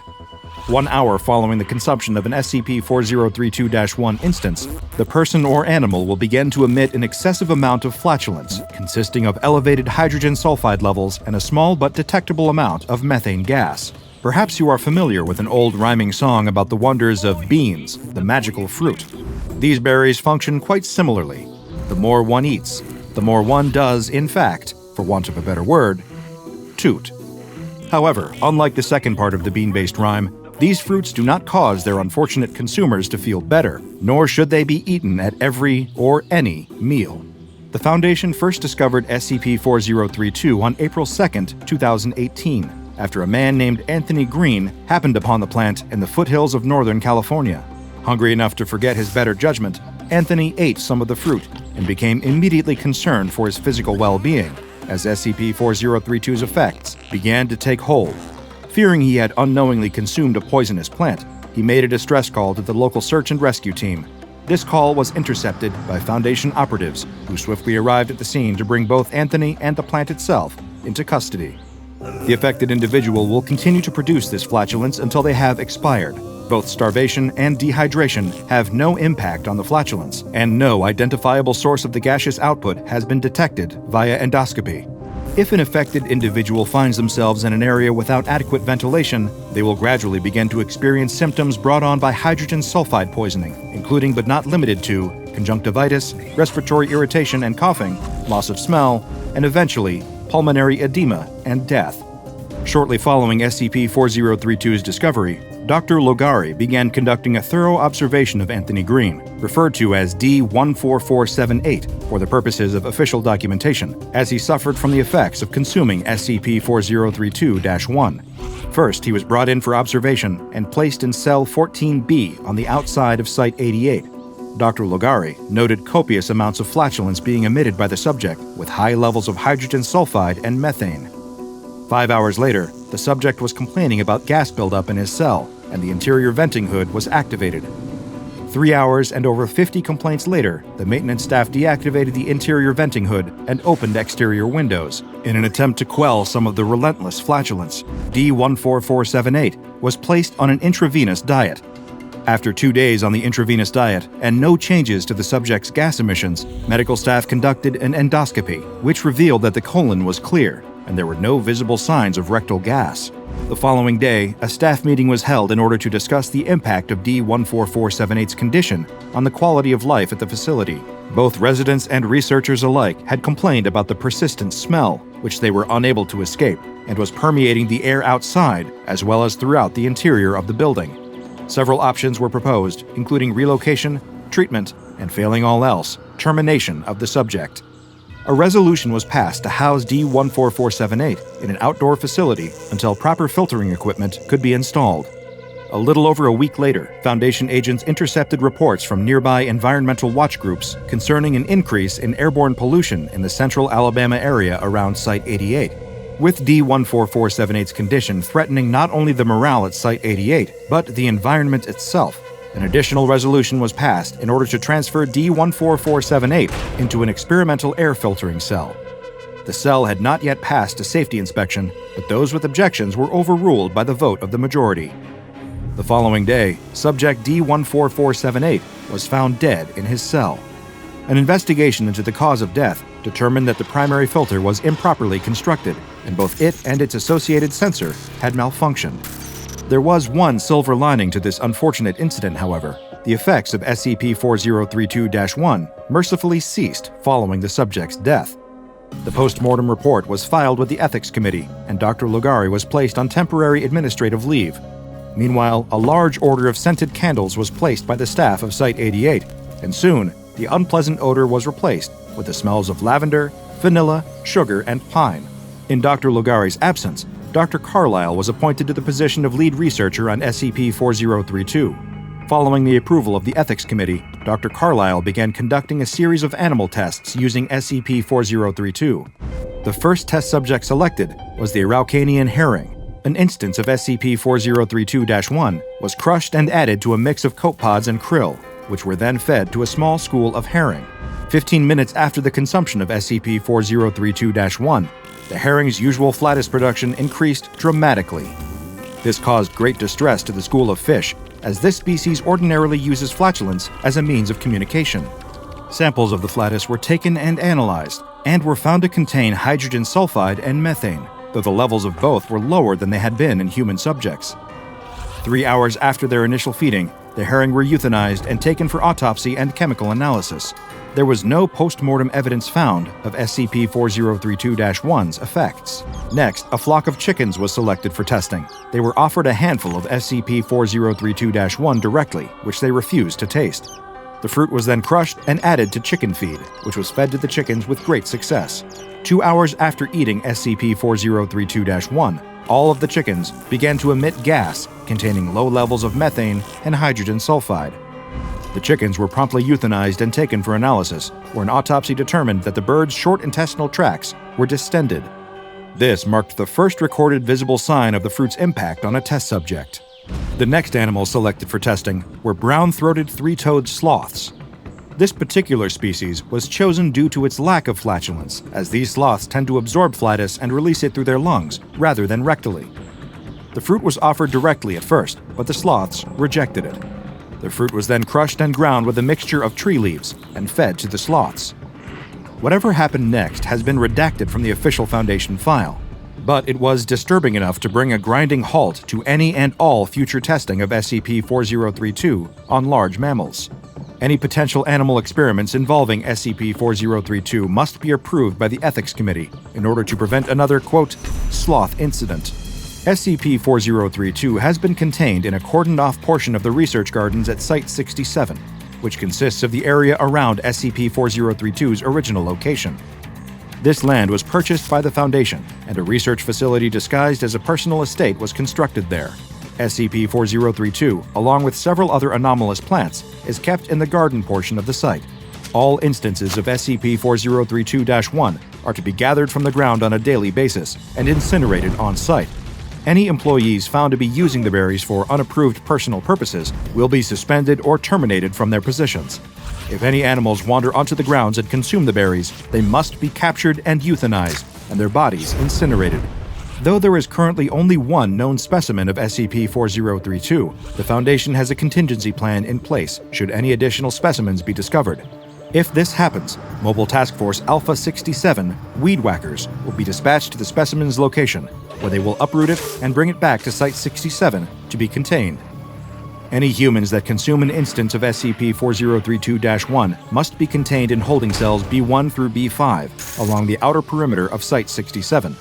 1 hour following the consumption of an SCP-4032-1 instance, the person or animal will begin to emit an excessive amount of flatulence, consisting of elevated hydrogen sulfide levels and a small but detectable amount of methane gas. Perhaps you are familiar with an old rhyming song about the wonders of beans, the magical fruit. These berries function quite similarly. The more one eats, the more one does, in fact, for want of a better word, toot. However, unlike the second part of the bean-based rhyme, these fruits do not cause their unfortunate consumers to feel better, nor should they be eaten at every or any meal. The Foundation first discovered SCP-4032 on April 2, 2018, after a man named Anthony Green happened upon the plant in the foothills of Northern California. Hungry enough to forget his better judgment, Anthony ate some of the fruit and became immediately concerned for his physical well-being, as SCP-4032's effects began to take hold. Fearing he had unknowingly consumed a poisonous plant, he made a distress call to the local search and rescue team. This call was intercepted by Foundation operatives, who swiftly arrived at the scene to bring both Anthony and the plant itself into custody. The affected individual will continue to produce this flatulence until they have expired. Both starvation and dehydration have no impact on the flatulence, and no identifiable source of the gaseous output has been detected via endoscopy. If an affected individual finds themselves in an area without adequate ventilation, they will gradually begin to experience symptoms brought on by hydrogen sulfide poisoning, including but not limited to conjunctivitis, respiratory irritation and coughing, loss of smell, and eventually pulmonary edema and death. Shortly following SCP-4032's discovery, Dr. Logari began conducting a thorough observation of Anthony Green, referred to as D-14478 for the purposes of official documentation, as he suffered from the effects of consuming SCP-4032-1. First, he was brought in for observation and placed in cell 14B on the outside of Site-88. Dr. Logari noted copious amounts of flatulence being emitted by the subject, with high levels of hydrogen sulfide and methane. 5 hours later, the subject was complaining about gas buildup in his cell, and the interior venting hood was activated. 3 hours and over 50 complaints later, the maintenance staff deactivated the interior venting hood and opened exterior windows. In an attempt to quell some of the relentless flatulence, D-14478 was placed on an intravenous diet. After 2 days on the intravenous diet and no changes to the subject's gas emissions, medical staff conducted an endoscopy, which revealed that the colon was clear and there were no visible signs of rectal gas. The following day, a staff meeting was held in order to discuss the impact of D-14478's condition on the quality of life at the facility. Both residents and researchers alike had complained about the persistent smell, which they were unable to escape, and was permeating the air outside as well as throughout the interior of the building. Several options were proposed, including relocation, treatment, and failing all else, termination of the subject. A resolution was passed to house D-14478 in an outdoor facility until proper filtering equipment could be installed. A little over a week later, Foundation agents intercepted reports from nearby environmental watch groups concerning an increase in airborne pollution in the central Alabama area around Site-88, with D-14478's condition threatening not only the morale at Site-88, but the environment itself. An additional resolution was passed in order to transfer D-14478 into an experimental air filtering cell. The cell had not yet passed a safety inspection, but those with objections were overruled by the vote of the majority. The following day, subject D-14478 was found dead in his cell. An investigation into the cause of death determined that the primary filter was improperly constructed, and both it and its associated sensor had malfunctioned. There was one silver lining to this unfortunate incident, however. The effects of SCP-4032-1 mercifully ceased following the subject's death. The post-mortem report was filed with the Ethics Committee, and Dr. Logari was placed on temporary administrative leave. Meanwhile, a large order of scented candles was placed by the staff of Site-88, and soon, the unpleasant odor was replaced with the smells of lavender, vanilla, sugar, and pine. In Dr. Logari's absence, Dr. Carlisle was appointed to the position of lead researcher on SCP-4032. Following the approval of the Ethics Committee, Dr. Carlyle began conducting a series of animal tests using SCP-4032. The first test subject selected was the Araucanian herring. An instance of SCP-4032-1 was crushed and added to a mix of copepods and krill, which were then fed to a small school of herring. 15 minutes after the consumption of SCP-4032-1, the herring's usual flatus production increased dramatically. This caused great distress to the school of fish, as this species ordinarily uses flatulence as a means of communication. Samples of the flatus were taken and analyzed, and were found to contain hydrogen sulfide and methane, though the levels of both were lower than they had been in human subjects. 3 hours after their initial feeding, the herring were euthanized and taken for autopsy and chemical analysis. There was no post-mortem evidence found of SCP-4032-1's effects. Next, a flock of chickens was selected for testing. They were offered a handful of SCP-4032-1 directly, which they refused to taste. The fruit was then crushed and added to chicken feed, which was fed to the chickens with great success. 2 hours after eating SCP-4032-1, all of the chickens began to emit gas containing low levels of methane and hydrogen sulfide. The chickens were promptly euthanized and taken for analysis, where an autopsy determined that the birds' short intestinal tracts were distended. This marked the first recorded visible sign of the fruit's impact on a test subject. The next animals selected for testing were brown-throated three-toed sloths. This particular species was chosen due to its lack of flatulence, as these sloths tend to absorb flatus and release it through their lungs, rather than rectally. The fruit was offered directly at first, but the sloths rejected it. The fruit was then crushed and ground with a mixture of tree leaves and fed to the sloths. Whatever happened next has been redacted from the official Foundation file, but it was disturbing enough to bring a grinding halt to any and all future testing of SCP-4032 on large mammals. Any potential animal experiments involving SCP-4032 must be approved by the Ethics Committee in order to prevent another, quote, sloth incident. SCP-4032 has been contained in a cordoned-off portion of the research gardens at Site-67, which consists of the area around SCP-4032's original location. This land was purchased by the Foundation, and a research facility disguised as a personal estate was constructed there. SCP-4032, along with several other anomalous plants, is kept in the garden portion of the site. All instances of SCP-4032-1 are to be gathered from the ground on a daily basis and incinerated on-site. Any employees found to be using the berries for unapproved personal purposes will be suspended or terminated from their positions. If any animals wander onto the grounds and consume the berries, they must be captured and euthanized, and their bodies incinerated. Though there is currently only one known specimen of SCP-4032, the Foundation has a contingency plan in place should any additional specimens be discovered. If this happens, Mobile Task Force Alpha 67 Weed Whackers will be dispatched to the specimen's location, where they will uproot it and bring it back to Site-67 to be contained. Any humans that consume an instance of SCP-4032-1 must be contained in holding cells B1 through B5 along the outer perimeter of Site-67.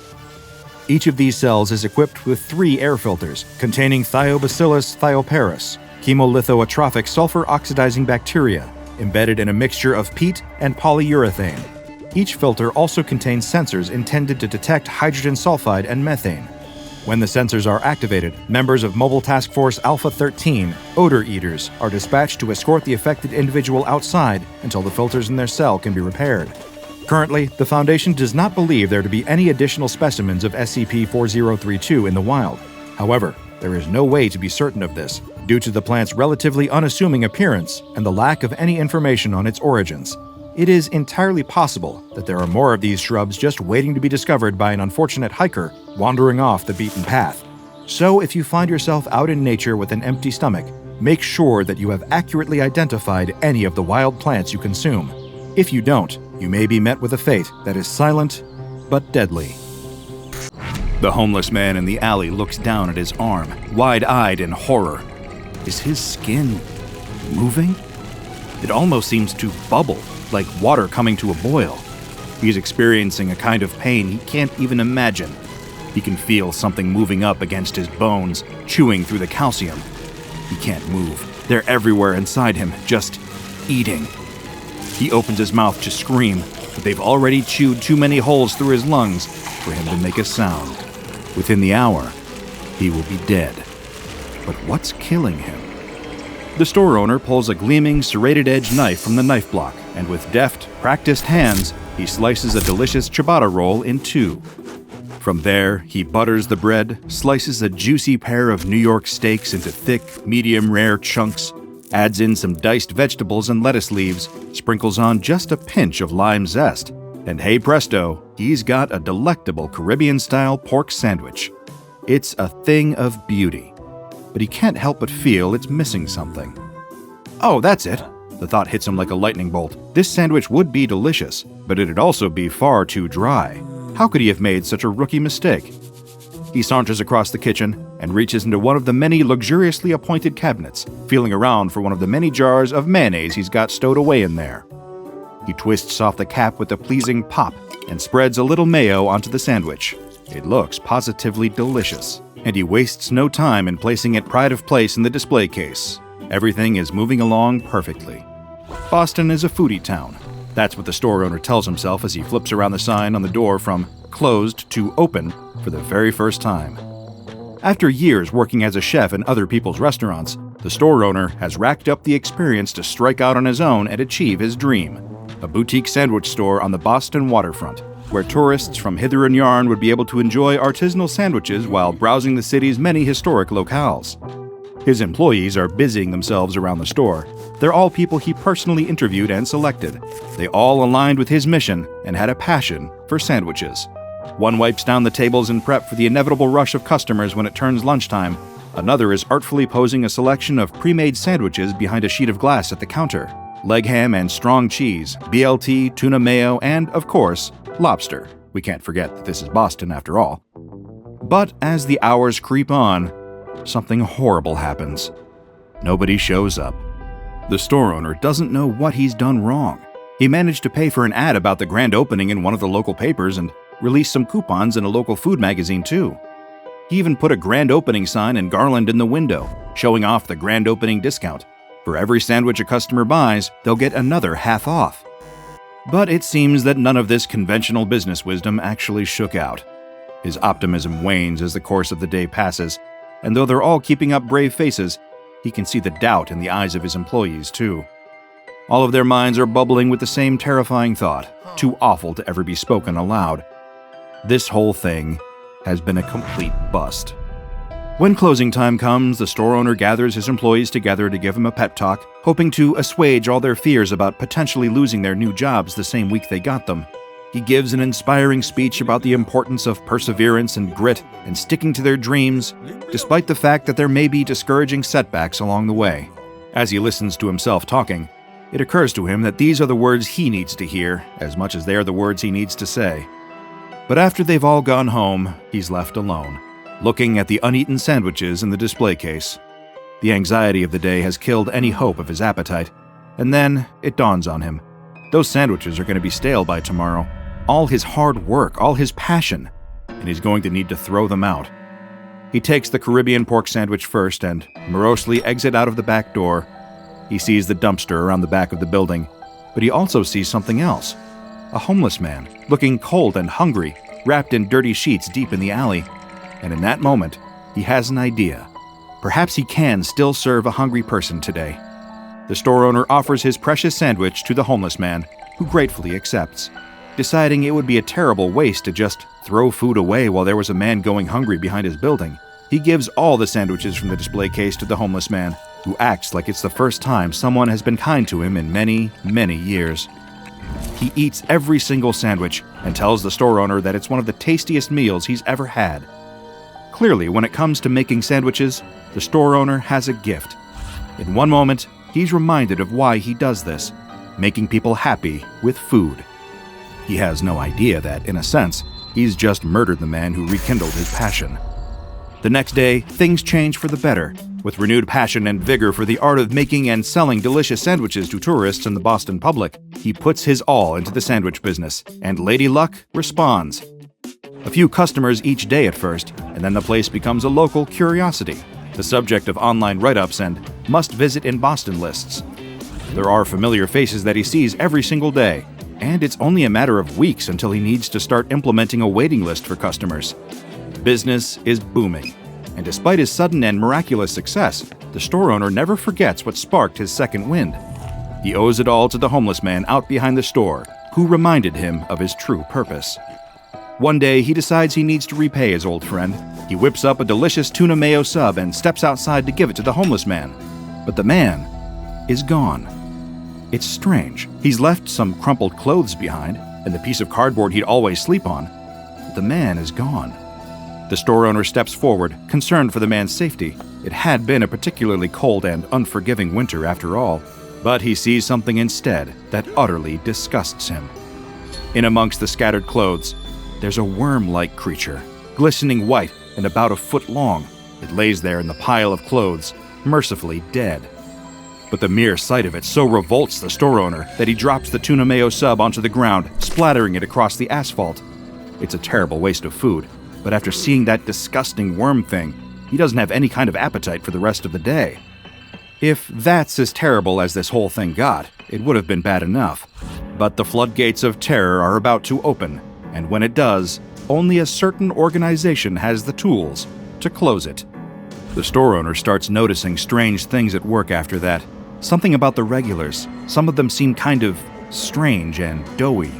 Each of these cells is equipped with 3 air filters containing Thiobacillus thioparus, chemolithoatrophic sulfur-oxidizing bacteria, embedded in a mixture of peat and polyurethane. Each filter also contains sensors intended to detect hydrogen sulfide and methane. When the sensors are activated, members of Mobile Task Force Alpha 13, Odor Eaters, are dispatched to escort the affected individual outside until the filters in their cell can be repaired. Currently, the Foundation does not believe there to be any additional specimens of SCP-4032 in the wild. However, there is no way to be certain of this, due to the plant's relatively unassuming appearance and the lack of any information on its origins. It is entirely possible that there are more of these shrubs just waiting to be discovered by an unfortunate hiker wandering off the beaten path. So if you find yourself out in nature with an empty stomach, make sure that you have accurately identified any of the wild plants you consume. If you don't, you may be met with a fate that is silent but deadly. The homeless man in the alley looks down at his arm, wide-eyed in horror. Is his skin moving? It almost seems to bubble, like water coming to a boil. He's experiencing a kind of pain he can't even imagine. He can feel something moving up against his bones, chewing through the calcium. He can't move. They're everywhere inside him, just eating. He opens his mouth to scream, but they've already chewed too many holes through his lungs for him to make a sound. Within the hour, he will be dead. But what's killing him? The store owner pulls a gleaming, serrated-edge knife from the knife block, and with deft, practiced hands, he slices a delicious ciabatta roll in two. From there, he butters the bread, slices a juicy pair of New York steaks into thick, medium-rare chunks, adds in some diced vegetables and lettuce leaves, sprinkles on just a pinch of lime zest, and hey presto, he's got a delectable Caribbean-style pork sandwich. It's a thing of beauty, but he can't help but feel it's missing something. Oh, that's it! The thought hits him like a lightning bolt. This sandwich would be delicious, but it'd also be far too dry. How could he have made such a rookie mistake? He saunters across the kitchen and reaches into one of the many luxuriously appointed cabinets, feeling around for one of the many jars of mayonnaise he's got stowed away in there. He twists off the cap with a pleasing pop and spreads a little mayo onto the sandwich. It looks positively delicious, and he wastes no time in placing it pride of place in the display case. Everything is moving along perfectly. Boston is a foodie town. That's what the store owner tells himself as he flips around the sign on the door from closed to open for the very first time. After years working as a chef in other people's restaurants, the store owner has racked up the experience to strike out on his own and achieve his dream: a boutique sandwich store on the Boston waterfront, where tourists from hither and yon would be able to enjoy artisanal sandwiches while browsing the city's many historic locales. His employees are busying themselves around the store. They're all people he personally interviewed and selected. They all aligned with his mission and had a passion for sandwiches. One wipes down the tables in prep for the inevitable rush of customers when it turns lunchtime. Another is artfully posing a selection of pre-made sandwiches behind a sheet of glass at the counter. Leg ham and strong cheese, BLT, tuna mayo, and, of course, lobster. We can't forget that this is Boston after all. But as the hours creep on, something horrible happens. Nobody shows up. The store owner doesn't know what he's done wrong. He managed to pay for an ad about the grand opening in one of the local papers and released some coupons in a local food magazine too. He even put a grand opening sign and garland in the window, showing off the grand opening discount. For every sandwich a customer buys, they'll get another half off. But it seems that none of this conventional business wisdom actually shook out. His optimism wanes as the course of the day passes, and though they're all keeping up brave faces, he can see the doubt in the eyes of his employees, too. All of their minds are bubbling with the same terrifying thought, too awful to ever be spoken aloud. This whole thing has been a complete bust. When closing time comes, the store owner gathers his employees together to give them a pep talk, hoping to assuage all their fears about potentially losing their new jobs the same week they got them. He gives an inspiring speech about the importance of perseverance and grit and sticking to their dreams, despite the fact that there may be discouraging setbacks along the way. As he listens to himself talking, it occurs to him that these are the words he needs to hear, as much as they are the words he needs to say. But after they've all gone home, he's left alone, looking at the uneaten sandwiches in the display case. The anxiety of the day has killed any hope of his appetite, and then it dawns on him. Those sandwiches are going to be stale by tomorrow. All his hard work, all his passion, and he's going to need to throw them out. He takes the Caribbean pork sandwich first and morosely exits out of the back door. He sees the dumpster around the back of the building, but he also sees something else. A homeless man, looking cold and hungry, wrapped in dirty sheets deep in the alley. And in that moment, he has an idea. Perhaps he can still serve a hungry person today. The store owner offers his precious sandwich to the homeless man, who gratefully accepts. Deciding it would be a terrible waste to just throw food away while there was a man going hungry behind his building, he gives all the sandwiches from the display case to the homeless man, who acts like it's the first time someone has been kind to him in many, many years. He eats every single sandwich and tells the store owner that it's one of the tastiest meals he's ever had. Clearly, when it comes to making sandwiches, the store owner has a gift. In one moment, he's reminded of why he does this, making people happy with food. He has no idea that, in a sense, he's just murdered the man who rekindled his passion. The next day, things change for the better. With renewed passion and vigor for the art of making and selling delicious sandwiches to tourists and the Boston public, he puts his all into the sandwich business, and Lady Luck responds. A few customers each day at first, and then the place becomes a local curiosity, the subject of online write-ups and must-visit in Boston lists. There are familiar faces that he sees every single day, and it's only a matter of weeks until he needs to start implementing a waiting list for customers. Business is booming, and despite his sudden and miraculous success, The store owner never forgets what sparked his second wind. He owes it all to the homeless man out behind the store, who reminded him of his true purpose. One day, he decides he needs to repay his old friend. He whips up a delicious tuna mayo sub and steps outside to give it to the homeless man. But the man is gone. It's strange. He's left some crumpled clothes behind and the piece of cardboard he'd always sleep on. But the man is gone. The store owner steps forward, concerned for the man's safety. It had been a particularly cold and unforgiving winter after all. But he sees something instead that utterly disgusts him. In amongst the scattered clothes, there's a worm-like creature, glistening white and about a foot long. It lays there in the pile of clothes, mercifully dead. But the mere sight of it so revolts the store owner that he drops the tuna mayo sub onto the ground, splattering it across the asphalt. It's a terrible waste of food, but after seeing that disgusting worm thing, he doesn't have any kind of appetite for the rest of the day. If that's as terrible as this whole thing got, it would have been bad enough. But the floodgates of terror are about to open, and when it does, only a certain organization has the tools to close it. The store owner starts noticing strange things at work after that. Something about the regulars. Some of them seem kind of strange and doughy.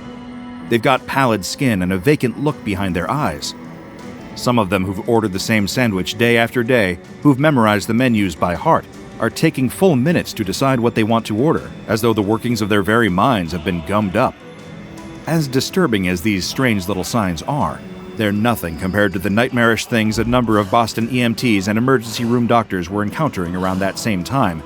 They've got pallid skin and a vacant look behind their eyes. Some of them who've ordered the same sandwich day after day, who've memorized the menus by heart, are taking full minutes to decide what they want to order, as though the workings of their very minds have been gummed up. As disturbing as these strange little signs are, they're nothing compared to the nightmarish things a number of Boston EMTs and emergency room doctors were encountering around that same time.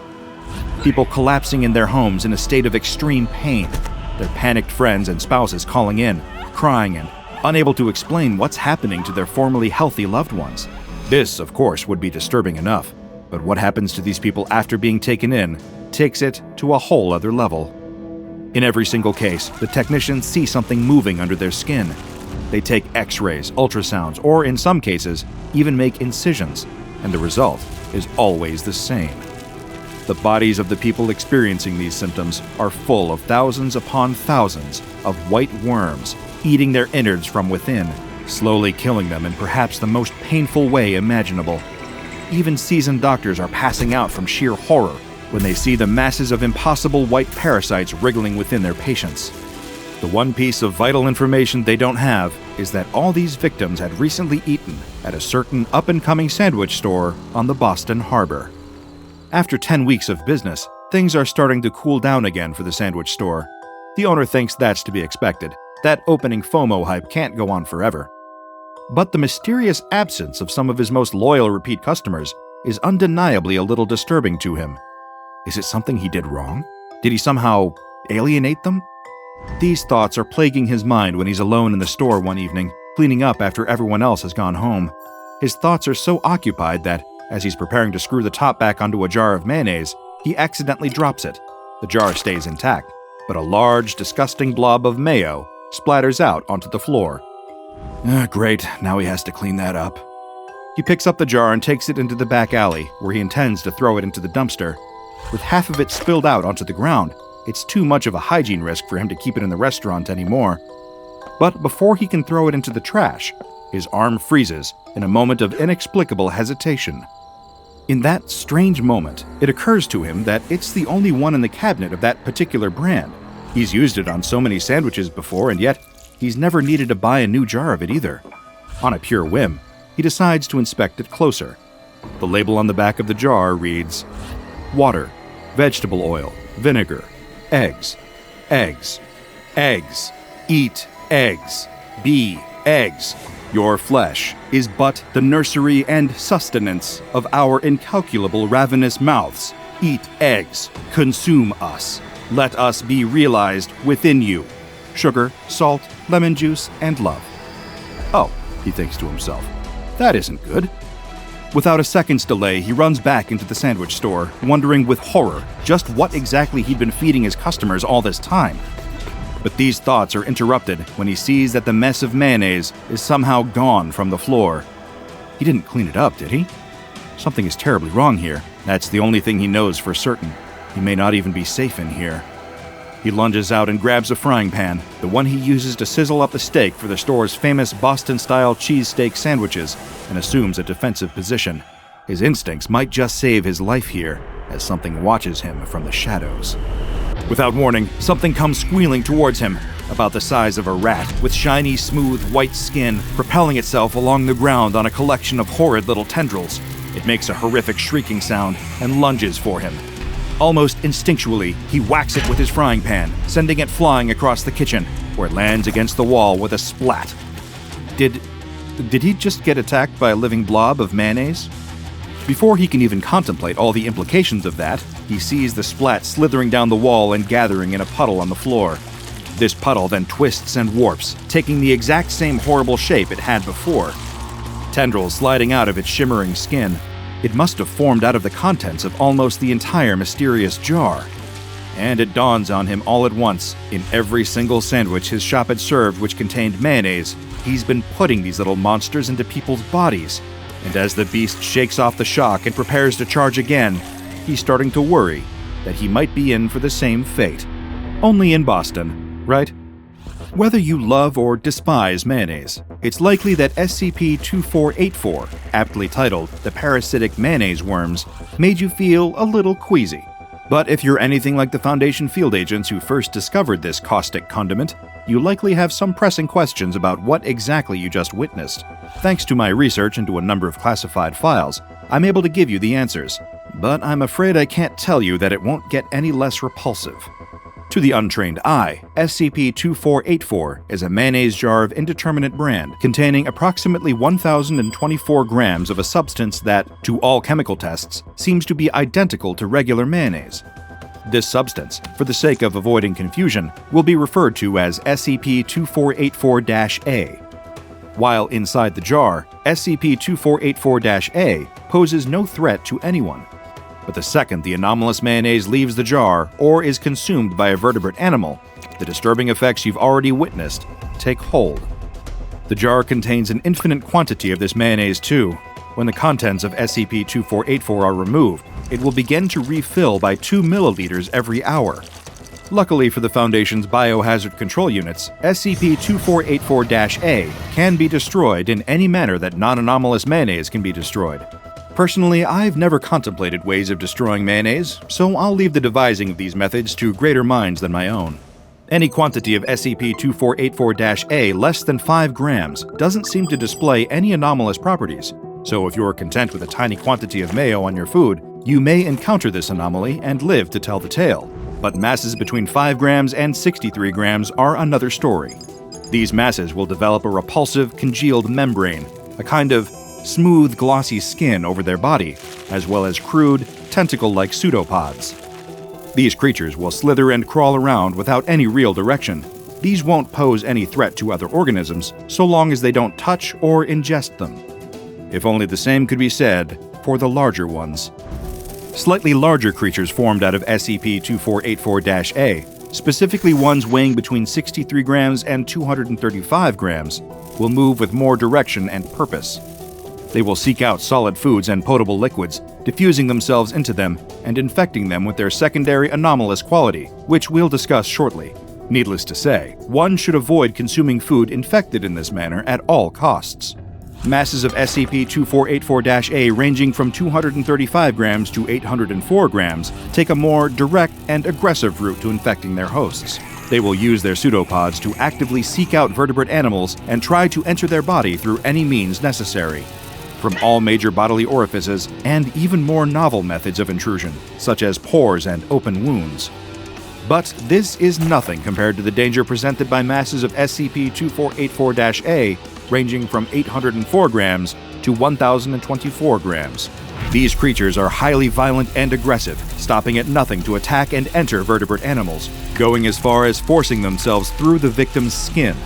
People collapsing in their homes in a state of extreme pain, their panicked friends and spouses calling in, crying and unable to explain what's happening to their formerly healthy loved ones. This, of course, would be disturbing enough, but what happens to these people after being taken in takes it to a whole other level. In every single case, the technicians see something moving under their skin. They take x-rays, ultrasounds, or in some cases, even make incisions, and the result is always the same. The bodies of the people experiencing these symptoms are full of thousands upon thousands of white worms eating their innards from within, slowly killing them in perhaps the most painful way imaginable. Even seasoned doctors are passing out from sheer horror when they see the masses of impossible white parasites wriggling within their patients. The one piece of vital information they don't have is that all these victims had recently eaten at a certain up-and-coming sandwich store on the Boston Harbor. After 10 weeks of business, things are starting to cool down again for the sandwich store. The owner thinks that's to be expected. That opening FOMO hype can't go on forever. But the mysterious absence of some of his most loyal repeat customers is undeniably a little disturbing to him. Is it something he did wrong? Did he somehow alienate them? These thoughts are plaguing his mind when he's alone in the store one evening, cleaning up after everyone else has gone home. His thoughts are so occupied that, as he's preparing to screw the top back onto a jar of mayonnaise, he accidentally drops it. The jar stays intact, but a large, disgusting blob of mayo splatters out onto the floor. Great, now he has to clean that up. He picks up the jar and takes it into the back alley, where he intends to throw it into the dumpster. With half of it spilled out onto the ground, it's too much of a hygiene risk for him to keep it in the restaurant anymore. But before he can throw it into the trash, his arm freezes in a moment of inexplicable hesitation. In that strange moment, it occurs to him that it's the only one in the cabinet of that particular brand. He's used it on so many sandwiches before, and yet he's never needed to buy a new jar of it either. On a pure whim, he decides to inspect it closer. The label on the back of the jar reads, "Water, vegetable oil, vinegar, eggs, eggs, eggs, eat eggs, be eggs. Your flesh is but the nursery and sustenance of our incalculable ravenous mouths. Eat eggs, consume us. Let us be realized within you. Sugar, salt, lemon juice, and love." Oh, he thinks to himself, that isn't good. Without a second's delay, he runs back into the sandwich store, wondering with horror just what exactly he'd been feeding his customers all this time. But these thoughts are interrupted when he sees that the mess of mayonnaise is somehow gone from the floor. He didn't clean it up, did he? Something is terribly wrong here. That's the only thing he knows for certain. He may not even be safe in here. He lunges out and grabs a frying pan, the one he uses to sizzle up a steak for the store's famous Boston-style cheesesteak sandwiches, and assumes a defensive position. His instincts might just save his life here, as something watches him from the shadows. Without warning, something comes squealing towards him, about the size of a rat, with shiny, smooth, white skin, propelling itself along the ground on a collection of horrid little tendrils. It makes a horrific shrieking sound and lunges for him. Almost instinctually, he whacks it with his frying pan, sending it flying across the kitchen, where it lands against the wall with a splat. Did he just get attacked by a living blob of mayonnaise? Before he can even contemplate all the implications of that, he sees the splat slithering down the wall and gathering in a puddle on the floor. This puddle then twists and warps, taking the exact same horrible shape it had before. Tendrils sliding out of its shimmering skin. It must have formed out of the contents of almost the entire mysterious jar. And it dawns on him all at once, in every single sandwich his shop had served which contained mayonnaise, he's been putting these little monsters into people's bodies. And as the beast shakes off the shock and prepares to charge again, he's starting to worry that he might be in for the same fate. Only in Boston, right? Whether you love or despise mayonnaise, it's likely that SCP-2484, aptly titled The Parasitic Mayonnaise Worms, made you feel a little queasy. But if you're anything like the Foundation field agents who first discovered this caustic condiment, you likely have some pressing questions about what exactly you just witnessed. Thanks to my research into a number of classified files, I'm able to give you the answers, but I'm afraid I can't tell you that it won't get any less repulsive. To the untrained eye, SCP-2484 is a mayonnaise jar of indeterminate brand containing approximately 1,024 grams of a substance that, to all chemical tests, seems to be identical to regular mayonnaise. This substance, for the sake of avoiding confusion, will be referred to as SCP-2484-A. While inside the jar, SCP-2484-A poses no threat to anyone. But the second the anomalous mayonnaise leaves the jar or is consumed by a vertebrate animal, the disturbing effects you've already witnessed take hold. The jar contains an infinite quantity of this mayonnaise too. When the contents of SCP-2484 are removed, it will begin to refill by 2 milliliters every hour. Luckily for the Foundation's biohazard control units, SCP-2484-A can be destroyed in any manner that non-anomalous mayonnaise can be destroyed. Personally, I've never contemplated ways of destroying mayonnaise, so I'll leave the devising of these methods to greater minds than my own. Any quantity of SCP-2484-A less than 5 grams doesn't seem to display any anomalous properties, so if you're content with a tiny quantity of mayo on your food, you may encounter this anomaly and live to tell the tale. But masses between 5 grams and 63 grams are another story. These masses will develop a repulsive, congealed membrane, a kind of smooth, glossy skin over their body, as well as crude, tentacle-like pseudopods. These creatures will slither and crawl around without any real direction. These won't pose any threat to other organisms, so long as they don't touch or ingest them. If only the same could be said for the larger ones. Slightly larger creatures formed out of SCP-2484-A, specifically ones weighing between 63 grams and 235 grams, will move with more direction and purpose. They will seek out solid foods and potable liquids, diffusing themselves into them and infecting them with their secondary anomalous quality, which we'll discuss shortly. Needless to say, one should avoid consuming food infected in this manner at all costs. Masses of SCP-2484-A ranging from 235 grams to 804 grams take a more direct and aggressive route to infecting their hosts. They will use their pseudopods to actively seek out vertebrate animals and try to enter their body through any means necessary. From all major bodily orifices and even more novel methods of intrusion, such as pores and open wounds. But this is nothing compared to the danger presented by masses of SCP-2484-A ranging from 804 grams to 1,024 grams. These creatures are highly violent and aggressive, stopping at nothing to attack and enter vertebrate animals, going as far as forcing themselves through the victim's skin.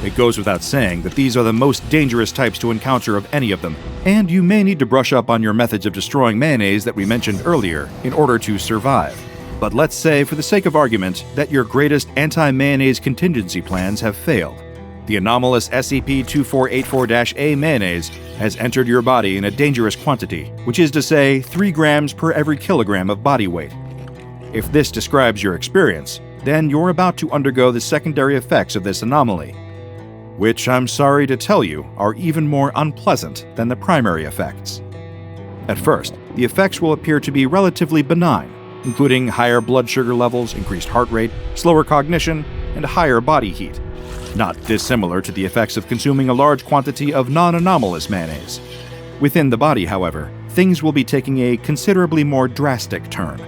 It goes without saying that these are the most dangerous types to encounter of any of them, and you may need to brush up on your methods of destroying mayonnaise that we mentioned earlier in order to survive. But let's say, for the sake of argument, that your greatest anti-mayonnaise contingency plans have failed. The anomalous SCP-2484-A mayonnaise has entered your body in a dangerous quantity, which is to say 3 grams per every kilogram of body weight. If this describes your experience, then you're about to undergo the secondary effects of this anomaly, which I'm sorry to tell you are even more unpleasant than the primary effects. At first, the effects will appear to be relatively benign, including higher blood sugar levels, increased heart rate, slower cognition, and higher body heat. Not dissimilar to the effects of consuming a large quantity of non-anomalous mayonnaise. Within the body, however, things will be taking a considerably more drastic turn.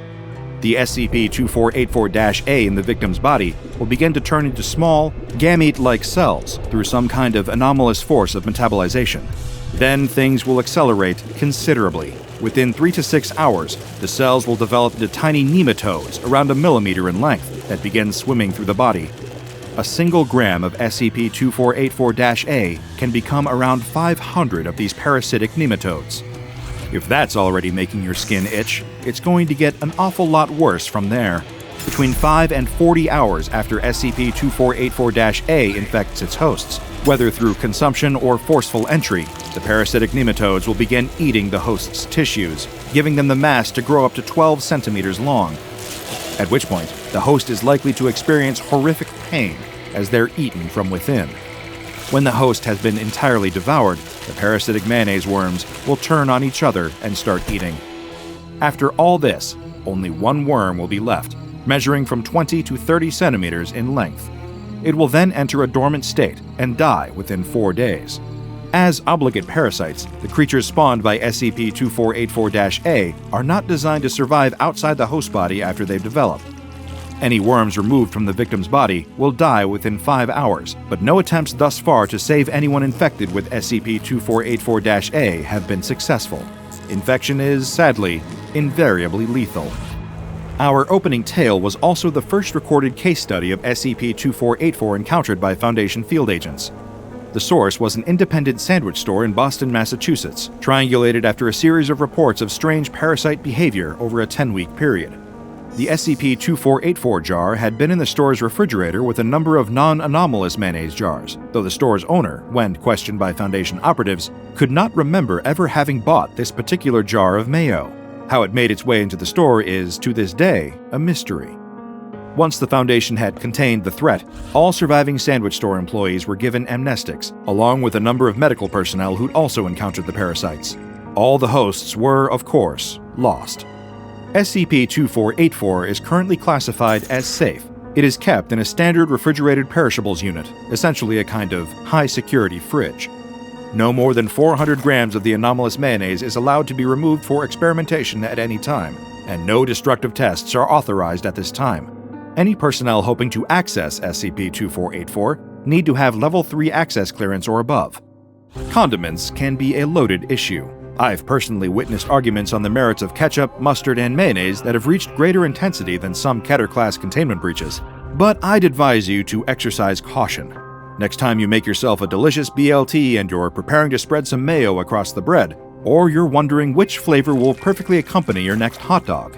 The SCP-2484-A in the victim's body will begin to turn into small, gamete-like cells through some kind of anomalous force of metabolization. Then things will accelerate considerably. Within 3 to 6 hours, the cells will develop into tiny nematodes around a millimeter in length that begin swimming through the body. A single gram of SCP-2484-A can become around 500 of these parasitic nematodes. If that's already making your skin itch, it's going to get an awful lot worse from there. Between 5 and 40 hours after SCP-2484-A infects its hosts, whether through consumption or forceful entry, the parasitic nematodes will begin eating the host's tissues, giving them the mass to grow up to 12 centimeters long. At which point, the host is likely to experience horrific pain as they're eaten from within. When the host has been entirely devoured, the parasitic mayonnaise worms will turn on each other and start eating. After all this, only one worm will be left, measuring from 20 to 30 centimeters in length. It will then enter a dormant state and die within 4 days. As obligate parasites, the creatures spawned by SCP-2484-A are not designed to survive outside the host body after they've developed. Any worms removed from the victim's body will die within 5 hours, but no attempts thus far to save anyone infected with SCP-2484-A have been successful. Infection is, sadly, invariably lethal. Our opening tale was also the first recorded case study of SCP-2484 encountered by Foundation field agents. The source was an independent sandwich store in Boston, Massachusetts, triangulated after a series of reports of strange parasite behavior over a 10-week period. The SCP-2484 jar had been in the store's refrigerator with a number of non-anomalous mayonnaise jars, though the store's owner, when questioned by Foundation operatives, could not remember ever having bought this particular jar of mayo. How it made its way into the store is, to this day, a mystery. Once the Foundation had contained the threat, all surviving sandwich store employees were given amnestics, along with a number of medical personnel who'd also encountered the parasites. All the hosts were, of course, lost. SCP-2484 is currently classified as safe. It is kept in a standard refrigerated perishables unit, essentially a kind of high-security fridge. No more than 400 grams of the anomalous mayonnaise is allowed to be removed for experimentation at any time, and no destructive tests are authorized at this time. Any personnel hoping to access SCP-2484 need to have Level 3 access clearance or above. Condiments can be a loaded issue. I've personally witnessed arguments on the merits of ketchup, mustard, and mayonnaise that have reached greater intensity than some Keter-class containment breaches, but I'd advise you to exercise caution. Next time you make yourself a delicious BLT and you're preparing to spread some mayo across the bread, or you're wondering which flavor will perfectly accompany your next hot dog,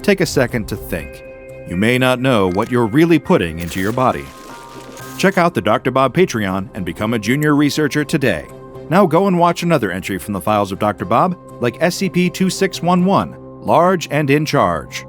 take a second to think. You may not know what you're really putting into your body. Check out the DrBob Patreon and become a junior researcher today. Now go and watch another entry from the files of DrBob, like SCP-2611, Large and in Charge.